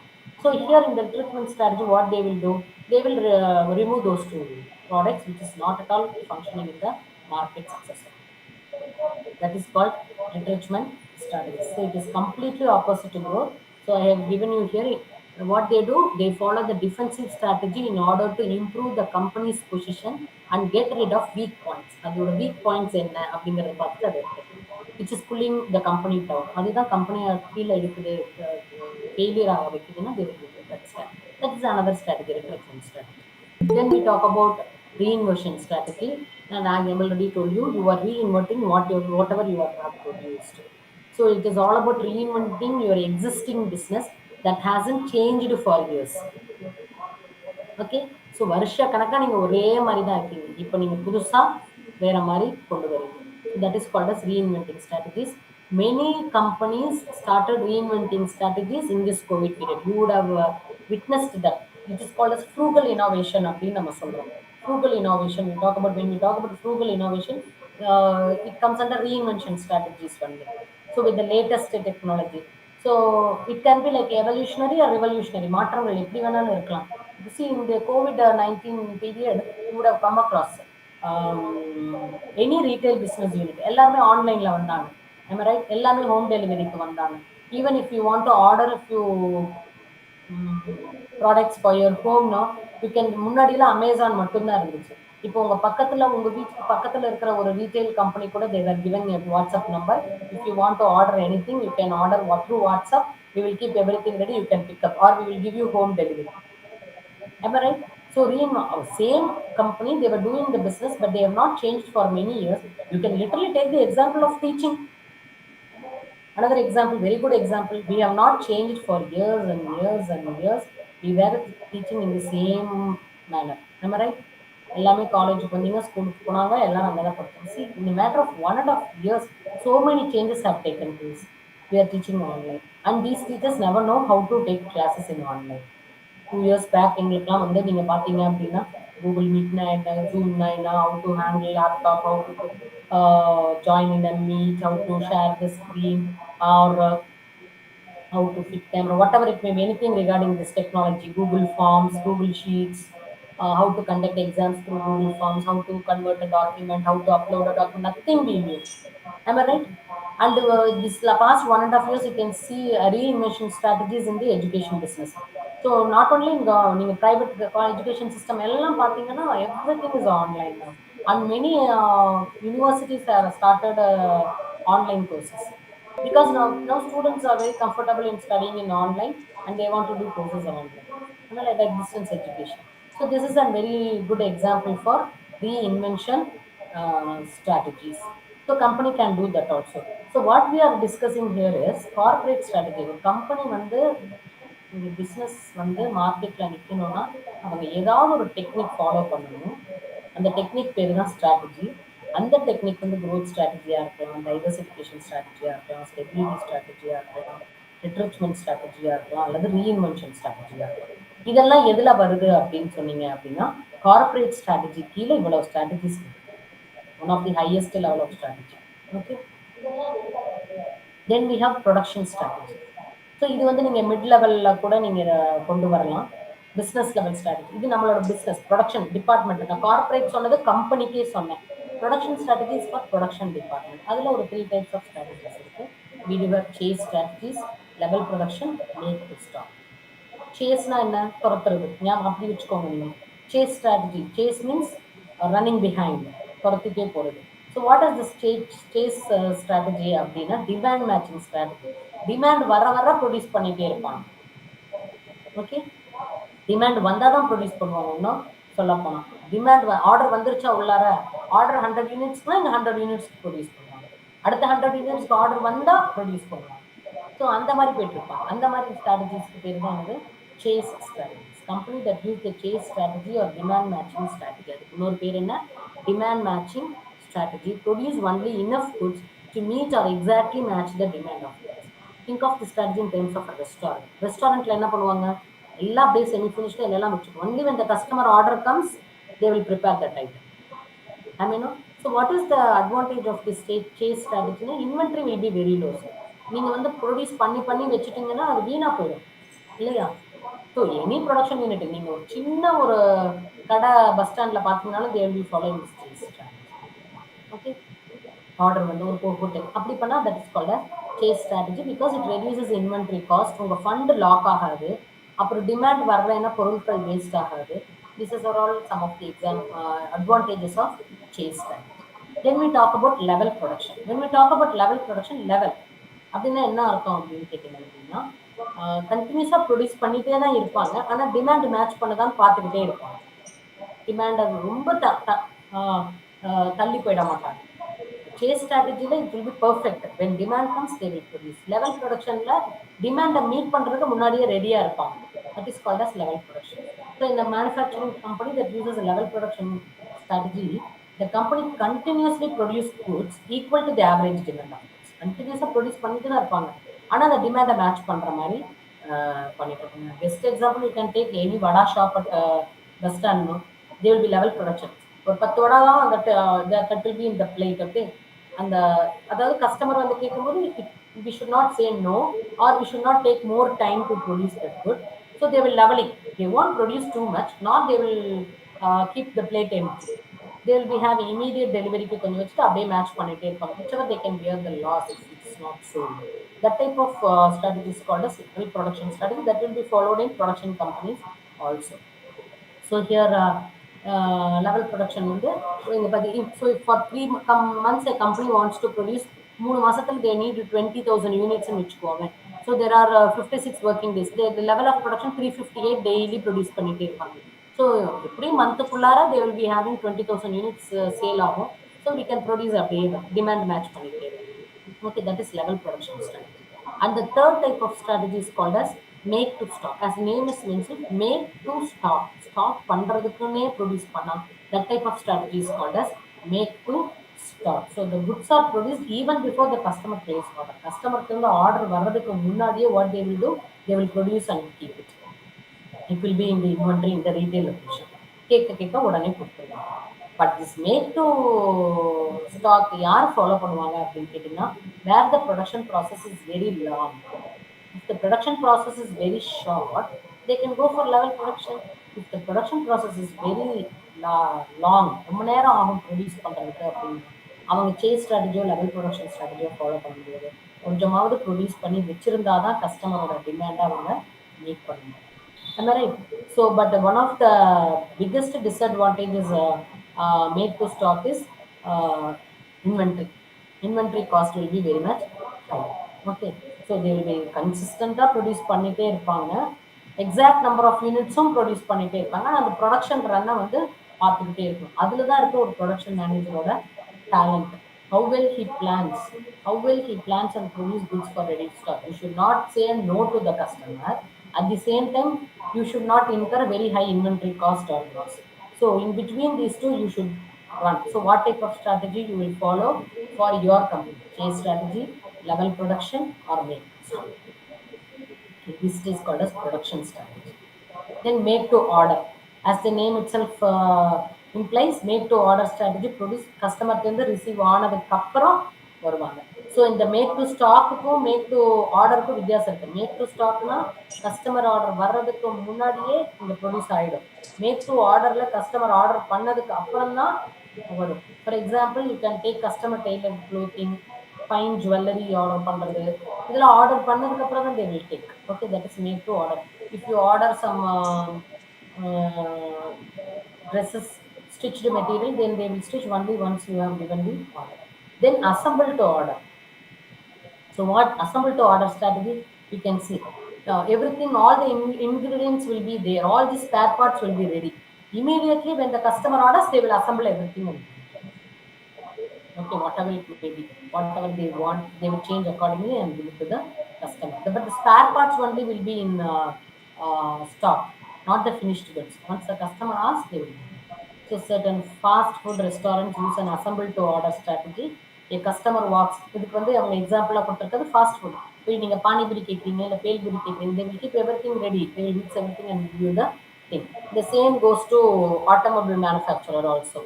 So here in the treatment strategy, what they will do, they will remove those 2 products which is not at all functioning in the market successfully. That is called retrenchment strategy. So it is completely opposite to growth. So I have given you here what they do. They follow the defensive strategy in order to improve the company's position and get rid of weak points. அதோட weak points என்ன அப்படிங்கறத பார்த்துட்டு அதை எடுத்துக்கலாம். Which is pulling the company down. அதுதான் கம்பெனியை கீழே இருக்குது, ஃபெயிலியர் ஆக வைக்குதுன்னா they will remove that strategy. That is another strategy, retrenchment strategy. Then we talk about reinvention strategy. And I have already told you, you are reinventing whatever you have produced. So it is all about reinventing your existing business that hasn't changed for years. Okay. So வருஷ கணக்காக நீங்கள் ஒரே மாதிரி தான் இருக்கீங்க. இப்போ நீங்கள் புதுசாக வேற மாதிரி கொண்டு வரீங்க. That is called as reinventing strategies. Many companies started reinventing strategies in this covid period. You would have witnessed that. It is called as frugal innovation அப்படின்னு நம்ம சொல்கிறோம். Frugal innovation, when we talk about frugal innovation, it comes under reinvention strategies only. So with the latest technology, so it can be like evolutionary or revolutionary. மாற்றங்கள் எப்படி வேணாலும் இருக்கலாம். See, in the COVID-19 period, you would have come across any retail business unit. எல்லாருமே ஆன்லைன்ல வந்தாங்க. Am I right? எல்லாமே home டெலிவரிக்கு வந்தாங்க. Even if you want to order a few products for your ஹோம்னா, யூ கேன். முன்னாடிலாம் Amazon மட்டும்தான் இருந்துச்சு. இப்போ உங்கள் பக்கத்தில், உங்கள் வீட்டுக்கு பக்கத்தில் இருக்கிற ஒரு ரீட்டைல் கம்பெனி கூட they are given a WhatsApp number. If you want to order anything, you can order through WhatsApp. We will keep everything ready. You can pick up or we will give you home delivery. Am I right? So, same company, they were doing the business, but they have not changed for many years. You can literally take the example of teaching. Another example, very good example. We have not changed for years and years and years. We were teaching in the same manner. Am I right? எல்லாமே காலேஜுக்கு வந்தீங்க, ஸ்கூலுக்கு போனாங்க, எல்லாரும் அங்கே தான் படித்தாங்க. See, in a matter of 1.5 years, so many changes have taken place. We are teaching online. And these teachers never know how to take classes in online. 2 years back, எங்களுக்குலாம் வந்து நீங்கள் பார்த்தீங்க அப்படின்னா, கூகுள் மீட்னா என்ன, ஜூம்னா என்ன, how to handle laptop, how to join in a meet, how to share the screen, or how to fit camera, whatever it may be, anything regarding this technology, Google Forms, Google Sheets, how to conduct exams through Google Forms, how to convert a document, how to upload a document, nothing we knew. Am I right? And this past 1.5 years, you can see reinvention strategies in the education business. So not only in the private education system, everything is online now. And many universities have started online courses. Because now students are very comfortable in studying in online, and they want to do courses online. Like that distance education. So this is a very good example for reinvention strategies. So company can do that also. So what we are discussing here is corporate strategy. Company வந்து business வந்து மார்க்கெட்டில் நிற்கணும்னா அவங்க ஏதாவது ஒரு technique follow பண்ணணும். அந்த technique பேர் தான் ஸ்ட்ராட்டஜி. அந்த டெக்னிக் வந்து க்ரோத் ஸ்ட்ராட்டஜியாக இருக்கலாம், டைவர்சிஃபிகேஷன் ஸ்ட்ராட்டஜியாக இருக்கலாம், ஸ்டெபிலிட்டி ஸ்ட்ராட்டஜியாக இருக்கலாம், ரிட்ரெச்மெண்ட் ஸ்ட்ராட்டஜியாக இருக்கலாம், அல்லது ரீஇன்வென்ஷன் ஸ்ட்ராட்டஜியாக இருக்கலாம். இதெல்லாம் எதில் வருது அப்படின்னு சொன்னீங்க அப்படின்னா, கார்பரேட் ஸ்ட்ராட்டஜி கீழே இவ்வளவு ஸ்ட்ராட்டஜிஸ் இருக்கு. One of the highest level of strategy. Okay. Then we have production strategy. So இது வந்து நீங்கள் மிட் லெவலில் கூட நீங்கள் கொண்டு வரலாம். பிஸ்னஸ் லெவல் ஸ்ட்ராட்டஜி, இது நம்மளோட பிஸ்னஸ் ப்ரொடக்ஷன் டிபார்ட்மெண்ட். நான் கார்பரேட் சொன்னது கம்பெனிக்கே சொன்னேன். Production strategies for production department. அதில் ஒரு 3 டைப்ஸ் ஆஃப் ஸ்ட்ராட்டஜிஸ் இருக்குது. வி டிவர் chase strategies, level production, make to stock. சேஸ்னா என்ன? துரத்துறது. ஞாபகம் அப்படி வச்சுக்கோங்க நீங்கள். Chase strategy, chase means running behind, துரத்திட்டே போகிறது. So what is this chase strategy அப்படின்னா, டிமாண்ட் மேட்சிங் ஸ்ட்ராட்டஜி. டிமாண்ட் வர வர ப்ரொடியூஸ் பண்ணிகிட்டே இருப்பாங்க. ஓகே. டிமாண்ட் வந்தால் தான் ப்ரொடியூஸ் பண்ணுவாங்க. இன்னும் சொல்ல போனால் டிமாண்ட் ஆர்டர் வந்துருச்சா உள்ளார, ஆர்டர் 100 யூனிட்ஸ்னால் இந்த 100 யூனிட்ஸ் ப்ரொடியூஸ் பண்ணுவாங்க. அடுத்த 100 யூனிட்ஸ்க்கு ஆர்டர் வந்தா ப்ரொடியூஸ் பண்ணுவாங்க. ஸோ அந்த மாதிரி போயிட்டு இருப்பாங்க. அந்த மாதிரி ஸ்ட்ராட்டஜிஸ்க்கு பேர் தான் என்னது, chase strategies. Company that use the chase strategy or demand matching strategy. அதுக்கு இன்னொரு பேர் என்ன, demand matching strategy. Produce only enough goods to meet or exactly match the demand of goods. Think of the strategy in terms of restaurant. ரெஸ்டாரண்ட்ல என்ன பண்ணுவாங்க, எல்லாம் அப்படியே semi finished எல்லாம் வச்சுக்கணும். Only when the customer order comes they will prepare that item. I mean, so what is the advantage of this chase strategy? Inventory will be very low, sir. நீங்க வந்து produce பண்ணி பண்ணி வச்சுட்டீங்கன்னா அது வீணா போயிடும் இல்லையா? So any production unit, நீங்க ஒரு சின்ன ஒரு கடை பஸ் ஸ்டாண்ட்ல பார்த்தீங்கன்னாலும் they will be following this chase strategy. Okay, order வந்து ஒரு ஹோட்டல் அப்படி பண்ணா that is called chase strategy, because it reduces inventory cost. உங்க ஃபண்ட் லாக் ஆகாது, அப்புறம் டிமாண்ட் வரலைன்னா பொருட்கள் வேஸ்ட் ஆகாது. This is are all some of the advantages of chase strategy. Then we talk about level production. When we talk about level production, level அப்படின்னா என்ன அர்த்தம் அப்படின்னு கேட்டீங்க அப்படின்னா, கண்டினியூஸா ப்ரொடியூஸ் பண்ணிட்டே தான் இருப்பாங்க, ஆனா டிமாண்ட் மேட்ச் பண்ணதான் பார்த்துக்கிட்டே இருப்பாங்க. டிமாண்ட் ரொம்ப தள்ளி போயிட மாட்டாங்க. சேஸ் ஸ்ட்ராட்டஜில it will be perfect. When demand comes they will produce. Level ப்ரொடக்ஷன்ல டிமாண்டை மீட் பண்றதுக்கு முன்னாடியே ரெடியா இருப்பாங்க. That is called as level production. So இந்த manufacturing company that uses level production strategy, the company continuously produce goods equal to the average demand of goods. கண்டினியூஸா produce பண்ணிட்டு தான் இருப்பாங்க, ஆனா அந்த டிமாண்டை மேட்ச் பண்ற மாதிரி பண்ணிட்டு இருப்பாங்க. Best example you can take any vada shop at bus stand. They will B level production. ஒரு 10 வடா தான் அந்த தட் வில் பி இந்த பிளேட். ஓகே, அந்த அதாவது கஸ்டமர் வந்து கேட்கும்போது we should not say no, or we should not take more time to produce that good. So they will leveling. They won't produce too much, nor they will keep the plate empty. They will be having immediate delivery க்கு கொஞ்சம் வச்சுட்டு அப்படியே match பண்ணிட்டே இருப்பாங்க. whichever they can bear the loss if it is not sold. That type of strategy is called as cyclical production strategy, that will be followed in production companies also. So here level production வந்து இங்க பாத்தி, so for 3 months a company wants to produce, 3 மாசத்துல they need 20,000 units ன்னு வச்சுக்கோங்க. So there are 56 working days. The level of production 358 daily produce பண்ணிட்டே இருப்பாங்க. So every month குள்ளார they will be having 20,000 units sale ஆகும். So we can produce அப்படியே demand match பண்ணிட்டே இருப்போம். Okay, that is level production strategy. And the third type of strategy is called as make to stock. As the name is mentioned, make to stock. Stock பண்றதுக்குன்னே produce பண்ணா, that type of strategy is called as make to stock. So the goods are produced even before the customer place order. Customer க்கு வந்து order வர்றதுக்கு முன்னாடியே what they will do, they will produce and keep it. It will be in the inventory in the retail location. கேட்க உடனே கொடுத்துருவாங்க. But this make to stock யார் follow பண்ணுவாங்க அப்படின்னு கேட்டிங்கன்னா, where the production process is very long. If the production process is very short, they can go for level production. If the production process is very long, ரொம்ப நேரம் ஆகும் produce பண்ணுறதுக்கு அப்படின்னா, அவங்க சேஸ் ஸ்ட்ராட்டஜியோ லெவல் ப்ரொடக்ஷன் ஸ்ட்ராட்டஜியோ ஃபாலோ பண்ண முடியாது. கொஞ்சமாவது produce பண்ணி வச்சிருந்தா தான் கஸ்டமரோட டிமாண்டை அவங்க மீட் பண்ண முடியும். Am I right? So, but one of the biggest disadvantages made to stock is inventory. Inventory cost will be very much high. Okay, so they will be consistently produce பண்ணிட்டே இருப்பாங்க, exact number of unitsம் produce பண்ணிட்டே இருப்பாங்க. அந்த production ரன்னை வந்து பார்த்துக்கிட்டே இருக்கும். அதில் தான் இருக்க ஒரு production மேனேஜரோட talent. How well he plans, how well he plans and produce goods for ready stock. You should not say no to the customer. At the same time, you should not incur very high inventory cost or loss. So in between these two, you should run. So what type of strategy you will follow for your company? Chase strategy, level production, or make stock. Okay, this is called as production strategy. Then make to order. As the name itself implies, make to order strategy produce customer வந்து receive ஆனதுக்கு அப்புறம் வருவாங்க. So இந்த make to ஸ்டாக்குக்கும் make to ஆர்டருக்கும் வித்தியாசம் இருக்கு. Make to ஸ்டாக்னா கஸ்டமர் ஆர்டர் வர்றதுக்கு முன்னாடியே இங்கே ப்ரொடியூஸ் ஆகிடும். மேக் டு ஆர்டரில் கஸ்டமர் ஆர்டர் பண்ணதுக்கு அப்புறம் தான் வரும். For example, you can take customer tailor clothing, fine jewellery order பண்ணுறது, இதெல்லாம் ஆர்டர் பண்ணதுக்கு அப்புறம் தான் they will take. Okay, that is make to order. If you order some dresses, stitched material, then they will stitch only once you have given the order. Then assemble to order. So what assemble to order strategy? You can see everything, all the ingredients will be there, all the spare parts will be ready. Immediately when the customer orders, they will assemble everything. Okay, whatever it may be, whatever they want, they will change accordingly and give it to the customer. But the spare parts only will be in stock, not the finished goods. Once the customer asks, they will give. So certain fast food restaurants use an assemble to order strategy. A customer walks, இதுக்கு வந்து அவங்க எக்ஸாம்பிளா கொடுத்துருக்கிறது fast food. போய் நீங்க பானிபூரி கேட்குறீங்க இல்லை பேல்பூரி கேட்குறீங்க, they will keep everything ready, they will mix everything and give you the thing. The same goes to automobile manufacturer also.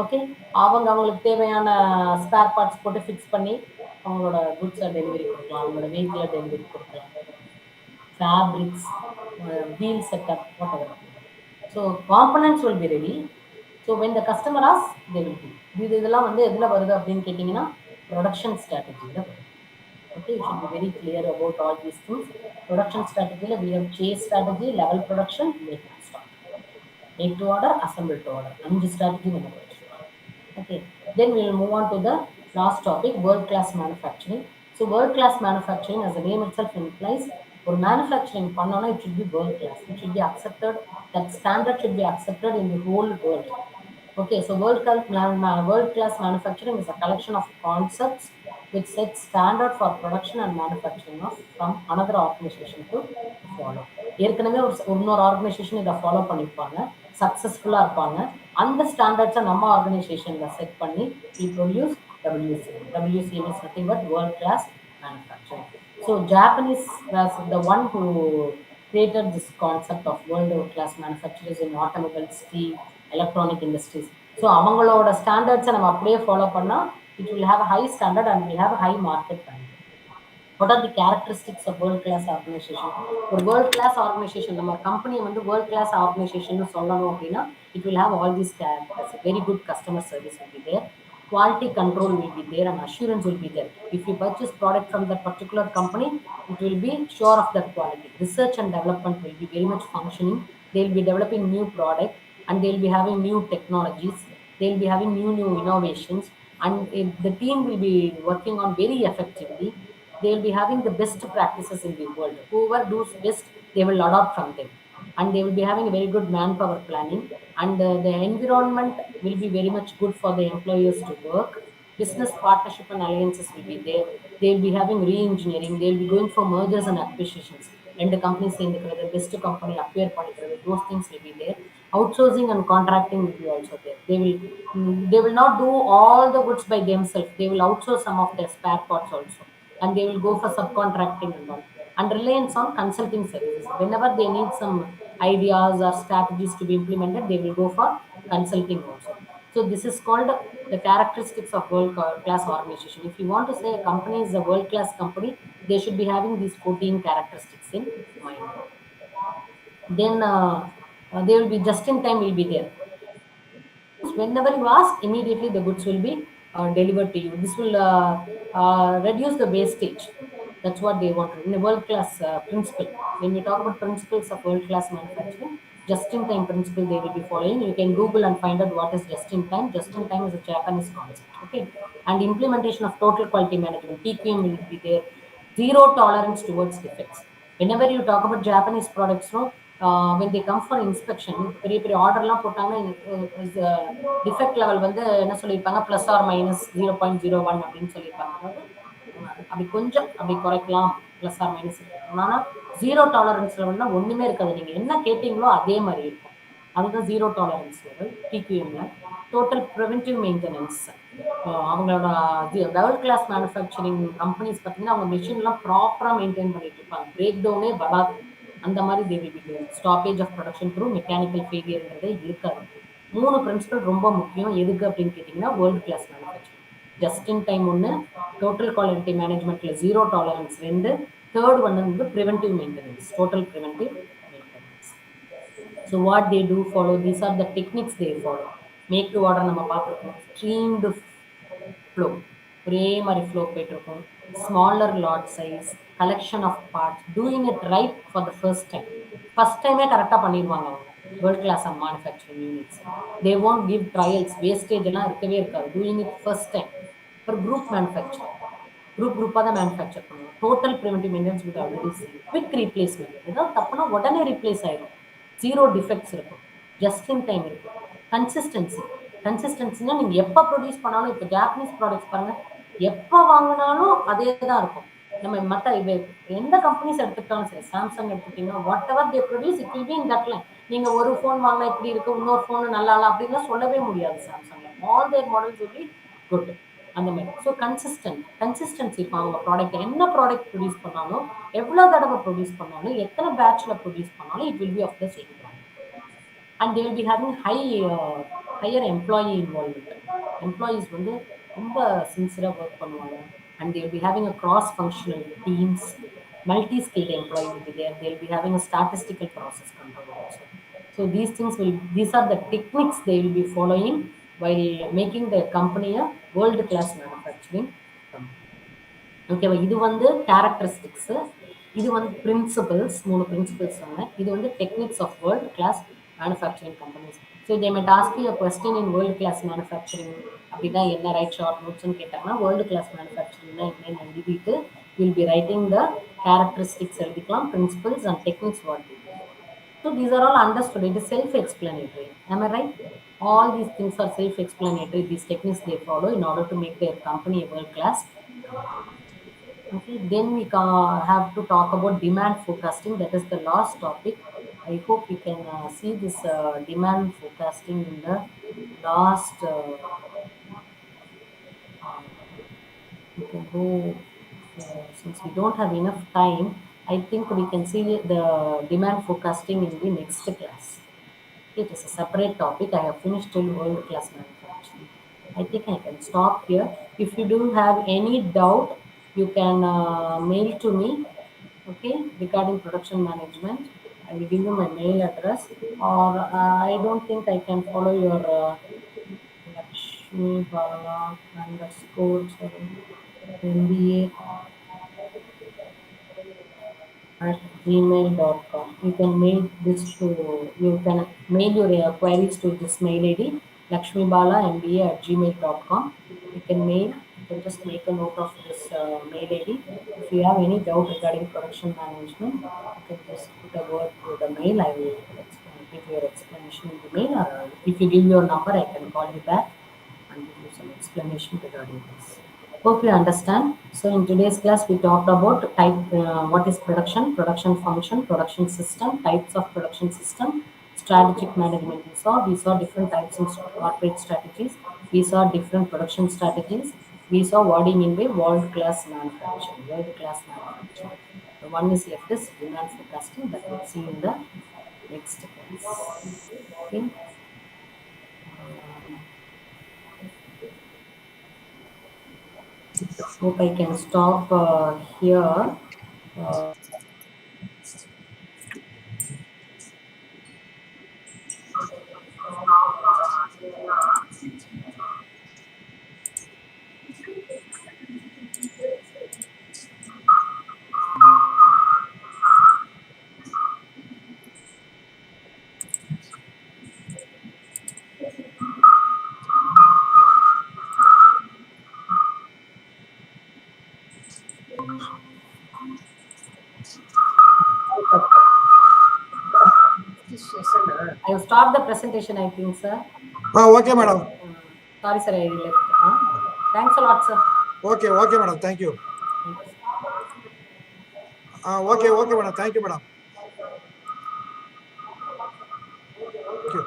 Okay, அவங்களுக்கு தேவையான ஸ்பேர் பார்ட்ஸ் போட்டு ஃபிக்ஸ் பண்ணி அவங்களோட குட்ஸை டெலிவரி கொடுக்கலாம், அவங்களோட வெஹிக்கிளை டெலிவரி கொடுக்கலாம். Fabrics, wheel setup, whatever. So components will be ready. So when the customer asks, they will give. இதெல்லாம் வந்து எதில் வருது அப்படின்னு கேட்டிங்கன்னா ப்ரொடக்ஷன் ஸ்ட்ராட்டஜியில் வருது. Okay, you should be very clear about all these things. Production strategy, we have chase strategy, level production, make to stock. Make to order, assemble to order. 5 strategy நம்ம படிச்சிருக்கோம். Okay, then we will move on to the last topic, world class manufacturing. So world class manufacturing, as the name itself implies, for manufacturing பண்ணோம்னா it should be world class, it should be accepted, that standard should be accepted in the whole world. Okay, so world class manufacturing is a collection of concepts which sets standard for production and manufacturing of from another organization to follow. ஏற்கனவே இன்னொரு organisation இதை follow பண்ணியிருப்பாங்க, சக்ஸஸ்ஃபுல்லாக இருப்பாங்க. அந்த ஸ்டாண்டர்ட்ஸை நம்ம ஆர்கனைசேஷனில் set பண்ணி we produce WCM. WCM is nothing but world class manufacturing. So Japanese was the one who created this concept of world class manufacturers in automobile, steel, electronic industries. So அவங்களோட ஸ்டாண்டர்ட்ஸை நம்ம அப்படியே follow பண்ணால் it will have a high standard and will have a high market value. What are the characteristics of world class organization? ஒரு world class organization, நம்ம company வந்து world class organization சொல்லணும் அப்படின்னா it will have all these characters. Very good customer service will be there, quality control will be there, and assurance will be there. If you purchase product from that particular company, it will be sure of that quality. Research and development will be very much functioning. They will be developing new product and they will be having new technologies. They will be having new innovations, and the team will be working on very effectively. They will be having the best practices in the world. Whoever does best, they will adopt from them, and they will be having a very good manpower planning, and the environment will be very much good for the employers to work. Business partnership and alliances will be there. They will be having re-engineering. They will be going for mergers and acquisitions. And the company சேர்ந்துக்கிறது, best company appear பண்ணிக்கிறது, those things will be there. Outsourcing and contracting will be also there. They will not do all the goods by themselves. They will outsource some of their spare parts also, and they will go for subcontracting and all. And reliance on consulting services. Whenever they need some ideas or strategies to be implemented, they will go for consulting also. So this is called the characteristics of world class organization. If you want to say a company is a world class company, they should be having these 14 characteristics in mind. Then they will be just in time will be there. Whenever you ask, immediately the goods will be delivered to you. This will reduce the wastage. That's what they want in a world-class principle. When we talk about principles of world-class manufacturing, just-in-time principle they will be following. You can Google and find out what is just-in-time. Just-in-time is a Japanese concept. Okay, and implementation of total quality management (TQM) will be there. Zero tolerance towards defects. Whenever you talk about Japanese products, no, when they come for inspection, பெரிய பெரிய ஆர்டர்லாம் போட்டாங்கன்னா defect level வந்து என்ன சொல்லியிருப்பாங்க, plus R minus 0.01 அப்படின்னு சொல்லியிருப்பாங்க. அதாவது அப்படி கொஞ்சம் அப்படி குறைக்கலாம், ப்ளஸ் ஆர் மைனஸ் இருக்கும். ஆனால் ஜீரோ டாலரன்ஸ் லெவல்னா ஒன்றுமே இருக்காது, நீங்கள் என்ன கேட்டீங்களோ அதே மாதிரி இருக்கும். அதுதான் ஜீரோ டாலரன்ஸ் லெவல் டிக்யூஎம்ல. டோட்டல் ப்ரிவென்டிவ் மெயின்டெனன்ஸ், அவங்களோட வேர்ல்ட் கிளாஸ் மேனுஃபேக்சரிங் கம்பெனிஸ் பார்த்தீங்கன்னா அவங்க மிஷின்லாம் ப்ராப்பராக மெயின்டைன் பண்ணிட்டு இருப்பாங்க, பிரேக் டவுனே வராது. அந்த மாதிரி தேவை stoppage of production through mechanical ஃபெயிலியர்ன்றதே இருக்காது. 3 பிரின்சிபல் ரொம்ப முக்கியம். எதுக்கு அப்படின்னு கேட்டிங்கன்னா world class manufacturing. Just in time 1, total quality மேனேஜ்மெண்ட்ல ஜீரோ டாலரன்ஸ் 2, தேர்ட் ஒன் வந்து preventive maintenance, total preventive maintenance. So what they do follow, these are the techniques they follow. Make to order நம்ம பார்த்துருக்கோம், streamed flow, ஒரே மாதிரி flow போயிட்டுருக்கும். Smaller lot size, collection of parts, doing it right for the first time. First டைமே கரெக்டாக பண்ணிடுவாங்க அவங்க world class of manufacturing units. They won't give trials, wastage எல்லாம் இருக்கவே இருக்காது. Doing it first time. அப்புறம் குரூப் மேனுஃபேக்சரிங், குரூப்பாக தான் மேனுஃபேக்சர் பண்ணுவோம். Total preventive maintenance with already seen. Quick replacement, ஏதாவது தப்புனா உடனே ரீப்ளேஸ் ஆயிடும். ஜீரோ டிஃபெக்ட்ஸ் இருக்கும். ஜஸ்ட் இன் டைம் இருக்கும். கன்சிஸ்டன்சி, கன்சிஸ்டன்சினா நீங்கள் எப்போ ப்ரொடியூஸ் பண்ணாலும், இப்போ ஜாப்பனீஸ் ப்ராடக்ட்ஸ் பாருங்கள், எப்போ வாங்கினாலும் அதே தான் இருக்கும். நம்ம மற்ற எந்த கம்பெனிஸ் எடுத்துக்கிட்டாலும் சரி, சாம்சங் எடுத்துக்கிட்டிங்கன்னா what ever they produce it will be in that line. நீங்கள் ஒரு ஃபோன் வாங்கினா இப்படி இருக்குது, இன்னொரு ஃபோன் நல்லா இல்லை அப்படின்லாம் சொல்லவே முடியாது. சாம்சங்கில் all their models will be good அந்த மாதிரி. ஸோ கன்சிஸ்டன்சி இப்போ அவங்க ப்ராடக்ட் என்ன ப்ராடக்ட் ப்ரொடியூஸ் பண்ணாலும், எவ்வளோ தடவை ப்ரொடியூஸ் பண்ணாலும், எத்தனை பேட்சில் ப்ரொடியூஸ் பண்ணாலும் it will be of the same product. And they will be having higher employee involvement. Employees வந்து ரொம்ப சின்சியராக ஒர்க் பண்ணுவாங்க. And they will be having a cross functional teams, multi skilled employee will be there. They will be having a statistical process control also. So these are the techniques they will be following while making their company a world class manufacturing company. ஓகேவா? இது வந்து characteristics, இது வந்து principles, 3 principles சொன்னேன். இது வந்து techniques of world class manufacturing companies. So they might ask you question in world class manufacturing அப்படின்னா என்ன, ரைட் ஷார்ட் நோட்ஸ்னு கேட்டாங்கன்னா வேர்ல்டு கிளாஸ் மேனுஃபேக்சரிங்னா என்னன்னு எழுதிட்டு will be writing the characteristics எழுதிக்கலாம், principles and techniques what. So these are all understood. It is self-explanatory. Am I right? All these things are self-explanatory. These techniques they follow in order to make their company a world-class company. Okay, then we have to talk about demand forecasting. That is the last topic. I hope you can see this demand forecasting in the last. We can go since we don't have enough time. I think we can see the demand forecasting in the next class. It is a separate topic. I have finished till world class manufacturing. I think I can stop here. If you do have any doubt, you can mail to me, okay, regarding production management. I will give you my mail address, or I don't think I can follow your Lakshmi Bala _ MBA at gmail.com. You can mail this to, you can mail your queries to this mail ID, lakshmibala_mba at gmail.com. You can mail, you can just make a note of this mail ID. If you have any doubt regarding production management, you can just put a word to the mail. I will give your explanation in the mail, or if you give your number, I can call you back and give you some explanation regarding this. Hope you understand. So in today's class, we talked about what is production function, production system, types of production system, strategic management. We saw different types of corporate strategies. We saw different production strategies. We saw what do you mean by world-class manufacturing. World-class manufacturing. The one is left is demand forecasting that we'll see in the next class. Okay. Hope I can stop here. I have stopped the presentation, I think, sir. Okay, madam. Sorry, sir, I left. Thanks a lot, sir. Okay, madam. Thank you. Okay, madam. Thank you, madam. Thank you.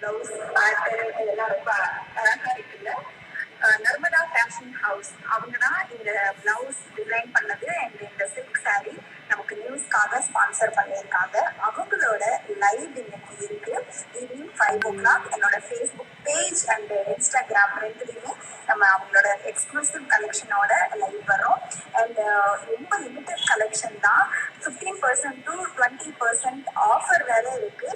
Blouse pattern இதெல்லாம் ரொம்ப அழகா இருக்குல்ல. Narmada fashion house அவங்க தான் இந்த blouse design பண்ணது and இந்த silk sorry நமக்கு நியூஸ்க்காக ஸ்பான்சர் பண்ணியிருக்காங்க. அவங்களோட லைவ் இன்னைக்கு இருக்கு ஈவினிங் 5 o'clock. என்னோட ஃபேஸ்புக் பேஜ் அண்ட் இன்ஸ்டாகிராம் ரெண்டுலையுமே நம்ம அவங்களோட எக்ஸ்க்ளூசிவ் கலெக்ஷனோட லைவ் வரோம். அண்ட் ரொம்ப லிமிட்டட் கலெக்ஷன் தான். 15% to 20% ஆஃபர் வேற இருக்கு.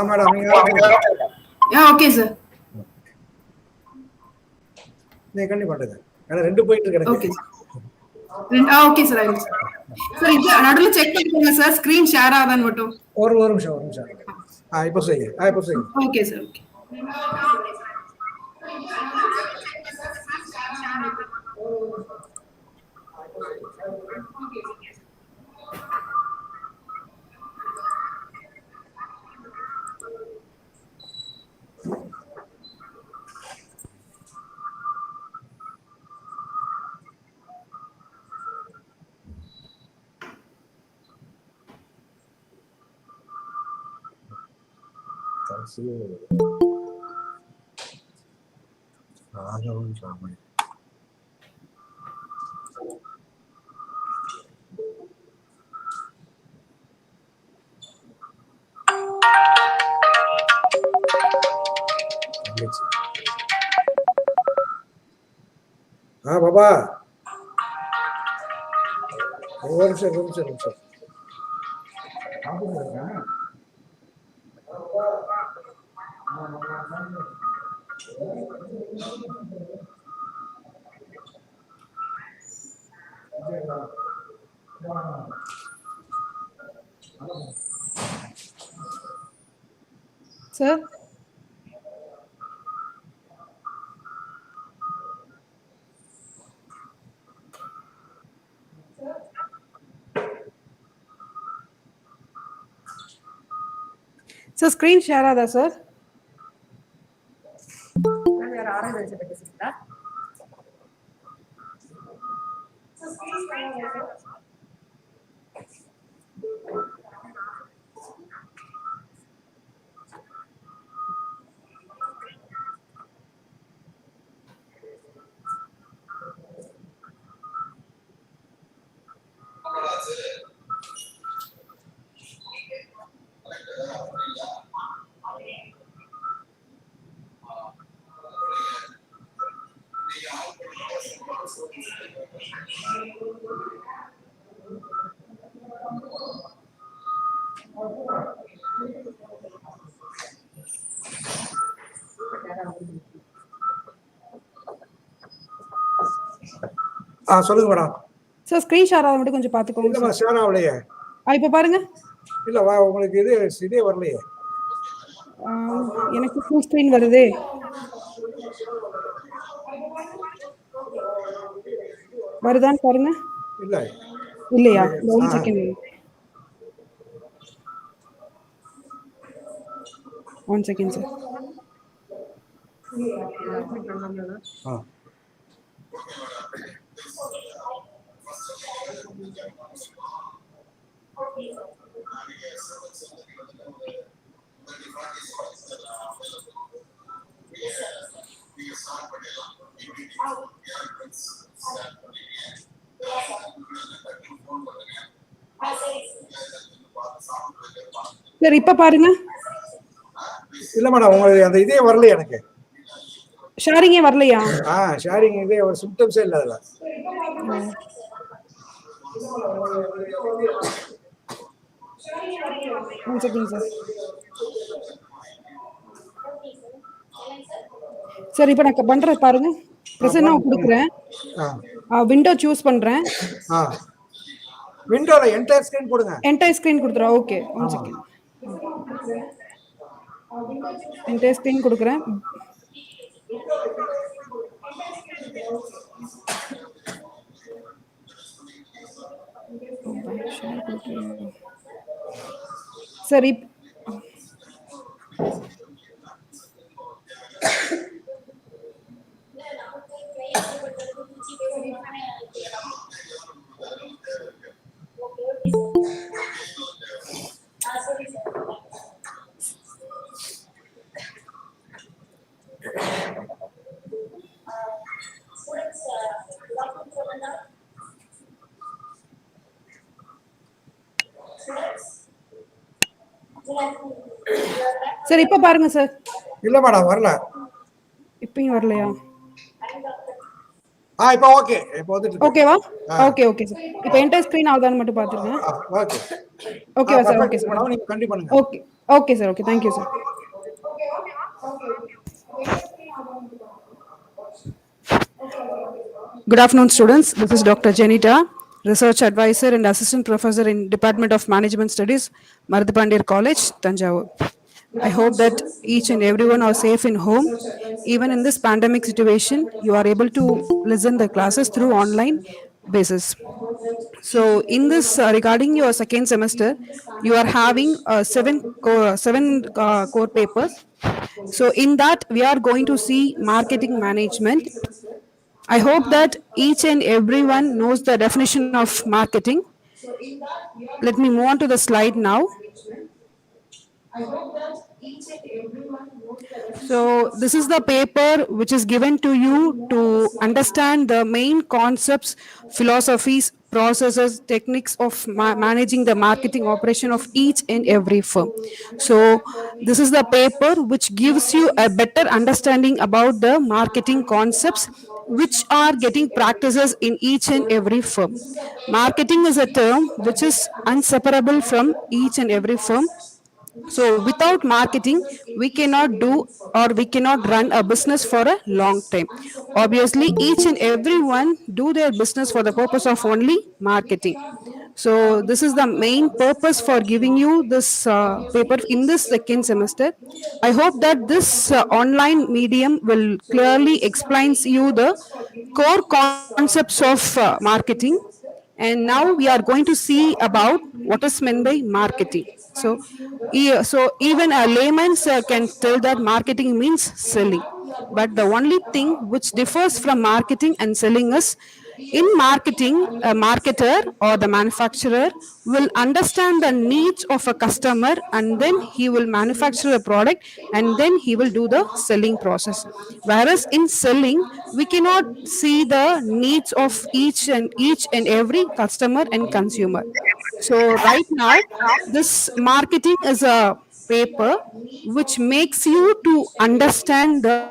மேடம் நீங்க ஓகே சார். நீங்க கண்டிப்பா பண்ணுங்க. ஏன்னா 2 போயிட்டு இருக்கு எனக்கு. Okay sir. Okay sir. Sir இது நடுவில் செக் பண்ணிக்கோங்க சார், ஸ்கிரீன் ஷேர் ஆகுதான்னு மட்டும். ஒரு நிமிஷம். இப்போ செய்யுங்க. இப்போ செய்யுங்க. Okay sir. ஓகே. பாபா ஒரு நிமிஷம். சார் சார் ஸ்கிரீன் ஷேர் ஆகுதா சார்? சொல்லுங்க மேடம். சார் ஸ்கிரீன் ஷேர் ஆகுது மட்டும் கொஞ்சம் பார்த்துக்கோங்க. இல்லம்மா ஷேர் ஆகலையே. இப்போ பாருங்க. இல்ல உங்களுக்கு இதே வரலையே. எனக்கு ஃபுல் ஸ்கிரீன் வருதே. வருதான்னு பாருங்க. இல்லையா? 1 செகண்ட். 1 second sir. சார் இப்ப பாருங்க. இல்ல மேடம் உங்களுக்கு அந்த இதே வரல. எனக்கு ஷேரிங்கே வரலையா? ஷேரிங் இதே ஒரு சிம்டம்ஸே இல்ல அதுல. சார் இப்போ நான் பண்ற பாருங்க. பிரசன்ட் நான் கொடுக்குறேன். விண்டோ சூஸ் பண்றேன். விண்டோல என்டையர் ஸ்கிரீன் கொடுங்க. என்டையர் ஸ்கிரீன் கொடுத்துறா. Okay 1 second. என்டையர் ஸ்கிரீன் கொடுக்குறேன். சரி சார் இப்ப பாருங்க சார். இல்ல மேடம் வரல. இப்பயும் வரலையா? இப்போ ஓகே. இப்போ வந்துட்டு ஓகேவா? Okay sir. இப்போ என்டையர் ஸ்கிரீன் ஆகுதான்னு மட்டும் பாத்துருங்க. ஓகே. ஓகேவா சார்? Okay sir. நீங்க கண்டிப்பா பண்ணுங்க. Okay Okay, sir. Okay, thank you, sir. Good afternoon, students. This is Dr. Janita, Research Advisor and Assistant Professor in Department of Management Studies, Marudupandir College, Tanjavur. I hope that each and everyone are safe in home. Even in this pandemic situation, you are able to listen the classes through online basis. So, in this regarding your second semester, you are having seven core papers. So, in that, we are going to see marketing management. I hope that each and everyone knows the definition of marketing. Let me move on to the slide now. So, this is the paper which is given to you to understand the main concepts, philosophies, processes, techniques of managing the marketing operation of each and every firm. So, this is the paper which gives you a better understanding about the marketing concepts which are getting practices in each and every firm. Marketing is a term which is inseparable from each and every firm. So without marketing, we cannot do or we cannot run a business for a long time. Obviously, each and everyone do their business for the purpose of only marketing. So this is the main purpose for giving you this paper in this second semester. I hope that this online medium will clearly explains you the core concepts of marketing. And now we are going to see about what is meant by marketing. So so even a layman can tell that marketing means selling, but the only thing which differs from marketing and selling is, in marketing, a marketer or the manufacturer will understand the needs of a customer, and then he will manufacture a product, and then he will do the selling process. Whereas in selling, we cannot see the needs of each and every customer and consumer. So right now, this marketing is a paper which makes you to understand the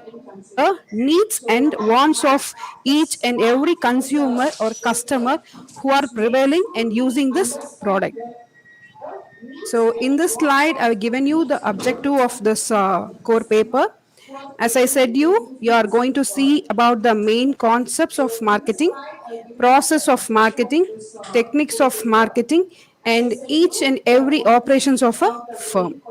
needs and wants of each and every consumer or customer who are prevailing and using this product. So in this slide, I've given you the objective of this core paper. As I said you are going to see about the main concepts of marketing, process of marketing, techniques of marketing, and each and every operations of a firm.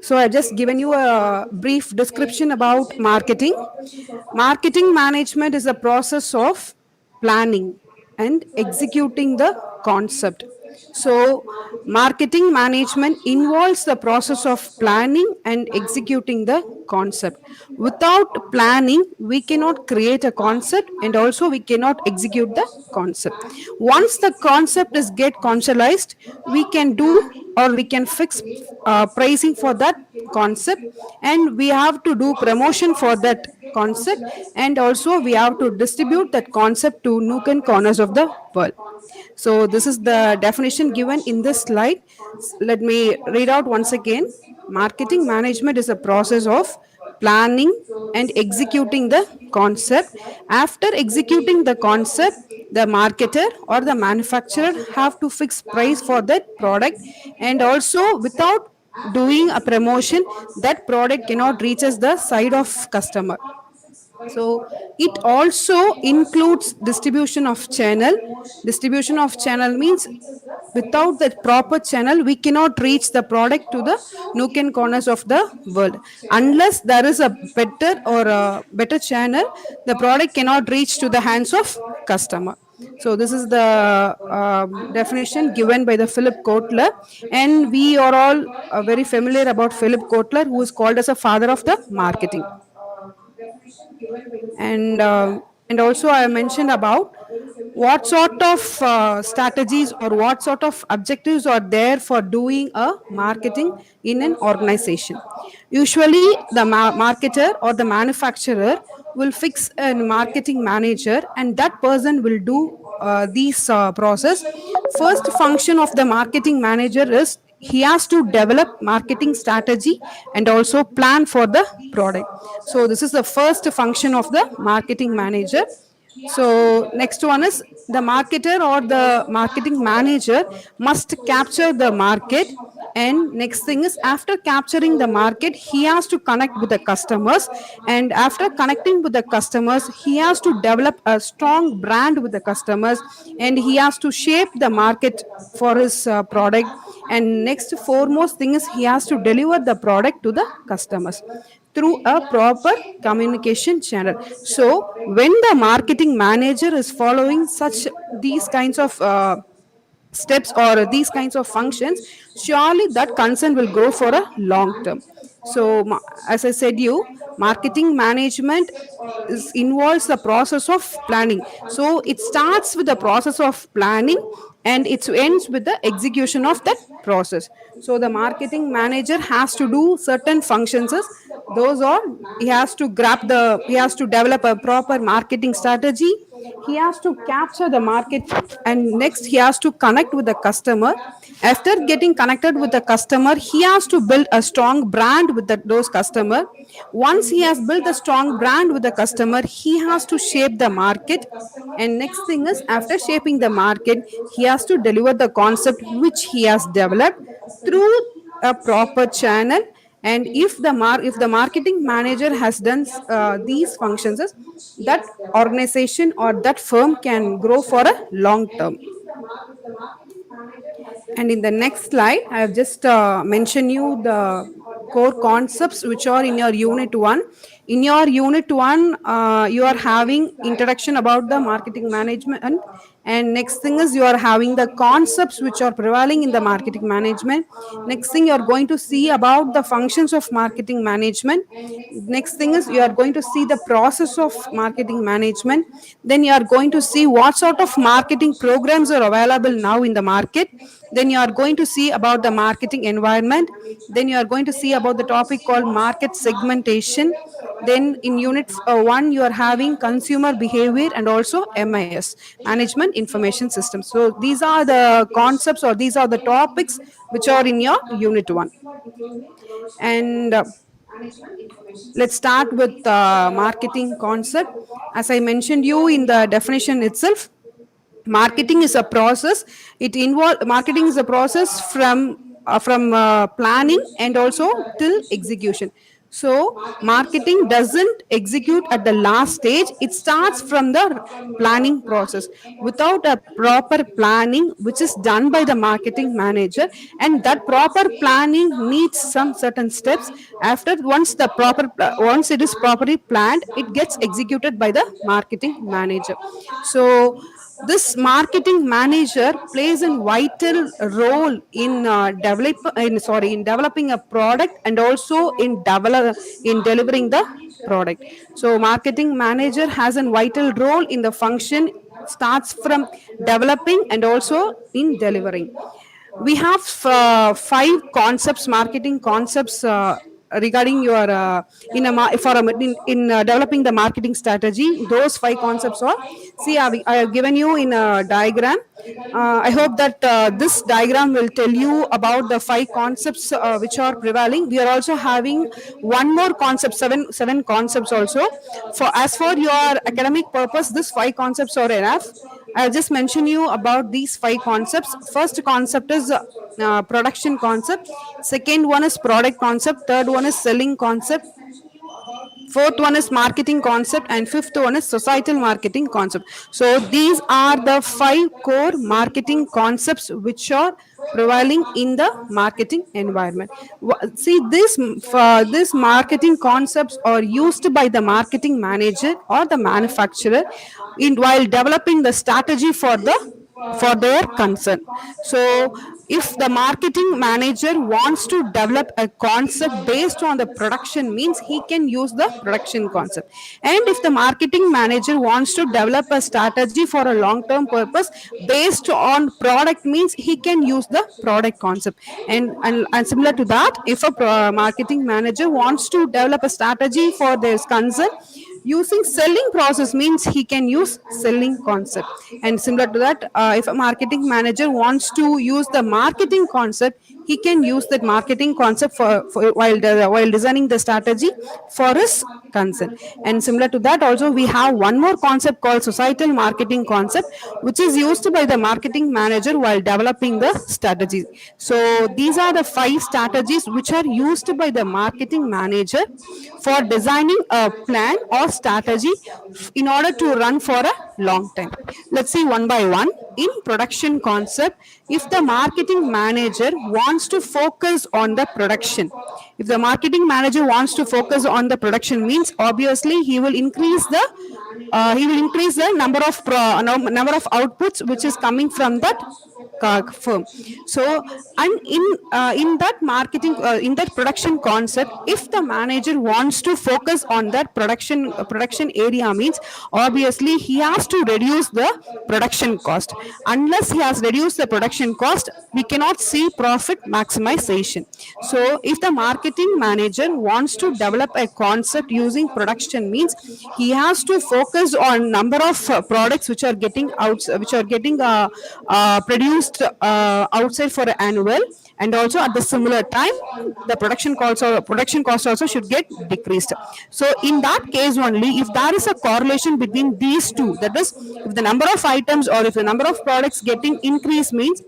So I've just given you a brief description about marketing. Marketing management is a process of planning and executing the concept. So marketing management involves the process of planning and executing the concept. Without planning, we cannot create a concept, and also we cannot execute the concept. Once the concept is get conceptualized, we can do or we can fix pricing for that concept, and we have to do promotion for that concept, and also we have to distribute that concept to nook and corners of the world. So this is the definition given in this slide. Let me read out once again. Marketing management is a process of planning and executing the concept. After executing the concept, the marketer or the manufacturer have to fix price for that product, and also without doing a promotion, that product cannot reaches the side of customer. So it also includes distribution of channel. Distribution of channel means without that proper channel, we cannot reach the product to the nook and corners of the world. Unless there is a better or a better channel, the product cannot reach to the hands of customer. So this is the definition given by the Philip Kotler, and we are all very familiar about Philip Kotler, who is called as a father of the marketing. And also I mentioned about what sort of strategies or what sort of objectives are there for doing a marketing in an organization. Usually the marketer or the manufacturer will fix a marketing manager, and that person will do these process. First function of the marketing manager is he has to develop marketing strategy and also plan for the product. So this is the first function of the marketing manager. So next one is the marketer or the marketing manager must capture the market. And next thing is, after capturing the market, he has to connect with the customers. And after connecting with the customers, he has to develop a strong brand with the customers, and he has to shape the market for his product. And next foremost thing is, he has to deliver the product to the customers through a proper communication channel. So when the marketing manager is following such these kinds of steps or these kinds of functions, surely that concern will grow for a long term. So as I said you, marketing management involves the process of planning. So it starts with the process of planning, and it ends with the execution of that process. So the marketing manager has to do certain functions. Those are, he has to develop a proper marketing strategy. He has to capture the market, and next he has to connect with the customer. After getting connected with the customer, he has to build a strong brand with those customer. Once he has built a strong brand with the customer, he has to shape the market. And next thing is, after shaping the market, he has to deliver the concept which he has developed through a proper channel. And if the marketing manager has done these functions, that organization or that firm can grow for a long term. And in the next slide, I have just mentioned you the core concepts which are in your unit 1. In your unit 1, you are having introduction about the marketing management, and next thing is you are having the concepts which are prevailing in the marketing management. Next thing, you are going to see about the functions of marketing management. Next thing is, you are going to see the process of marketing management. Then you are going to see what sort of marketing programs are available now in the market. Then you are going to see about the marketing environment. Then you are going to see about the topic called market segmentation. Then in unit 1, you are having consumer behavior and also MIS, management information systems. So these are the concepts, or these are the topics which are in your unit 1. And let's start with marketing concept. As I mentioned you in the definition itself, marketing is a process. It involve Marketing is a process from planning and also till execution. So marketing doesn't execute at the last stage, it starts from the planning process. Without a proper planning which is done by the marketing manager, and that proper planning needs some certain steps. After once it is properly planned, it gets executed by the marketing manager. So this marketing manager plays a vital role in developing a product, and also in delivering the product. So marketing manager has a vital role in the function, starts from developing and also in delivering. We have five concepts, marketing concepts, regarding your in developing the marketing strategy. Those five concepts are, see, I have given you in a diagram. I hope that this diagram will tell you about the five concepts which are prevailing. We are also having one more concept, seven concepts also. For your academic purpose, these five concepts are enough. I'll just mention you about these five concepts. First concept is production concept. Second one is product concept. Third one is selling concept. Fourth one is marketing concept, and fifth one is societal marketing concept. So these are the five core marketing concepts which are prevailing in the marketing environment. See, these marketing concepts are used by the marketing manager or the manufacturer in while developing the strategy for their concern. So if the marketing manager wants to develop a concept based on the production, means he can use the production concept. And if the marketing manager wants to develop a strategy for a long term purpose based on product, means he can use the product concept. And similar to that, if a marketing manager wants to develop a strategy for their concern using selling process, means he can use selling concept. And similar to that, if a marketing manager wants to use the marketing concept, he can use that marketing concept while designing the strategy for his concern. And similar to that, also we have one more concept called societal marketing concept, which is used by the marketing manager while developing the strategy. So these are the five strategies which are used by the marketing manager for designing a plan or strategy in order to run for a long time. Let's see one by one. In production concept, if the marketing manager wants to focus on the production, if the marketing manager wants to focus on the production, means obviously he will increase the number of outputs which is coming from that firm. So, and in that marketing in that production concept, if the manager wants to focus on that production area, means obviously he has to reduce the production cost. Unless he has reduced the production cost, we cannot see profit maximization. So if the marketing manager wants to develop a concept using production, means he has to focus on number of products which are getting produced outside for an annual, and also at the similar time the production cost also should get decreased. So in that case only, if there is a correlation between these two, that is, if the number of items or if the number of products getting increased, means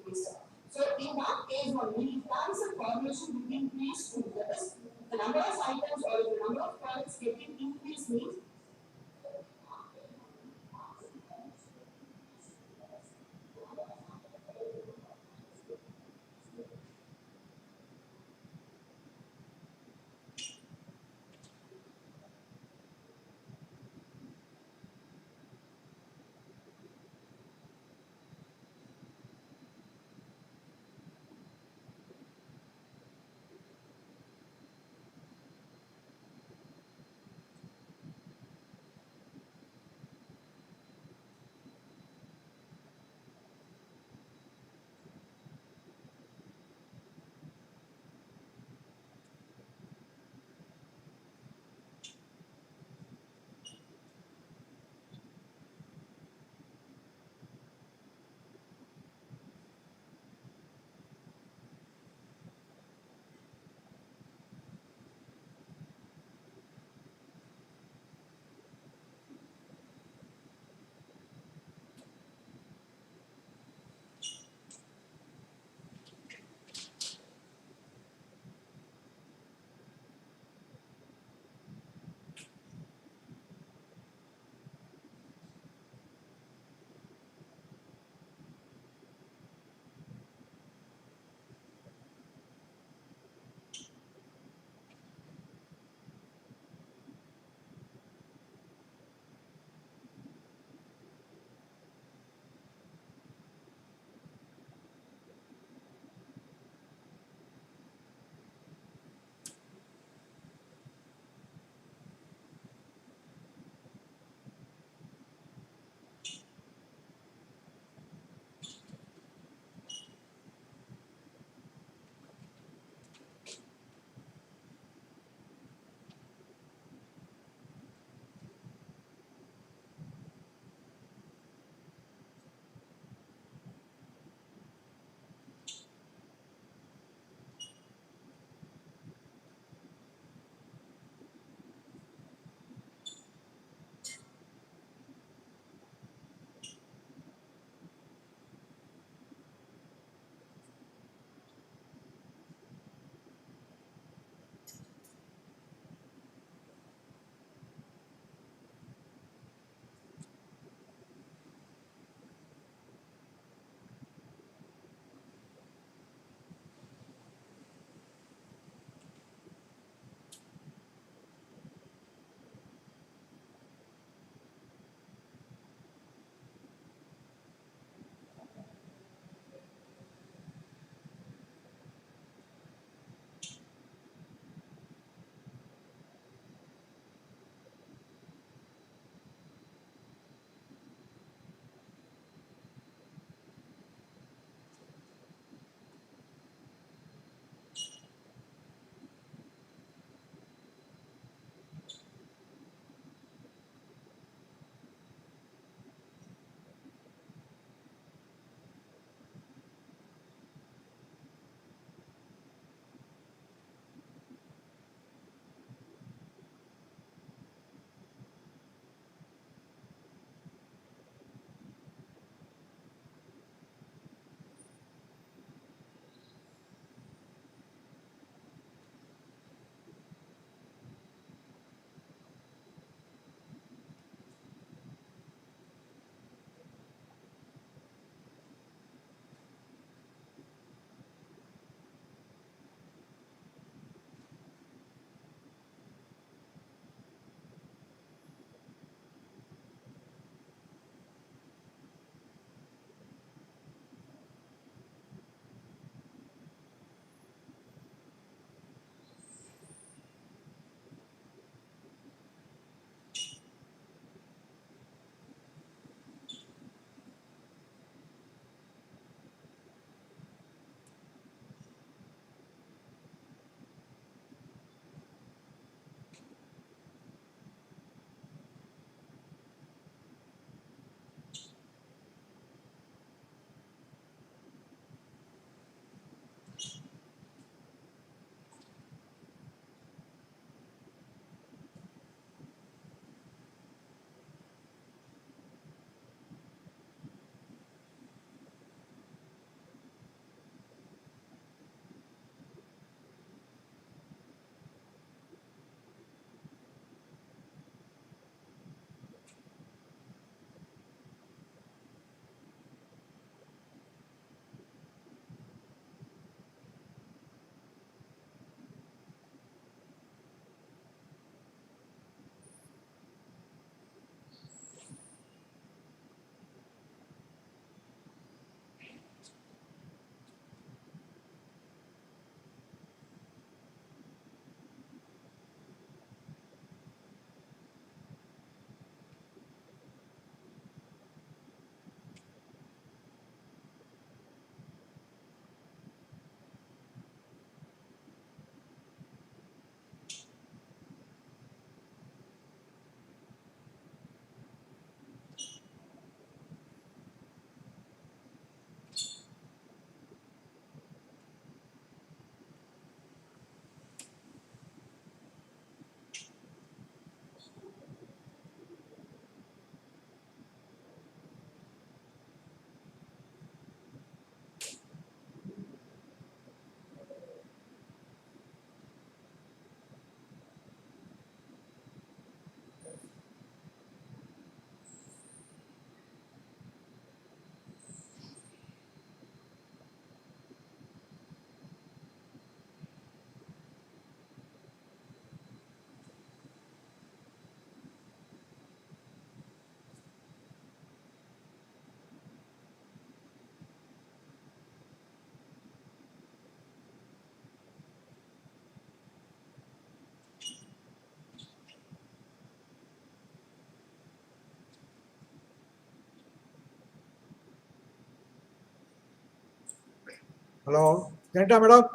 hello Jenita madam.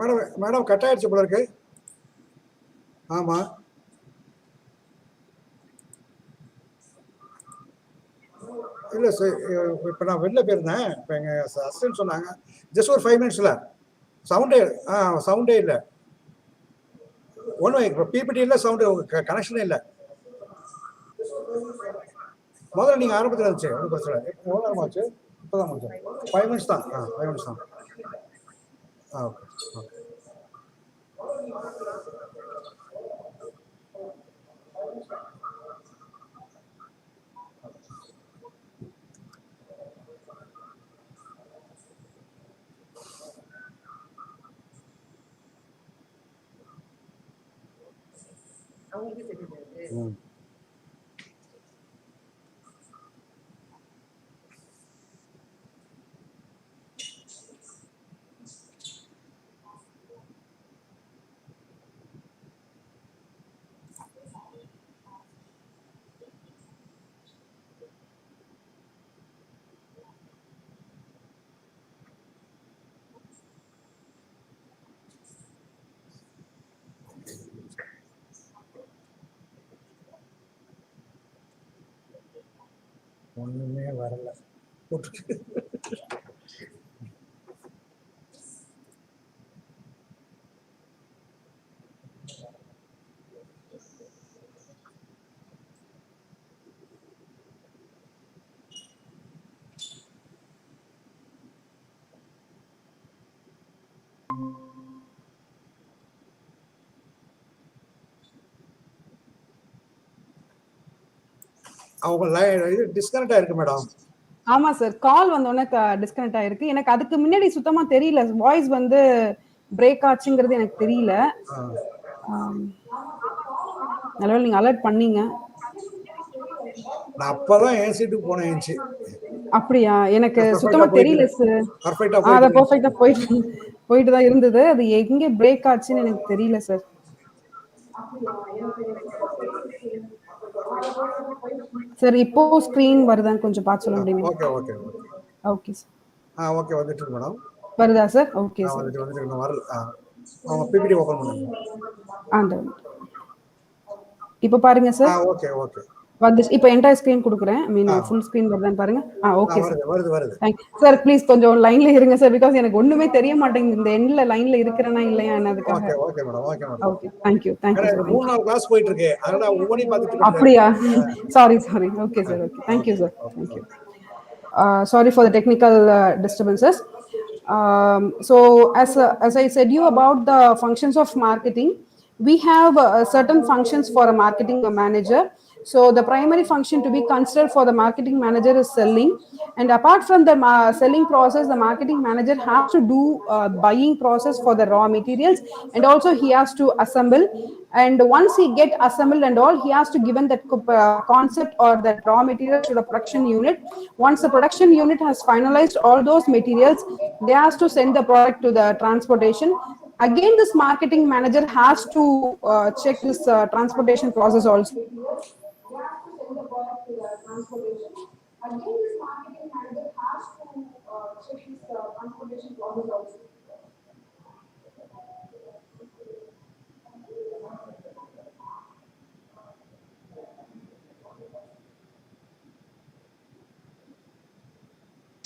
Madam madam cut ஆயிடுச்சு போல இருக்கு. ஆமா இல்லை sir, இப்போ நான் வெளில போயிருந்தேன். இப்போ எங்கள் அசிஸ்டன்ட் சொன்னாங்க ஜஸ்ட் ஒரு 5 மினிட்ஸில் சவுண்டே சவுண்டே இல்லை. ஒன்றும் இப்போ பிபிடி இல்லை, சவுண்டு கனெக்ஷனே இல்லை. முதல்ல நீங்கள் ஆரம்பத்தில் இருந்துச்சு, ஒன்றும் பிரச்சனை இல்லை. எவ்வளோ நேரம் ஆச்சு? இப்போ தான் முடிச்சேன். 5 மினிட்ஸ் தான். 5 மினிட்ஸ் தான். Okay okay. ஒன்றுமே வரல. அவங்க இது டிஸ்கனெக்ட் ஆயிருக்கு மேடம். ஆமா சார், கால் வந்தோடனே டிஸ்கனெக்ட் ஆயிருக்கு. எனக்கு அதுக்கு முன்னாடி சுத்தமா தெரியல, வாய்ஸ் வந்து பிரேக் ஆச்சுங்கிறது எனக்கு தெரியல. நல்லவேளை நீங்க அலர்ட் பண்ணீங்க. நான் அப்பதான் என் சீட்டுக்கு போனேன். அப்படியா? எனக்கு சுத்தமா தெரியல சார். அத பெர்ஃபெக்ட்டா போயிட்டு தான் இருந்தது. அது எங்க பிரேக் ஆச்சுன்னு எனக்கு தெரியல சார். சார் இப்போ ஸ்கிரீன் வருதான்னு கொஞ்சம் பார்த்து சொல்ல முடியுமா? Okay okay okay sir. Okay வந்துட்டு இருக்கு மேடம். வருதா சார்? Okay sir. வந்துட்டு இன்னும் வரல. அவங்க பிபிடி ஓபன் பண்ணுங்க. இப்போ பாருங்க சார். ஓகே ஓகே வந்து இப்போ என்டையர் ஸ்கிரீன் கொடுக்குறேன். ஐ மீன் ஃபுல் ஸ்கிரீன் வருதான்னு பாருங்க. Okay sir. வருது. சார் ப்ளீஸ் கொஞ்சம் லைன்ல இருங்க சார், பிகாஸ் எனக்கு ஒண்ணுமே தெரிய மாட்டேங்குது இந்த எண்ட்ல லைன்ல இருக்கிறேனா இல்லையா என்னதுக்காக. Okay madam. Okay thank you sir. 3 class போயிட்டு இருக்கு, அதனால ஒவ்வொன்றையும் பார்த்துட்டு இருக்கேன். அப்படியா? Sorry. Okay sir. Okay thank you sir. Thank you. Sorry for the technical disturbances. So as I said you about the functions of marketing, we have certain functions for a marketing manager. So the primary function to be considered for the marketing manager is selling, and apart from the selling process, the marketing manager has to do buying process for the raw materials, and also he has to assemble, and once he get assembled and all, he has to given that concept or that raw materials to the production unit. Once the production unit has finalized all those materials, they has to send the product to the transportation. Again, this marketing manager has to check this transportation process also.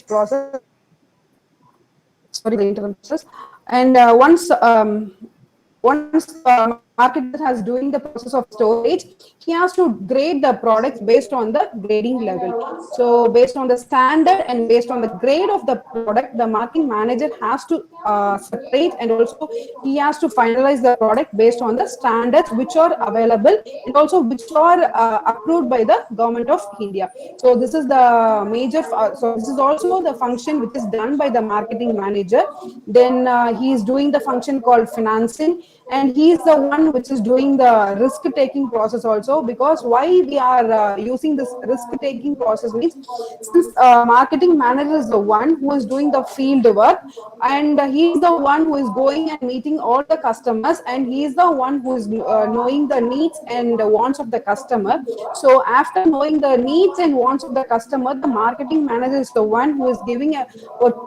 Process. Sorry, the interruptions. And once marketer has doing the process of storage, he has to grade the products based on the grading level. So based on the standard and based on the grade of the product, the marketing manager has to separate, and also he has to finalize the product based on the standards which are available and also which are approved by the government of India. So this is the major, so this is also the function which is done by the marketing manager. Then he is doing the function called financing, and he is the one which is doing the risk taking process also. Because why we are using this risk taking process means, since marketing manager is the one who is doing the field work, and he is the one who is going and meeting all the customers, and he is the one who is knowing the needs and wants of the customer. So after knowing the needs and wants of the customer, the marketing manager is the one who is giving a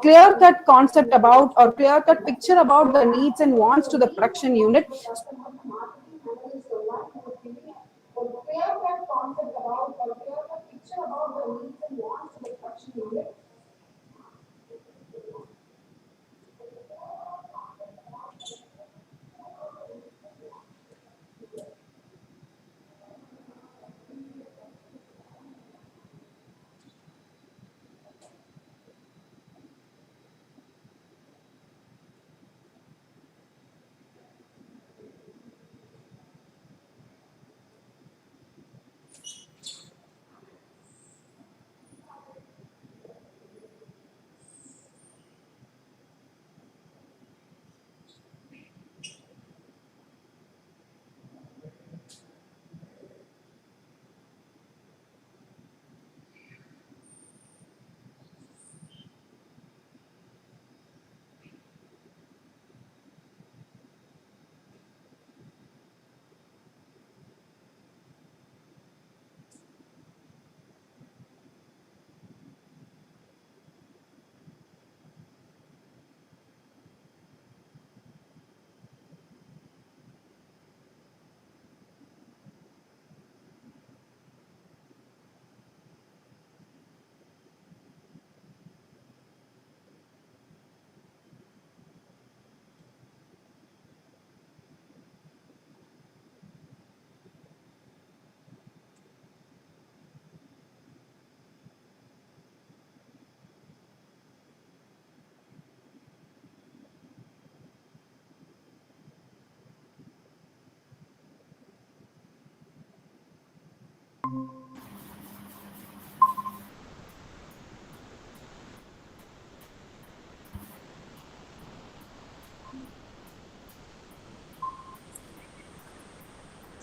clear cut concept about, or clear cut picture about the needs and wants to the production unit.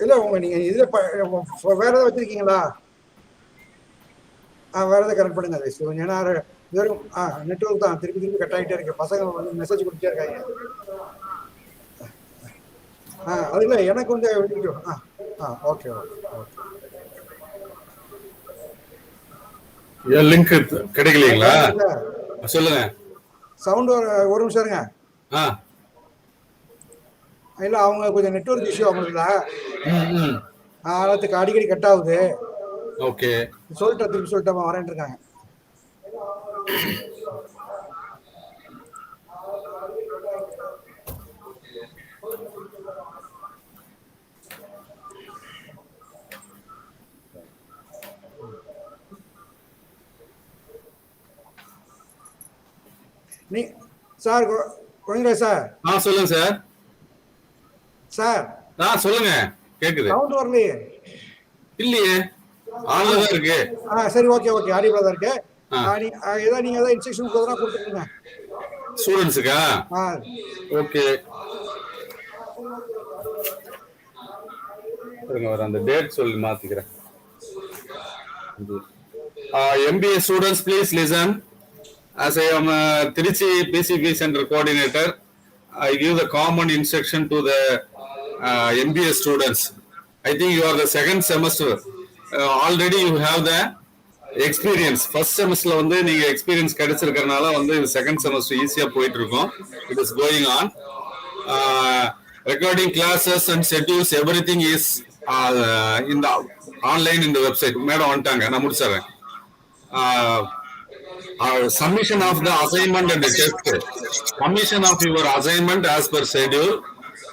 இல்ல நீங்க இதுல வேற ஏதாவது வச்சிருக்கீங்களா? வேற ஏதாவது connect பண்ணுங்க அது. ஏன்னா வெறும் நெட்வொர்க் தான் திருப்பி திருப்பி கட் ஆகிட்டே இருக்கு. பசங்க வந்து மெசேஜ் கொடுத்துட்டே இருக்காங்க. அது இல்லை, எனக்கு வந்து ஓகே லிங்க் கிடைக்கலீங்களா? சொல்லுங்க. சவுண்ட் ஒரு நிமிஷம் இருங்க. இல்ல அவங்க கொஞ்சம் நெட்வொர்க் இஷ்யூ அவங்களுக்கு அதுக்கு அடிக்கடி கட் ஆகுது. ஓகே, திருப்பி சொல்லிட்டு வரேன் இருக்காங்க. நீ சார் கொஞ்சம் சார். சொல்லுங்க சார். சார் சொல்லுங்க, கேக்குது. சவுண்ட் வரலையே. இல்லையே, ஆன்ல தான் இருக்கு. சரி, ஓகே ஆடியோல தான் இருக்கு. ஏதோ நீங்க ஏதோ இன்ஸ்ட்ரக்ஷன் கொடுத்துருங்க ஸ்டூடண்ட்ஸுக்கா? ஓகே, அந்த டேட் சொல்லி மாத்திக்கிறேன். MBA students, please listen. As I am Trichy PCB Center coordinator, I give the common instruction to the MBA students. I think you are the second semester. Already you have the experience. First semester வந்து நீங்க experience கிடைச்சிருக்கறனால வந்து second semester ஈஸியா போயிட்டு இருக்கும். It is going on. Recording classes and schedules, everything is in the online in the website. Madam வந்துட்டாங்க, நான் முடிச்சிடுறேன். Submission of the assignment and the test. Submission of your assignment as per schedule.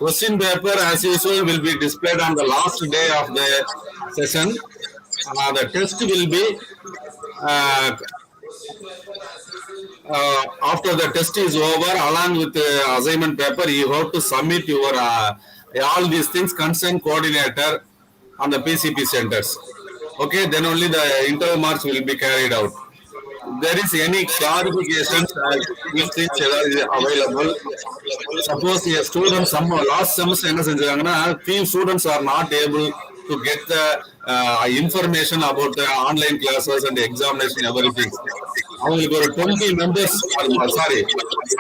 Question paper, as usual, will be displayed on the last day of the session. The test will be uh, after the test is over, along with the assignment paper, you have to submit your all these things concern coordinator on the PCP centers. Okay, then only the interview marks will be carried out. There is any clarifications, these things are available. Suppose a student some last semester என்ன செஞ்சாங்கன்னா few students are not able to get the information about the online classes and examination everything. அவங்களுக்கு ஒரு 20 members sorry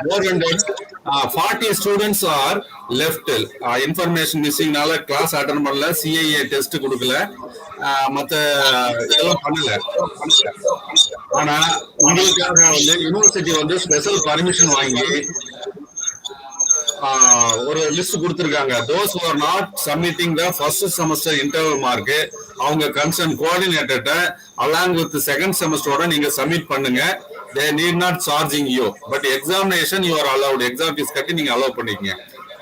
more than 40 students are left information missingனால class attend பண்ணல, CIA test கொடுக்கல, மத்த இதெல்லாம் பண்ணல. ஆனா உங்களுக்காக வந்து யூனிவர்சிட்டி வந்து ஸ்பெஷல் பர்மிஷன் வாங்கி ஒரு லிஸ்ட் கொடுத்திருக்காங்க. those who are not submitting the first semester interval mark அவங்க concern கோஆர்டினேட்டர்ட்ட along with the second semester ஓட நீங்க சப்மிட் பண்ணுங்க. they need not charging you, but examination you are allowed. exam fees கட்டி நீங்க allow பண்ணிக்கங்க.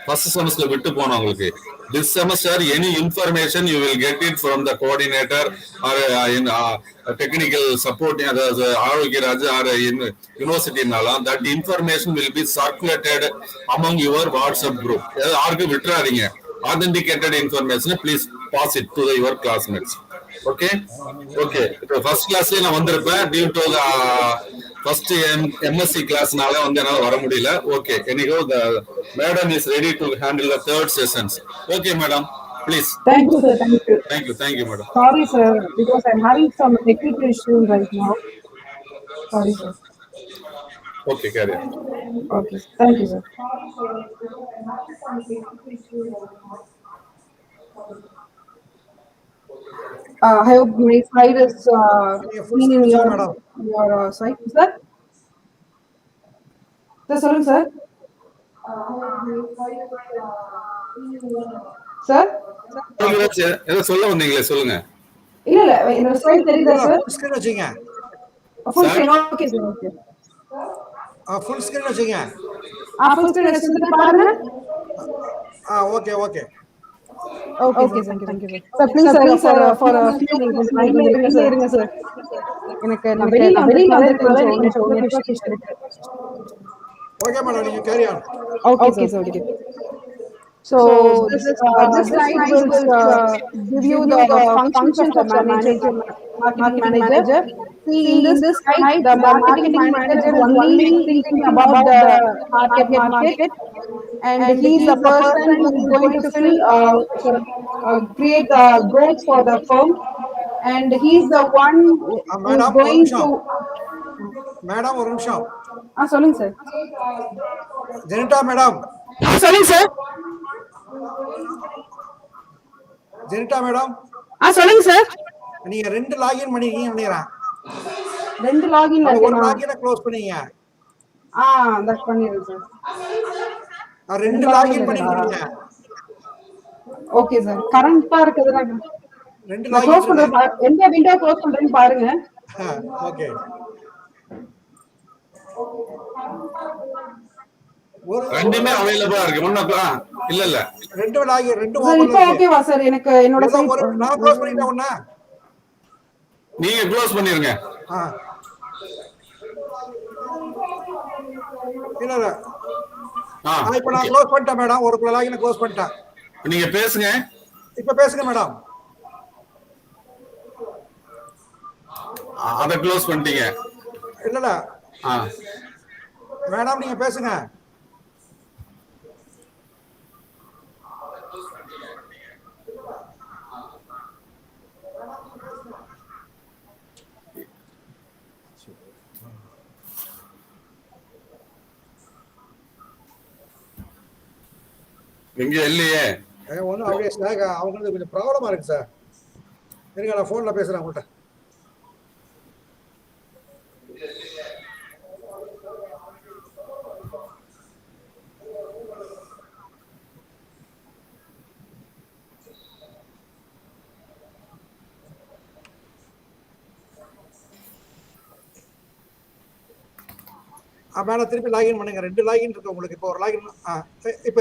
First semester விட்டு போனவங்களுக்கு this semester any information you will get it from the coordinator or in technical support Arokiyaraj or in university that information will be circulated among your WhatsApp group. யாருக்கு விட்டுறாதீங்க. authenticated information please pass it to your classmates. okay okay first class நான் வந்திருப்பேன் due to the first MSc classனால வந்து என்னால வர முடியல. okay anyhow the madam is ready to handle the third sessions. okay madam, please. Thank you, sir. Thank you. Thank you madam. Sorry, sir, because I'm having some technical issues right now. Sorry, sir. okay carry on. Okay, thank you, sir. I hope my slide is seen in your site. Sir? Sir, சொல்லுங்க sir. Sir? ஏதோ சொல்ல வந்தீங்களே, சொல்லுங்க. இல்ல இல்ல என்னோட slide தெரியுதா sir? Screen வச்சீங்க. Full screen. Okay sir, okay. Full screen வச்சீங்க. ஃபுல் ஸ்கிரீன் வச்சிட்டு பாருங்க. Okay okay. Okay, sir. Thank you, sir. Sir, please, for a few minutes, இருங்க சார். எனக்கு நான் வெளியில வந்திருக்கனால எனக்கு கொஞ்சம் நெட்வொர்க் இருக்கு. Okay madam, you carry on. Okay, sir. Okay. So this slide will give you the functions of the marketing manager. See, in this slide, the marketing manager is only thinking about the market, and he is the person who is going to create the goals for the firm, and he is the one who is going to. Madam ஒரு நிமிஷம். சொல்லுங்க sir. Jenita madam. சொல்லுங்க sir. Jenita madam. சொல்லுங்க sir. நீங்க 2 login பண்ணிருக்கீங்க நினைக்கிறேன். 2 login ஒரு லாகினை க்ளோஸ் பண்ணீங்க. தட் பண்ணிருங்க சார். 2 லாகின் பண்ணிருக்கீங்க. Okay sir. கரண்டா இருக்குதுல 2 லாகின் க்ளோஸ் பண்றேன். எந்த விண்டோ க்ளோஸ் பண்றேன்னு பாருங்க. ஓகே. ரெண்டுமே அவேலபிளா இருக்கு. முன்னப்பா இல்ல இல்ல 2 லாகின் 2 சார் இப்போ ஓகேவா சார்? எனக்கு என்னோட சைட் நான் க்ளோஸ் பண்ணிட்டேன். ஒண்ணா நீங்க க்ளோஸ் பண்ணிருங்க. இல்ல இல்ல இப்போ நான் க்ளோஸ் பண்ணிட்டேன் மேடம். ஒரு லாகினை க்ளோஸ் பண்ணிட்டேன். நீங்க பேசுங்க. இப்ப பேசுங்க மேடம். அத க்ளோஸ் பண்ணிட்டீங்க. இல்ல இல்ல மேடம் நீங்க பேசுங்க. எங்க இல்லையே. ஒன்றும் அப்படியே ஸ்லாக் அவங்களுக்கு கொஞ்சம் ப்ராப்ளமா இருக்கு சார். இருங்க நான் ஃபோன்ல பேசுறேன் உங்கள்கிட்ட. மேடம் திருப்பி லாகின் பண்ணுங்க. 2 லாகின் இருக்கு உங்களுக்கு. இப்போ ஒரு லாகின் இப்போ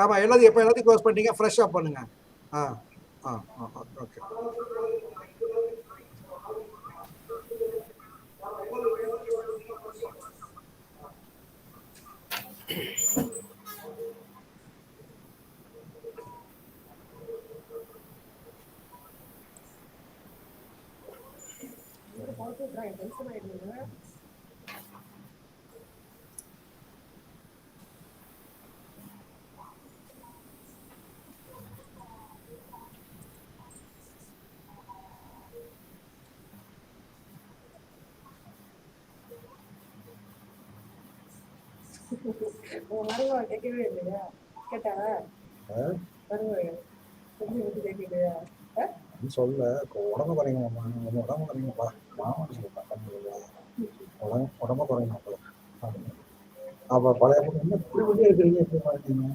ஆமா எல்லாத்தையும் எப்போ எல்லாத்தையும் க்ளோஸ் பண்ணிட்டீங்க, ஃப்ரெஷ்ஷாக பண்ணுங்க. ஆ ஆ ஆ ஓகே. கேட்கவே இல்லையா? கேட்டா சொல்ல உடம்பு குறைங்கம்மா, நம்ம உடம்பு குறைங்கப்பா, மாமா சொல்லிட்டாங்க உடம்பு குறைங்க. அப்போ பழைய என்ன இப்படி மட்டும் இருக்கிறீங்க, எப்படி மாட்டீங்க?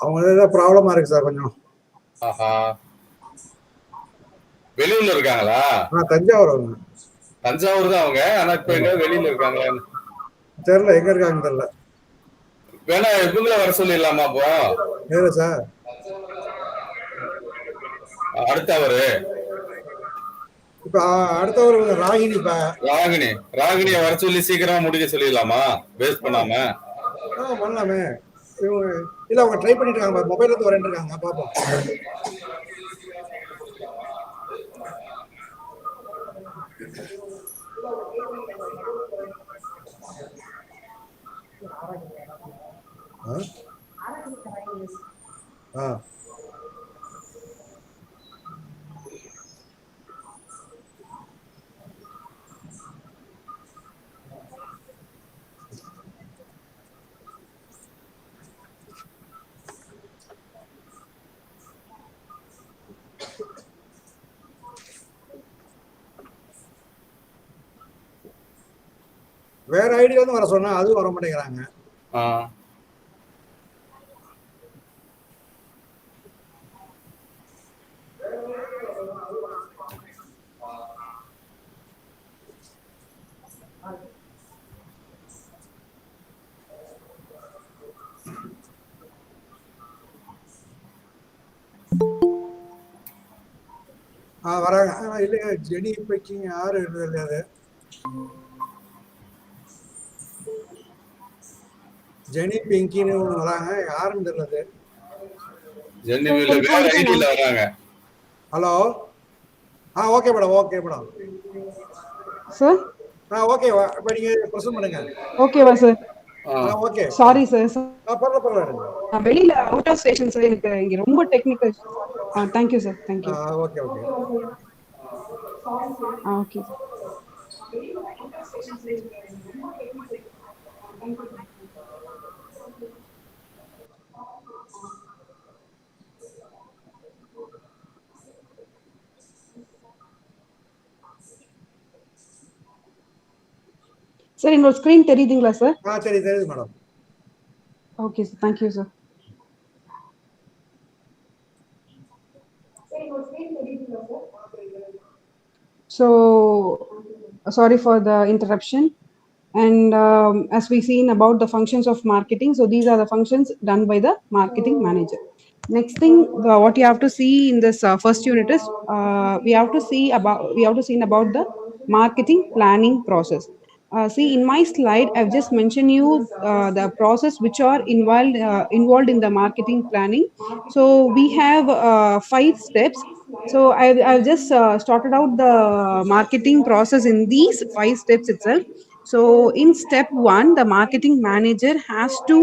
அவங்க ஏதாவது ப்ராப்ளமா இருக்கு சார் கொஞ்சம். ஆஹா, வெளியூர்ல இருக்காங்களா? தஞ்சாவூர் அவங்க. தஞ்சாவூர் தான் அவங்க. ஆனா இப்ப எங்க வெளியில இருக்காங்களான்னு தெரியல, எங்க இருக்காங்கன்னு தெரியல. வேணா இவங்கள வர சொல்லிடலாமா அப்போ? ஏதோ சார் அடுத்தவரு இப்ப அடுத்தவர் ராகினி. இப்ப ராகினிய வர சொல்லி சீக்கிரமா முடிக்க சொல்லிடலாமா, வேஸ்ட் பண்ணாம? பண்ணலாமே. இவங்க இல்ல, அவங்க ட்ரை பண்ணிட்டு இருக்காங்க, மொபைல்ல இருந்து வரேன் இருக்காங்க, பாப்போம். வேற ஐடியா வந்து வர சொன்னா அதுவும் வர மாட்டேங்கிறாங்க. வராங்க. இல்லைங்க, ஜெனி பேக்கிங் யாரு இருந்தது அது? ஜெனி பிங்கின்னு ஒன்று வராங்க, யாருன்னு தெரியல. வராங்க. Hello. Okay madam, okay madam. Sir okay, இப்போ நீங்க பிரசன்ட் பண்ணுங்க. ஓகேவா சார்? ஓகே. சாரி சார், பரவாயில்ல. வெளியில அவுட் ஆஃப் ஸ்டேஷன் சார், எனக்கு இங்க ரொம்ப technical. Thank you sir, thank you. Okay okay. Okay sir. Sir என்னோட ஸ்கிரீன் தெரியுதுங்களா சார்? சரி, தெரியுது madam. Okay sir, thank you sir. So, sorry for the interruption. And as we seen about the functions of marketing, so these are the functions done by the marketing manager. Next thing, what you have to see in this first unit is we have to see about the marketing planning process. See, in my slide, I've just mentioned you the process which are involved in the marketing planning. So we have 5 steps. So I've just started out the marketing process in these 5 steps itself. So in step 1, the marketing manager has to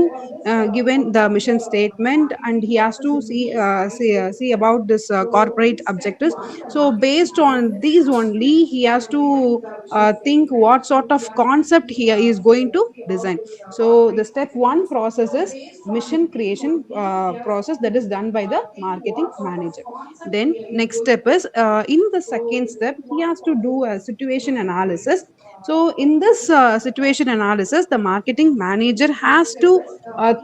given the mission statement, and he has to see about this corporate objectives. So based on these only, he has to think what sort of concept he is going to design. So the step 1 process is mission creation process, that is done by the marketing manager. Then next step is in the second step, he has to do a situation analysis. So in this situation analysis, the marketing manager has to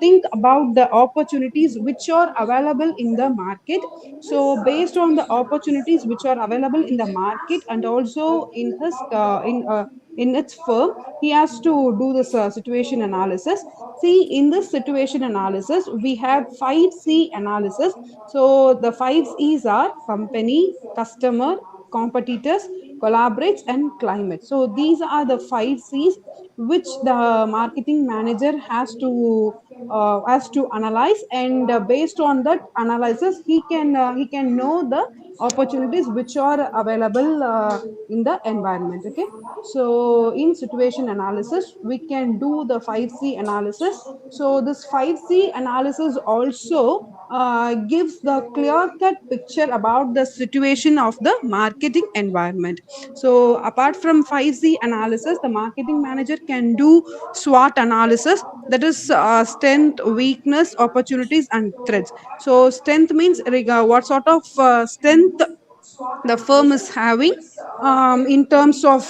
think about the opportunities which are available in the market. So based on the opportunities which are available in the market, and also in his in its firm, he has to do this situation analysis. See, in this situation analysis, we have 5C analysis. So the 5E's are company, customer, competitors, collaborates, and climate. So these are the 5C's which the marketing manager has to analyze, and based on that analysis, he can know the opportunities which are available in the environment. Okay, so in situation analysis, we can do the 5C analysis. So this 5C analysis also gives the clear cut picture about the situation of the marketing environment. So apart from 5C analysis, the marketing manager can do SWOT analysis, that is strength, weakness, opportunities, and threats. So strength means what sort of strength the firm is having in terms of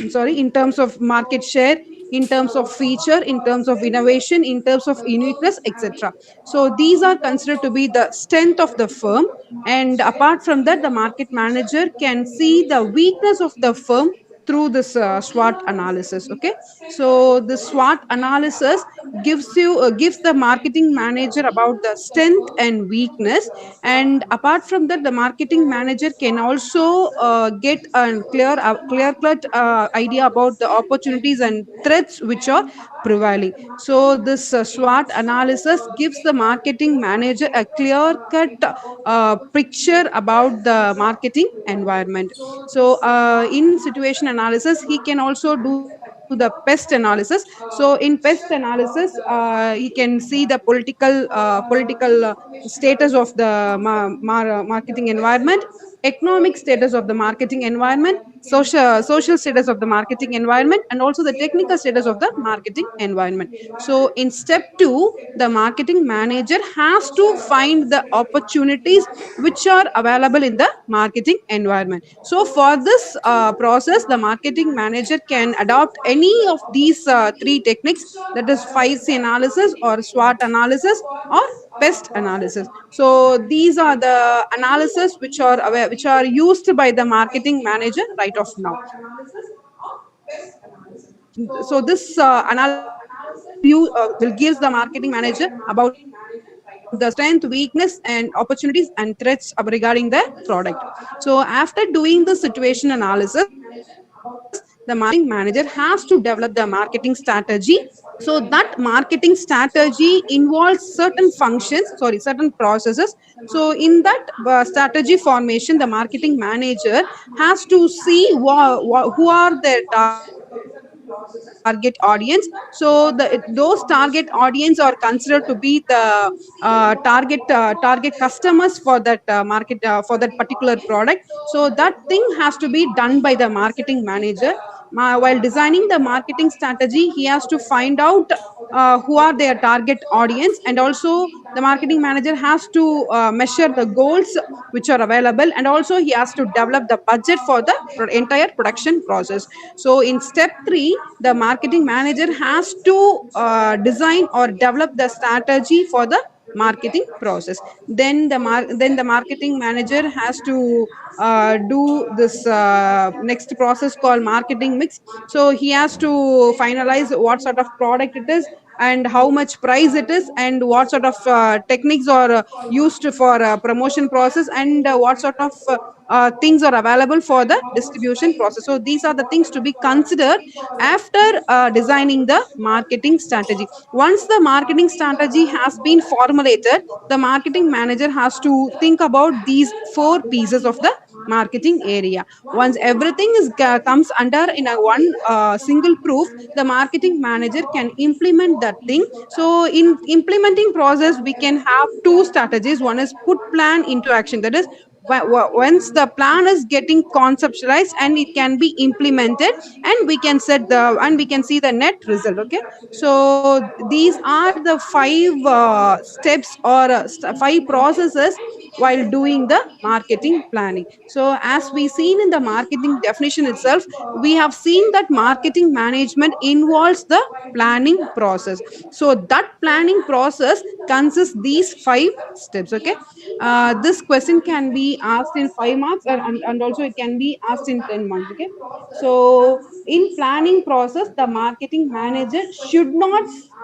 sorry, in terms of market share, in terms of feature, in terms of innovation, in terms of uniqueness, etc. So these are considered to be the strength of the firm. And apart from that, the market manager can see the weakness of the firm through this SWOT analysis. Okay, so the SWOT analysis gives the marketing manager about the strength and weakness. And apart from that, the marketing manager can also get a clear cut idea about the opportunities and threats which are prevailing. So this SWOT analysis gives the marketing manager a clear cut picture about the marketing environment. So in situation analysis, he can also do the pest analysis. So in pest analysis, he can see the political status of the marketing environment, economic status of the marketing environment, social status of the marketing environment, and also the technical status of the marketing environment. So in step 2, the marketing manager has to find the opportunities which are available in the marketing environment. So for this process, the marketing manager can adopt any of these three techniques, that is 5C analysis or SWOT analysis or pest analysis. So these are the analysis which are used by the marketing manager right of now. So this analysis will gives the marketing manager about the strength, weakness, and opportunities and threats regarding the product. So after doing the situation analysis, the marketing manager has to develop the marketing strategy. So that marketing strategy involves certain processes. So in that strategy formation, the marketing manager has to see who are their target audience. So those target audience are considered to be the target customers for that market for that particular product. So that thing has to be done by the marketing manager. While designing the marketing strategy, he has to find out who are their target audience, and also the marketing manager has to measure the goals which are available, and also he has to develop the budget for the entire production process. So in step 3, the marketing manager has to design or develop the strategy for the marketing process. Then the marketing manager has to do this next process called marketing mix. So he has to finalize what sort of product it is, and how much price it is, and what sort of techniques are used for promotion process, and what sort of things are available for the distribution process. So these are the things to be considered after designing the marketing strategy. Once the marketing strategy has been formulated, the marketing manager has to think about these four pieces of the marketing area. Once everything comes under in a one single proof, the marketing manager can implement that thing. So in implementing process, we can have two strategies. One is put plan into action, that is once the plan is getting conceptualized and it can be implemented, and we can see the net result. Okay, so these are the five steps or 5 processes while doing the marketing planning. So as we seen in the marketing definition itself, we have seen that marketing management involves the planning process. So that planning process consists these 5 steps. Okay, this question can be asked in 5 marks, and also it can be asked in 10 marks. Okay, so in planning process, the marketing manager should not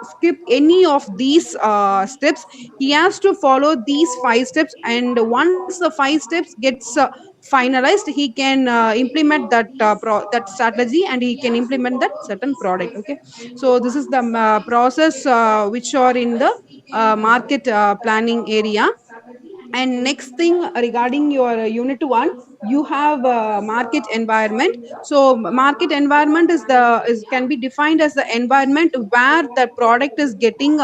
skip any of these steps. He has to follow these 5 steps, and once the 5 steps gets finalized, he can implement that strategy, and he can implement that certain product. Okay, so this is the process which are in the market planning area. And next thing, regarding your unit 1, you have market environment. So market environment is can be defined as the environment where the product is getting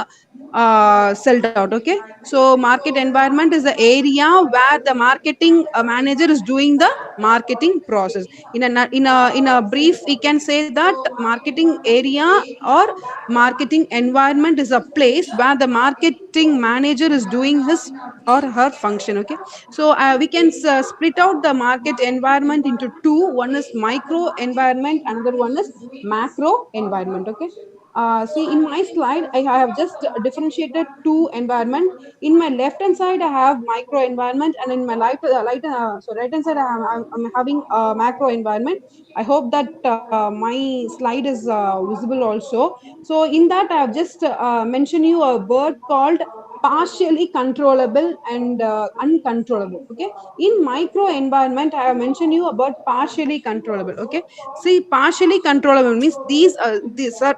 sold out. Okay, so market environment is the area where the marketing manager is doing the marketing process. In a brief, we can say that marketing area or marketing environment is a place where the marketing manager is doing his or her function. Okay, so we can split out the market environment into two. One is micro environment, another one is macro environment. Okay, see, in my slide I have just differentiated two environment. In my left hand side I have micro environment, and in my right hand side I'm having macro environment. I hope that my slide is visible also. So in that I have just mentioned you a word called partially controllable and uncontrollable. Okay, in micro environment I have mentioned you about partially controllable. Okay, see, partially controllable means these are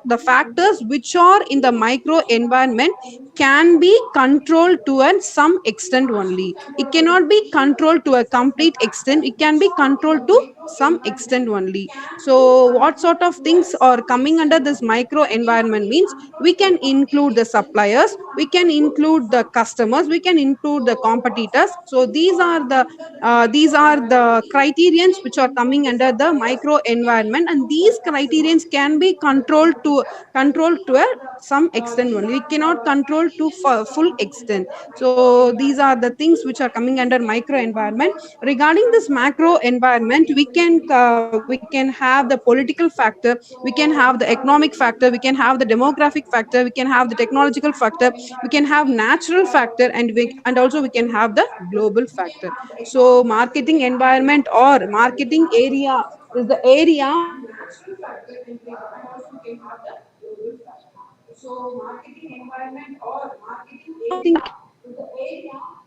the factors which are in the micro environment can be controlled to a some extent only. It cannot be controlled to a complete extent. It can be controlled to some extent only. So what sort of things are coming under this micro environment means we can include the suppliers, we can include the customers, we can include the competitors. So these are the criterions which are coming under the micro environment, and these criterions can be controlled to a some extent only. We cannot control to full extent. So these are the things which are coming under micro environment. Regarding this macro environment, we can have the political factor, we can have the economic factor, we can have the demographic factor, we can have the technological factor, we can have natural factor, and also we can have the global factor. So marketing environment or marketing area is the area where the natural factor, and also we can have the global factor. So marketing environment or marketing area is the area.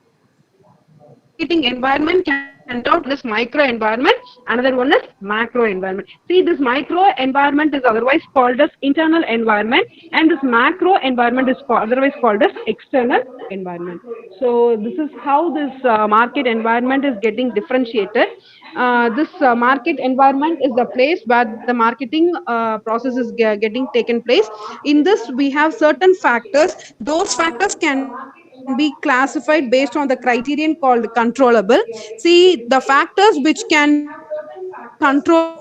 Marketing environment can out this micro environment, another one is macro environment. See, this micro environment is otherwise called as internal environment, and this macro environment is otherwise called as external environment. So this is how this market environment is getting differentiated. This market environment is the place where the marketing process is getting taken place. In this we have certain factors. Those factors can be classified based on the criterion called controllable. See, the factors which can be controllable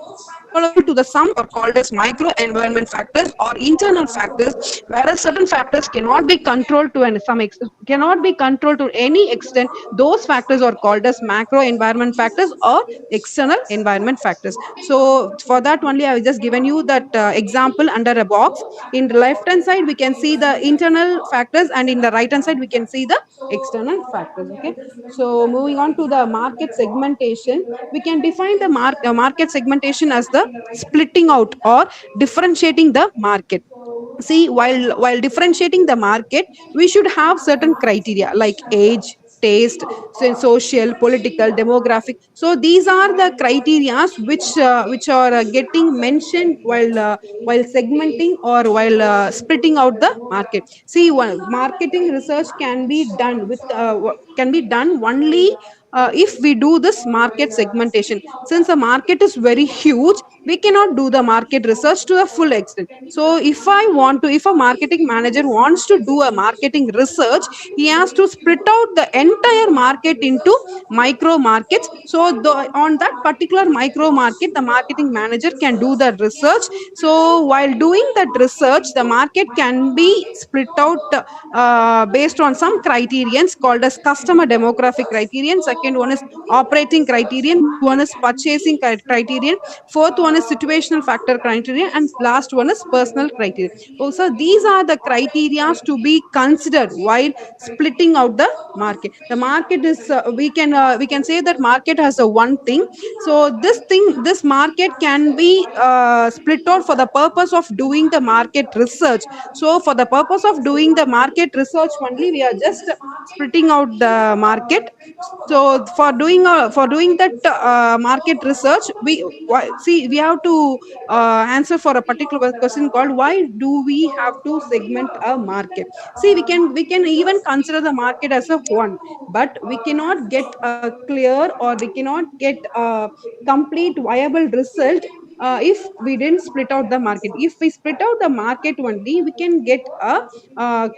to the some are called as micro environment factors or internal factors, whereas certain factors cannot be controlled to some cannot be controlled to any extent. Those factors are called as macro environment factors or external environment factors. So for that only I have just given you that example under a box. In the left hand side we can see the internal factors, and in the right hand side we can see the external factors. Okay, so moving on to the market segmentation, we can define the market segmentation as the splitting out or differentiating the market. See, while differentiating the market, we should have certain criteria like age, taste, social, political, demographic. So these are the criteria which are getting mentioned while segmenting or while splitting out the market. See, marketing research can be done only if we do this market segmentation. Since the market is very huge, we cannot do the market research to the full extent. So if a marketing manager wants to do a marketing research, he has to split out the entire market into micro markets. So on that particular micro market, the marketing manager can do the research. So while doing that research, the market can be split out based on some criterions called as customer demographic criterion. Second one is operating criterion. Third one is purchasing criterion. Fourth one is situational factor criterion, and last one is personal criteria. Also, these are the criteria to be considered while splitting out the market. The market is we can say that market has a one thing. So this market can be split out for the purpose of doing the market research. So for the purpose of doing the market research only, we are just splitting out the market. So for doing that market research, see, we have to answer for a particular question called why do we have to segment a market. See, we can even consider the market as a one, but we cannot get a clear or we cannot get a complete viable result if we didn't split out the market. If we split out the market only, we can get a,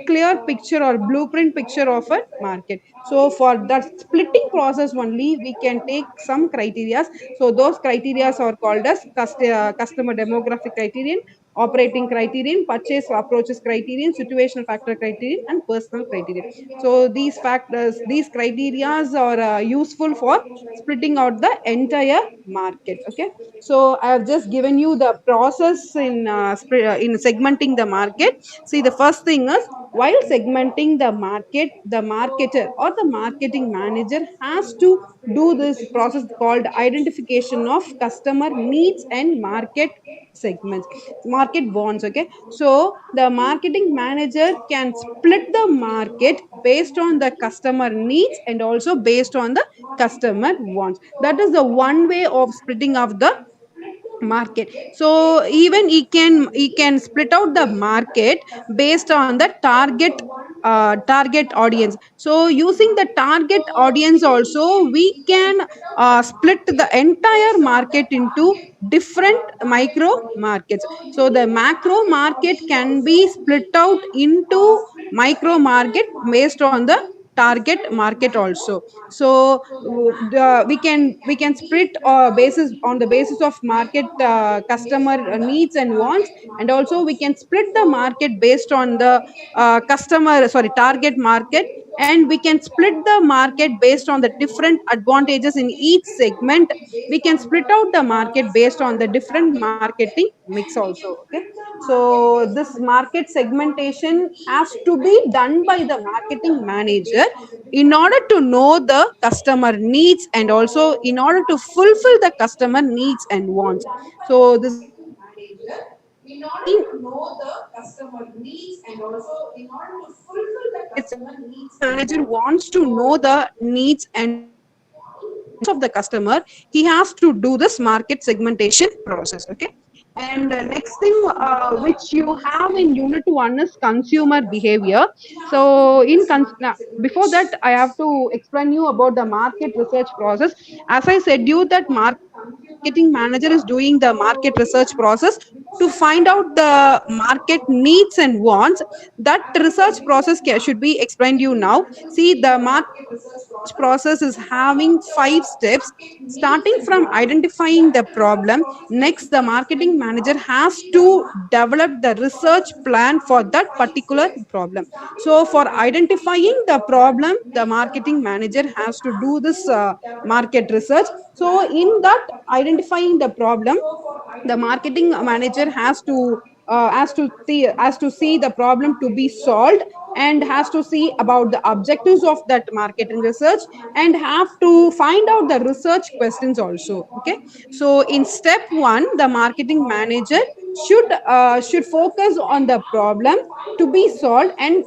clear picture or blueprint picture of a market. So for that splitting process only, we can take some criteria. So those criteria are called as customer demographic criterion, operating criterion, purchase approaches criterion, situational factor criterion, and personal criterion. So these factors, these criteria are useful for splitting out the entire market. Okay, so I have just given you the process in in segmenting the market. See, the first thing is, while segmenting the market, the marketer or the marketing manager has to do this process called identification of customer needs and market segments, market bonds. Okay, so the marketing manager can split the market based on the customer needs and also based on the customer wants. That is the one way of splitting of the market. So even he can split out the market based on the target audience. So using the target audience also, we can split the entire market into different micro markets. So the macro market can be split out into micro market based on the target market also. So we can split basis on the basis of market customer needs and wants, and also we can split the market based on the customer sorry target market, and we can split the market based on the different advantages in each segment. We can split out the market based on the different marketing mix also. Okay, so this market segmentation has to be done by the marketing manager in order to know the customer needs and also in order to fulfill the customer needs and wants. So this marketing manager, in order to know the customer needs and also in order to fulfill the customer needs, manager wants to know the needs and wants of the customer, he has to do this market segmentation process. Okay, and next thing which you have in unit 1 is consumer behavior. So now, before that, I have to explain you about the market research process. As I said you that marketing manager is doing the market research process to find out the market needs and wants. That research process should be explained you now. See, the market research process is having 5 steps, starting from identifying the problem. Next, the marketing manager has to develop the research plan for that particular problem. So for identifying the problem, the marketing manager has to do this market research. So in that identifying the problem, the marketing manager has to see the problem to be solved, and has to see about the objectives of that marketing research, and have to find out the research questions also. Okay, so in step 1, the marketing manager should focus on the problem to be solved, and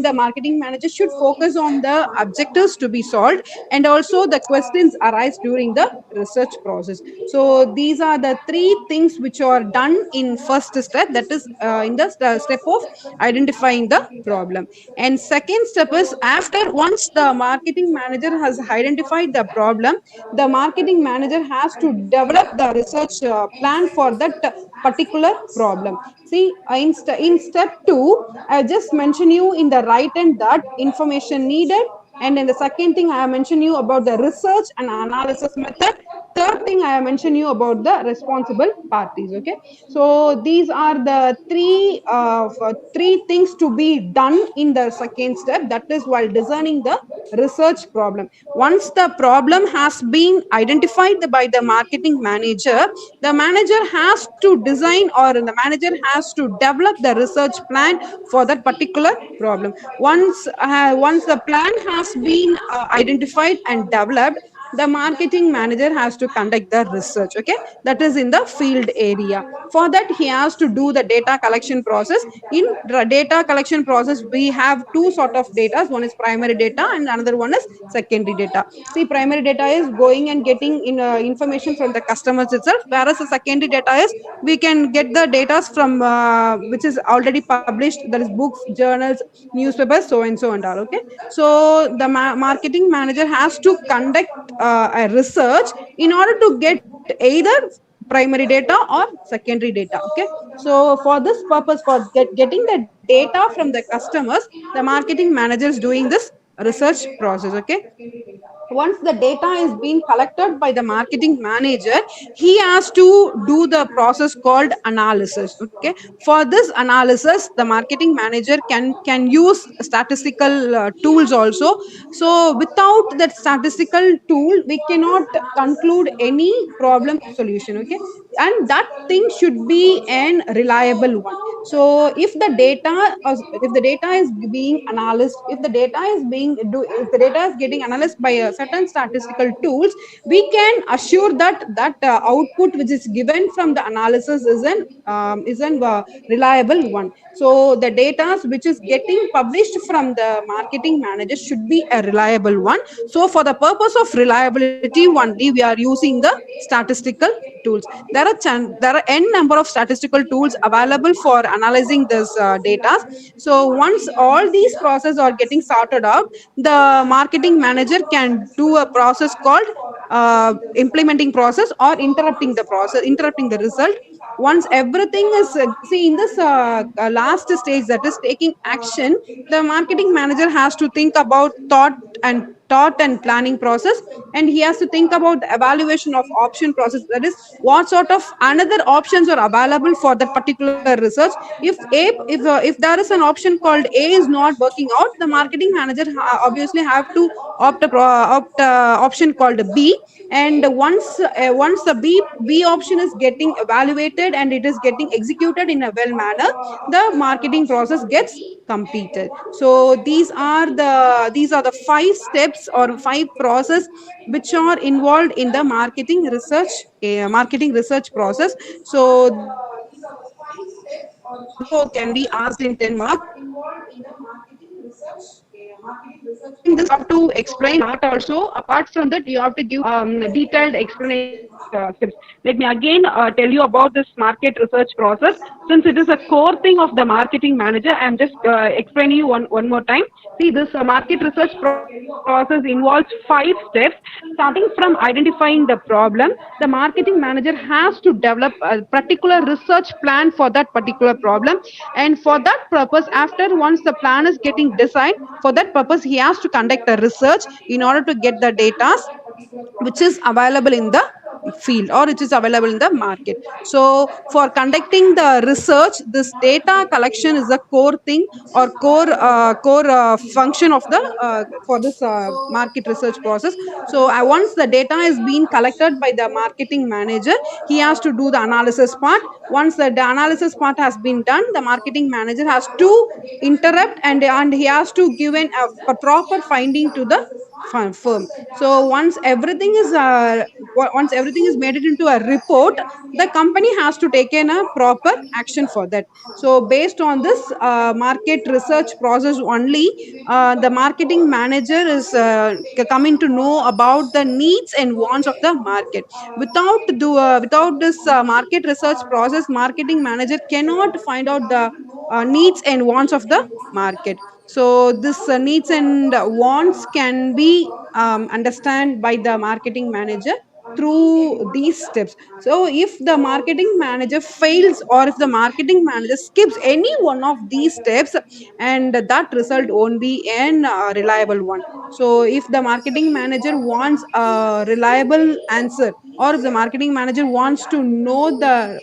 the marketing manager should focus on the objectives to be solved, and also the questions arise during the research process. So these are the 3 things which are done in first step, that is in the step of identifying the problem. And second step is, after once the marketing manager has identified the problem, the marketing manager has to develop the research plan for that particular problem. See, in step 2, I just mentioned you in the right end that information needed, and in the second thing I have mentioned you about the research and analysis method. Third thing I have mentioned you about the responsible parties. Okay, so these are the three things to be done in the second step, that is while designing the research problem. Once the problem has been identified by the marketing manager, the manager has to design, or the manager has to develop the research plan for that particular problem. Once the plan has been identified and developed, the marketing manager has to conduct the research. Okay, that is in the field area. For that, he has to do the data collection process. In the data collection process, we have 2 sort of data. One is primary data and another one is secondary data. See, primary data is going and getting information from the customers itself, whereas the secondary data is we can get the data from which is already published, that is books, journals, newspapers, so and so and all. Okay, so the marketing manager has to conduct a research in order to get either primary data or secondary data. Okay, so for this purpose, for getting the data from the customers, the marketing manager is doing this research process. Okay, once the data is being collected by the marketing manager, he has to do the process called analysis. Okay, for this analysis, the marketing manager can use statistical tools also. So without that statistical tool, we cannot conclude any problem solution. Okay, and that thing should be an reliable one. So if the data is being analyzed, if the data is getting analyzed by a certain statistical tools, we can assure that output which is given from the analysis is an reliable one. So the data which is getting published from the marketing manager should be a reliable one. So for the purpose of reliability only, we are using the statistical tools. There are n number of statistical tools available for analyzing this data. So once all these processes are getting sorted out, the marketing manager can do a process called implementing process or interrupting the result. Once everything is see in this last stage, that is taking action, the marketing manager has to think about thought and planning process, and he has to think about the evaluation of option process, that is what sort of another options are available for that particular research. If there is an option called A is not working out, the marketing manager obviously have to opt option called B. And once the B option is getting evaluated and it is getting executed in a well manner, the marketing process gets completed. So these are the five steps or five process which are involved in the marketing research process. So these are the five steps or five also can be asked in 10 marks. During this, you have to explain part also. Apart from that, you have to give detailed explanation of the steps. Let me again tell you about this market research process. Since it is a core thing of the marketing manager, I'm just explaining you one more time. See, this market research process involves five steps. Starting from identifying the problem, the marketing manager has to develop a particular research plan for that particular problem. And for that purpose, after once the plan is getting designed, for that purpose he has to conduct a research in order to get the data which is available in the field or which is available in the market. So for conducting the research, this data collection is a core thing or core function of the for this market research process. So once the data is being collected by the marketing manager, he has to do the analysis part. Once the analysis part has been done, the marketing manager has to interrupt and he has to give a proper finding to the firm. So once everything is made it into a report, the company has to take in a proper action for that. So based on this market research process only, the marketing manager is coming to know about the needs and wants of the market. Without this market research process, marketing manager cannot find out the needs and wants of the market. So this needs and wants can be understand by the marketing manager through these steps. So if the marketing manager fails or if the marketing manager skips any one of these steps, and that result won't be an reliable one. So if the marketing manager wants a reliable answer, or if the marketing manager wants to know the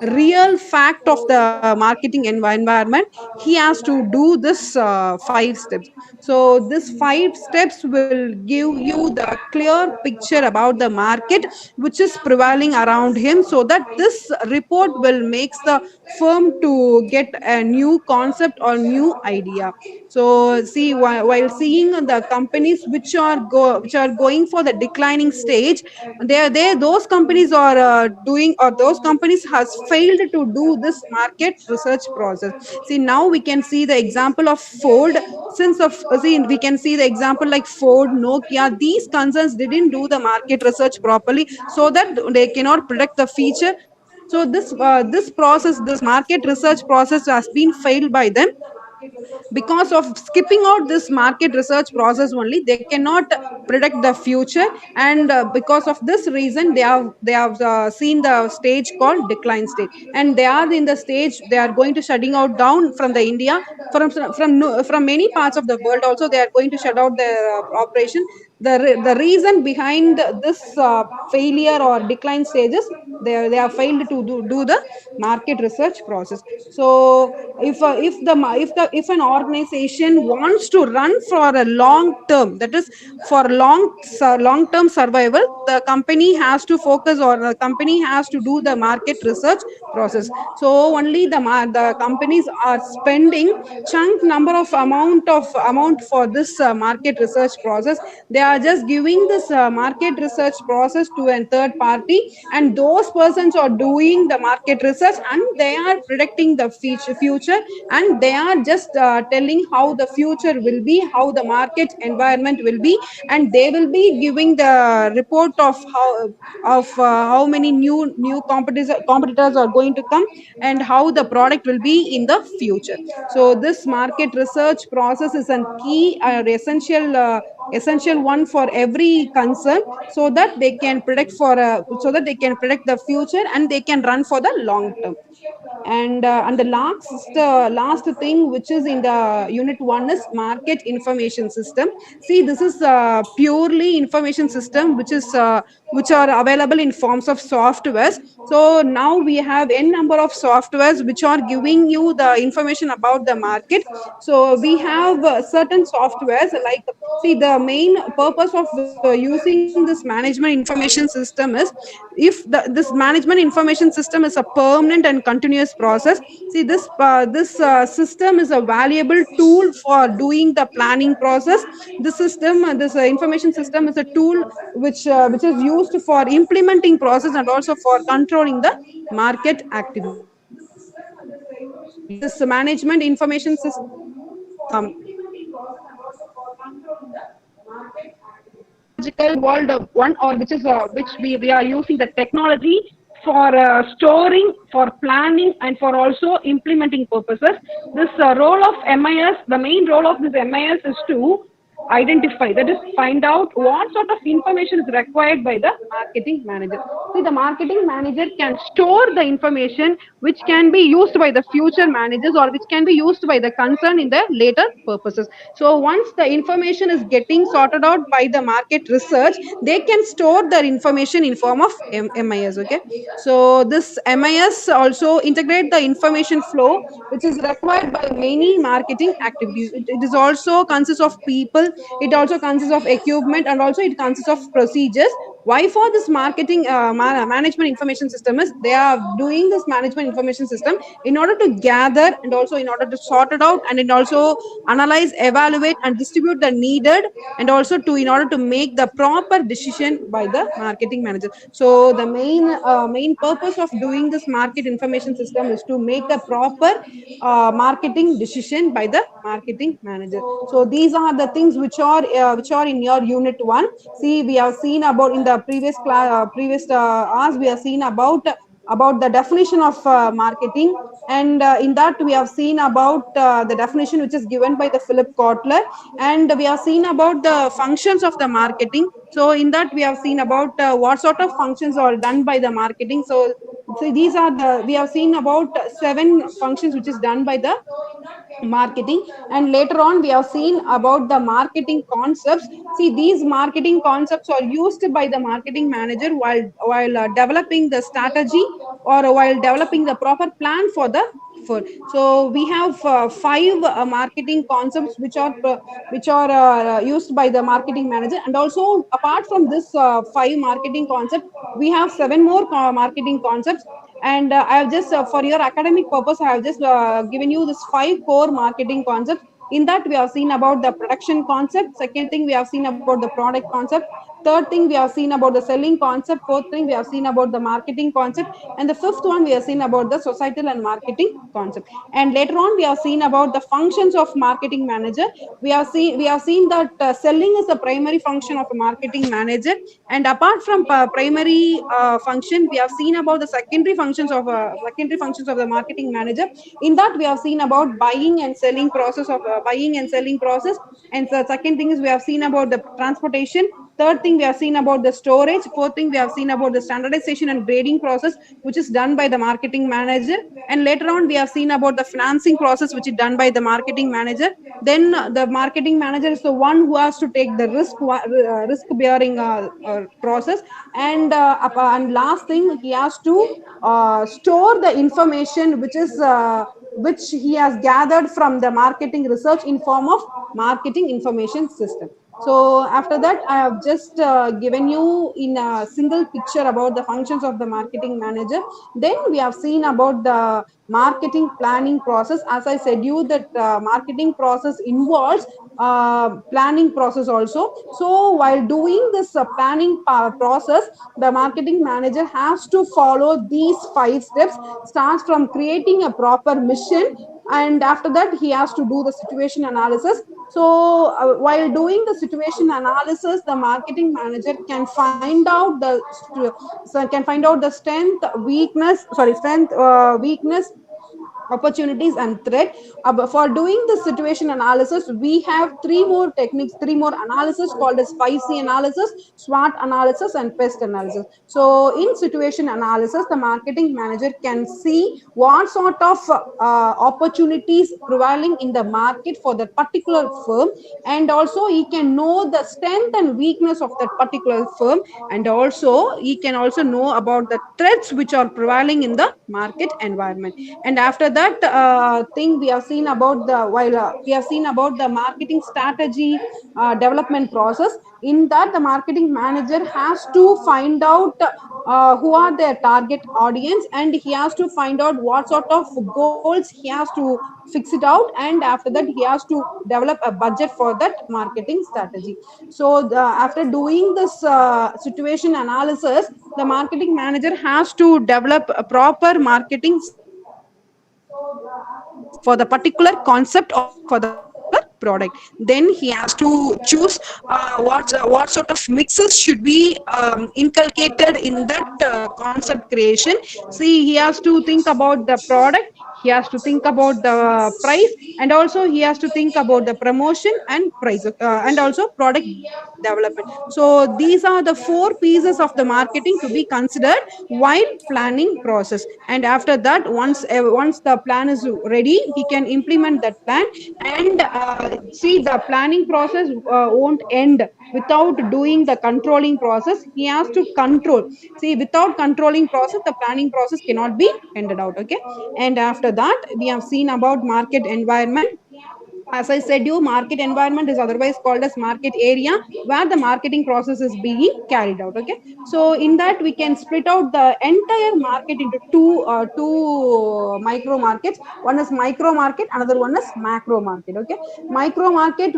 real fact of the marketing environment, he has to do this five steps. So this five steps will give you the clear picture about the market which is prevailing around him, so that this report will makes the firm to get a new concept or new idea. So see, while seeing the companies which are going for the declining stage, they those companies are doing, or those companies has failed to do this market research process. See, now we can see the example of Ford. Since of see We can see the example like Ford, Nokia. These concerns didn't do the market research properly, so that they cannot predict the future. So this market research process has been failed by them. Because of skipping out this market research process only, they cannot predict the future. And because of this reason, they have seen the stage called decline stage, and they are in the stage they are going to shutting out down from the India, from many parts of the world also. They are going to shut out their operation. The reason behind this failure or decline stages, they have failed to do the market research process. So if an organization wants to run for a long term, that is for long term survival, the company has to focus, or the company has to do the market research process. So only the companies are spending chunk number of amount for this market research process. They are just giving this market research process to a third party, and those persons are doing the market research, and they are predicting the future, and they are just telling how the future will be, how the market environment will be, and they will be giving the report of how many new competitors are going to come, and how the product will be in the future. So this market research process is a key essential one for every concern, so that they can predict the future, and they can run for the long term. And the last thing which is in the unit 1 is market information system. See, this is purely information system which are available in forms of softwares. So now we have n number of softwares which are giving you the information about the market. So we have certain softwares, like, see, the main purpose of using this management information system is, if this management information system is a permanent and continuous process. See, this system is a valuable tool for doing the planning process. This information system is a tool which is used for implementing process, and also for controlling the market activity. This management information system technological world of one, or which we are using the technology for storing, for planning, and for also implementing purposes. This role of MIS, the main role of this MIS is to identify, that is, find out what sort of information is required by the marketing manager. See, the marketing manager can store the information which can be used by the future managers, or which can be used by the concern in the later purposes. So once the information is getting sorted out by the market research, they can store their information in form of MIS. Okay, so this MIS also integrate the information flow which is required by many marketing activities. It is also consists of people, it also consists of equipment, and also it consists of procedures. Why for this marketing management information system is, they are doing this management information system in order to gather, and also in order to sort it out, and in also analyze, evaluate, and distribute the needed, and also to in order to make the proper decision by the marketing manager. So the main purpose of doing this market information system is to make a proper marketing decision by the marketing manager. So these are the things which are in your unit 1. See, we have seen about in the previous class, previous hours, we have seen about the definition of marketing, and in that we have seen about the definition which is given by the Philip Kotler, and we have seen about the functions of the marketing. So in that we have seen about what sort of functions are done by the marketing. So these are the, we have seen about 7 functions which is done by the marketing, and later on we have seen about the marketing concepts. See, these marketing concepts are used by the marketing manager while developing the strategy, or while developing the proper plan for the for. So we have 5 marketing concepts which are used by the marketing manager, and also apart from this 5 marketing concepts, we have 7 more marketing concepts. And I have just for your academic purpose, I have just given you this 5 core marketing concepts. In that we have seen about the production concept. Second thing, we have seen about the product concept. Third thing we have seen about the selling concept. Fourth thing we have seen about the marketing concept. And the fifth one we have seen about the societal and marketing concept. And later on we have seen about the functions of marketing manager. We have seen that selling is the primary function of a marketing manager. And apart from primary function, we have seen about the secondary functions of the marketing manager. In that we have seen about buying and selling process. And the second thing is we have seen about the transportation. Third thing we have seen about the storage. Fourth thing we have seen about the standardization and grading process, which is done by the marketing manager. And later on we have seen about the financing process, which is done by the marketing manager. Then the marketing manager is the one who has to take the risk bearing process. And last thing, he has to store the information which he has gathered from the marketing research in form of marketing information system. So after that, I have just given you in a single picture about the functions of the marketing manager. Then we have seen about the marketing planning process. As I said you that marketing process involves planning process also. So while doing this planning process, the marketing manager has to follow these 5 steps. Starts from creating a proper mission, and after that he has to do the situation analysis. So while doing the situation analysis, the marketing manager can find out the weakness, opportunities and threat. For doing the situation analysis, we have three more analysis called as 5C analysis, SWOT analysis, and pest analysis. So in situation analysis, the marketing manager can see what sort of opportunities prevailing in the market for that particular firm, and also he can know the strength and weakness of that particular firm. And also he can also know about the threats which are prevailing in the market environment. And after that thing, we have seen about the marketing strategy development process. In that, the marketing manager has to find out who are their target audience, and he has to find out what sort of goals he has to fix it out. And after that he has to develop a budget for that marketing strategy. So after doing this situation analysis, the marketing manager has to develop a proper marketing strategy for the particular concept or for the particular product. Then he has to choose what sort of mixes should be inculcated in that concept creation. See, he has to think about the product, he has to think about the price, and also he has to think about the promotion and price, and also product development. So these are the 4 pieces of the marketing to be considered while planning process. And after that, once the plan is ready, he can implement that plan. And see, the planning process won't end without doing the controlling process. He has to control. See, without controlling process, the planning process cannot be ended out. Okay. And after that, we have seen about market environment. As I said, you market environment is otherwise called as market area, where the marketing process is being carried out. Okay. So in that, we can split out the entire market into two micro markets. One is micro market, another one is macro market. Okay. Micro market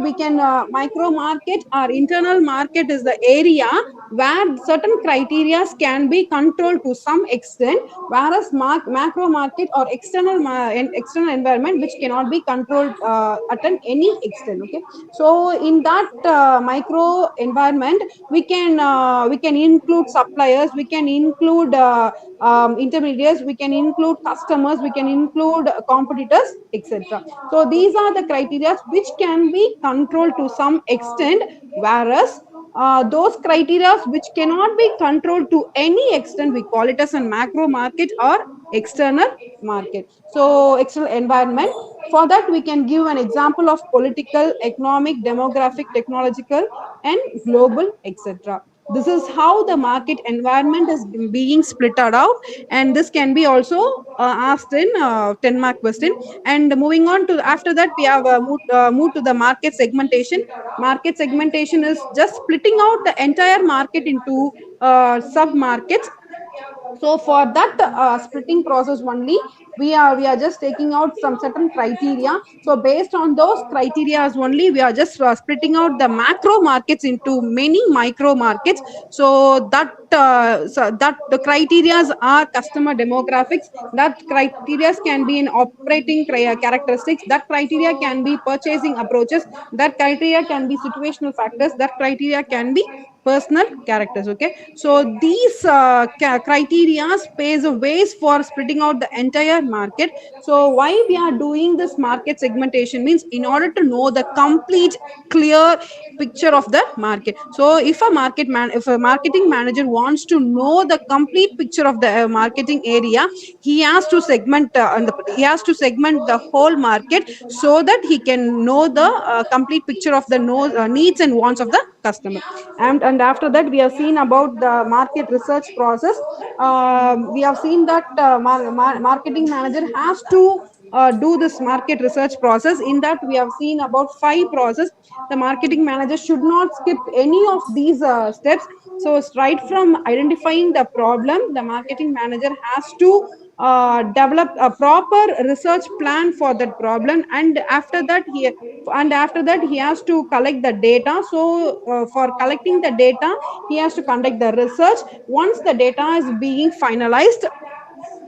or internal market is the area where certain criteria can be controlled to some extent, whereas macro market or external environment which cannot be controlled at any extent. Okay. So in that micro environment, we can include suppliers, we can include intermediaries, we can include customers, we can include competitors, etc. So these are the criteria which can be controlled to some extent, whereas those criteria which cannot be controlled to any extent, we call it as a macro market or external market. So external environment, for that we can give an example of political, economic, demographic, technological, and global, etc. This is how the market environment is being split out, and this can be also asked in 10 mark question. And moving on to, after that, we have moved to the market segmentation. Market segmentation is just splitting out the entire market into sub markets. So for that splitting process only, we are just taking out some certain criteria. So based on those criteria only, we are just splitting out the macro markets into many micro markets. So that the criterias are customer demographics, that criterias can be in operating characteristics, that criteria can be purchasing approaches, that criteria can be situational factors, that criteria can be personal characters. Okay, so these criteria pays a ways for splitting out the entire market. So why we are doing this market segmentation means in order to know the complete clear picture of the market. So if a marketing manager wants to know the complete picture of the marketing area, he has to he has to segment the whole market so that he can know the complete picture of the needs and wants of the customer. And after that, we have seen about the market research process. We have seen that marketing manager has to do this market research process. In that, we have seen about 5 process. The marketing manager should not skip any of these steps. So right from identifying the problem, the marketing manager has to develop a proper research plan for that problem. And after that he has to collect the data. So for collecting the data, he has to conduct the research. Once the data is being finalized,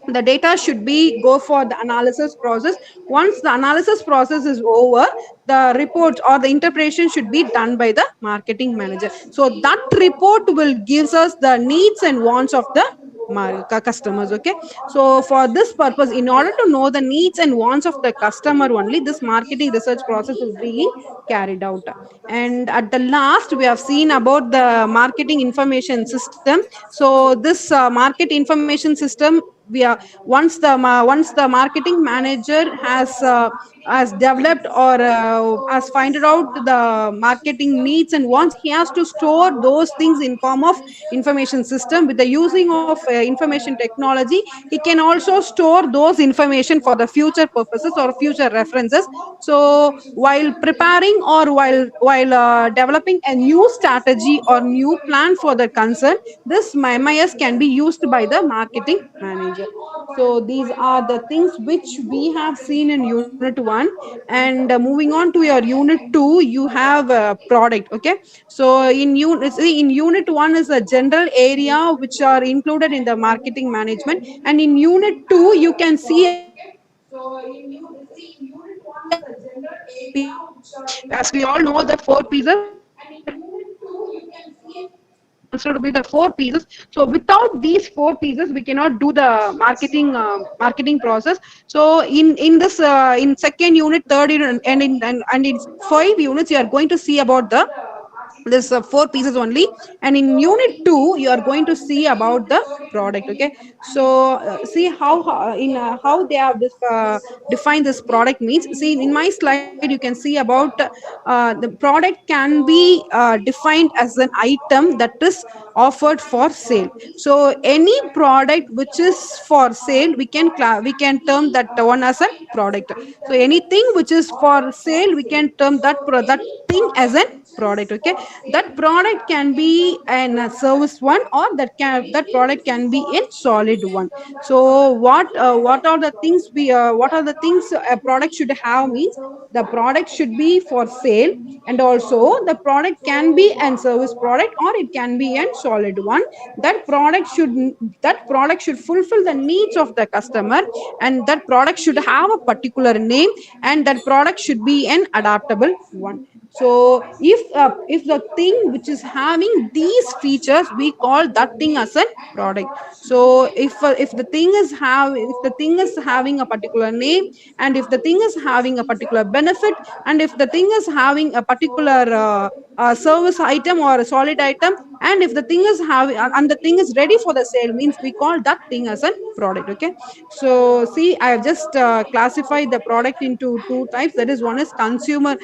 the data should be go for the analysis process. Once the analysis process is over, the report or the interpretation should be done by the marketing manager. So that report will gives us the needs and wants of the customers. Okay, so for this purpose, in order to know the needs and wants of the customer only, this marketing research process is being carried out. And at the last, we have seen about the marketing information system. So this market information system, we are once the marketing manager has developed or has finded out the marketing needs and wants, he has to store those things in form of information system. With the using of information technology, he can also store those information for the future purposes or future references. So while preparing or while developing a new strategy or new plan for the concern, this MIS can be used by the marketing manager. So these are the things which we have seen in unit 1. And moving on to your unit 2, you have a product. Okay, so in unit 1 is a general area which are included in the marketing management, and in unit 2 you can see about the as we all know the 4 pieces, considered to be the 4 pieces. So without these 4 pieces, we cannot do the marketing process. So in this in second unit, third unit, and in 5 units, you are going to see about the this 4 pieces only. And in unit 2, you are going to see about the product. Okay, so see how they have defined this product means. See, in my slide you can see about the product can be defined as an item that is offered for sale. So any product which is for sale, we can term that one as a product. So anything which is for sale, we can term that thing as a product. Okay, that product can be in a service one, or that product can be in solid one. So what are the things what are the things a product should have means, the product should be for sale, and also the product can be an service product or it can be a solid one. That product should fulfill the needs of the customer, and that product should have a particular name, and that product should be an adaptable one. So if the thing which is having these features, we call that thing as a product. So if the thing is having a particular name, and if the thing is having a particular benefit, and if the thing is having a particular service item or a solid item, and if the thing is having and the thing is ready for the sale, means we call that thing as a product. Okay, so see, I have just classified the product into 2 types. That is, one is consumer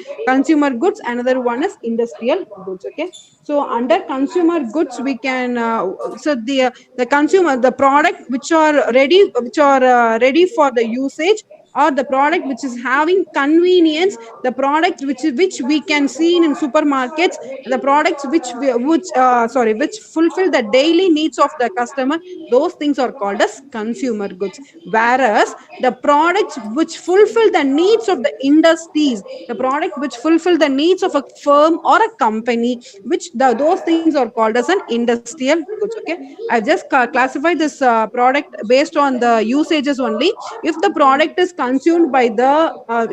goods, another one is industrial goods. Okay, so under consumer goods, we can so the product which are ready for the usage, or the product which is having convenience, the product which we can see in supermarkets, the products which fulfill the daily needs of the customer, those things are called as consumer goods. Whereas the products which fulfill the needs of the industries, the product which fulfill the needs of a firm or a company, those things are called as an industrial goods. Okay, I've just classified this product based on the usages only. If the product is consumed by the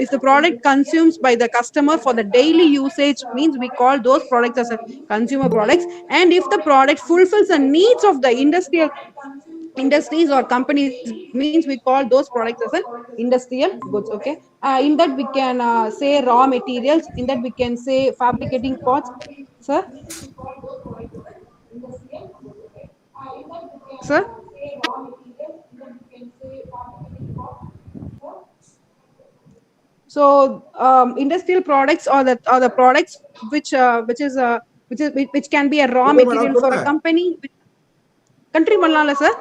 if the product consumes by the customer for the daily usage, means we call those products as a consumer products. And if the product fulfills the needs of the industrial industries or companies, means we call those products as an industrial goods. Okay, in that we can say raw materials, in that we can say fabricating parts. Sir, sir. So industrial products are the products which can be a raw சொல்லுங்க material madam, for a சொல்லுங்க. company. Country பண்ணலாம்ல sir?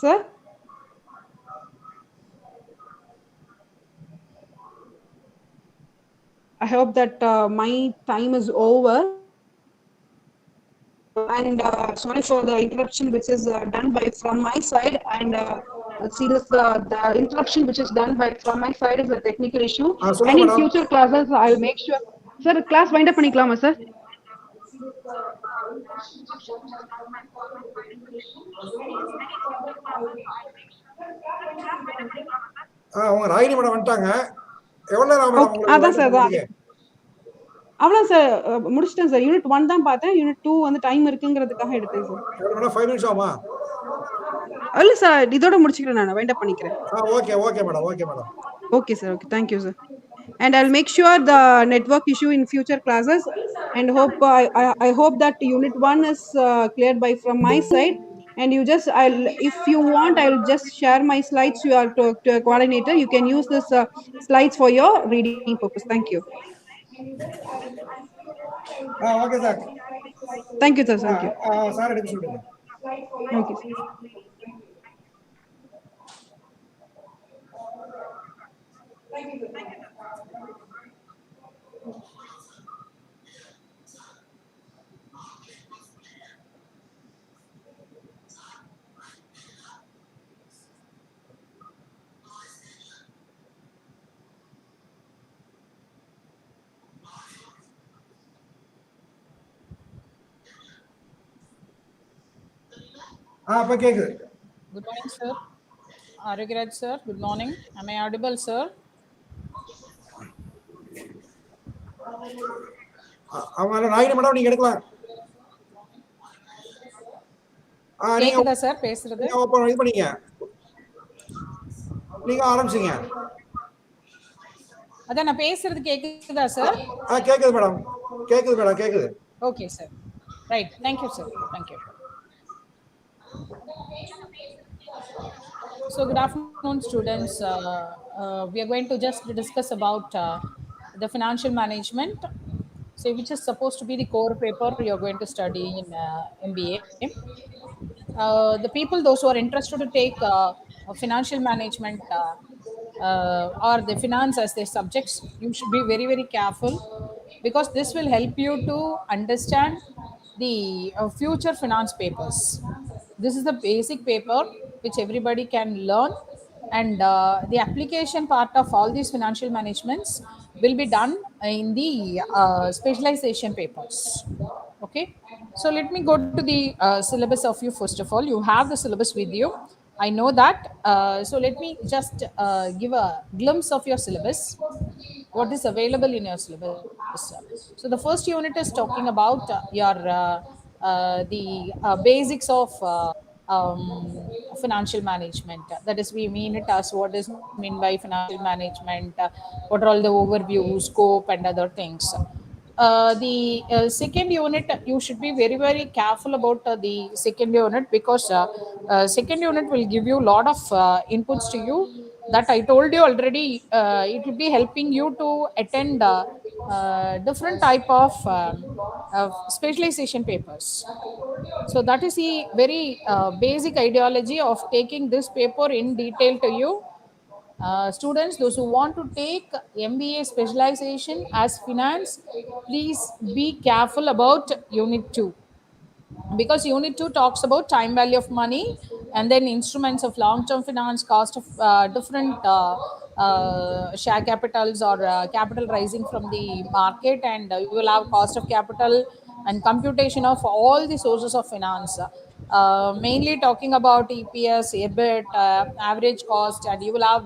Sir, I hope that my time is over. And sorry for the interruption which is done by from my side. And see this the interruption which is done by from my side is a technical issue. சொல்லுங்க And in madam. future classes, I will make sure. Sir, class wind up பண்ணிக்கலாமா sir? அவங்க Ragini madam வந்துட்டாங்க. எவ்வளவு நேரம் ஆகும் madam Okay, உங்களுக்கு அதான் wind up sir. பண்றதுக்கு? அவ்வளோ சார், முடிச்சிட்டேன் சார். யூனிட் 1 தான் பார்த்தேன். யூனிட் 2 வந்து டைம் இருக்குங்கிறதுக்காக எடுத்தேன் சார். எவ்வளவு மேடம், 5 நிமிஷம் ஆகுமா? இல்ல சார், இதோட முடிச்சுக்கிறேன், நான் வைண்ட் அப் பண்ணிக்கிறேன். Okay okay madam, okay madam. Okay sir, okay, thank you sir. And I'll make sure the network issue in future classes. And I hope that unit 1 is cleared by from my side. And you just, if you want, I'll just share my slides to a coordinator. You can use this slides for your reading purpose. Thank you. Okay sir. Thank you sir, thank you. Sir எடுக்க சொல்லுங்க. Okay sir. இப்ப கேக்குது. Good morning, sir. Arugiraj, sir. Good morning. Am I audible, sir? அவங்க Ragini madam நீங்க எடுக்கலாம். நீங்க கேக்குதா sir பேசுறது? நீங்க ஓபன் இது பண்ணீங்க. நீங்க ஆரம்பிச்சீங்க. அதான் நான் பேசுறது கேக்குதா சார்? கேக்குது மேடம், கேக்குது மேடம், கேக்குது. Okay, sir. Right. Thank you, sir. Thank you. So, good afternoon, students. We are going to just discuss about the financial management, so which is supposed to be the core paper you are going to study in MBA. The people, those who are interested to take financial management or the finance as their subjects, you should be very, very careful, because this will help you to understand the future finance papers. This is the basic paper which everybody can learn, and the application part of all these financial managements will be done in the specialization papers. Okay, so let me go to the syllabus of you. First of all, you have the syllabus with you, I know that. So let me just give a glimpse of your syllabus, what is available in your syllabus. So the first unit is talking about your the basics of financial management. That is, we mean it as what is mean by financial management, what are all the overview, scope, and other things. The second unit, you should be very, very careful about the second unit, because second unit will give you a lot of inputs to you that I told you already. It will be helping you to attend different type of specialization papers. So that is the very basic ideology of taking this paper in detail to you. Students, those who want to take MBA specialization as finance, please be careful about Unit 2, because unit 2 talks about time value of money, and then instruments of long term finance, cost of different share capitals or capital rising from the market, and you will have cost of capital and computation of all the sources of finance, mainly talking about EPS, EBIT, average cost, and you will have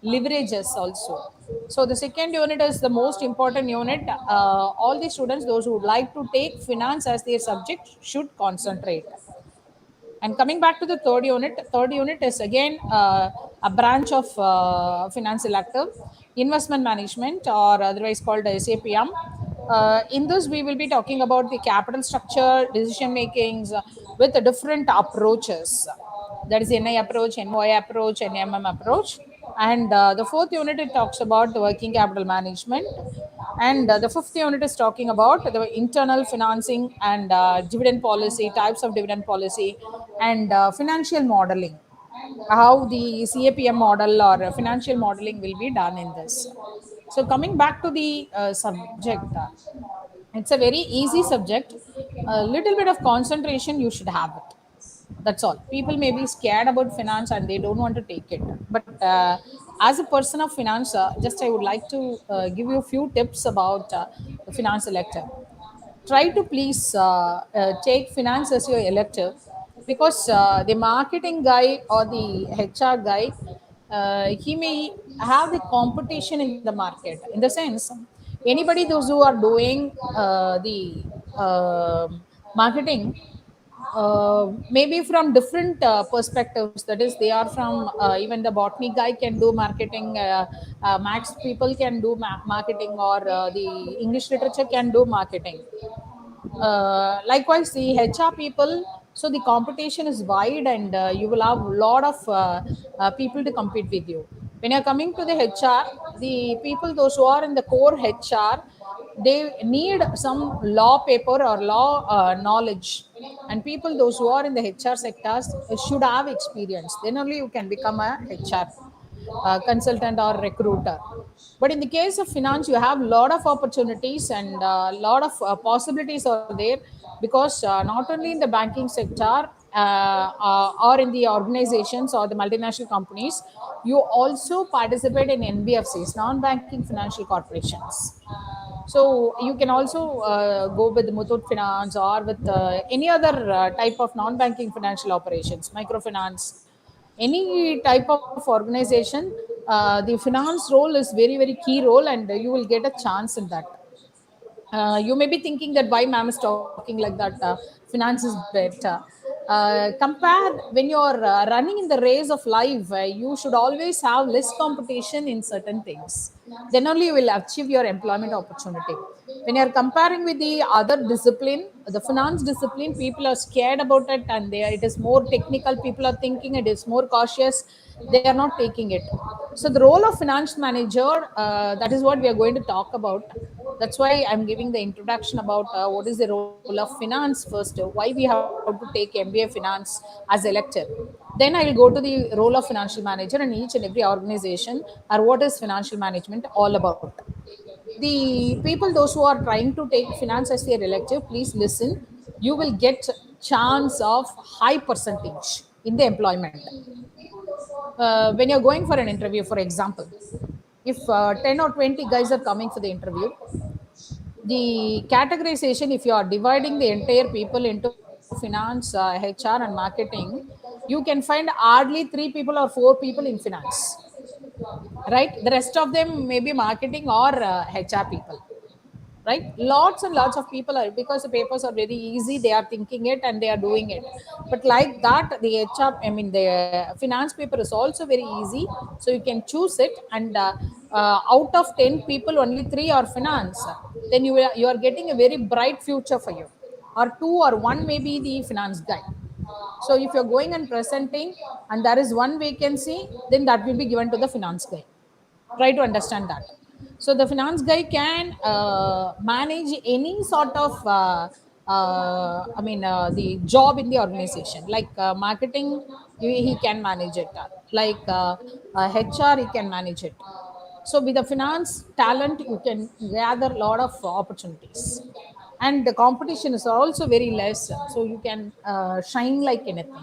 leverages also. So the second unit is the most important unit. All the students, those who would like to take finance as their subject, should concentrate. And coming back to the third unit is again a branch of finance elective, investment management, or otherwise called SAPM. In this, we will be talking about the capital structure, decision makings with the different approaches. That is NI approach, NY approach, and MM approach. And the fourth unit, it talks about the working capital management. And the fifth unit is talking about the internal financing and dividend policy, types of dividend policy, and financial modeling, how the CAPM model or financial modeling will be done in this. So coming back to the subject, it's a very easy subject. A little bit of concentration you should have it. That's all. People may be scared about finance and they don't want to take it. But as a person of finance, just I would like to give you a few tips about the finance elective. Try to please take finance as your elective, because the marketing guy or the HR guy, he may have the competition in the market. In the sense, anybody those who are doing the marketing, maybe from different perspectives, that is they are from even the botany guy can do marketing, max people can do marketing, or the English literature can do marketing. Likewise the HR people, so the competition is wide, and you will have a lot of people to compete with you. When you're coming to the HR, the people those who are in the core HR, they need some law paper or law knowledge, and people those who are in the HR sectors should have experience, then only you can become a HR consultant or recruiter. But in the case of finance, you have a lot of opportunities and a lot of possibilities are there, because not only in the banking sector, or in the organizations or the multinational companies, you also participate in NBFCs, non-banking financial corporations. So you can also go with Muthoot Finance or with any other type of non-banking financial operations, microfinance, any type of organization. The finance role is very very key role, and you will get a chance in that. You may be thinking that why ma'am is talking like that, finance is better. Compared when you're running in the race of life, you should always have less competition in certain things, then only you will achieve your employment opportunity. When you're comparing with the other discipline, the finance discipline, people are scared about it, and it is more technical, people are thinking it is more cautious, they are not taking it. So the role of finance manager, that is what we are going to talk about. That's why I'm giving the introduction about what is the role of finance first, why we have to take MBA finance as elective. Then I'll go to the role of financial manager in each and every organization, or what is financial management all about. The people those who are trying to take finance as their elective, please listen. You will get chance of high percentage in the employment. When you're going for an interview, for example, if 10 or 20 guys are coming for the interview, the categorization, if you are dividing the entire people into finance, HR and marketing, you can find hardly 3 people or 4 people in finance, right? The rest of them may be marketing or HR people, right? Lots and lots of people are, because the papers are very easy, they are thinking it and they are doing it. But like that, the HR, I mean the finance paper is also very easy, so you can choose it. And out of 10 people, only 3 are finance, then you are getting a very bright future for you. Or 2 or 1 may be the finance guy. So if you're going and presenting and there is one vacancy, then that will be given to the finance guy. Try to understand that. So the finance guy can manage any sort of the job in the organization, like marketing, he can manage it, like HR, he can manage it. So with the finance talent you can gather a lot of opportunities, and the competition is also very less, so you can shine like anything,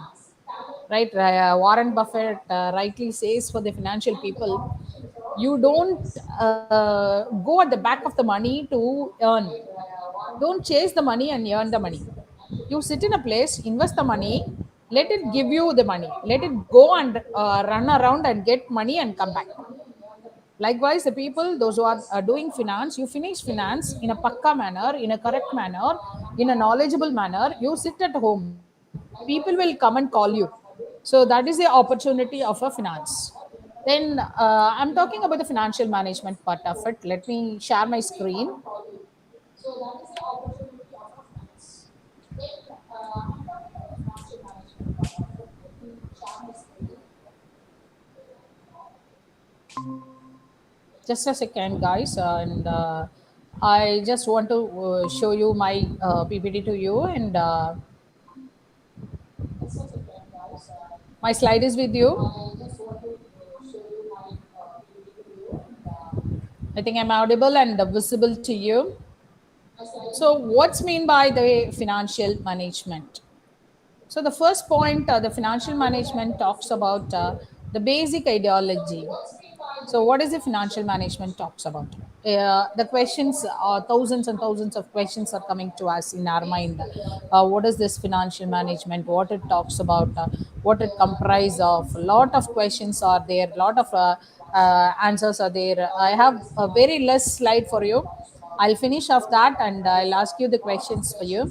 right? Warren Buffett rightly says, for the financial people, you don't go at the back of the money to earn. Don't chase the money and earn the money. You sit in a place, invest the money, let it give you the money, let it go and run around and get money and come back. Likewise, the people, those who are doing finance, you finish finance in a pakka manner, in a correct manner, in a knowledgeable manner. You sit at home. People will come and call you. So that is the opportunity of a finance. Then I'm talking about the financial management part of it. Let me share my screen. Just a second, guys, and I just want to show you my PPT to you, and my slide is with you. I think I'm audible and visible to you. So, what's mean by the financial management? So the first point, the financial management talks about the basic ideology. So what is the financial management talks about? The questions, thousands and thousands of questions are coming to us in our mind. What is this financial management? What it talks about? What it comprises of? A lot of questions are there. A lot of answers are there. I have a very less slide for you. I'll finish off that and I'll ask you the questions for you.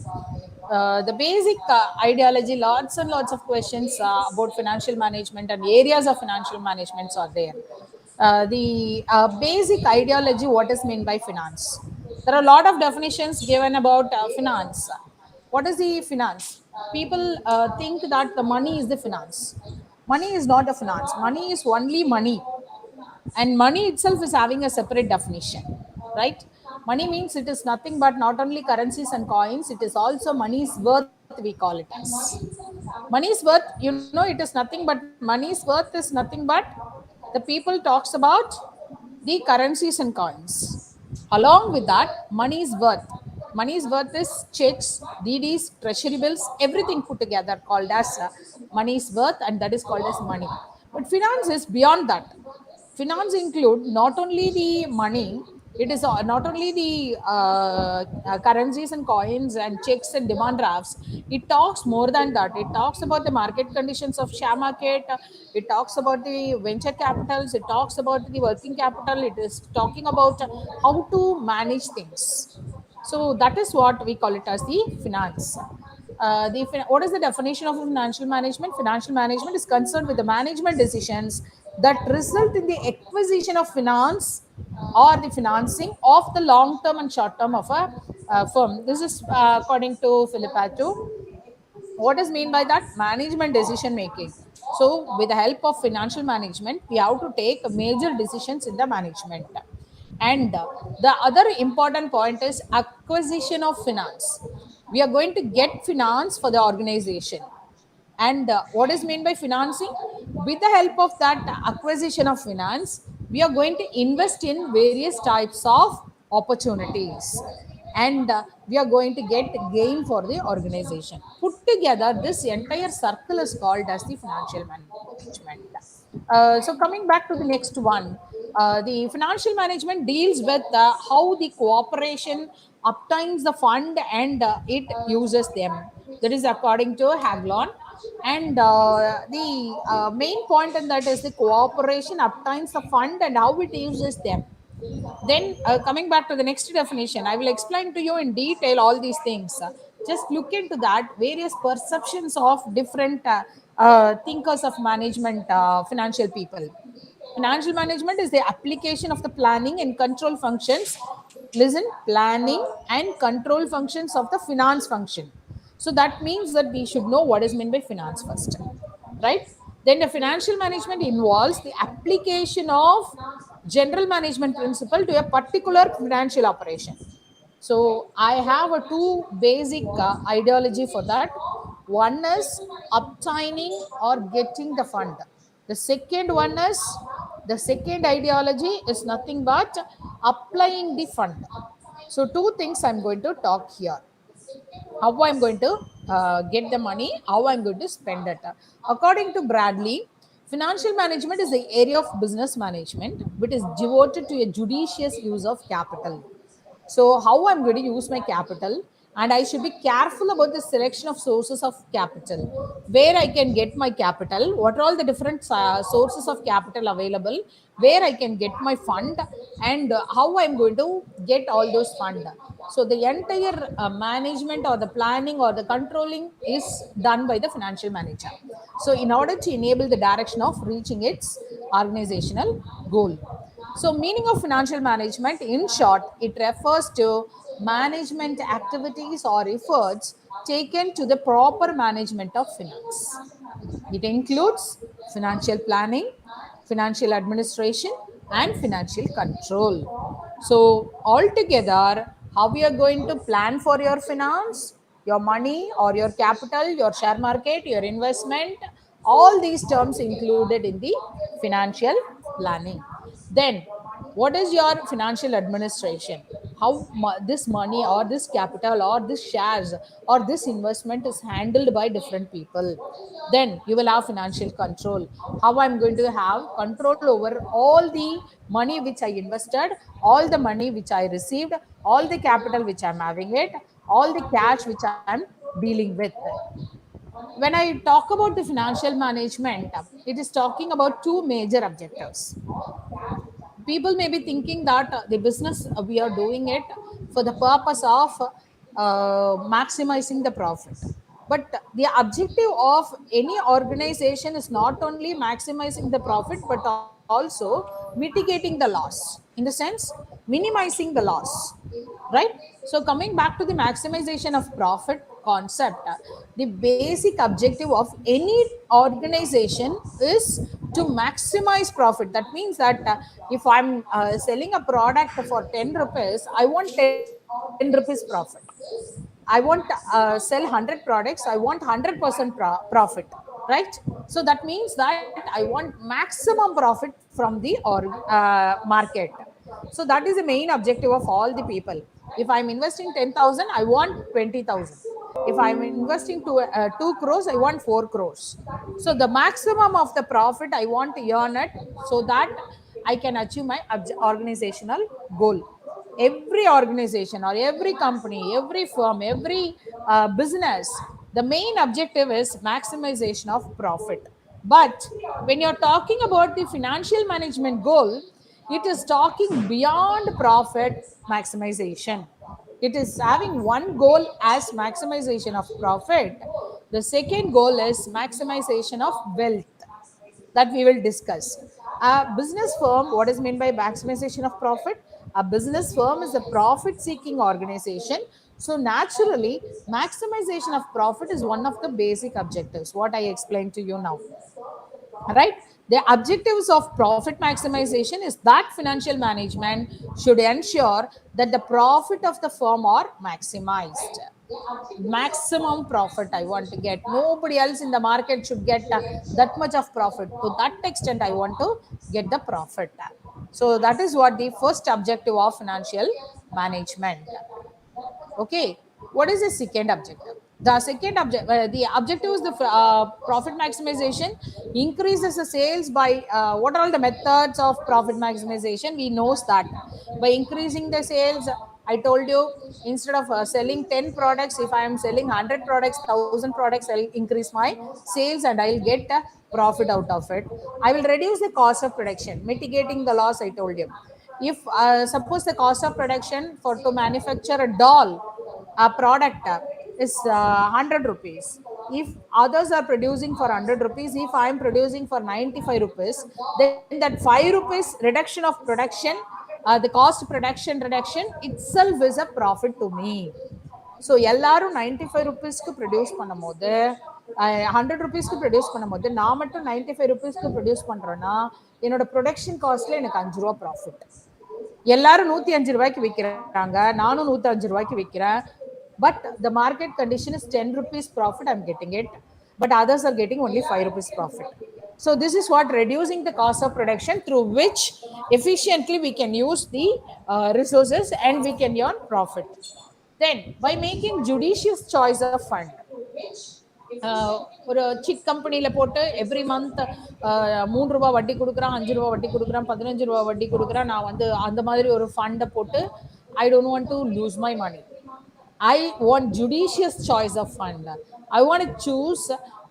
The basic ideology, lots and lots of questions about financial management and areas of financial management are there. The basic ideology, what is meant by finance? There are a lot of definitions given about finance. What is the finance? People think that the money is the finance. Money is not a finance. Money is only money, and money itself is having a separate definition, right? Money means it is nothing but not only currencies and coins, it is also money's worth, we call it as money's worth. It is nothing but money's worth is nothing but the people talks about the currencies and coins. Along with that, money's worth is checks, DDs, treasury bills, everything put together called as money's worth, and that is called as money. But finance is beyond that. Finance include not only the money, it is not only the currencies and coins and checks and demand drafts. It talks more than that. It talks about the market conditions of share market. It talks about the venture capitals. It talks about the working capital. It is talking about how to manage things. So that is what we call it as the finance. What is the definition of financial management? Financial management is concerned with the management decisions that result in the acquisition of finance or the financing of the long term and short term of a firm. This is according to Philippa too. What is mean by that? Management decision making. So with the help of financial management, we have to take major decisions in the management. And the other important point is acquisition of finance. We are going to get finance for the organization. And what is meant by financing? With the help of that acquisition of finance, we are going to invest in various types of opportunities, and we are going to get gain for the organization. Put together, this entire circle is called as the financial management. So coming back to the next one, the financial management deals with how the cooperation obtains the fund and it uses them. That is according to Haglon. And the main point in that is the cooperation obtains the fund and how it uses them. Then coming back to the next definition, I will explain to you in detail all these things. Just look into that various perceptions of different thinkers of management, financial people. Financial management is the application of the planning and control functions. Listen, planning and control functions of the finance function. So that means that we should know what is meant by finance first, right? Then the financial management involves the application of general management principle to a particular financial operation. So I have a two basic ideology for that. One is obtaining or getting the fund. The second one is, the second ideology is nothing but applying the fund. So two things I'm going to talk here: how I'm going to get the money, how I'm going to spend it. According to Bradley, financial management is the area of business management which is devoted to a judicious use of capital. So, how I'm going to use my capital, and I should be careful about the selection of sources of capital, where I can get my capital, what are all the different sources of capital available, where I can get my fund, and how I'm going to get all those fund. So the entire management or the planning or the controlling is done by the financial manager. So in order to enable the direction of reaching its organizational goal. So, meaning of financial management, in short, it refers to management activities or efforts taken to the proper management of finance. It includes financial planning, financial administration, and financial control. So, altogether, how we are going to plan for your finance, your money, or your capital, your share market, your investment, all these terms included in the financial planning. Then, what is your financial administration? How this money or this capital or this shares or this investment is handled by different people. Then you will have financial control. How I'm going to have control over all the money which I invested, all the money which I received, all the capital which I'm having it, all the cash which I'm dealing with. When I talk about the financial management, it is talking about two major objectives. People may be thinking that the business we are doing it for the purpose of maximizing the profit, but the objective of any organization is not only maximizing the profit but also mitigating the loss, in the sense minimizing the loss, right? So coming back to the maximization of profit concept, the basic objective of any organization is to maximize profit. That means that if I'm selling a product for 10 rupees, I want 10 rupees profit. I want sell 100 products, I want 100% profit, right? So that means that I want maximum profit from the market. So that is the main objective of all the people. If I'm investing 10,000, I want 20,000. If I'm investing 2 crores, I want 4 crores. So the maximum of the profit I want to earn it, so that I can achieve my organizational goal. Every organization or every company, every firm, every business, the main objective is maximization of profit. But when you're talking about the financial management goal, it is talking beyond profit maximization. It is having one goal as maximization of profit. The second goal is maximization of wealth, that we will discuss. A business firm, what is meant by maximization of profit? A business firm is a profit seeking organization. So, naturally, maximization of profit is one of the basic objectives, what I explained to you now, right? The objectives of profit maximization is that financial management should ensure that the profit of the firm are maximized. Maximum profit I want to get, nobody else in the market should get that much of profit. To that extent I want to get the profit. So that is what the first objective of financial management. Okay, what is the second objective? The second object, the objective is the profit maximization. Increases the sales by what are all the methods of profit maximization? We knows that by increasing the sales. I told you, instead of selling 10 products, if I am selling 100 products, 1000 products, I'll increase my sales and I'll get a profit out of it. I will reduce the cost of production, mitigating the loss. I told you, if suppose the cost of production for to manufacture a doll, a product is 100 rupees. If others are producing for 100 rupees, if I am producing for 95 rupees, then that 5 rupees reduction of production, the cost production reduction itself is a profit to me. So எல்லாரும் 95 ரூபீஸ்க்கு produce பண்ணும்போது 100 ரூபீஸ்க்கு produce பண்ணும்போது நான் மட்டும் 95 ரூபீஸ்க்கு produce பண்றேன்னா என்னோட production காஸ்ட்ல எனக்கு 5 ரூபா profit. எல்லாரும் 105 ரூபாய்க்கு விற்கிறாங்க, நானும் 105 ரூபாய்க்கு விற்கிறேன். But the market condition is 10 rupees profit I'm getting it, but others are getting only 5 rupees profit. So this is what reducing the cost of production, through which efficiently we can use the resources and we can earn profit. Then by making judicious choice of fund, ஒரு chit கம்பெனியில் போட்டு every month 3 ரூபா வட்டி கொடுக்குறான், 5 ரூபா வட்டி கொடுக்குறான், 15 ரூபா வட்டி கொடுக்குறான், நான் வந்து அந்த மாதிரி ஒரு ஃபண்டை போட்டு I don't want to lose my money. I want judicious choice of fund. I want to choose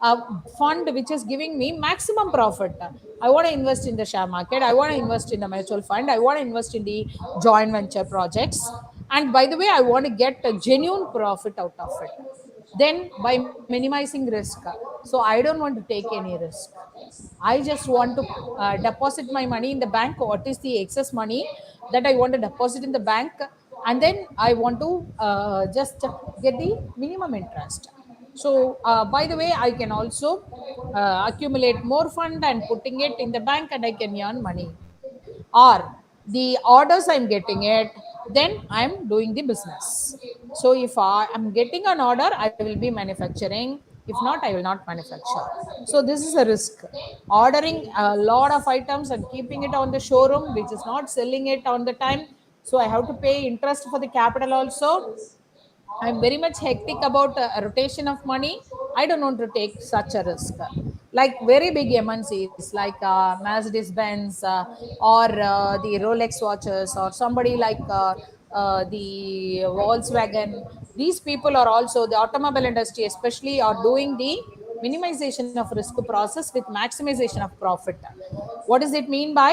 a fund which is giving me maximum profit. I want to invest in the share market. I want to invest in the mutual fund. I want to invest in the joint venture projects. And by the way, I want to get a genuine profit out of it. Then by minimizing risk. So I don't want to take any risk. I just want to deposit my money in the bank. What is the excess money that I want to deposit in the bank? And then I want to just get the minimum interest. So by the way, I can also accumulate more fund and putting it in the bank, and I can earn money. Or the orders I'm getting it, then I'm doing the business. So if I am getting an order, I will be manufacturing. If not, I will not manufacture. So this is a risk. Ordering a lot of items and keeping it on the showroom, which is not selling it on the time, so I have to pay interest for the capital also. I'm very much hectic about a rotation of money. I don't want to take such a risk. Like very big MNCs, like Mercedes Benz or the Rolex watches, or somebody like the Volkswagen. These people are also, the automobile industry especially, are doing the minimization of risk process with maximization of profit. What does it mean by,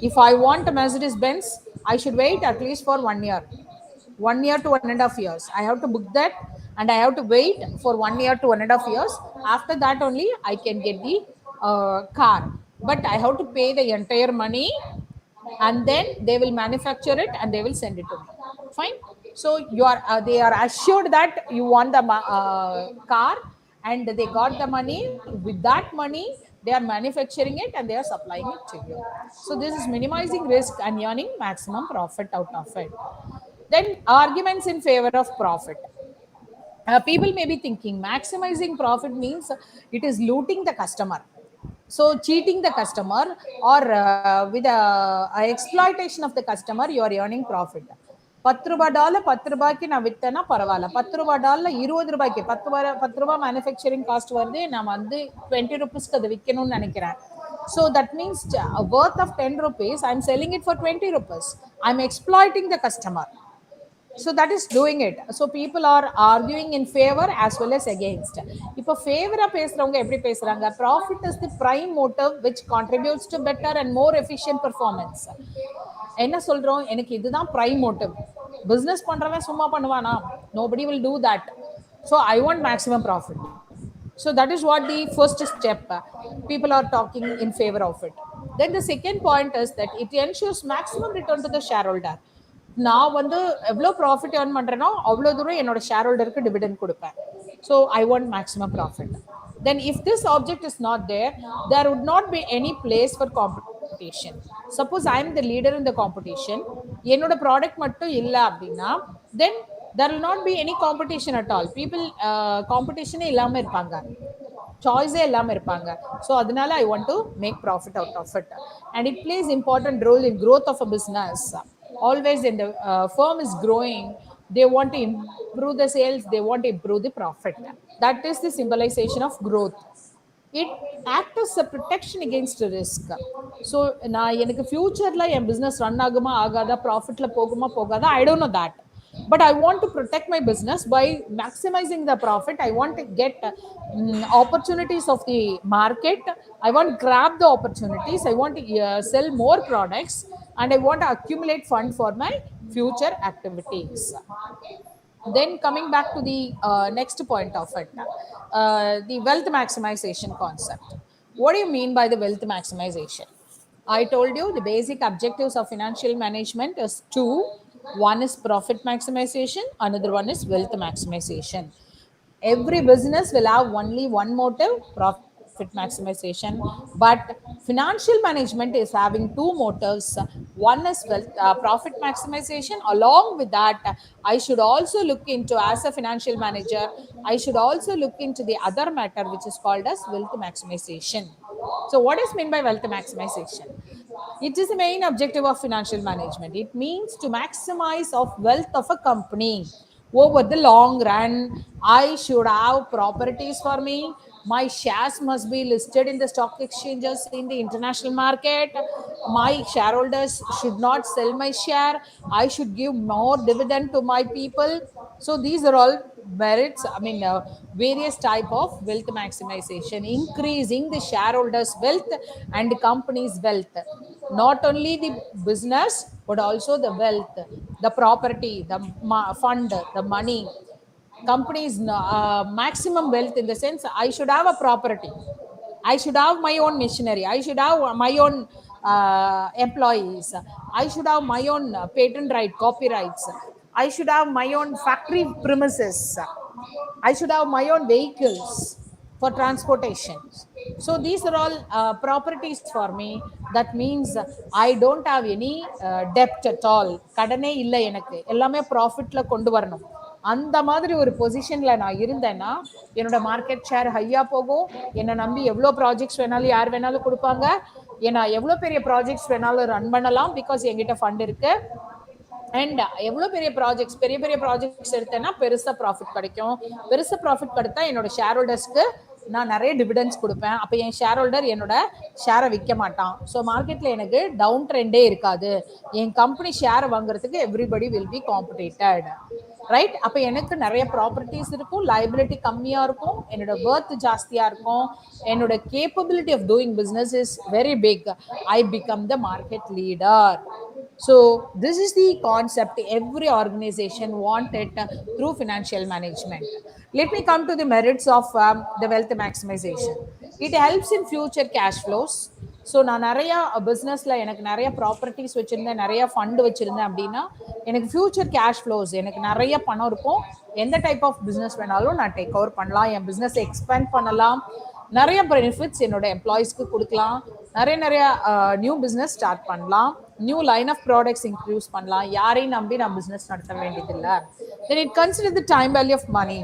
if I want a Mercedes Benz, I should wait at least for 1 year, 1 year to 1.5 years. I have to book that, and I have to wait for 1 year to 1.5 years. After that only I can get the car. But I have to pay the entire money, and then they will manufacture it and they will send it to me. Fine. So you are they are assured that you want the car, and they got the money. With that money, they are manufacturing it and they are supplying it to you. So this is minimizing risk and earning maximum profit out of it. Then arguments in favor of profit. People may be thinking maximizing profit means it is looting the customer, so cheating the customer, or with exploitation of the customer, you are earning profit. 10 ரூபாய் dollar 10 ரூபாய்க்கு நான் வித்தேன்னா பரவாயில்ல, 10 ரூபாய் dollar 20 ரூபாய்க்கு, 10 ரூபாய் manufacturing cost வருது, நான் வந்து 20 ரூபீஸ்க்கு அதை விற்கணும்னு நினைக்கிறேன். So that means a worth of 10 rupees, I'm selling it for 20 rupees. I'm exploiting the customer. So that is doing it. So people are arguing in favor as well as against. If a favor பேசுறவங்க எப்படி பேசுறாங்க, profit is the prime motive which contributes to better and more efficient performance. என்ன சொல்றோம், எனக்கு இதுதான் prime motive. Business பண்றவன் சும்மா பண்ணுவானா? Nobody will do that. So I want maximum profit. So that is what the first step people are talking in favor of it. Then the second point is that it ensures maximum return to the shareholder. நான் வந்து எவ்வளோ profit earn பண்ணுறேனோ அவ்வளோ தூரம் என்னோட ஷேர் ஹோல்டருக்கு dividend கொடுப்பேன். So I want maximum profit. Then if this object is not there would not be any place for competition. Suppose I am the leader in the competition, என்னோட ப்ராடக்ட் மட்டும் இல்லை அப்படின்னா, தென் there will not be any competition at all. People காம்படிஷனே இல்லாமல் இருப்பாங்க, சாய்ஸே இல்லாமல் இருப்பாங்க. So அதனால I want to make profit out of it. And it plays important role in growth of a business. Always when the firm is growing, they want to improve the sales, they want to improve the profit. That is the symbolization of growth. It acts as a protection against risk. So நான் எனக்கு ஃபியூச்சர்ல என் business run ஆகுமா ஆகாதா, ப்ராஃபிட்ல போகுமா போகாதா, I don't know that. But I want to protect my business by maximizing the profit. I want to get opportunities of the market. I want to grab the opportunities. I want to sell more products, and I want to accumulate fund for my future activities. Then coming back to the next point of it, the wealth maximization concept. What do you mean by the wealth maximization? I told you the basic objectives of financial management is two. One is profit maximization, another one is wealth maximization. Every business will have only one motive, profit maximization, but financial management is having two motives. One is wealth, profit maximization. Along with that, I should also look into, as a financial manager, I should also look into the other matter which is called as wealth maximization. So what is meant by wealth maximization? It is the main objective of financial management. It means to maximize of wealth of a company over the long run. I should have properties for me. My shares must be listed in the stock exchanges in the international market. My shareholders should not sell my share. I should give more dividend to my people. So these are all merits, I mean, various type of wealth maximization, increasing the shareholders wealth and company's wealth. Not only the business but also the wealth, the property, the fund, the money. Companies maximum wealth in the sense, I should have a property, I should have my own machinery, I should have my own employees, I should have my own patent right, copyrights, I should have my own factory premises, I should have my own vehicles for transportation. So these are all properties for me. That means I don't have any debt at all. கடனே இல்லை எனக்கு, எல்லாமே ப்ராஃபிட்ல கொண்டு வரணும். அந்த மாதிரி ஒரு பொசிஷன்ல நான் இருந்தேன்னா என்னோட மார்க்கெட் ஷேர் ஹையா போகும். என்னை நம்பி எவ்வளோ ப்ராஜெக்ட்ஸ் வேணாலும் யார் வேணாலும் கொடுப்பாங்க. ஏன்னா எவ்வளோ பெரிய ப்ராஜெக்ட்ஸ் வேணாலும் ரன் பண்ணலாம், பிகாஸ் என்கிட்ட ஃபண்ட் இருக்கு. அண்ட் எவ்வளோ பெரிய ப்ராஜெக்ட்ஸ், பெரிய பெரிய ப்ராஜெக்ட்ஸ் எடுத்தேன்னா பெருசாக ப்ராஃபிட் கிடைக்கும். பெருசாக ப்ராஃபிட் கிடைத்தா என்னோட ஷேர் ஹோல்டர்ஸ்க்கு நான் நிறைய டிவிடெண்ட்ஸ் கொடுப்பேன். அப்போ என் ஷேர் ஹோல்டர் என்னோட ஷேரை விற்க மாட்டான். ஸோ மார்க்கெட்டில் எனக்கு டவுன் ட்ரெண்டே இருக்காது. என் கம்பெனி ஷேரை வாங்குறதுக்கு எவ்ரிபடி வில் பி காம்படேட்டட், ரைட்? அப்போ எனக்கு நிறைய ப்ராப்பர்ட்டிஸ் இருக்கும், லைபிலிட்டி கம்மியாக இருக்கும், என்னோட ஒர்த் ஜாஸ்தியாக இருக்கும், என்னோட capability of doing business is very big. I become the market leader. So this is the concept every organization wanted through financial management. Let me come to the merits of the wealth maximization. It helps in future cash flows. So நான் நிறையா பிஸ்னஸில் எனக்கு நிறைய properties வச்சுருந்தேன், நிறைய fund வச்சுருந்தேன் அப்படின்னா எனக்கு ஃப்யூச்சர் கேஷ் ஃப்ளோஸ், எனக்கு நிறைய பணம் இருக்கும். எந்த டைப் ஆஃப் பிஸ்னஸ் வேணாலும் நான் டேக் ஓவர் பண்ணலாம், என் பிஸ்னஸ் எக்ஸ்பேண்ட் பண்ணலாம், நிறைய பெனிஃபிட்ஸ் என்னோட எம்ப்ளாயீஸ்க்கு கொடுக்கலாம், நிறைய நிறைய நியூ பிஸ்னஸ் ஸ்டார்ட் பண்ணலாம், new line of products increase பண்ணலாம், யாரையும் நம்பி நான் பிஸ்னஸ் நடத்த வேண்டியதில்லை. Then it consider the time value of money.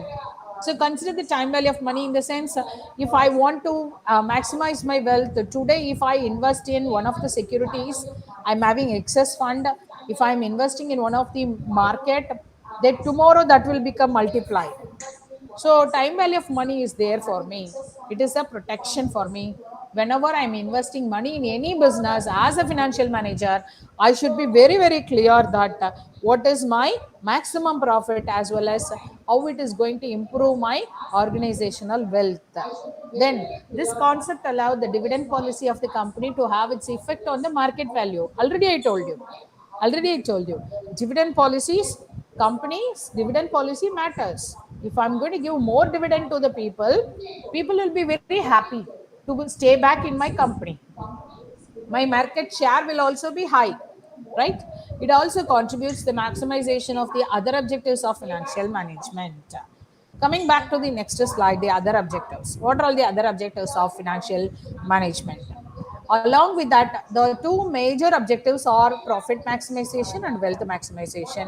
So consider the time value of money in the sense, if I want to maximize my wealth today, if I invest in one of the securities, I'm having excess fund. If I'm investing in one of the market, that tomorrow that will become multiplied. So time value of money is there for me. It is a protection for me. Whenever I'm investing money in any business as a financial manager, I should be very very clear that what is my maximum profit as well as how it is going to improve my organizational wealth. Then this concept allows the dividend policy of the company to have its effect on the market value. Already I told you dividend policies, companies dividend policy matters. If I'm going to give more dividend to the people, people will be very happy to stay back in my company. My market share will also be high, right? It also contributes the maximization of the other objectives of financial management. Coming back to the next slide, the other objectives. What are all the other objectives of financial management? Along with that, the two major objectives are profit maximization and wealth maximization.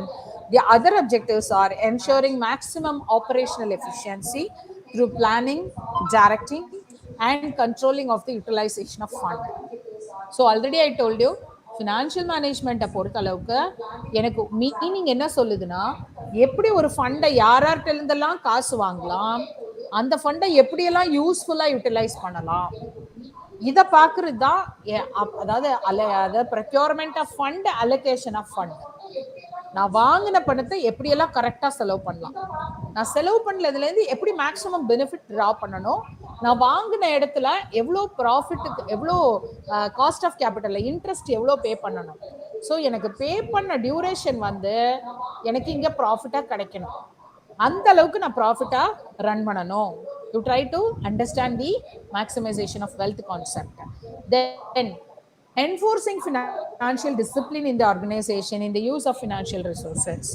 The other objectives are ensuring maximum operational efficiency through planning, directing, and controlling of the utilization of fund. So already I told you, financial மேனேஜ்மெண்ட்டை பொறுத்த அளவுக்கு எனக்கு meaning என்ன சொல்லுதுன்னா, எப்படி ஒரு ஃபண்டை யார்கிட்டருந்தெல்லாம் காசு வாங்கலாம், அந்த ஃபண்டை எப்படியெல்லாம் யூஸ்ஃபுல்லாக யூட்டிலைஸ் பண்ணலாம், இதை பார்க்குறது தான். அதாவது procurement of fund, allocation of fund. நான் வாங்கின பணத்தை எப்படியெல்லாம் கரெக்டாக செலவு பண்ணலாம், நான் செலவு பண்ணதுலேருந்து எப்படி மேக்ஸிமம் பெனிஃபிட் ட்ரா பண்ணணும், நான் வாங்கின இடத்துல எவ்வளோ ப்ராஃபிட்டுக்கு, எவ்வளோ காஸ்ட் ஆஃப் கேபிட்டலில் இன்ட்ரெஸ்ட் எவ்வளோ பே பண்ணணும். ஸோ எனக்கு பே பண்ண டியூரேஷன் வந்து எனக்கு இங்கே ப்ராஃபிட்டாக கிடைக்கணும். அந்த அளவுக்கு நான் ப்ராஃபிட்டாக ரன் பண்ணணும். You try to understand the maximisation of wealth concept. Then enforcing financial discipline in the organization in the use of financial resources.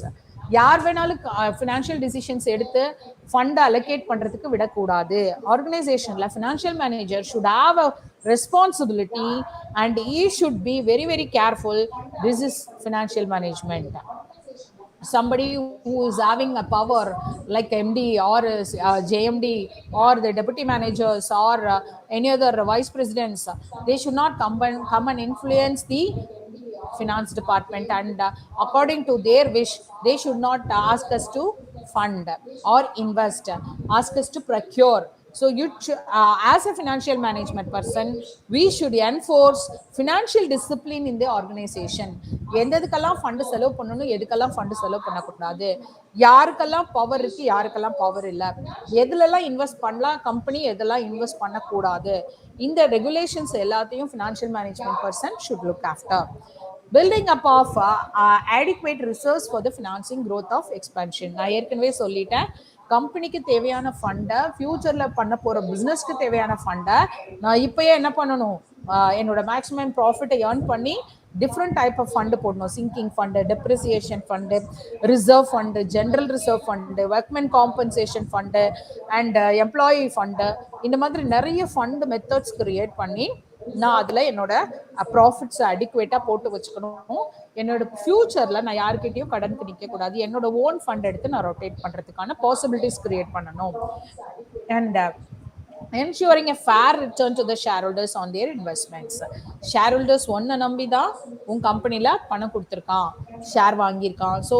யார் வேணாலும் ஃபினான்ஷியல் டிசிஷன்ஸ் எடுத்து ஃபண்ட் அலோகேட் பண்றதுக்கு விடக்கூடாது. ஆர்கனைசேஷன்ல financial manager should have a responsibility and he should be very very careful. This is financial management. Somebody who is having a power like MD or JMD or the deputy managers or any other vice presidents, they should not come and influence the finance department, and according to their wish they should not ask us to fund or invest, ask us to procure. So as a financial management person, we should enforce financial discipline in the organization. எந்ததுக்கெல்லாம் fund செலவு பண்ணணும், எதுக்கெல்லாம் fund செலவு பண்ணக்கூடாது, யாருக்கெல்லாம் power இருக்கு, யாருக்கெல்லாம் power இல்லை, எதுலெல்லாம் இன்வெஸ்ட் பண்ணலாம் கம்பெனி, எதெல்லாம் இன்வெஸ்ட் பண்ணக்கூடாது, இந்த ரெகுலேஷன்ஸ் எல்லாத்தையும் financial management person should look after. Building up of adequate resource for the financing growth of expansion. நான் ஏற்கனவே சொல்லிட்டேன், கம்பெனிக்கு தேவையான ஃபண்டை, ஃபியூச்சர்ல பண்ண போற பிசினஸ்க்கு தேவையான ஃபண்டை நான் இப்பயே என்ன பண்ணணும், என்னோட மேக்ஸிமம் ப்ராஃபிட்டை ஏர்ன் பண்ணி டிஃப்ரெண்ட் டைப் ஆஃப் ஃபண்டு போடணும். Sinking fund, depreciation fund, reserve fund, general reserve fund, workmen compensation fund and employee fund, இந்த மாதிரி நிறைய ஃபண்டு மெத்தட்ஸ் கிரியேட் பண்ணி நான் அதில் என்னோட ப்ராஃபிட்ஸ் அடிக்குவேட்டாக போட்டு வச்சுக்கணும். என்னோட ஃபியூச்சரில் நான் யாருக்கிட்டையும் கடனுக்கு நிற்கக்கூடாது. என்னோட ஓன் ஃபண்ட் எடுத்து நான் ரொட்டேட் பண்ணுறதுக்கான பாசிபிலிட்டிஸ் கிரியேட் பண்ணணும். And ensuring a fair return to the shareholders on their investments. shareholders ஒன்ன நம்பி தான் உன் கம்பெனியில் பணம் கொடுத்துருக்கான், ஷேர் வாங்கியிருக்கான். So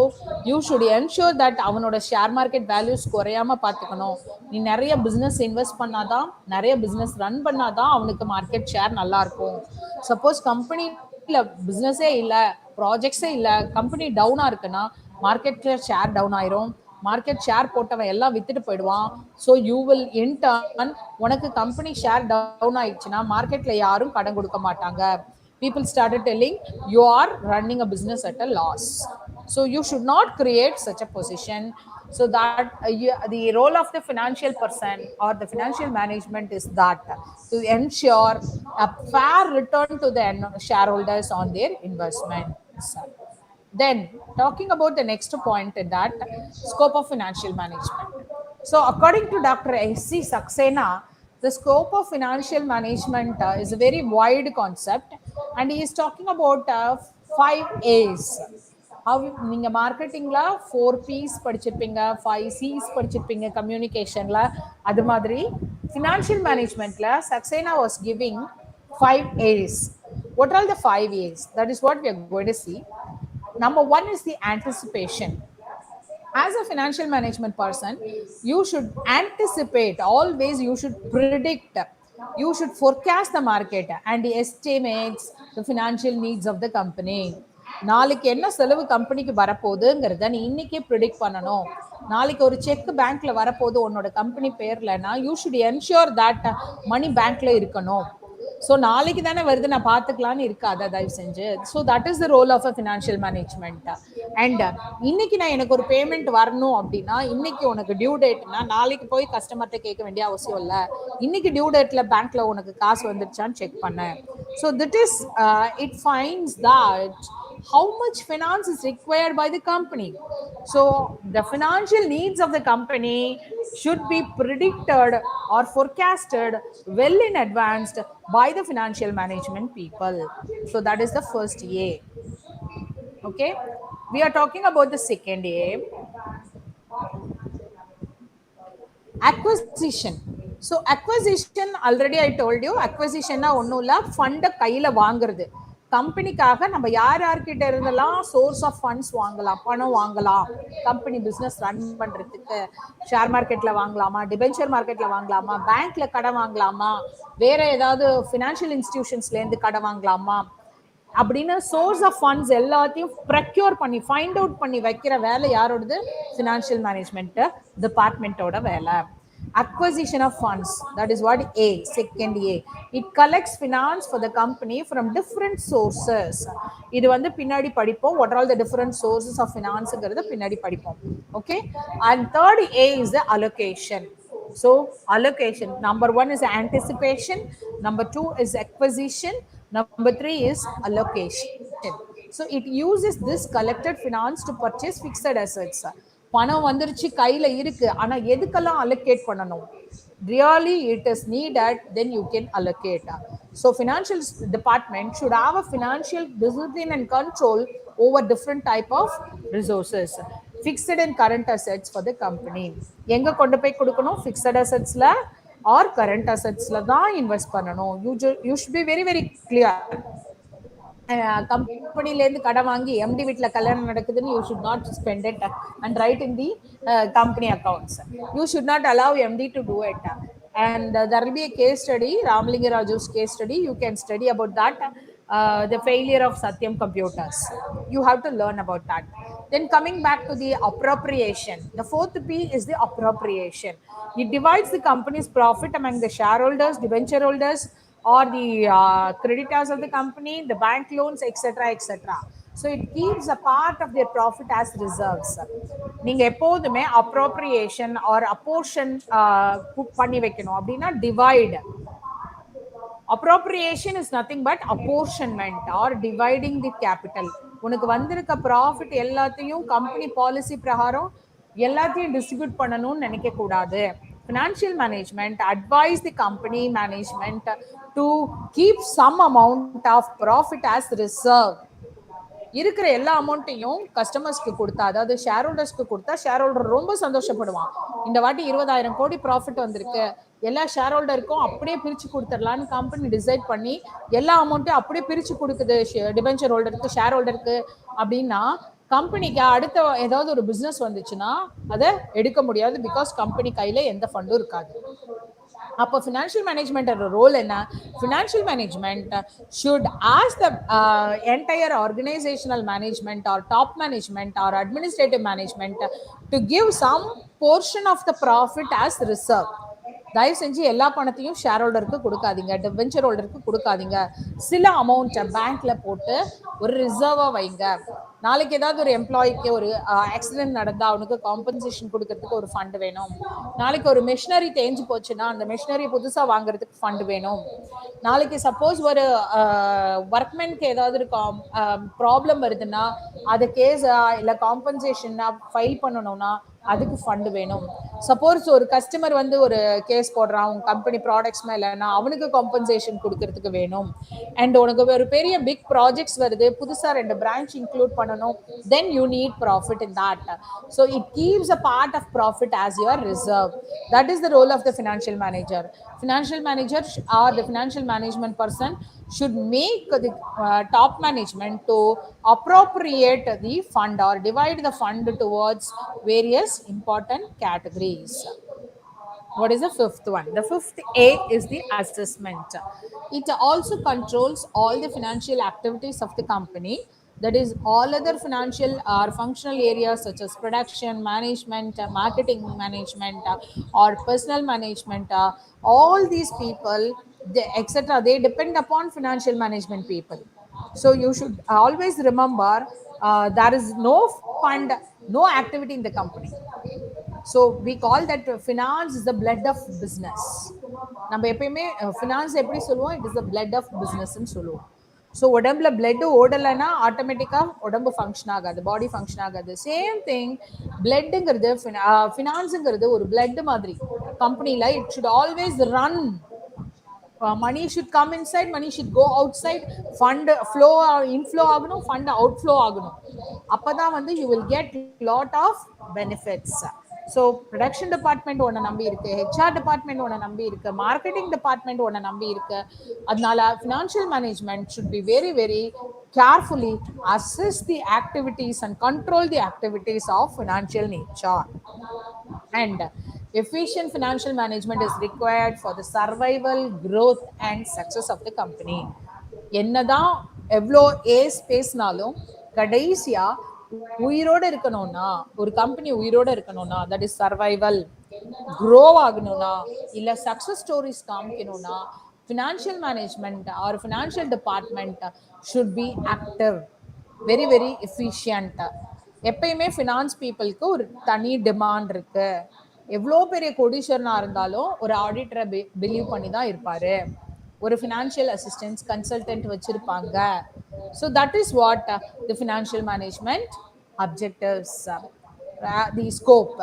you should ensure that அவனோட ஷேர் மார்க்கெட் வேல்யூஸ் குறையாமல் பார்த்துக்கணும். நீ நிறைய பிஸ்னஸ் இன்வெஸ்ட் பண்ணாதான், நிறைய பிஸ்னஸ் ரன் பண்ணாதான் அவனுக்கு மார்க்கெட் ஷேர் நல்லாயிருக்கும். சப்போஸ் கம்பெனியில் பிஸ்னஸே இல்லை, ப்ராஜெக்ட்ஸே இல்லை, கம்பெனி டவுனாக இருக்குன்னா மார்க்கெட்டில் ஷேர் டவுன் ஆயிரும். மார்க்கெட் ஷேர் போட்டவன் எல்லாம் வித்துட்டு போயிடுவான். So you will in turn, உனக்கு கம்பெனி ஷேர் டவுன் ஆயிடுச்சுன்னா மார்க்கெட்ல யாரும் கடன் கொடுக்க மாட்டாங்க. people started telling you are running a business at a loss. So you should not create such a position. So that the role of the financial person or the financial management is that to ensure a fair return to the shareholders on their investments. Then talking about the next point in that scope of financial management. So according to Dr. S.C. Saxena, the scope of financial management is a very wide concept, and he is talking about 5 A's. How நீங்க மார்க்கெட்டிங்ல 4 P's படிச்சிருப்பீங்க, 5 C's படிச்சிருப்பீங்க கம்யூனிகேஷன்ல. அது மாதிரி financial மேனேஜ்மெண்ட்ல Saxena was giving 5 A's. What are the 5 A's? That is what we are going to see. Number 1 is the anticipation. As a financial management person, you should anticipate, always you should predict, you should forecast the market and estimates the financial needs of the company. நாளைக்கு என்ன செலவு கம்பெனிக்கு வரப்போகுதுங்கிறத நீ இன்னைக்கே predict பண்ணணும். நாளைக்கு ஒரு check பேங்க்ல வரப்போகுது உன்னோட கம்பெனி பேர்லனா you should ensure that money பேங்க்ல இருக்கணும். ஸோ நாளைக்கு தானே வருது நான் பார்த்துக்கலான்னு இருக்காது தயவு செஞ்சு. So that is the role of a financial management. And இன்னைக்கு நான் எனக்கு ஒரு பேமெண்ட் வரணும் அப்படின்னா, இன்னைக்கு உனக்கு டியூ டேட்னா நாளைக்கு போய் கஸ்டமர்கிட்ட கேட்க வேண்டிய அவசியம் இல்லை. இன்னைக்கு டியூ டேட்ல பேங்க்ல உனக்கு காசு வந்துருச்சான்னு செக் பண்ண. So this is it finds that how much finance is required by the company. So the financial needs of the company should be predicted or forecasted well in advance by the financial management people. So that is the first A. Okay, we are talking about the second A, acquisition. So acquisition, already I told you, acquisition na ஒண்ணும் இல்ல, fund கையில வாங்குறது. கம்பெனிக்காக நம்ம யார் யார்கிட்ட இருந்தெல்லாம் source of funds வாங்கலாம், பணம் வாங்கலாம், கம்பெனி பிஸ்னஸ் ரன் பண்றதுக்கு ஷேர் மார்க்கெட்ல வாங்கலாமா, டிபென்ச்சர் மார்க்கெட்ல வாங்கலாமா, பேங்க்ல கடன் வாங்கலாமா, வேற ஏதாவது ஃபினான்ஷியல் இன்ஸ்டிடியூஷன்ஸ்ல இருந்து கடன் வாங்கலாமா அப்படின்னு சோர்ஸ் ஆஃப் ஃபண்ட்ஸ் எல்லாத்தையும் ப்ரக்யூர் பண்ணி ஃபைண்ட் அவுட் பண்ணி வைக்கிற வேலை யாரோடது? ஃபினான்ஷியல் மேனேஜ்மெண்ட் டிபார்ட்மெண்ட்டோட வேலை. Acquisition of funds, that is what A, second A. It collects finance for the company from different sources. இது வந்து பின்னாடி படிப்போம், what are all the different sources of financeங்கிறது பின்னாடி படிப்போம். Okay, and third A is the allocation. So allocation, number 1 is anticipation, number 2 is acquisition, Number three is allocation. So it uses this collected finance to purchase fixed assets. பணம் வந்துருச்சு கையில இருக்கு ஆனா எதுக்கெல்லாம் allocate பண்ணணும், really it is needed, then you can allocate. So financial department should have a financial discipline and control over different type of resources, fixed and current assets for the company. எங்க கொண்டு போய் கொடுக்கணும், fixed assetsல or current assetsல தான் invest பண்ணணும். You should be very very clear. கம்பெனில இருந்து கடன் வாங்கி எம்டி வீட்ல கல்யாணம் நடக்குதுன்னு you should not spend it and write in the company accounts. You should not allow MD to do it. And there will be a case study, Ramlinga Raju's case study. You can study about that. The failure of Satyam Computers. You have to learn about that. Then coming back to the appropriation, the fourth P is the appropriation. It divides the company's profit among the shareholders, debenture holders, or the creditors of the company, the bank loans, etc., etc. So it keeps a part of their profit as reserves. நீங்க எப்போதுமே appropriation or apportion பண்ணி வைக்கணும். அப்படின்னா divide. Appropriation is nothing but apportionment or dividing the capital. உனக்கு வந்திருக்க profit எல்லாத்தையும் company policy பிரகாரம் எல்லாத்தையும் டிஸ்ட்ரிபியூட் பண்ணணும்னு நினைக்க கூடாது. Financial management advise the company management to keep some amount of profit as reserve. இருக்கிற எல்லா அமௌண்ட்டையும் கஸ்டமர்ஸ்க்கு கொடுத்தா, அதாவது ஷேர் ஹோல்டர்ஸ்க்கு கொடுத்தா ஷேர் ஹோல்டர் ரொம்ப சந்தோஷப்படுவான். இந்த வாட்டி 20,000 கோடி ப்ராஃபிட் வந்திருக்கு, எல்லா ஷேர் ஹோல்டருக்கும் அப்படியே பிரிச்சு கொடுத்துடலான்னு கம்பெனி டிசைட் பண்ணி எல்லா அமௌண்ட்டையும் அப்படியே பிரிச்சு கொடுக்குது டிபென்ச்சர் ஹோல்டருக்கு, ஷேர் ஹோல்டருக்கு. அப்படின்னா கம்பெனிக்கு அடுத்த ஏதாவது ஒரு பிஸ்னஸ் வந்துச்சுன்னா அதை எடுக்க முடியாது, பிகாஸ் கம்பெனி கையில எந்த ஃபண்டும் இருக்காது. அப்போ ஃபினான்ஷியல் மேனேஜ்மெண்ட் ரோல் என்ன? Financial management should ask the entire organisational management or top management or administrative management to give some portion of the profit as reserve. தயவு செஞ்சு எல்லா பணத்தையும் ஷேர் ஹோல்டருக்கு கொடுக்காதீங்க, டிபென்ச்சர் ஹோல்டருக்கு கொடுக்காதீங்க. சில அமௌண்ட்டை பேங்க்ல போட்டு ஒரு ரிசர்வா வைங்க. நாளைக்கு ஏதாவது ஒரு எம்ப்ளாய்க்கு ஒரு ஆக்சிடென்ட் நடந்தால் அவனுக்கு காம்பன்சேஷன் கொடுக்கறதுக்கு ஒரு ஃபண்ட் வேணும். நாளைக்கு ஒரு மிஷினரி தேஞ்சு போச்சுன்னா அந்த மிஷினரி புதுசாக வாங்குறதுக்கு ஃபண்ட் வேணும். நாளைக்கு சப்போஸ் ஒரு ஒர்க்மென்க்கு ஏதாவது ஒரு ப்ராப்ளம் வருதுன்னா அது கேஸா இல்லை காம்பன்சேஷன்னா ஃபைல் பண்ணணும்னா அதுக்கு ஃபண்ட் வேணும். சப்போஸ் ஒரு கஸ்டமர் வந்து ஒரு கேஸ் போடுறான் உங்க கம்பெனி ப்ராடக்ட்ஸ் மேலன்னா அவனுக்கு காம்பன்சேஷன் கொடுக்கறதுக்கு வேணும். அண்ட் உனக்கு ஒரு பெரிய பிக் ப்ராஜெக்ட்ஸ் வருது, புதுசாக 2 பிரான்ச் இன்க்ளூட் பண்ணணும், then you need profit in that. So it keeps a part of profit as your reserve. That is the role of the financial manager. Financial manager or the financial management person should make the top management to appropriate the fund or divide the fund towards various important categories. What is the fifth one? The fifth A is the assessment. It also controls all the financial activities of the company. That is, all other financial or functional areas such as production, management, marketing management, or personal management. All these people, etc., they depend upon financial management people. So you should always remember there is no fund, no activity in the company. So we call that finance is the blood of business. நம்ம எப்பயுமே finance எப்படி சொல்லுவோம், it is the blood of பிஸ்னஸ்ன்னு சொல்லுவோம். So உடம்புல blood ஓடலைன்னா ஆட்டோமேட்டிக்காக உடம்பு ஃபங்க்ஷன் ஆகாது, பாடி ஃபங்க்ஷன் ஆகாது. சேம் திங் பிளட்டுங்கிறது ஃபினான்ஸுங்கிறது ஒரு பிளட் மாதிரி கம்பெனியில். It should always run. Money should come inside, money should go outside, fund flow inflow ஆகணும், fund outflow ஆகணும். அப்பதான் வந்து you will get lot of benefits. So production department ஒன்ன நம்பி இருக்கு, HR department ஒன்ன நம்பி இருக்கு, marketing department ஒன்ன நம்பி இருக்கு. அதனால financial management should be very very carefully assess the activities and control the activities of financial nature. And efficient financial management is required for the survival, growth and success of the company. என்னதான் எவ்வளோ ace பேசினாலும் கடைசியா உயிரோட இருக்கணும்னா, ஒரு company உயிரோட இருக்கணும்னா, that is survival, grow ஆகணும்னா, இல்ல சக்சஸ் ஸ்டோரிஸ் காமிக்கணும்னா, financial management or financial department should be active, very very efficient. எப்பயுமே ஃபினான்ஸ் பீப்புளுக்கு ஒரு தனி டிமாண்ட் இருக்கு. எவ்வளோ பெரிய கோடீஸ்வரனா இருந்தாலும் ஒரு ஆடிட்டரை பிலீவ் பண்ணி தான் இருப்பாரு. ஒரு ஃபினான்ஷியல் அசிஸ்டன்ஸ் கன்சல்டன்ட் வச்சிருப்பாங்க. So that is what the financial management objectives, the scope.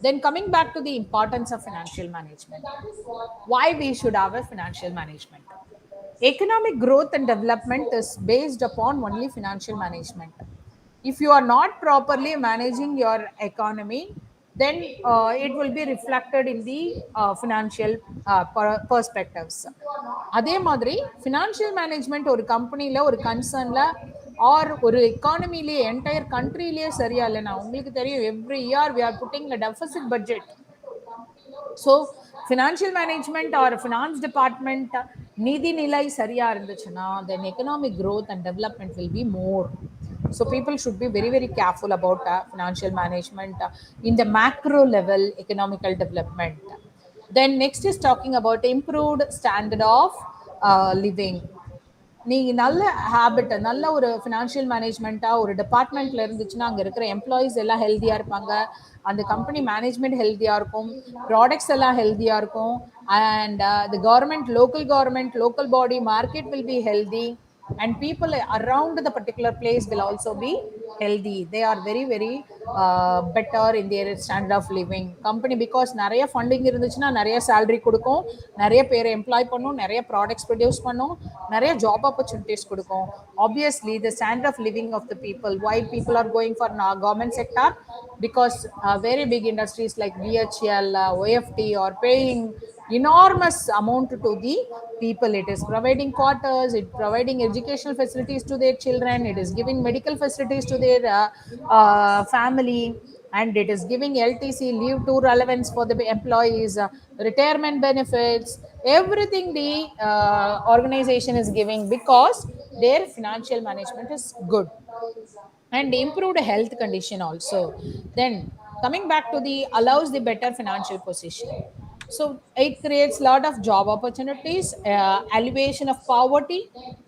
Then coming back to the importance of financial management, why we should have a financial management. Economic growth and development is based upon only financial management. If you are not properly managing your economy, then it will be reflected in the financial perspectives. அதே மாதிரி financial management ஒரு கம்பெனியில் ஒரு கன்சர்னில் R ஒரு எக்கானமிலேயே entire கண்ட்ரிலேயே சரியா இல்லைன்னா உங்களுக்கு தெரியும் every year we are putting a deficit budget. So financial management or finance department நிதி நிலை சரியா இருந்துச்சுன்னா then economic growth and development will be more. So people should be very very careful about financial management in the macro level economical development. Then next is talking about improved standard of living. நீங்க நல்ல habit நல்ல ஒரு financial மேனேஜ்மெண்ட்டா ஒரு டிபார்ட்மெண்ட்ல இருந்துச்சுன்னா அங்க இருக்கிற employees எல்லாம் ஹெல்தியா இருப்பாங்க, அந்த கம்பெனி மேனேஜ்மெண்ட் ஹெல்தியா இருக்கும், ப்ராடக்ட்ஸ் எல்லாம் ஹெல்தியா இருக்கும், and the government local body market will be healthy, and people around the particular place will also be healthy. They are very very better in their standard of living company, because நிறைய funding இருந்துச்சுன்னா நிறைய salary கொடுக்கும், நிறைய பேர் employee பண்ணும், நிறைய products produce பண்ணும், நிறைய ஜாப் ஆப்பர்ச்சுனிட்டிஸ் கொடுக்கும். Obviously the standard of living of the people, why people are going for government sector, because very big industries like BHL, OFT are paying enormous amount to the people. It is providing quarters, it providing educational facilities to their children, it is giving medical facilities to their family, and it is giving LTC, leave to relevance for the employees, retirement benefits, everything the organization is giving because their financial management is good, and improved health condition also. Then coming back to the allows the better financial position. So it creates lot of job opportunities, elevation of poverty.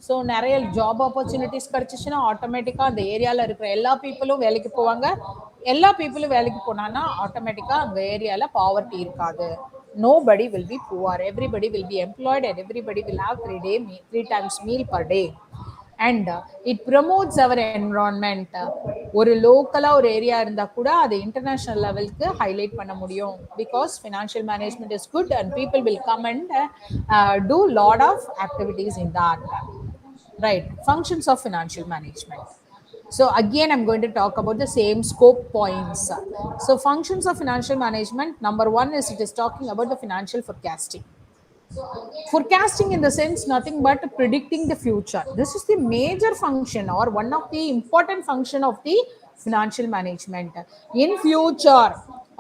So நிறைய job opportunities கிடைச்சிச்சுன்னா ஆட்டோமேட்டிக்கா அந்த ஏரியால இருக்கிற எல்லா பீப்புளும் வேலைக்கு போவாங்க, எல்லா பீப்புளும் வேலைக்கு போனான்னா ஆட்டோமேட்டிக்கா அந்த ஏரியால பாவர்ட்டி இருக்காது. Nobody will be poor, everybody will be employed, and everybody will have 3 times meal per day. And it promotes our environment. ஒரு லோக்கலா ஒரு ஏரியா இருந்தா கூட அதை இன்டர்நேஷனல் லெவலுக்கு ஹைலைட் பண்ண முடியும், because financial management is good and people will come and do lot of activities in that. Right, functions of financial management. So again I'm going to talk about the same scope points. So functions of financial management, number one is it is talking about the financial forecasting. Forecasting in the sense nothing but predicting the future. This is the major function or one of the important function of the financial management. In future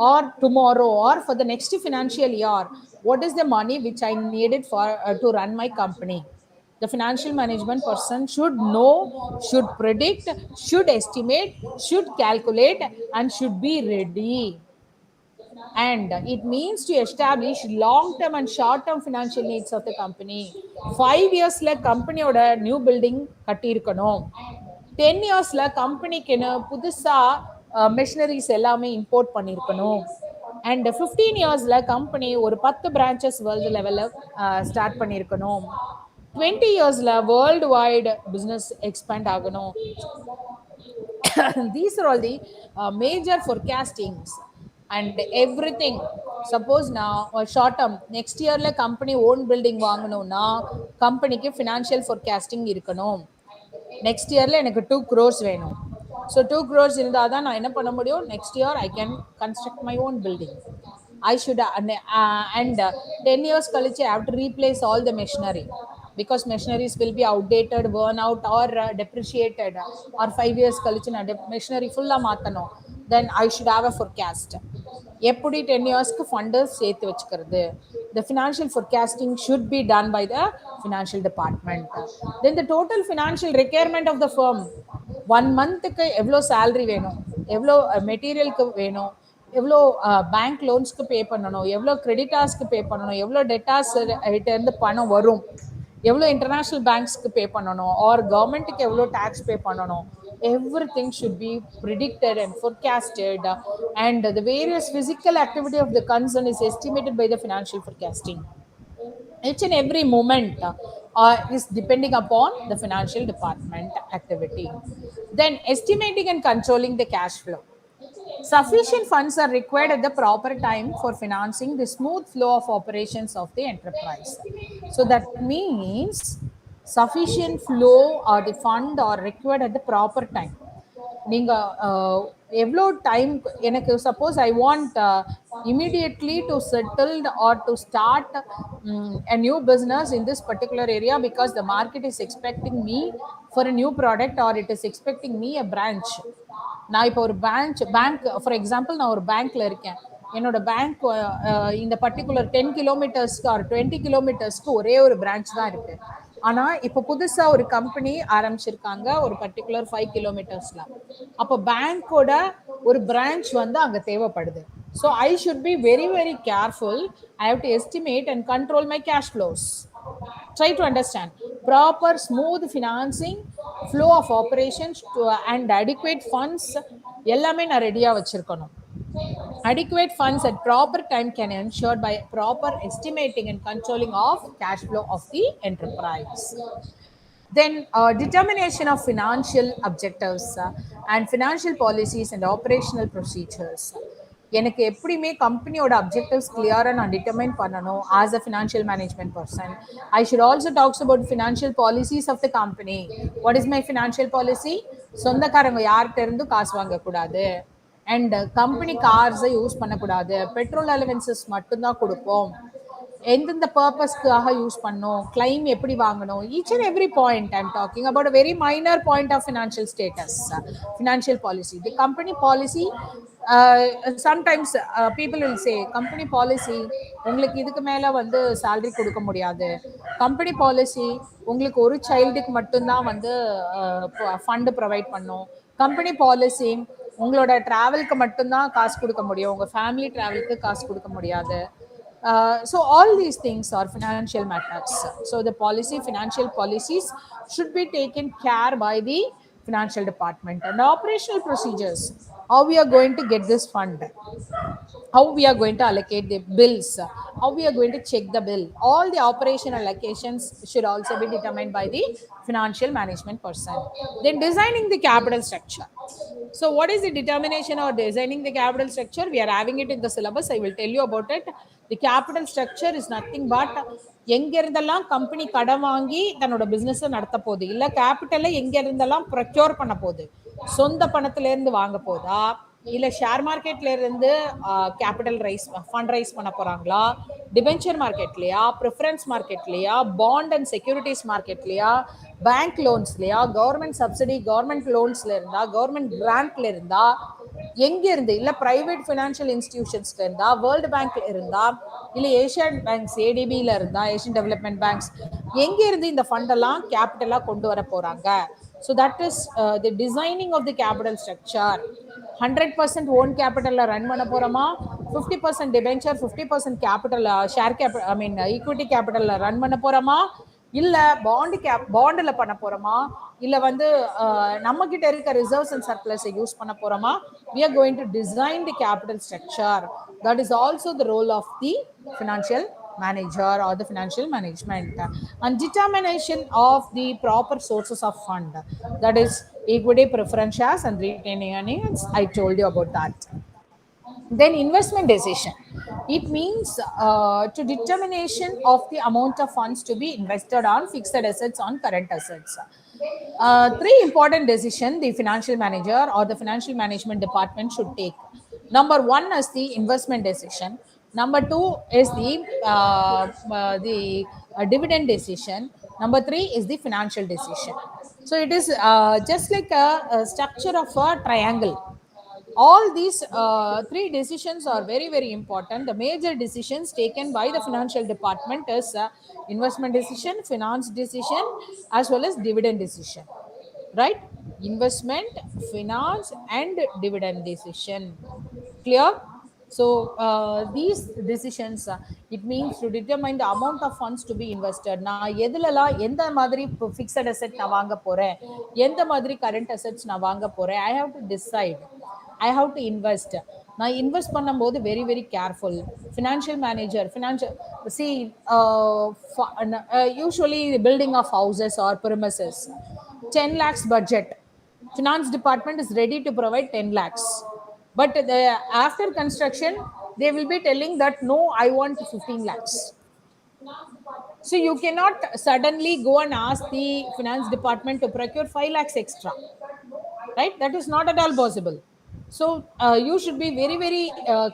or tomorrow or for the next financial year, what is the money which I needed for to run my company? The financial management person should know, should predict, should estimate, should calculate, and should be ready. And it means to establish long term and short term financial needs of the company. 5 years company oda new building கட்டியிருக்கணும், 10 years கம்பெனிக்கு புதுசா machineries எல்லாமே import பண்ணியிருக்கணும், and 15 years company ஒரு 10 branches world லெவலில் start பண்ணியிருக்கணும், 20 years world wide business expand ஆகணும். These are all the major forecastings and everything. Suppose now or short term next year la company own building வாங்கணும்னா கம்பெனிக்கு financial forecasting இருக்கணும். Next இயர்ல எனக்கு 2 crores வேணும். So 2 crores இருந்தால் தான் நான் என்ன பண்ண முடியும், next year I can construct my own building. I should and 10 years கழிச்சு I have to replace all the machinery, because machineries will be outdated, worn out or depreciated, or 5 years கழிச்சு நான் machinery ஃபுல்லா மாத்தணும். Then I should have a forecast. எப்படி 10 இயர்ஸ்க்கு funders சேர்த்து வச்சுக்கிறது, the financial forecasting should be done by the financial department. Then the total financial requirement of the firm, 1 monthக்கு எவ்வளோ salary வேணும், எவ்வளோ மெட்டீரியலுக்கு வேணும், எவ்வளோ பேங்க் லோன்ஸ்க்கு பே பண்ணணும், எவ்வளோ கிரெடிட்டார்ஸ்க்கு பே பண்ணணும், எவ்வளோ டெட்டார்ஸ் கிட்ட இருந்து பணம் வரும், எவ்வளோ இன்டர்நேஷ்னல் பேங்க்ஸ்க்கு பே பண்ணணும், ஆர் கவர்மெண்ட்டுக்கு எவ்வளோ டேக்ஸ் பே பண்ணணும், everything should be predicted and forecasted, and the various physical activity of the concern is estimated by the financial forecasting. each and every moment is depending upon the financial department activity. Then estimating and controlling the cash flow. Sufficient funds are required at the proper time for financing the smooth flow of operations of the enterprise. So that means sufficient flow or the fund are required at the proper time. நீங்க எவ்வளோ time எனக்கு suppose I want immediately to settle or to start a new business in this particular area because the market is expecting me for a new product or it is expecting me a branch. நான் இப்போ ஒரு bank for example நான் ஒரு பேங்க்ல இருக்கேன். என்னோட bank இந்த particular 10 கிலோமீட்டர்ஸ்க்கு ஒரு 20 கிலோமீட்டர்ஸ்க்கு ஒரே ஒரு பிரான்ச் தான் இருக்கு. ஆனா இப்போ புதுசா ஒரு கம்பெனி ஆரம்பிச்சிருக்காங்க ஒரு பர்டிகுலர் 5 கிலோமீட்டர்ஸ்ல. அப்போ பேங்கோட ஒரு பிரான்ச் வந்து அங்க தேவைப்படுது. So I should be very very careful. I have to estimate and control my cash flows. Try to understand proper smooth financing flow of operations and adequate funds எல்லாமே நான் ரெடியா வச்சிருக்கணும். Adequate funds at proper time can ensure by proper estimating and controlling of cash flow of the enterprise. Then determination of financial objectives and financial policies and operational procedures. எனக்கு எப்படியுமே கம்பெனியோட objectives கிளியராக நான் determine பண்ணணும் as a financial management person. I should also talks about financial policies of the company. What is my financial policy? சொந்தக்காரங்க யார்கிட்ட இருந்து காசு வாங்கக்கூடாது, அண்ட் கம்பெனி கார்ஸை யூஸ் பண்ணக்கூடாது, பெட்ரோல் அலவன்சஸ் மட்டும்தான் கொடுப்போம், எந்தெந்த பர்பஸ்க்காக யூஸ் பண்ணணும், கிளைம் எப்படி வாங்கணும், each and every point I am talking about a very minor point of financial status. Financial policy, the company policy. Sometimes people will say company policy உங்களுக்கு இதுக்கு மேலே வந்து சேலரி கொடுக்க முடியாது, கம்பெனி பாலிசி உங்களுக்கு ஒரு சைல்டுக்கு மட்டும்தான் வந்து ஃபண்டு ப்ரொவைட் பண்ணும், கம்பெனி பாலிசி உங்களோட ட்ராவலுக்கு மட்டும்தான் காசு கொடுக்க முடியும், உங்கள் ஃபேமிலி ட்ராவலுக்கு காசு கொடுக்க முடியாது. So all these things are financial matters. So the policy, financial policies should be taken care by the financial department. And operational procedures, how we are going to get this fund, how we are going to allocate the bills, how we are going to check the bill, all the operational allocations should also be determined by the financial management person. Then designing the capital structure. So what is the determination or designing the capital structure? We are having it in the syllabus. I will tell you about it. The capital structure is nothing but எங்க இருந்தெல்லாம் company கடன் வாங்கி தன்னோட business நடத்த போகுது, இல்ல கேபிட்டலை எங்க இருந்தெல்லாம் ப்ரொக்யூர் பண்ண போகுது, சொந்த பணத்துல இருந்து வாங்க போதா, இல்ல ஷேர் மார்க்கெட்ல இருந்து கேபிட்டல் ரைஸ் ஃபண்ட் ரைஸ் பண்ண போறாங்களா, டிபென்ச்சர் மார்க்கெட்லயா, ப்ரிஃபரன்ஸ் மார்க்கெட்லயா, பாண்ட் அண்ட் செக்யூரிட்டிஸ் மார்க்கெட்லயா, பேங்க் லோன்ஸ்லயா, கவர்மெண்ட் சப்சிடி கவர்மெண்ட் லோன்ஸ்ல இருந்தா, கவர்மெண்ட் கிராண்ட்ல இருந்தா, எங்க இருந்து, இல்ல பிரைவேட் ஃபினான்ஷியல் இன்ஸ்டிடியூஷன்ஸ்ல இருந்தா, வேர்ல்டு பேங்க்ல இருந்தா, இல்ல ஏஷியன் பேங்க்ஸ் ஏடிபில இருந்தா, ஏஷியன் டெவலப்மெண்ட் பேங்க்ஸ், எங்க இருந்து இந்த ஃபண்ட் எல்லாம் கேபிட்டலா கொண்டு வர போறாங்க. So that is the designing of the capital structure. 100% own கேபிட்டலில் ரன் பண்ண போகிறோமா, 50% debenture, 50% capital share capital I mean equity கேபிட்டலில் ரன் பண்ண போகிறோமா, இல்லை பாண்டில் பண்ண போகிறோமா, இல்லை வந்து நம்ம கிட்ட இருக்க ரிசர்வ்ஸ் அண்ட் சர்ப்ளஸை யூஸ் பண்ண போகிறோமா. we are going to design the capital structure. That is also the role of the financial manager or the financial management. And determination of the proper sources of fund, that is equity, preference shares and retaining earnings. I told you about that. Then investment decision, it means to determination of the amount of funds to be invested on fixed assets, on current assets. Three important decisions the financial manager or the financial management department should take. Number one is the investment decision. Number two is the dividend decision. Number three is the financial decision. So it is just like a structure of a triangle. All these three decisions are very very important. The major decisions taken by the financial department is investment decision, finance decision, as well as dividend decision, right? Investment, finance and dividend decision. Clear? So these decisions, it means to determine the amount of funds to be invested. நான் எதுலலாம் எந்த மாதிரி fixed asset நான் வாங்க போறேன், எந்த மாதிரி current assets நான் வாங்க போறேன், I have to decide, I have to invest. நான் இன்வெஸ்ட் பண்ணும்போது very very careful. Financial manager financial see usually building of houses or premises 10 lakhs budget, finance department is ready to provide 10 lakhs, but after construction they will be telling that no, I want 15 lakhs. So you cannot suddenly go and ask the finance department to procure 5 lakhs extra, right? That is not at all possible. So you should be very very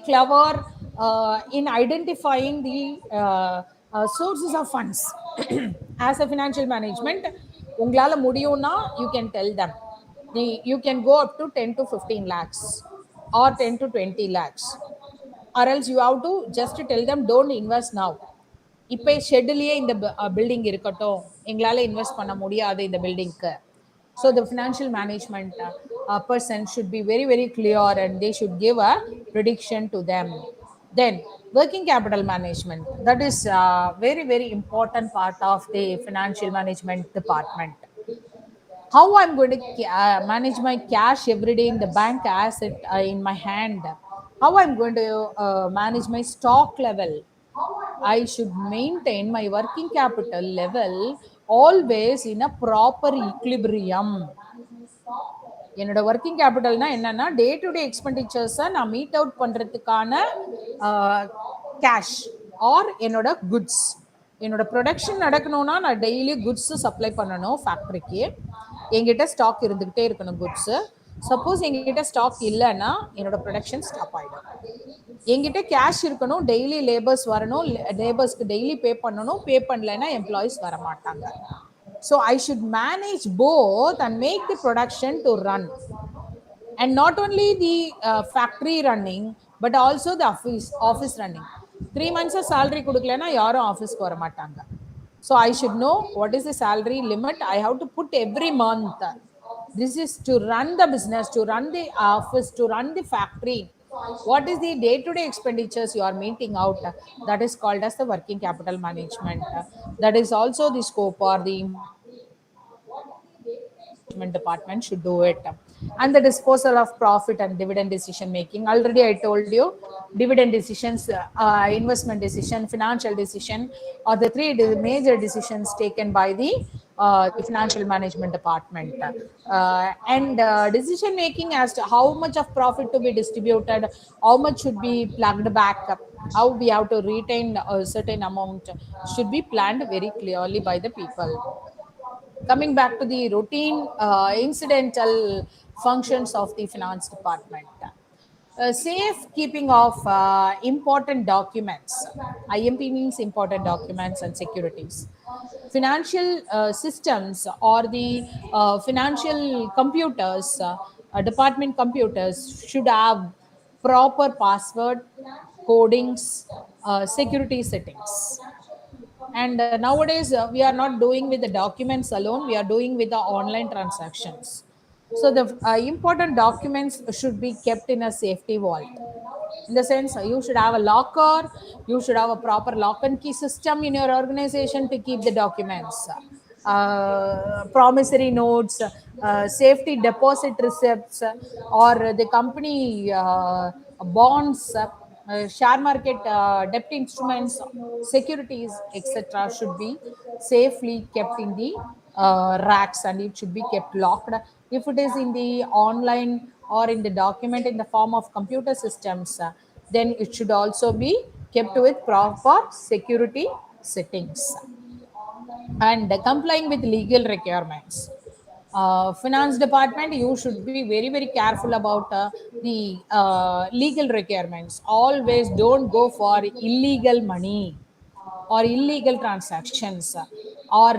clever in identifying the sources of funds. As a financial management, உங்களால முடியும்னா you can tell them you can go up to 10 to 15 lakhs or 10 to 20 lakhs, or else you have to just tell them don't invest now. இப்போ ஷெட்யூல்லையே இந்த building இருக்கட்டும், எங்களால் invest பண்ண முடியாது இந்த பில்டிங்க்கு. So the financial management person should be very very clear and they should give a prediction to them. Then working capital management, that is very very important part of the financial management department. How I'm going to manage my cash every day in the bank as it in my hand, how I'm going to manage my stock level. I should maintain my working capital level always in a proper equilibrium. என்னோட working கேபிட்டல்னா என்னன்னா, day to day எக்ஸ்பெண்டிச்சர்ஸை நான் meet out பண்ணுறதுக்கான cash R என்னோட goods. என்னோட production நடக்கணும்னா நான் daily goods supply பண்ணணும் ஃபேக்ட்ரிக்கு. எங்கிட்ட ஸ்டாக் இருந்துக்கிட்டே இருக்கணும் குட்ஸு. சப்போஸ் எங்ககிட்ட ஸ்டாக் இல்லைன்னா என்னோட ப்ரொடக்ஷன் ஸ்டாப் ஆகிடும். என்கிட்ட கேஷ் இருக்கணும், டெய்லி லேபர்ஸ் வரணும், லேபர்ஸ்க்கு டெய்லி பே பண்ணணும், பே பண்ணலைன்னா எம்ப்ளாயிஸ் வர மாட்டாங்க. So I should manage both and make the production to run. And not only the factory running, but also the office running. 3 months salary கொடுக்கலனா யாரும் ஆஃபீஸ்க்கு வர மாட்டாங்க. So I should know what is the salary limit I have to put every month. This is to run the business, to run the office, to run the factory. What is the day to day expenditures you are meeting out? That is called as the working capital management. That is also the scope or the department should do it. And the disposal of profit and dividend decision making, already I told you, dividend decisions, investment decision, financial decision are the three major decisions taken by the financial management department. And decision making as to how much of profit to be distributed, how much should be plugged back, how we have to retain a certain amount should be planned very clearly by the people. Coming back to the routine incidental functions of the finance department, safe keeping of important documents. IMP means important documents and securities. Financial systems or the financial computers, department computers should have proper password, codings, security settings. And nowadays we are not doing with the documents alone, we are doing with the online transactions. So the important documents should be kept in a safety vault. In the sense, you should have a locker, you should have a proper lock and key system in your organization to keep the documents, promissory notes, safety deposit receipts, or the company bonds, share market debt instruments, securities, etc. should be safely kept in the racks, and it should be kept locked. If it is in the online or in the document in the form of computer systems, then it should also be kept with proper security settings and complying with legal requirements. Finance department, you should be very very careful about the legal requirements. Always don't go for illegal money or illegal transactions or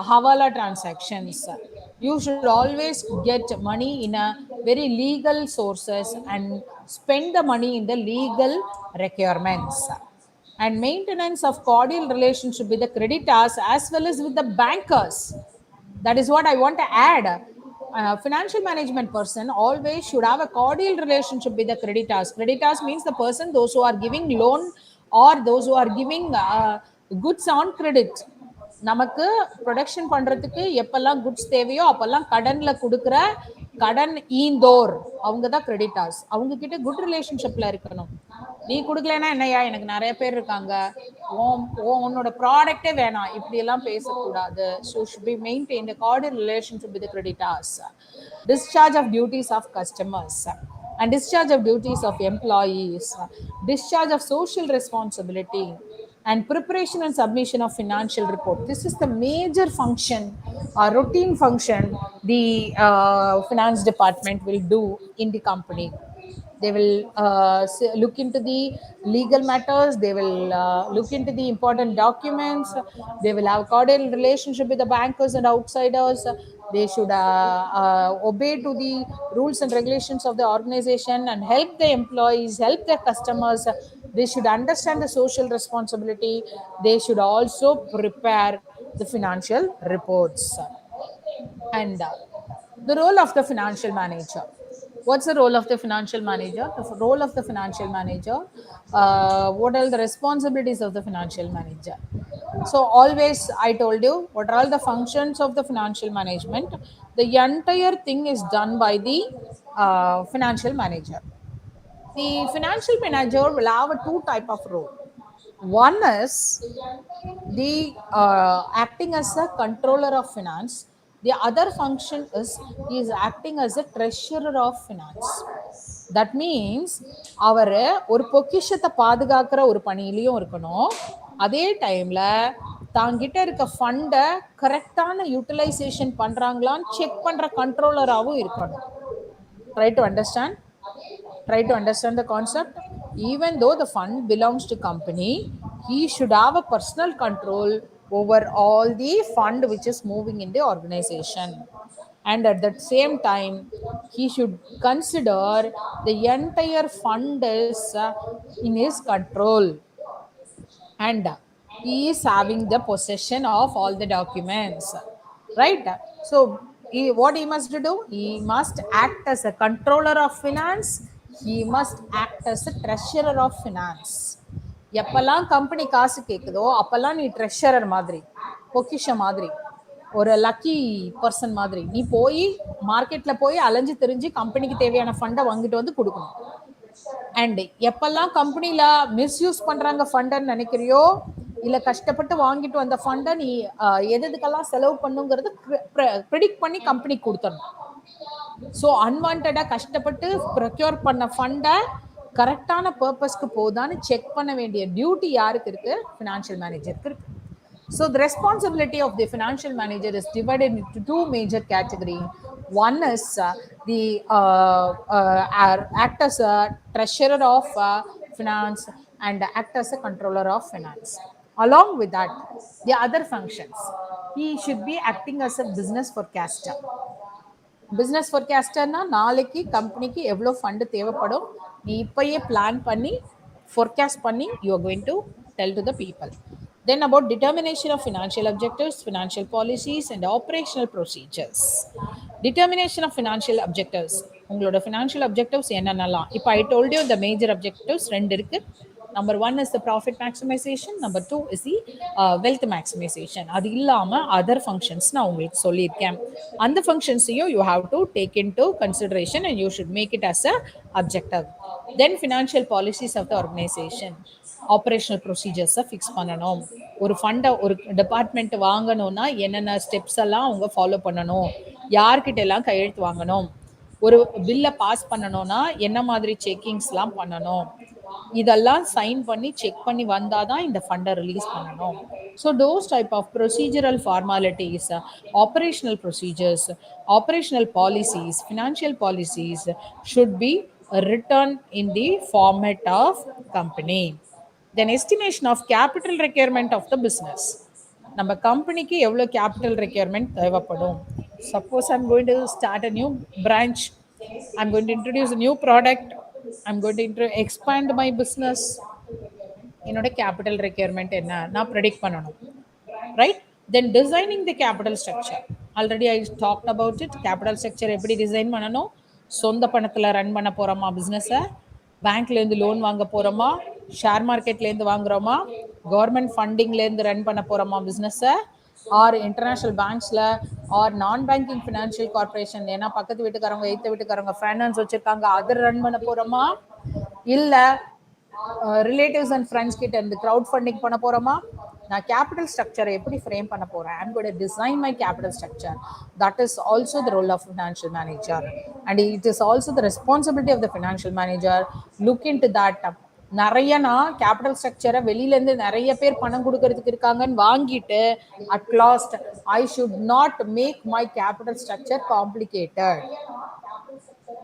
hawala transactions. You should always get money in a very legal sources and spend the money in the legal requirements. And maintenance of cordial relationship with the creditors as well as with the bankers, that is what I want to add. Financial management person always should have a cordial relationship with the creditors. Creditors means the person, those who are giving loan or those who are giving goods on credit. நமக்கு production பண்றதுக்கு எப்பெல்லாம் goods தேவையோ அப்பெல்லாம் கடன்ல கொடுக்குற கடன் ஈந்தோர் அவங்க தான் கிரெடிட்டார்ஸ். அவங்க கிட்ட குட் ரிலேஷன்ஷிப்ல இருக்கணும். நீ கொடுக்கலன்னா என்னையா, எனக்கு நிறைய பேர் இருக்காங்க, உன்னோட ப்ராடக்டே வேணாம், இப்படி எல்லாம் பேசக்கூடாது. So should be maintain a cordial relationship with the creditors. Discharge of duties of customers and discharge of duties of employees, discharge of social responsibility, and preparation and submission of financial report. This is the major function, routine function the finance department will do in the company. They will look into the legal matters, they will look into the important documents, they will have cordial relationship with the bankers and outsiders, they should obey to the rules and regulations of the organization and help the employees, help their customers. They should understand the social responsibility, they should also prepare the financial reports. And the role of the financial manager. What's the role of the financial manager? The role of the financial manager, what are the responsibilities of the financial manager? So always I told you what are all the functions of the financial management. The entire thing is done by the financial manager. The financial manager will have a two type of role. One is the acting as a controller of finance. The other function is he is acting as a treasurer of finance. That means அவர் ஒரு பொக்கிஷத்தை பாதுகாக்கிற ஒரு பணியிலையும் இருக்கணும், அதே டைம்ல தாங்கிட்ட இருக்க ஃபண்டை கரெக்டான யூட்டிலைசேஷன் பண்றாங்களான்னு செக் பண்ற கண்ட்ரோலராகவும் இருக்கணும். Try to understand. Try to understand the concept. Even though the fund belongs to company, he should have a personal control over all the fund which is moving in the organization, and at that same time he should consider the entire fund is in his control, and he is having the possession of all the documents, right? So what he must do, he must act as a controller of finance, he must act as a treasurer of finance. எப்பெல்லாம் company காசு கேட்குதோ அப்பெல்லாம் நீ treasurer மாதிரி, பொக்கிஷ மாதிரி, ஒரு lucky person மாதிரி நீ போய் மார்க்கெட்ல போய் அலைஞ்சு தெரிஞ்சு கம்பெனிக்கு தேவையான ஃபண்டை வாங்கிட்டு வந்து கொடுக்கணும். அண்ட் எப்பெல்லாம் கம்பெனில மிஸ்யூஸ் பண்றாங்க ஃபண்டன்னு நினைக்கிறியோ, இல்ல கஷ்டப்பட்டு வாங்கிட்டு வந்த ஃபண்டை நீ எதுக்கெல்லாம் செலவு பண்ணுங்கிறது ப்ரெடிக்ட் பண்ணி கம்பெனிக்கு கொடுத்துடணும். ஸோ அன்வான்டா கஷ்டப்பட்டு ப்ரொக்யூர் பண்ண ஃபண்டை கரெக்டான பர்பஸ்க்கு போதான்னு செக் பண்ண வேண்டிய டியூட்டி யாருக்கு இருக்கு? ஃபினான்ஷியல் மேனேஜருக்கு இருக்கு. So the responsibility of the financial manager is divided into two major categories. One is the act as a treasurer of finance and act as a controller of finance. Along with that, the other functions, he should be acting as a business forecaster. Business ஃபோர்காஸ்டர்னா நாளைக்கு கம்பெனிக்கு எவ்வளோ fund தேவைப்படும் நீ இப்பயே plan பண்ணி forecast பண்ணி you are going to tell to the people. Then about determination of financial objectives, financial policies and operational procedures. Determination of financial objectives, உங்களோட ஃபினான்ஷியல் அப்ஜெக்டிவ்ஸ் என்னென்னலாம்? இப்போ ஐ டோல்ட் யூ இந்த major objectives ரெண்டு இருக்கு. Number one is the profit maximization. Number two is the wealth maximization. அது இல்லாம other functions நான் உங்களுக்கு சொல்லியிருக்கேன். அந்த functions-ஐயும் you have to take into consideration and you should make it as a objective. Then financial policies of the organization. Operational procedures fix பண்ணணும். ஒரு ஃபண்டை ஒரு டிபார்ட்மெண்ட் வாங்கணும்னா என்னென்ன ஸ்டெப்ஸ் எல்லாம் அவங்க ஃபாலோ பண்ணணும், யார்கிட்ட எல்லாம் கையெழுத்து வாங்கணும், ஒரு பில்லை பாஸ் பண்ணணும்னா என்ன மாதிரி செக்கிங்ஸ்லாம் பண்ணணும், இதெல்லாம் சைன் பண்ணி செக் பண்ணி வந்தாதான் இந்த ஃபண்டை ரிலீஸ் பண்ணணும். So those type of procedural formalities, operational procedures, operational policies, financial policies should be written in the format of company. Then estimation of capital requirement of the business. நம்ம கம்பெனிக்கு எவ்வளோ capital requirement தேவைப்படும்? Suppose I'm going to start a new branch, I'm going to introduce a new product, I'm going to expand my business. என்னோட capital requirement என்ன நான் predict பண்ணணும், right? Then designing the capital structure. Already I talked about it. Capital structure எப்படி design பண்ணணும்? சொந்த பணத்தில் run பண்ண போகிறோமா பிஸ்னஸை, பேங்க்லேருந்து லோன் வாங்க போகிறோமா, ஷேர் மார்க்கெட்லேருந்து வாங்குகிறோமா, கவர்மெண்ட் ஃபண்டிங்லேருந்து ரன் பண்ண போகிறோமா பிஸ்னஸை, ஆர் இன்டர்நேஷ்னல் பேங்க்ஸில் ஆர் நான் பேங்கிங் ஃபினான்ஷியல் கார்பரேஷன், ஏன்னா பக்கத்து வீட்டுக்காரங்க எய்த்த வீட்டுக்காரங்க ஃபைனான்ஸ் வச்சுருக்காங்க, அது ரன் பண்ண போகிறோமா, இல்லை ரிலேட்டிவ்ஸ் அண்ட் ஃப்ரெண்ட்ஸ் கிட்ட இருந்து க்ரௌட் ஃபண்டிங் பண்ண போகிறோமா, நான் கேபிட்டல் ஸ்ட்ரக்சரை எப்படி ஃப்ரேம் பண்ண போகிறேன், I'm going to design my capital structure. That is also the role of financial manager and it is also the responsibility of the financial manager. Look into that. நிறையனா capital ஸ்ட்ரக்சரை வெளியிலேருந்து நிறைய பேர் பணம் கொடுக்கறதுக்கு இருக்காங்கன்னு வாங்கிட்டு at last I should not make my capital structure complicated,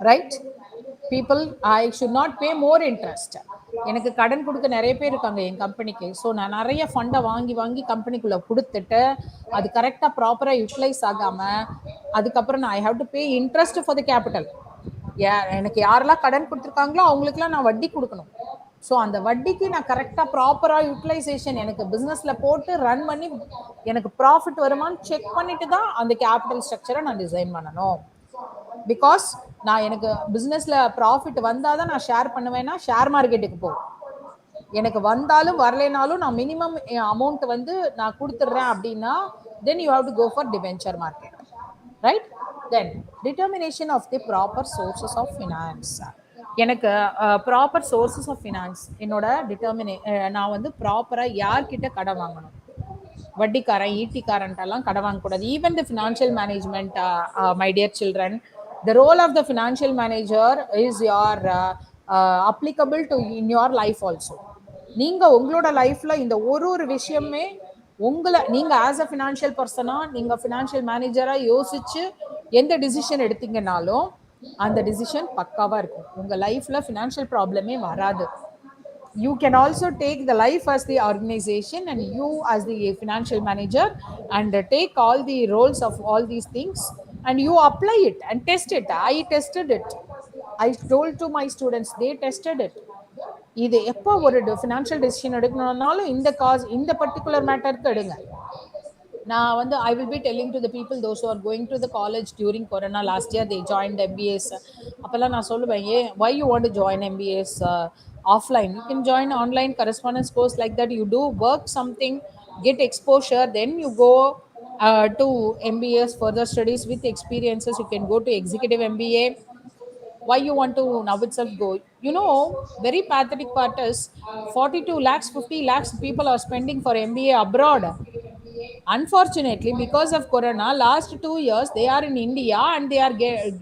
right? People, I should not pay more interest. எனக்கு கடன் கொடுக்க நிறைய பேர் இருக்காங்க என் கம்பெனிக்கு. ஸோ நான் நிறைய ஃபண்டை வாங்கி வாங்கி கம்பெனிக்குள்ளே கொடுத்துட்டு அது கரெக்டாக ப்ராப்பராக யூட்டிலைஸ் ஆகாமல் அதுக்கப்புறம் நான் I have to pay interest for the capital. எனக்கு யாரெல்லாம் கடன் கொடுத்துருக்காங்களோ அவங்களுக்குலாம் நான் வட்டி கொடுக்கணும். ஸோ அந்த வட்டிக்கு நான் கரெக்டாக ப்ராப்பராக யூட்டிலைசேஷன் எனக்கு பிஸ்னஸில் போட்டு ரன் பண்ணி எனக்கு ப்ராஃபிட் வருமானு செக் பண்ணிட்டு தான் அந்த கேபிட்டல் ஸ்ட்ரக்சரை நான் டிசைன் பண்ணணும். பிகாஸ் நான் எனக்கு பிஸ்னஸில் ப்ராஃபிட் வந்தால் தான் நான் ஷேர் பண்ணுவேன்னா ஷேர் மார்க்கெட்டுக்கு போகும். எனக்கு வந்தாலும் வரலைனாலும் நான் மினிமம் அமௌண்ட் வந்து நான் கொடுத்துட்றேன் அப்படின்னா then you have to go for debenture market, right? Then determination of the proper sources of finance. எனக்கு ப்ராப்பர் சோர்சஸ் ஆஃப் ஃபினான்ஸ் என்னோட நான் வந்து ப்ராப்பராக யார்கிட்ட கடன் வாங்கணும், வட்டிக்காரன் ஈட்டிக்காரன்ட்டெல்லாம் கடன் வாங்கக்கூடாது. Even the financial management, my dear children, the role of the financial manager is your applicable to in your life also. நீங்கள் உங்களோட லைஃப்பில் இந்த ஒரு விஷயமே உங்களை நீங்கள் ஆஸ் அ ஃபினான்ஷியல் பர்சனாக நீங்கள் ஃபினான்ஷியல் மேனேஜராக யோசித்து எந்த டிசிஷன் எடுத்தீங்கன்னாலும் அந்த டிசிஷன் பக்காவாக இருக்கும். உங்கள் லைஃப்பில் ஃபினான்ஷியல் ப்ராப்ளமே வராது. You can also take the life as the organization and you as the financial manager and take all the roles of all these things and you apply it and test it. I tested it. I told to my students, they tested it. இது எப்போ ஒரு financial decision எடுக்கணும்னாலும் இந்த particular மேட்டருக்கு எடுங்க. நான் வந்து I will be telling to the people those who are going to the college during corona last year they joined MBAs. அப்பெல்லாம் நான் சொல்லுவேன், why you want to join MBAs offline? You can join online correspondence course like that. You do work something, get exposure, then you go to MBAs further studies with experiences. You can go to executive MBA. Why you want to now itself go? You know, very pathetic part is 42 lakhs 50 lakhs people are spending for MBA abroad. Unfortunately, because of corona, last 2 years they are in India and they are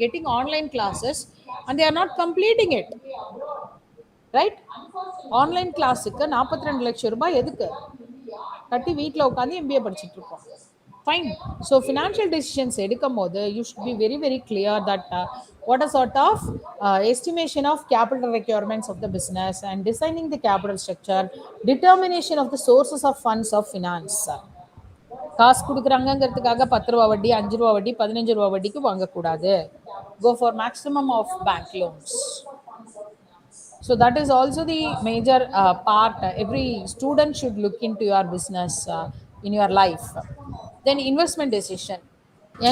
getting online classes and they are not completing it, right? Online கிளாஸுக்கு 42 லட்சம் ரூபாய் எதுக்கு கட்டி வீட்டில் உட்காந்து MBA படிச்சுட்டு இருக்கோம். Fine. So financial decisions எடுக்கும் போது you should be very very clear that what a sort of estimation of capital requirements of the business and designing the capital structure, determination of the sources of funds of finance. காசு கொடுக்குறாங்கிறதுக்காக 10 ரூபா வட்டி 5 ரூபா வட்டி 15 ரூபா வட்டிக்கு வாங்கக்கூடாது. Go for maximum of bank loans. So that is also the major part. Every student should look into your business in your life. Then investment decision.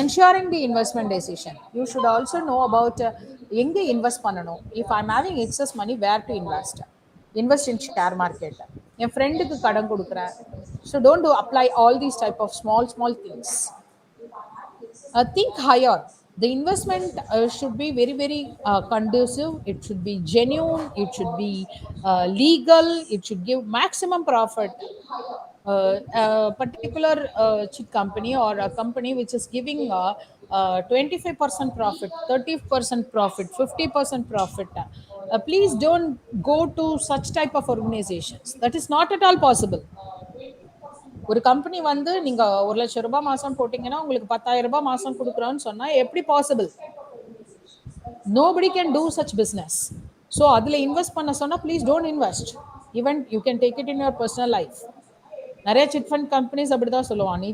Ensuring the investment decision. You should also know about எங்கே invest பண்ணணும். If I'm having excess money, where to invest? Invest in share market. என் ஃப்ரெண்டுக்கு கடன் கொடுக்குறேன். So don't apply all these type of small things. Think higher. The investment should be very very conducive. It should be genuine. It should be legal. It should give maximum profit. A particular chip company or a company which is giving 25% profit, 30% profit, 50% profit, please don't go to such type of organizations. That is not at all possible. ஒரு company வந்து நீங்க 1 லட்சம் ரூபாய் மாசம் போட்டீங்கன்னா உங்களுக்கு 10,000 ரூபாய் மாசம் கொடுக்குறோன்னு சொன்னா எப்படி possible? Nobody can do such business. So அதுல இன்வெஸ்ட் பண்ண சொன்னா please don't invest. Even you can take it in your personal life. நிறைய சிட் ஃபண்ட் கம்பெனிஸ் அப்படிதான் சொல்லுவான், நீ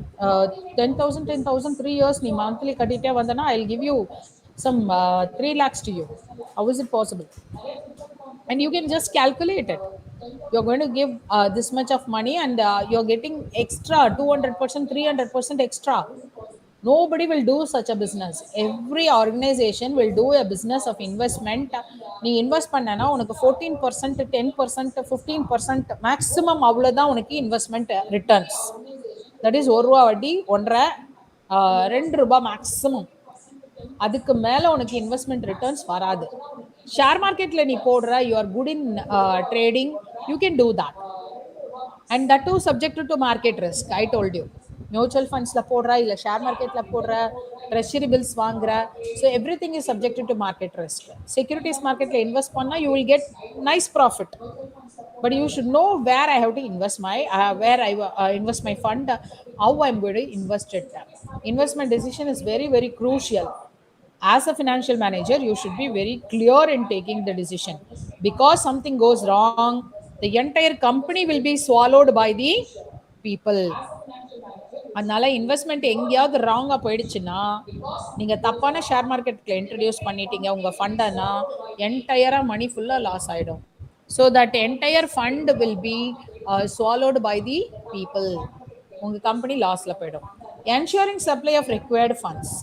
10,000 3 இயர்ஸ் நீ மந்த்லி கட்டிட்டே வந்தனா I will give you some 3 lakhs to you. How is it possible? And you can just calculate it. You're going to give this much of money and you're getting extra 200% 300% extra. Nobody will do such a business. Every organization will do a business of investment. நீ invest பண்ணனா உனக்கு 14% 10% 15% maximum அவ்வளோதான் உனக்கு investment returns. That is ஒரு ரூபா வட்டி, ஒன்றரை, 2 ரூபாய் மேக்ஸிமம். அதுக்கு மேல உனக்கு இன்வெஸ்ட்மெண்ட் ரிட்டர்ன்ஸ் வராது. ஷேர் மார்க்கெட்ல நீ போடுற, you are good in trading, you can do that. And that too subjected to market risk. I told you, mutual funds la podra illa share market la podra, treasury bills vaangra, so everything is subjected to market risk. Securities market la invest panna, you will get nice profit, but you should know where I have to invest my where I invest my fund, how I'm going to invest it. Investment decision is very very crucial. As a financial manager, you should be very clear in taking the decision, because something goes wrong, the entire company will be swallowed by the people. அதனால investment எங்கேயாவது ராங்கா போயிடுச்சுன்னா, நீங்க தப்பான share மார்க்கெட்ல introduce பண்ணிட்டீங்க உங்க ஃபண்டனா, என்டையரா மணி ஃபுல்லா லாஸ் ஆயிடும். So that entire fund will be swallowed by the people. உங்க கம்பெனி லாஸ்ல போயிடும். Ensuring supply of required funds,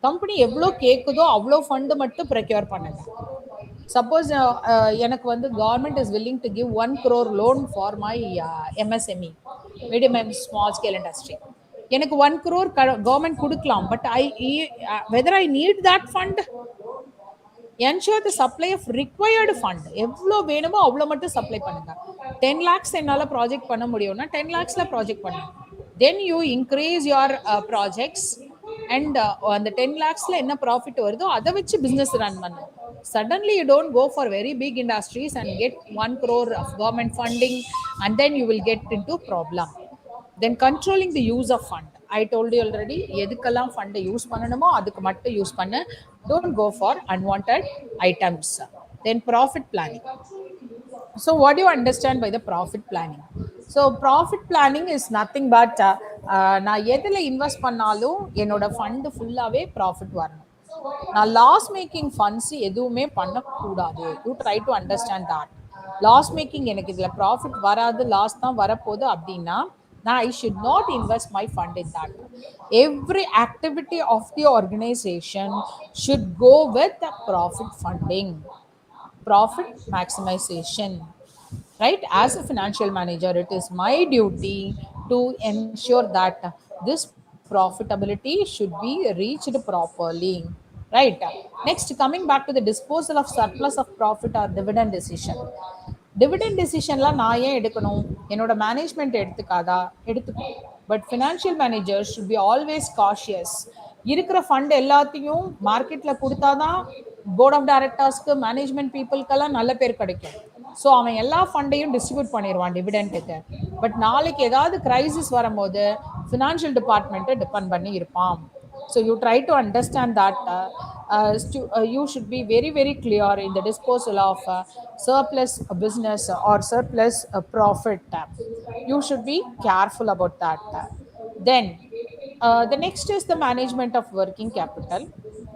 company எவ்வளோ கேட்குதோ அவ்வளோ ஃபண்டு மட்டும் ப்ரொக்யூர் பண்ணுங்க. சப்போஸ் எனக்கு வந்து government is willing to give 1 crore loan for my MSME, medium and small scale industry. எனக்கு 1 crore கவர்மெண்ட் கொடுக்கலாம், but whether I need that fund, ensure the supply of required fund. எவ்வளோ வேணுமோ அவ்வளோ மட்டும் supply பண்ணுங்க. 10 lakhs என்னால் project பண்ண முடியும்னா 10 lakhsல ப்ராஜெக்ட் பண்ணுங்க. Then you increase your projects and அந்த 10 lakhsல என்ன ப்ராஃபிட் வருதோ அதை வச்சு பிஸ்னஸ் ரன் பண்ணும். Suddenly you don't go for very big industries and get 1 crore of government funding, and then you will get into problem. Then controlling the use of fund. I told you already, எதுக்கெல்லாம் ஃபண்டை use பண்ணணுமோ அதுக்கு மட்டும் use பண்ணு. Don't go for unwanted items. Then profit planning. So what do you understand by the profit planning? So profit planning is nothing but நான் எதில் invest பண்ணாலும் என்னோட ஃபண்டு ஃபுல்லாகவே ப்ராஃபிட் வரணும். நான் லாஸ் மேக்கிங் ஃபண்ட்ஸ் எதுவுமே பண்ணக்கூடாது. You try to understand that. Loss making, எனக்கு இதில் ப்ராஃபிட் வராது, லாஸ் தான் வரப்போகுது அப்படின்னா, now I should not invest my fund in that. Every activity of the organization should go with the profit funding, profit maximization. Right? As a financial manager, it is my duty to ensure that this profitability should be reached properly. Right? Next, coming back to the disposal of surplus of profit or dividend decision. Dividend டிசிஷன்லாம் நான் ஏன் எடுக்கணும்? என்னோட management எடுத்துக்காதா? எடுத்துக்கும். But financial manager should be always cautious. இருக்கிற fund எல்லாத்தையும் மார்க்கெட்டில் கொடுத்தாதான் போர்ட் ஆஃப் டைரக்டர்ஸ்க்கு, மேனேஜ்மெண்ட் பீப்புளுக்கெல்லாம் நல்ல பேர் கிடைக்கும். ஸோ அவன் எல்லா ஃபண்டையும் டிஸ்ட்ரிபியூட் பண்ணிடுவான் டிவிடெண்ட்டுக்கு. பட் நாளைக்கு ஏதாவது கிரைசிஸ் வரும்போது ஃபினான்ஷியல் டிபார்ட்மெண்ட்டை டிபெண்ட் பண்ணி இருப்பான். So you try to understand that you should be very very clear in the disposal of surplus business or surplus profit. You should be careful about that. Then the next is the management of working capital.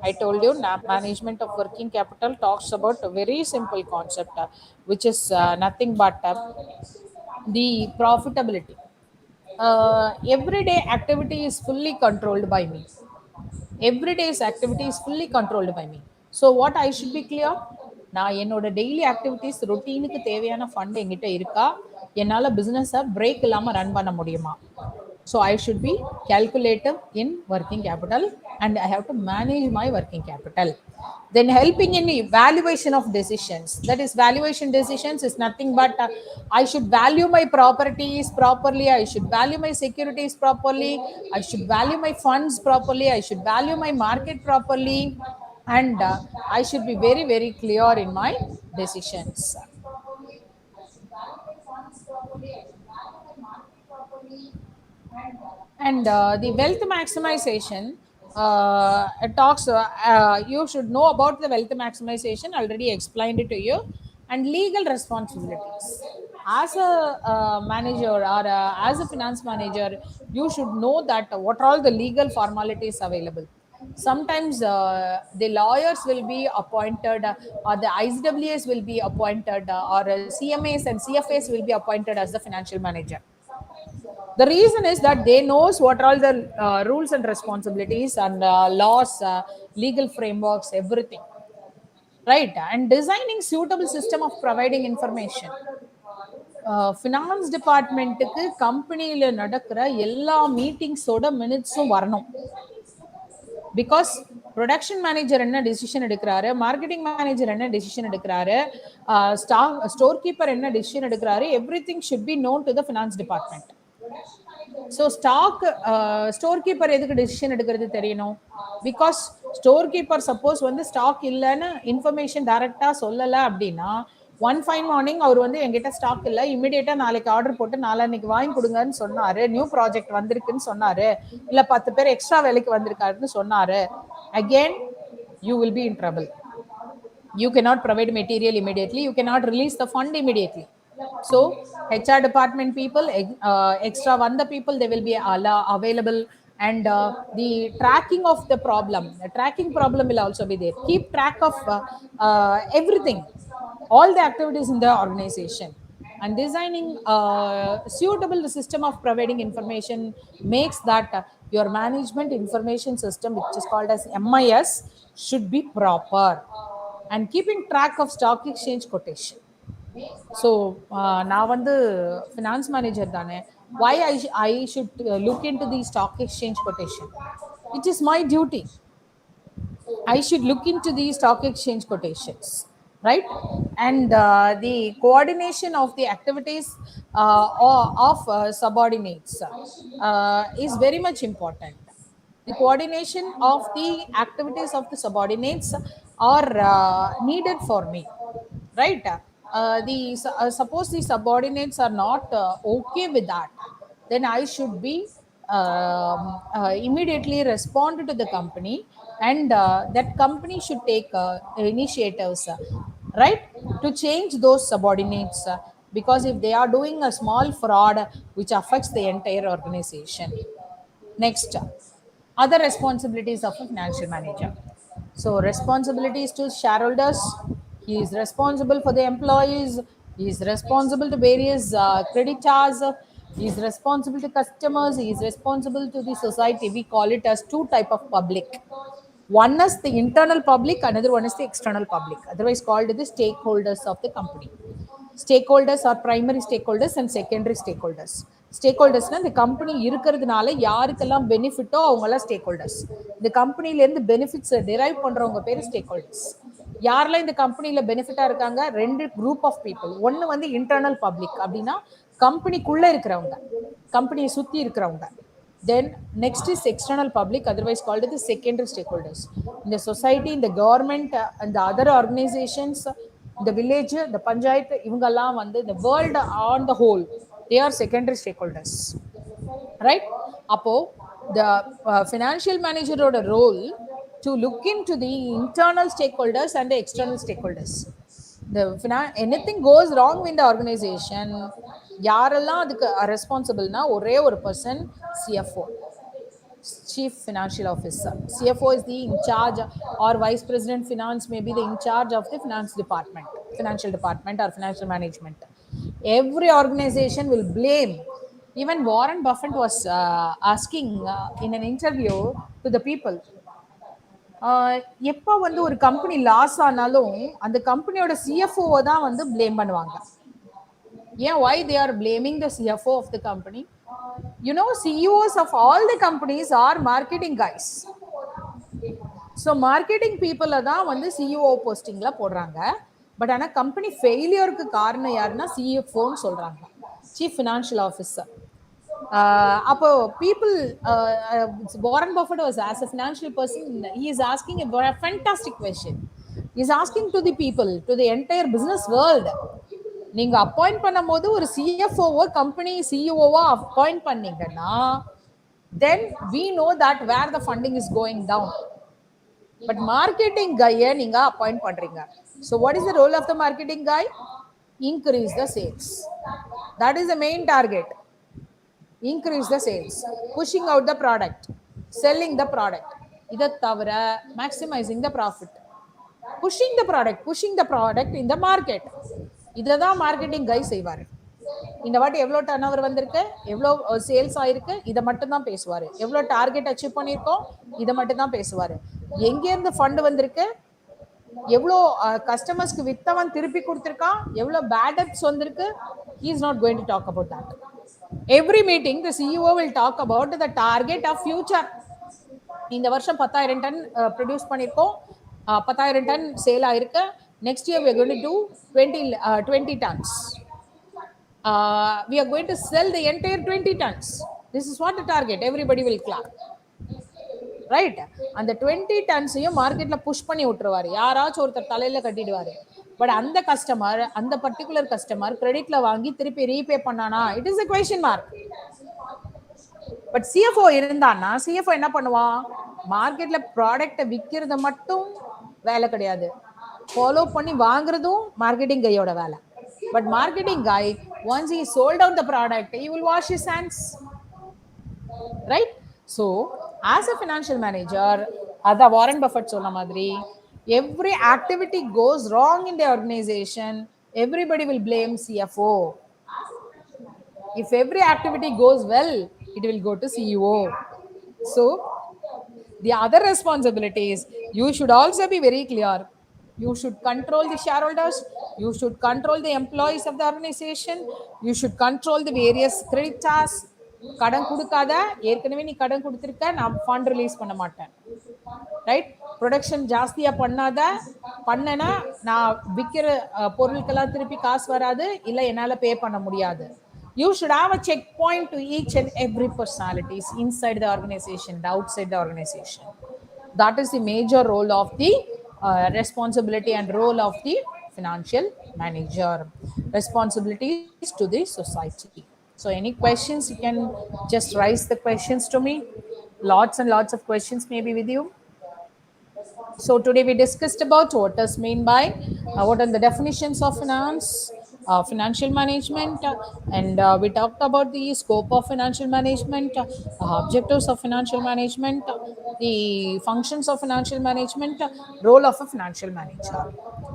I told you management of working capital talks about a very simple concept, which is nothing but the profitability. Everyday activity is fully controlled by me. Everyday's activity is fully controlled by me. So what I should be clear, நான் என்னோட daily activities ரொட்டீனுக்கு தேவையான fund என்கிட்ட இருக்கா, என்னால் பிஸ்னஸை break இல்லாமல் run பண்ண முடியுமா? So I should B calculative in working capital and I have to manage my working capital. Then helping in evaluation of decisions. That is, valuation decisions is nothing but I should value my properties properly, I should value my securities properly, I should value my funds properly, I should value my market properly, and I should be very very clear in my decisions. And the wealth maximization it talks, you should know about the wealth maximization, already explained it to you. And legal responsibilities. As a manager or as a finance manager, you should know that what are all the legal formalities available. Sometimes the lawyers will be appointed, or the ICWS will be appointed, or CMAs and CFAs will be appointed as the financial manager. The reason is that they knows what are all the rules and responsibilities and laws, legal frameworks, everything. Right? And designing suitable system of providing information. Finance டிபார்ட்மெண்ட்டுக்கு கம்பெனியில் நடக்கிற எல்லா மீட்டிங்ஸோட மினிட்ஸும் வரணும். Because production manager என்ன decision எடுக்கிறாரு, marketing manager என்ன டிசிஷன் எடுக்கிறாரு, ஸ்டோர் கீப்பர் என்ன டிசிஷன் எடுக்கிறாரு, everything should be known to the finance department. So store keeper எதுக்கு டெசிஷன் எடுக்கிறது தெரியணும். Because store keeper suppose stock இல்லைன்னு இன்ஃபர்மேஷன் டைரக்டா சொல்லலை அப்படின்னா, ஒன் ஃபைன் மார்னிங் அவர் என்கிட்ட ஸ்டாக் இல்லை, இமிடியேட்டா நாளைக்கு ஆர்டர் போட்டு நாளைக்கு வாங்கி கொடுங்கன்னு சொன்னாரு, நியூ ப்ராஜெக்ட் வந்திருக்குன்னு சொன்னாரு, இல்ல 10 பேர் எக்ஸ்ட்ரா வேலைக்கு வந்திருக்காருன்னு சொன்னாரு, again you will be in trouble. You cannot provide material immediately, you cannot release the fund immediately. So HR department people, extra the people, they will be available, and the tracking of the tracking problem will also be there. Keep track of everything, all the activities in the organization, and designing a suitable system of providing information makes that your management information system, which is called as MIS, should be proper, and keeping track of stock exchange quotation. So நான் finance manager தானே, why I should look into the stock exchange quotation? It is my duty. I should look into the stock exchange quotations, right? And the coordination of the activities of subordinates is very much important. The coordination of the activities of the subordinates are needed for me, right? Suppose the subordinates are not okay with that, then I should be immediately respond to the company, and that company should take initiatives, right, to change those subordinates, because if they are doing a small fraud which affects the entire organization. Next, other responsibilities of a financial manager. So responsibilities to shareholders, he is responsible for the employees, he is responsible to various creditors, he is responsible to customers, he is responsible to the society. We call it as two type of public. One is the internal public, another one is the external public, otherwise called the stakeholders of the company. Stakeholders are primary stakeholders and secondary stakeholders. Stakeholders na the company இருக்கிறதுனால யாருக்கெல்லாம் பெனிஃபிட்டோ அவங்கெல்லாம் ஸ்டேக்ஹோல்டர்ஸ். இந்த கம்பெனில இருந்து benefits derive பண்றவங்க பேர் ஸ்டேக்ஹோல்டர்ஸ். யாரெல்லாம் இந்த கம்பெனில பெனிஃபிட்டா இருக்காங்க? ரெண்டு குரூப் ஆஃப் பீப்புள். ஒன்னு இன்டர்னல் பப்ளிக், அப்படின்னா கம்பெனிக்குள்ள இருக்கிறவங்க, கம்பெனியை சுத்தி இருக்கிறவங்க. Then next is external public, otherwise called the secondary stakeholders. In the society, in the government, and the other organizations, the village, the panchayat, இவங்கெல்லாம் the world on the whole, they are secondary stakeholders, right? Appo the financial manager role to look into the internal stakeholders and the external stakeholders. Anything goes wrong in the organization, யாரெல்லாம் அதுக்கு ரெஸ்பான்சிபிள்னா ஒரே ஒரு person, CFO, Chief Financial Officer. CFO is the in charge, or Vice President Finance may be the in charge of the finance department, financial department or financial management. Every organization will blame. Even Warren Buffett was asking in an interview to the people, எப்போ ஒரு company loss ஆனாலும் அந்த கம்பெனியோட CFO தான் blame பண்ணுவாங்க. Yeah, why they are blaming the CFO of the company? You know, CEOs of all the companies are marketing guys. So marketing people தான் CEO postingல போடுறாங்க. But ஆனா கம்பெனி ஃபெயிலியருக்கு காரணம் யாருன்னா CFOன்னு சொல்றாங்க, Chief Financial Officer. Appo people, Warren Buffett was, as a financial person, he is asking a fantastic question. He is asking to the people, to the entire business world. நீங்க appoint பண்ணும்போது ஒரு CFO company CEO appoint பண்ணீங்கன்னா, then we know that where the funding is going down. But marketing guy நீங்க appoint பண்றீங்க. So what is the role of the marketing guy? Increase the sales. That is the main target. Increase the sales, pushing out the product, selling the product. இத தவிர maximizing the profit, pushing the product in the market. இததான் marketing கை செய்வாரு. இந்த வாட்டி எவ்வளோ turn over வந்திருக்கு, எவ்வளோ sales ஆயிருக்கு, இதை மட்டும் தான் பேசுவாரு. எவ்வளோ டார்கெட் அச்சீவ் பண்ணியிருக்கோம், இதை மட்டும் தான் பேசுவாரு. எங்கேருந்து ஃபண்ட் வந்திருக்கு, எவ்வளோ கஸ்டமர்ஸ்க்கு வித்தவன் திருப்பி கொடுத்துருக்கான், எவ்வளோ பேட் டெப்ட்ஸ் வந்திருக்கு, he is not going to talk about that. Every meeting the CEO will talk about the target of future. இந்த வருஷம் 10,000 டன் ப்ரொடியூஸ் பண்ணியிருக்கோம், 10,000 டன் சேல் ஆயிருக்கு. Next year we are going to do 20 tons. We are going to sell the entire 20 tons. This is what the target. Everybody will clap. Right. அந்த 20 டன்ஸையும் மார்க்கெட்ல push பண்ணி விட்டுருவாரு, யாராச்சும் ஒருத்தர் தலையில கட்டிடுவாரு. பட் அந்த customer, அந்த பர்டிகுலர் கஸ்டமர் கிரெடிட்ல வாங்கி திருப்பி ரீபே பண்ணானா, it is a question mark. But CFO இருந்தான்னா சிஎஃப்ஓ என்ன பண்ணுவான், மார்க்கெட்ல ப்ராடக்ட்டை விற்கிறது மட்டும் வேலை கிடையாது, ஃபாலோ பண்ணி வாங்குறதும் மார்க்கெட்டிங் கையோட வேலை. But marketing guy once he sold out the product, he will wash his hands, right? So as a financial manager, ada Warren Buffett சொன்ன மாதிரி, every activity goes wrong in the organization, everybody will blame CFO. If every activity goes well, it will go to CEO. So the other responsibilities, you should also be very clear. You should control the shareholders, you should control the employees of the organization, you should control the various creditors. கடன் கொடுக்காத, ஏற்கனவே நீ கடன் கொடுத்துருக்க, நான் fund release பண்ண மாட்டேன், right? Production ஜாஸ்தியா பண்ணாத, பண்ணனா நான் விற்கிற பொருட்கள்லாம் திருப்பி காசு வராது, இல்லை என்னால் பே பண்ண முடியாது. You should have a checkpoint to each and every personalities inside the organization and outside the organization. That is the major role of the responsibility and role of the financial manager. Responsibilities to the society. So any questions, you can just raise the questions to me. Lots and lots of questions may be with you. So today we discussed about what does mean by what are the definitions of finance, financial management, and we talked about the scope of financial management, objectives of financial management, the functions of financial management, role of a financial manager.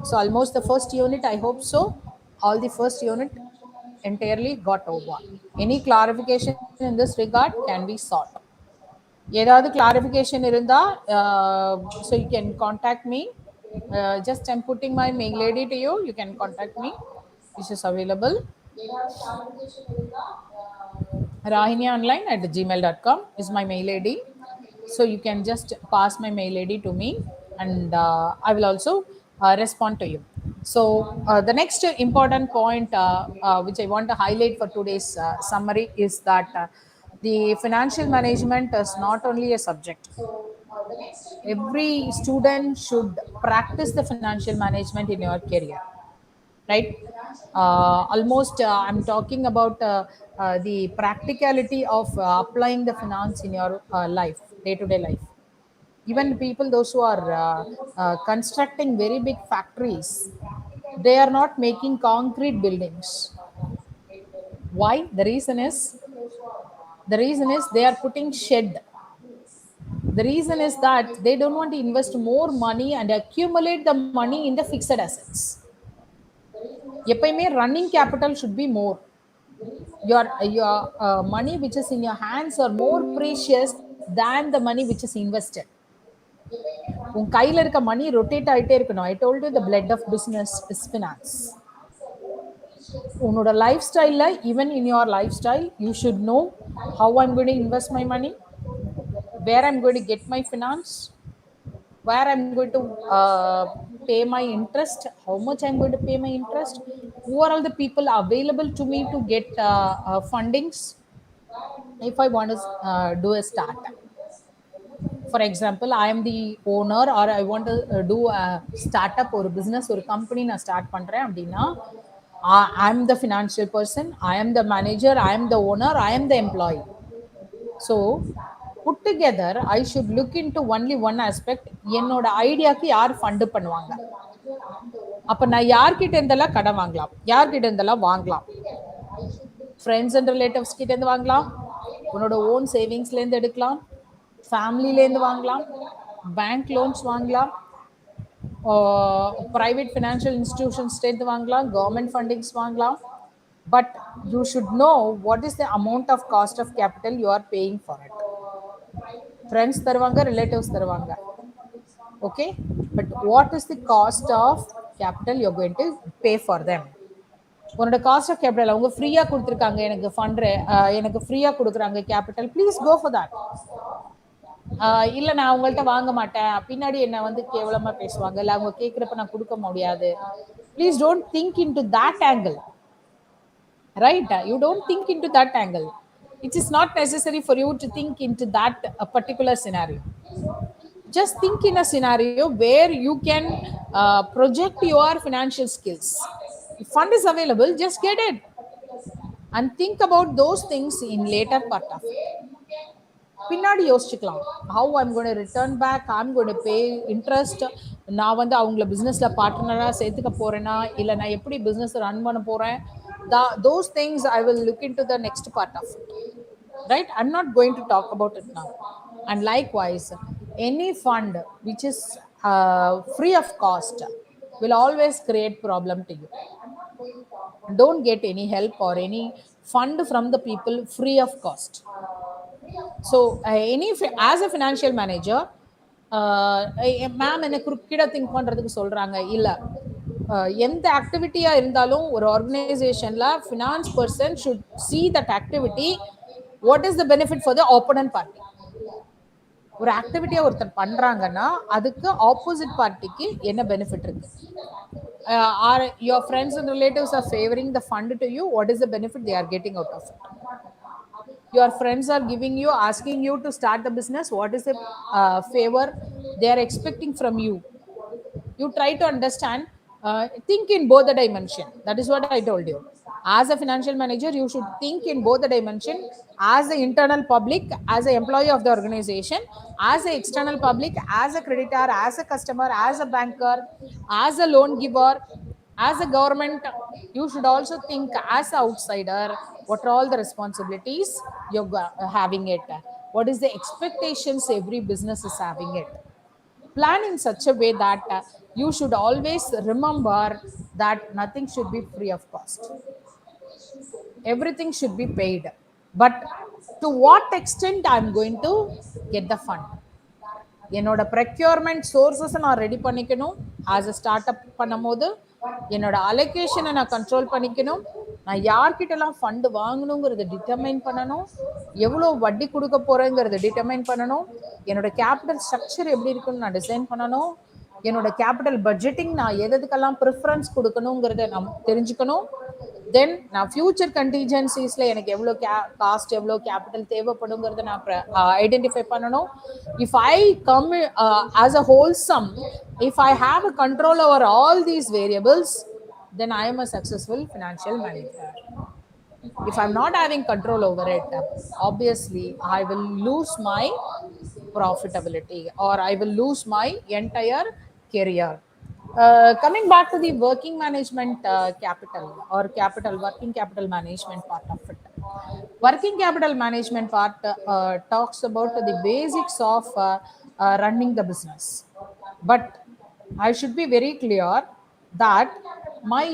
So almost the first unit, I hope so, all the first unit entirely got over. Any clarification in this regard can be sought. ஏதாவது clarification இருந்தா, so you can contact me. Just I'm putting my mail ID to you, you can contact me, which is available. rahinianline@gmail.com is my mail ID. So you can just pass my mail ID to me, and I will also respond to you. So the next important point which I want to highlight for today's summary is that the financial management is not only a subject. Every student should practice the financial management in your career, right? Almost I'm talking about the practicality of applying the finance in your life, day-to-day life. Even people, those who are constructing very big factories, they are not making concrete buildings. Why? The reason is they are putting shed. The reason is that they don't want to invest more money and accumulate the money in the fixed assets. எப்பயுமே running capital should be more. Your money which is in your hands are more precious than the money which is invested. உன் கையில இருக்க மணி rotate ஆயிட்டே இருக்கணும். I told you the blood of business is finance. உன்னோட லைஃப் ஸ்டைல்ல, even in your lifestyle, you should know how I'm going to invest my money, where I'm going to get my finance, where I'm going to pay my interest, how much I'm going to pay my interest, who are all the people available to me to get fundings if I want to do a start. For example, I am the owner or I want to do a startup or a business or a company na start பண்றேன் அப்படின்னா, I am the financial person, I am the manager, I am the owner, I am the employee. So put together, I should look into only one aspect. என்னோட ஐடியாக்கு யார் fund பண்ணுவாங்க, அப்ப நான் யார்கிட்ட இருந்தெல்லாம் கடன் வாங்கலாம், யார்கிட்ட இருந்தெல்லாம் வாங்கலாம்? ஃப்ரெண்ட்ஸ் அண்ட் ரிலேட்டிவ்ஸ் கிட்ட இருந்து வாங்கலாம், உன்னோட ஓன் சேவிங்ஸ்ல இருந்து எடுக்கலாம், ஃபேமிலில இருந்து வாங்கலாம், பேங்க் லோன்ஸ் வாங்கலாம், private financial institutions இருந்து வாங்கலாம், கவர்மெண்ட் ஃபண்டிங்ஸ் வாங்கலாம். But you should know what is the amount of cost of capital you are paying for it. Friends தருவாங்க, ரிலேட்டிவ்ஸ் தருவாங்க, Okay, but what is the cost of capital you're going to pay for them? உன்னோட cost of capital அவங்க ஃப்ரீயா கொடுத்துருக்காங்க, எனக்கு fund எனக்கு ஃப்ரீயா கொடுக்குறாங்க capital, please go for that. இல்ல நான் அவங்கள்ட்ட வாங்க மாட்டேன், பின்னாடி என்ன வந்து கேவலமா பேசுவாங்க, இல்ல அவங்க கேட்குறப்ப நான் கொடுக்க முடியாது, please don't think in to that angle. Right, you don't think into that angle. It is not necessary for you to think into that a particular scenario. Just think in a scenario where you can project your financial skills. If fund is available, just get it and think about those things in later part of it. பின்னாடி யோசிச்சுக்கலாம், how I'm going to return back, I'm going to pay interest, நான் வந்து அவங்கள பிஸ்னஸ்ல பார்ட்னரா சேர்த்துக்க போறேனா, இல்லை நான் எப்படி business run பண்ண போறேன், those things I will look into the next part of it. Right, I'm not going to talk about it now. And likewise, any fund which is free of cost will always create problem to you. Don't get any help or any fund from the people free of cost. So as a financial manager, ma'am என்ன குறுக்கிட think பண்றதுக்கு சொல்றாங்க, இல்ல எந்த ஆக்டிவிட்டியா இருந்தாலும் ஒரு ஆர்கனைசேஷன்ல finance person should see that activity what is the benefit for the opponent party. ஒரு ஆக்டிவிட்டியா ஒருத்தர் பண்றாங்கன்னா அதுக்கு ஆப்போசிட் பார்ட்டிக்கு என்ன பெனிஃபிட் இருக்கு. Are your friends and relatives are favoring the fund to you, what is the benefit they are getting out of it? Your friends are giving you, asking you to start the business, what is the favor they are expecting from you? You try to understand, think in both the dimension. That is what I told you. As a financial manager, you should think in both the dimension, as the internal public, as an employee of the organization, as the external public, as a creditor, as a customer, as a banker, as a loan giver, as a government. You should also think as an outsider, what are all the responsibilities you're having it, what is the expectations every business is having it. Plan in such a way that you should always remember that nothing should be free of cost, everything should be paid. But to what extent I'm going to get the fund, என்னோட ப்ரெக்யூர்மெண்ட் சோர்ஸஸை நான் ready பண்ணிக்கணும். As a start up பண்ணும் போது என்னோட அலோகேஷனை நான் control பண்ணிக்கணும். நான் யார்கிட்டலாம் fund வாங்கணுங்கிறத determine பண்ணணும். எவ்வளோ வட்டி கொடுக்க போகிறேங்கிறத டிட்டர்மைன் பண்ணணும். என்னோட கேபிட்டல் ஸ்ட்ரக்சர் எப்படி இருக்குன்னு நான் டிசைன் பண்ணணும். என்னோட கேபிட்டல் பட்ஜெட்டிங் நான் எதுக்கெல்லாம் ப்ரிஃபரன்ஸ் கொடுக்கணுங்கிறத நான் தெரிஞ்சுக்கணும். தென் நான் ஃபியூச்சர் கண்டிஜென்சிஸில் எனக்கு எவ்வளோ காஸ்ட் எவ்வளோ கேபிட்டல் தேவைப்படுங்கிறத நான் ஐடென்டிஃபை பண்ணணும். If I come as a wholesome, if I have a control over all these variables, then I am a successful financial manager. If I'm not having control over it, obviously I will lose my profitability or I will lose my entire career. Coming back to the working management capital or capital, working capital management part of it. Working capital management part talks about the basics of running the business. But I should be very clear that my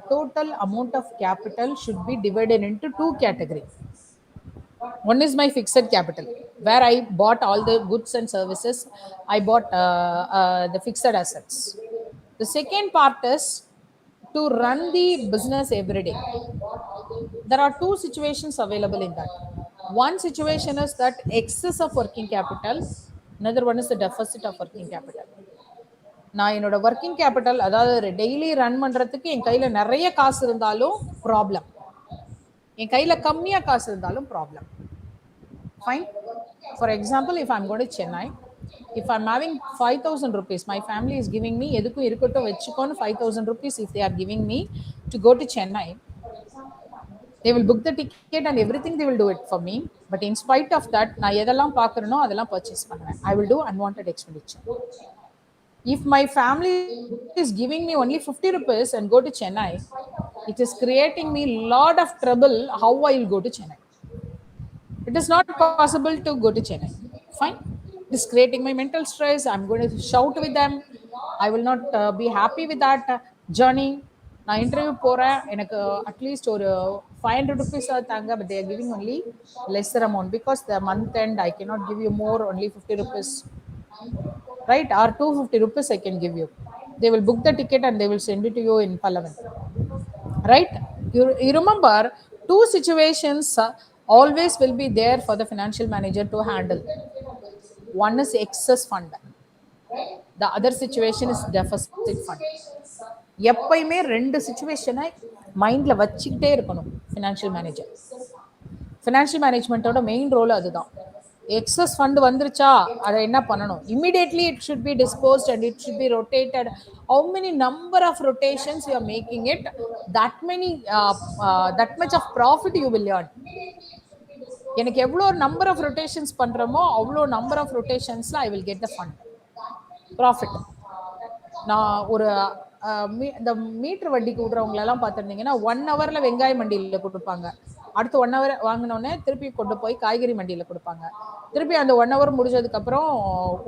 total amount of capital should be divided into two categories. One is my fixed capital, where I bought all the goods and services. I bought the fixed assets. The second part is to run the business every day. There are two situations available in that. One situation is that excess of working capital. Another one is the deficit of working capital. நான் என்னோட working capital, அதாவது daily run பண்ணுறதுக்கு என் கையில் நிறைய காசு இருந்தாலும் problem, என் கையில் கம்மியாக காசு இருந்தாலும் problem. Fine. For example, if I'm going to Chennai, if I'm having 5,000 rupees, my family is giving me, எதுக்கும் இருக்கட்டும் வச்சுக்கோன்னு 5,000 rupees if they are giving me to go to Chennai, they will book the ticket and everything they will do it for me. But in spite of that, நான் எதெல்லாம் பார்க்குறேனோ அதெல்லாம் purchase பண்ணுவேன். I will do unwanted expenditure. If my family is giving me only 50 rupees and go to Chennai, it is creating me a lot of trouble how I will go to Chennai. It is not possible to go to Chennai. Fine. It is creating my mental stress. I'm going to shout with them. I will not be happy with that journey. நான் interview போகிறேன், எனக்கு at least ஒரு 500 rupees தாங்க, but they are giving only lesser amount because the month end I cannot give you more, only 50 rupees. right? Or 250 rupees I can give you. They will book the ticket and they will send it to you in Parliament, right? You remember, two situations always will be there for the financial manager to handle. One is excess fund, the other situation is deficit fund. எப்பயுமே ரெண்டு சுச்சுவேஷனை மைண்ட்ல வச்சுக்கிட்டே இருக்கணும் financial manager. Financial மேனேஜ்மெண்ட்டோட main role அதுதான். Excess fund வந்துருச்சா அதை என்ன பண்ணணும், immediately it should be disposed and it should be rotated. How many number of rotations you are making it, that many that much of profit you will earn. எனக்கு எவ்வளோ number of rotations பண்ணுறோமோ அவ்வளோ number of ரொட்டேஷன்ஸில் I will get the fund profit. நான் ஒரு இந்த metre வட்டிக்கு விடுறவங்களெல்லாம் பார்த்துருந்தீங்கன்னா 1 ஹவரில் வெங்காய மண்டியில் கொடுப்பாங்க, அடுத்து 1 ஹவர் வாங்கினோடனே திருப்பி கொண்டு போய் காய்கறி மண்டியில் கொடுப்பாங்க, திருப்பி அந்த 1 ஹவர் முடிஞ்சதுக்கப்புறம்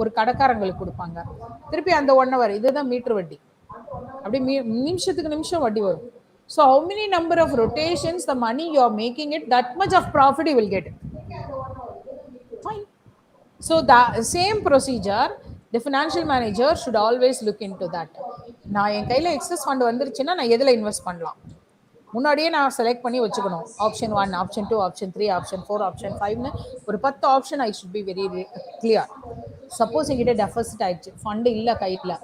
ஒரு கடைக்காரங்களுக்கு கொடுப்பாங்க, திருப்பி அந்த 1 ஹவர். இதுதான் மீட்டர் வட்டி. அப்படி நிமிஷத்துக்கு நிமிஷம் வட்டி வரும். So how many number of rotations the money you are making it, that much of profit you will get. Fine. So the same procedure, the financial manager should always look into that. நான் என் கையில் excess fund வந்துருச்சுன்னா நான் எதில் invest பண்ணலாம் முன்னாடியே நான் select பண்ணி வச்சுக்கணும். Option 1, option 2, option 3, option 4, option 5ன்னு ஒரு 10 option I should be very clear. Suppose என்கிட்ட டெஃபிசிட் ஆயிடுச்சு, ஃபண்டு இல்லை கையில்,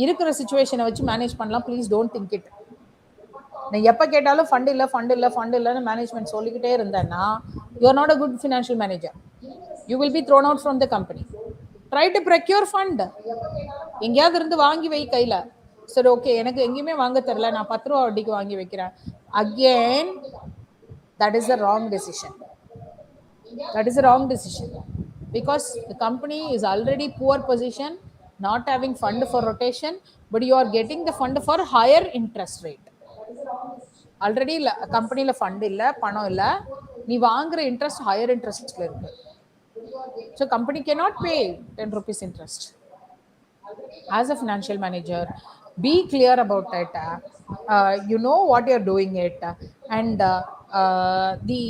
இருக்கிற சுச்சுவேஷனை வச்சு மேனேஜ் பண்ணலாம். Please don't think it. நான் எப்போ கேட்டாலும் ஃபண்ட் இல்லை ஃபண்ட் இல்லை ஃபண்ட் இல்லைன்னு மேனேஜ்மெண்ட் சொல்லிக்கிட்டே இருந்தேன்னா you are not a good financial manager. You will be thrown out from the company. Try to procure fund. எங்கேயாவது இருந்து வாங்கி வை கையில். சரி, ஓகே, எனக்கு எங்கேயுமே வாங்க தெரியல, நான் 10 ரூபா வட்டிக்கு வாங்கி வைக்கிறேன். Again, that is a wrong decision. That is a wrong decision. Because the company is already poor position, not having fund for rotation, but you are getting the fund for higher interest rate. Already கம்பெனியில் fund இல்லை, பணம் இல்லை, நீ வாங்குற interest higher இன்ட்ரெஸ்ட்ல இருக்கு. So company cannot pay 10 rupees interest. As a financial manager, be clear about it. You know what you're doing it, and the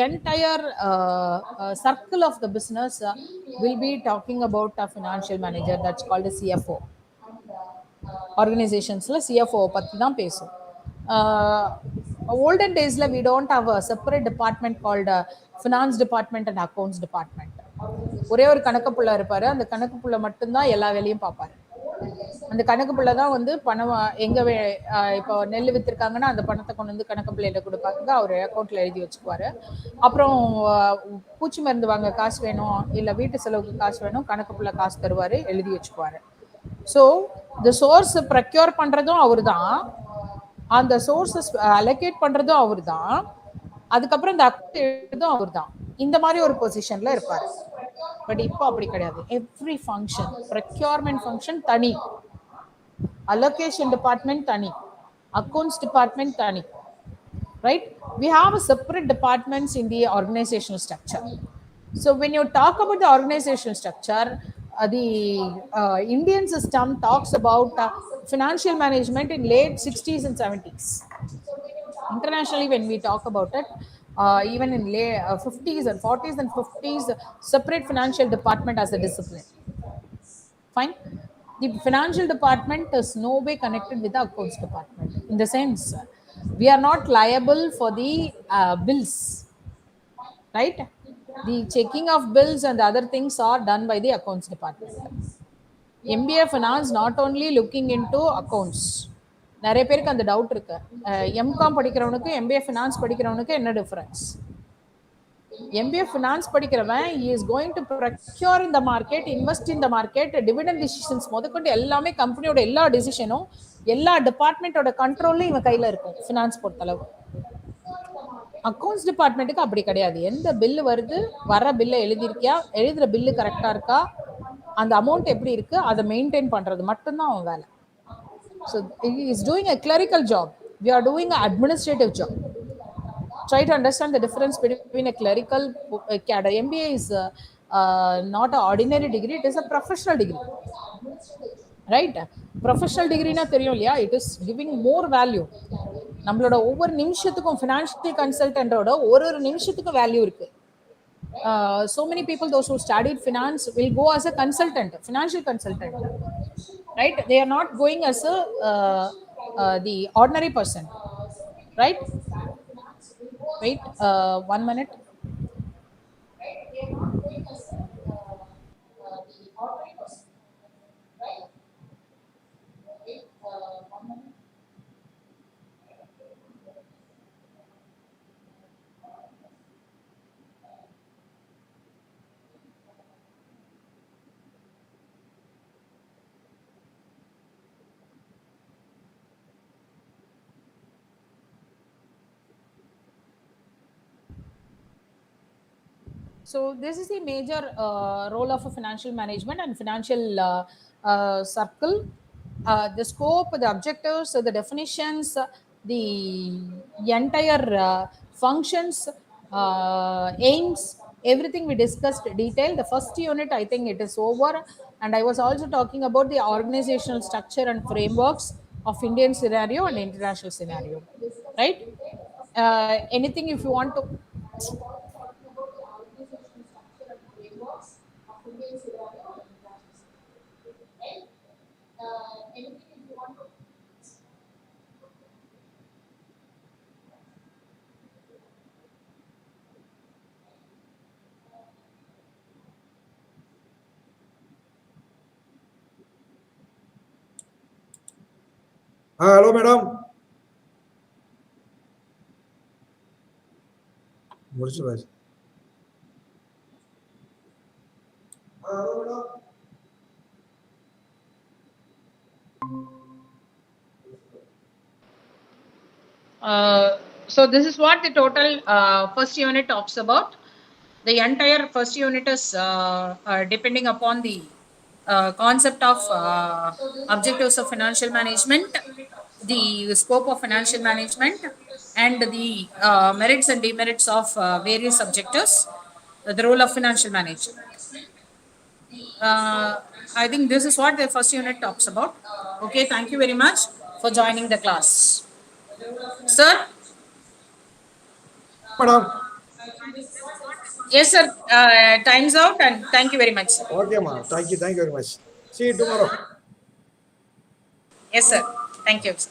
entire circle of the business will be talking about a financial manager. That's called a CFO. Organizationsல CFO பத்தி தான் பேசும். Olden daysல we don't have a separate department called finance department and accounts department. ஒரே ஒரு கணக்கு புள்ள இருப்பாரு, அந்த கணக்கு புள்ள மட்டும்தான் எல்லா வேலையும் பார்ப்பாரு. அந்த கணக்கு புள்ள தான் வந்து பணம் எங்க இப்போ நெல் வித்திருக்காங்கன்னா அந்த பணத்தை கொண்டு வந்து கணக்கு பிள்ளைகிட்ட கொடுப்பாங்க, அவர் அக்கௌண்ட்ல எழுதி வச்சுக்குவாரு. அப்புறம் பூச்சி மருந்து வாங்க காசு வேணும், இல்லை வீட்டு செலவுக்கு காசு வேணும், கணக்கு புள்ள காசு தருவாரு, எழுதி வச்சுக்குவாரு. ஸோ இந்த சோர்ஸ் ப்ரக்யூர் பண்றதும் அவர் தான், அந்த சோர்ஸஸ் அலோகேட் பண்றதும் அவர் தான், அதுக்கப்புறம் இந்த அக்கௌண்ட் எழுதும் அவர் தான். இந்த மாதிரி ஒரு பொசிஷன்ல இருப்பாரு. பட் இப்போ அப்படி கிடையாது. எவ்ரி ஃபங்க்ஷன், ப்ரக்யூர்மெண்ட் ஃபங்க்ஷன் தனி, அலோகேஷன் டிபார்ட்மெண்ட் தனி, அக்கௌண்ட்ஸ் டிபார்ட்மெண்ட் தனி, right? We have a separate departments in the organizational structure. So when you talk about the organizational structure, the Indian system talks about financial management in late 60s and 70s. Internationally, when we talk about it, even in late 50s and 40s and 50s, separate financial department as a discipline. Fine. The financial department is no way connected with the accounts department. In the sense, we are not liable for the bills, right? The checking of bills and the other things are done by the accounts department. MBA finance not only looking into accounts. நிறைய பேருக்கு அந்த doubt இருக்கு, M Com படிக்கிறவனுக்கு MBA finance படிக்கிறவனுக்கு என்ன difference? MBA finance படிக்கிறவன் he is going to procure in the market, invest in the market, dividend decisions முதற்கொண்டு எல்லாமே கம்பெனியோட எல்லா டிசிஷனும் எல்லா டிபார்ட்மெண்ட்டோட கண்ட்ரோல்ல இவன் கையில இருக்கும் ஃபினான்ஸ் பொறுத்தளவு. அக்கௌண்ட்ஸ் டிபார்ட்மெண்ட்டுக்கு அப்படி கிடையாது. எந்த பில்லு வருது, வர பில்லை எழுதியிருக்கியா, எழுதுற பில்லு கரெக்டா இருக்கா, அந்த அமௌண்ட் எப்படி இருக்கு, அதை மெயின்டைன் பண்றது மட்டும்தான் அவன் வேலை. So he is doing a clerical job. We are doing an administrative job. Try to understand the difference between a clerical cadre. MBA is not an ordinary degree, it is a professional degree, right? Professional degree na theriyum illaya, it is giving more value. நம்மளோட ஒவ்வொரு நிமிஷத்துக்கும் financial கன்சல்டன்ட்டோட ஒரு நிமிஷத்துக்கு value இருக்கு. So many people, those who studied finance, will go as a consultant, financial consultant, right? They are not going as a the ordinary person, right? Wait, 1 minute. So this is the major role of a financial management and financial circle. The scope, the objectives, the definitions, the entire functions, aims, everything we discussed detail. The first unit, I think it is over, and I was also talking about the organizational structure and frameworks of Indian scenario and international scenario, right? Anything if you want to. Hello, madam. முடிச்சு பாரு. Hello, madam. So this is what the total first unit talks about. The entire first unit is depending upon the concept of objectives of financial management, the scope of financial management, and the merits and demerits of various objectives, the role of financial management. I think this is what the first unit talks about. Okay, thank you very much for joining the class. Sir? Madam. Yes, sir. Time's out, and thank you very much, sir. Okay, ma'am. Thank you very much. See you tomorrow. Yes, sir. Thank you, sir.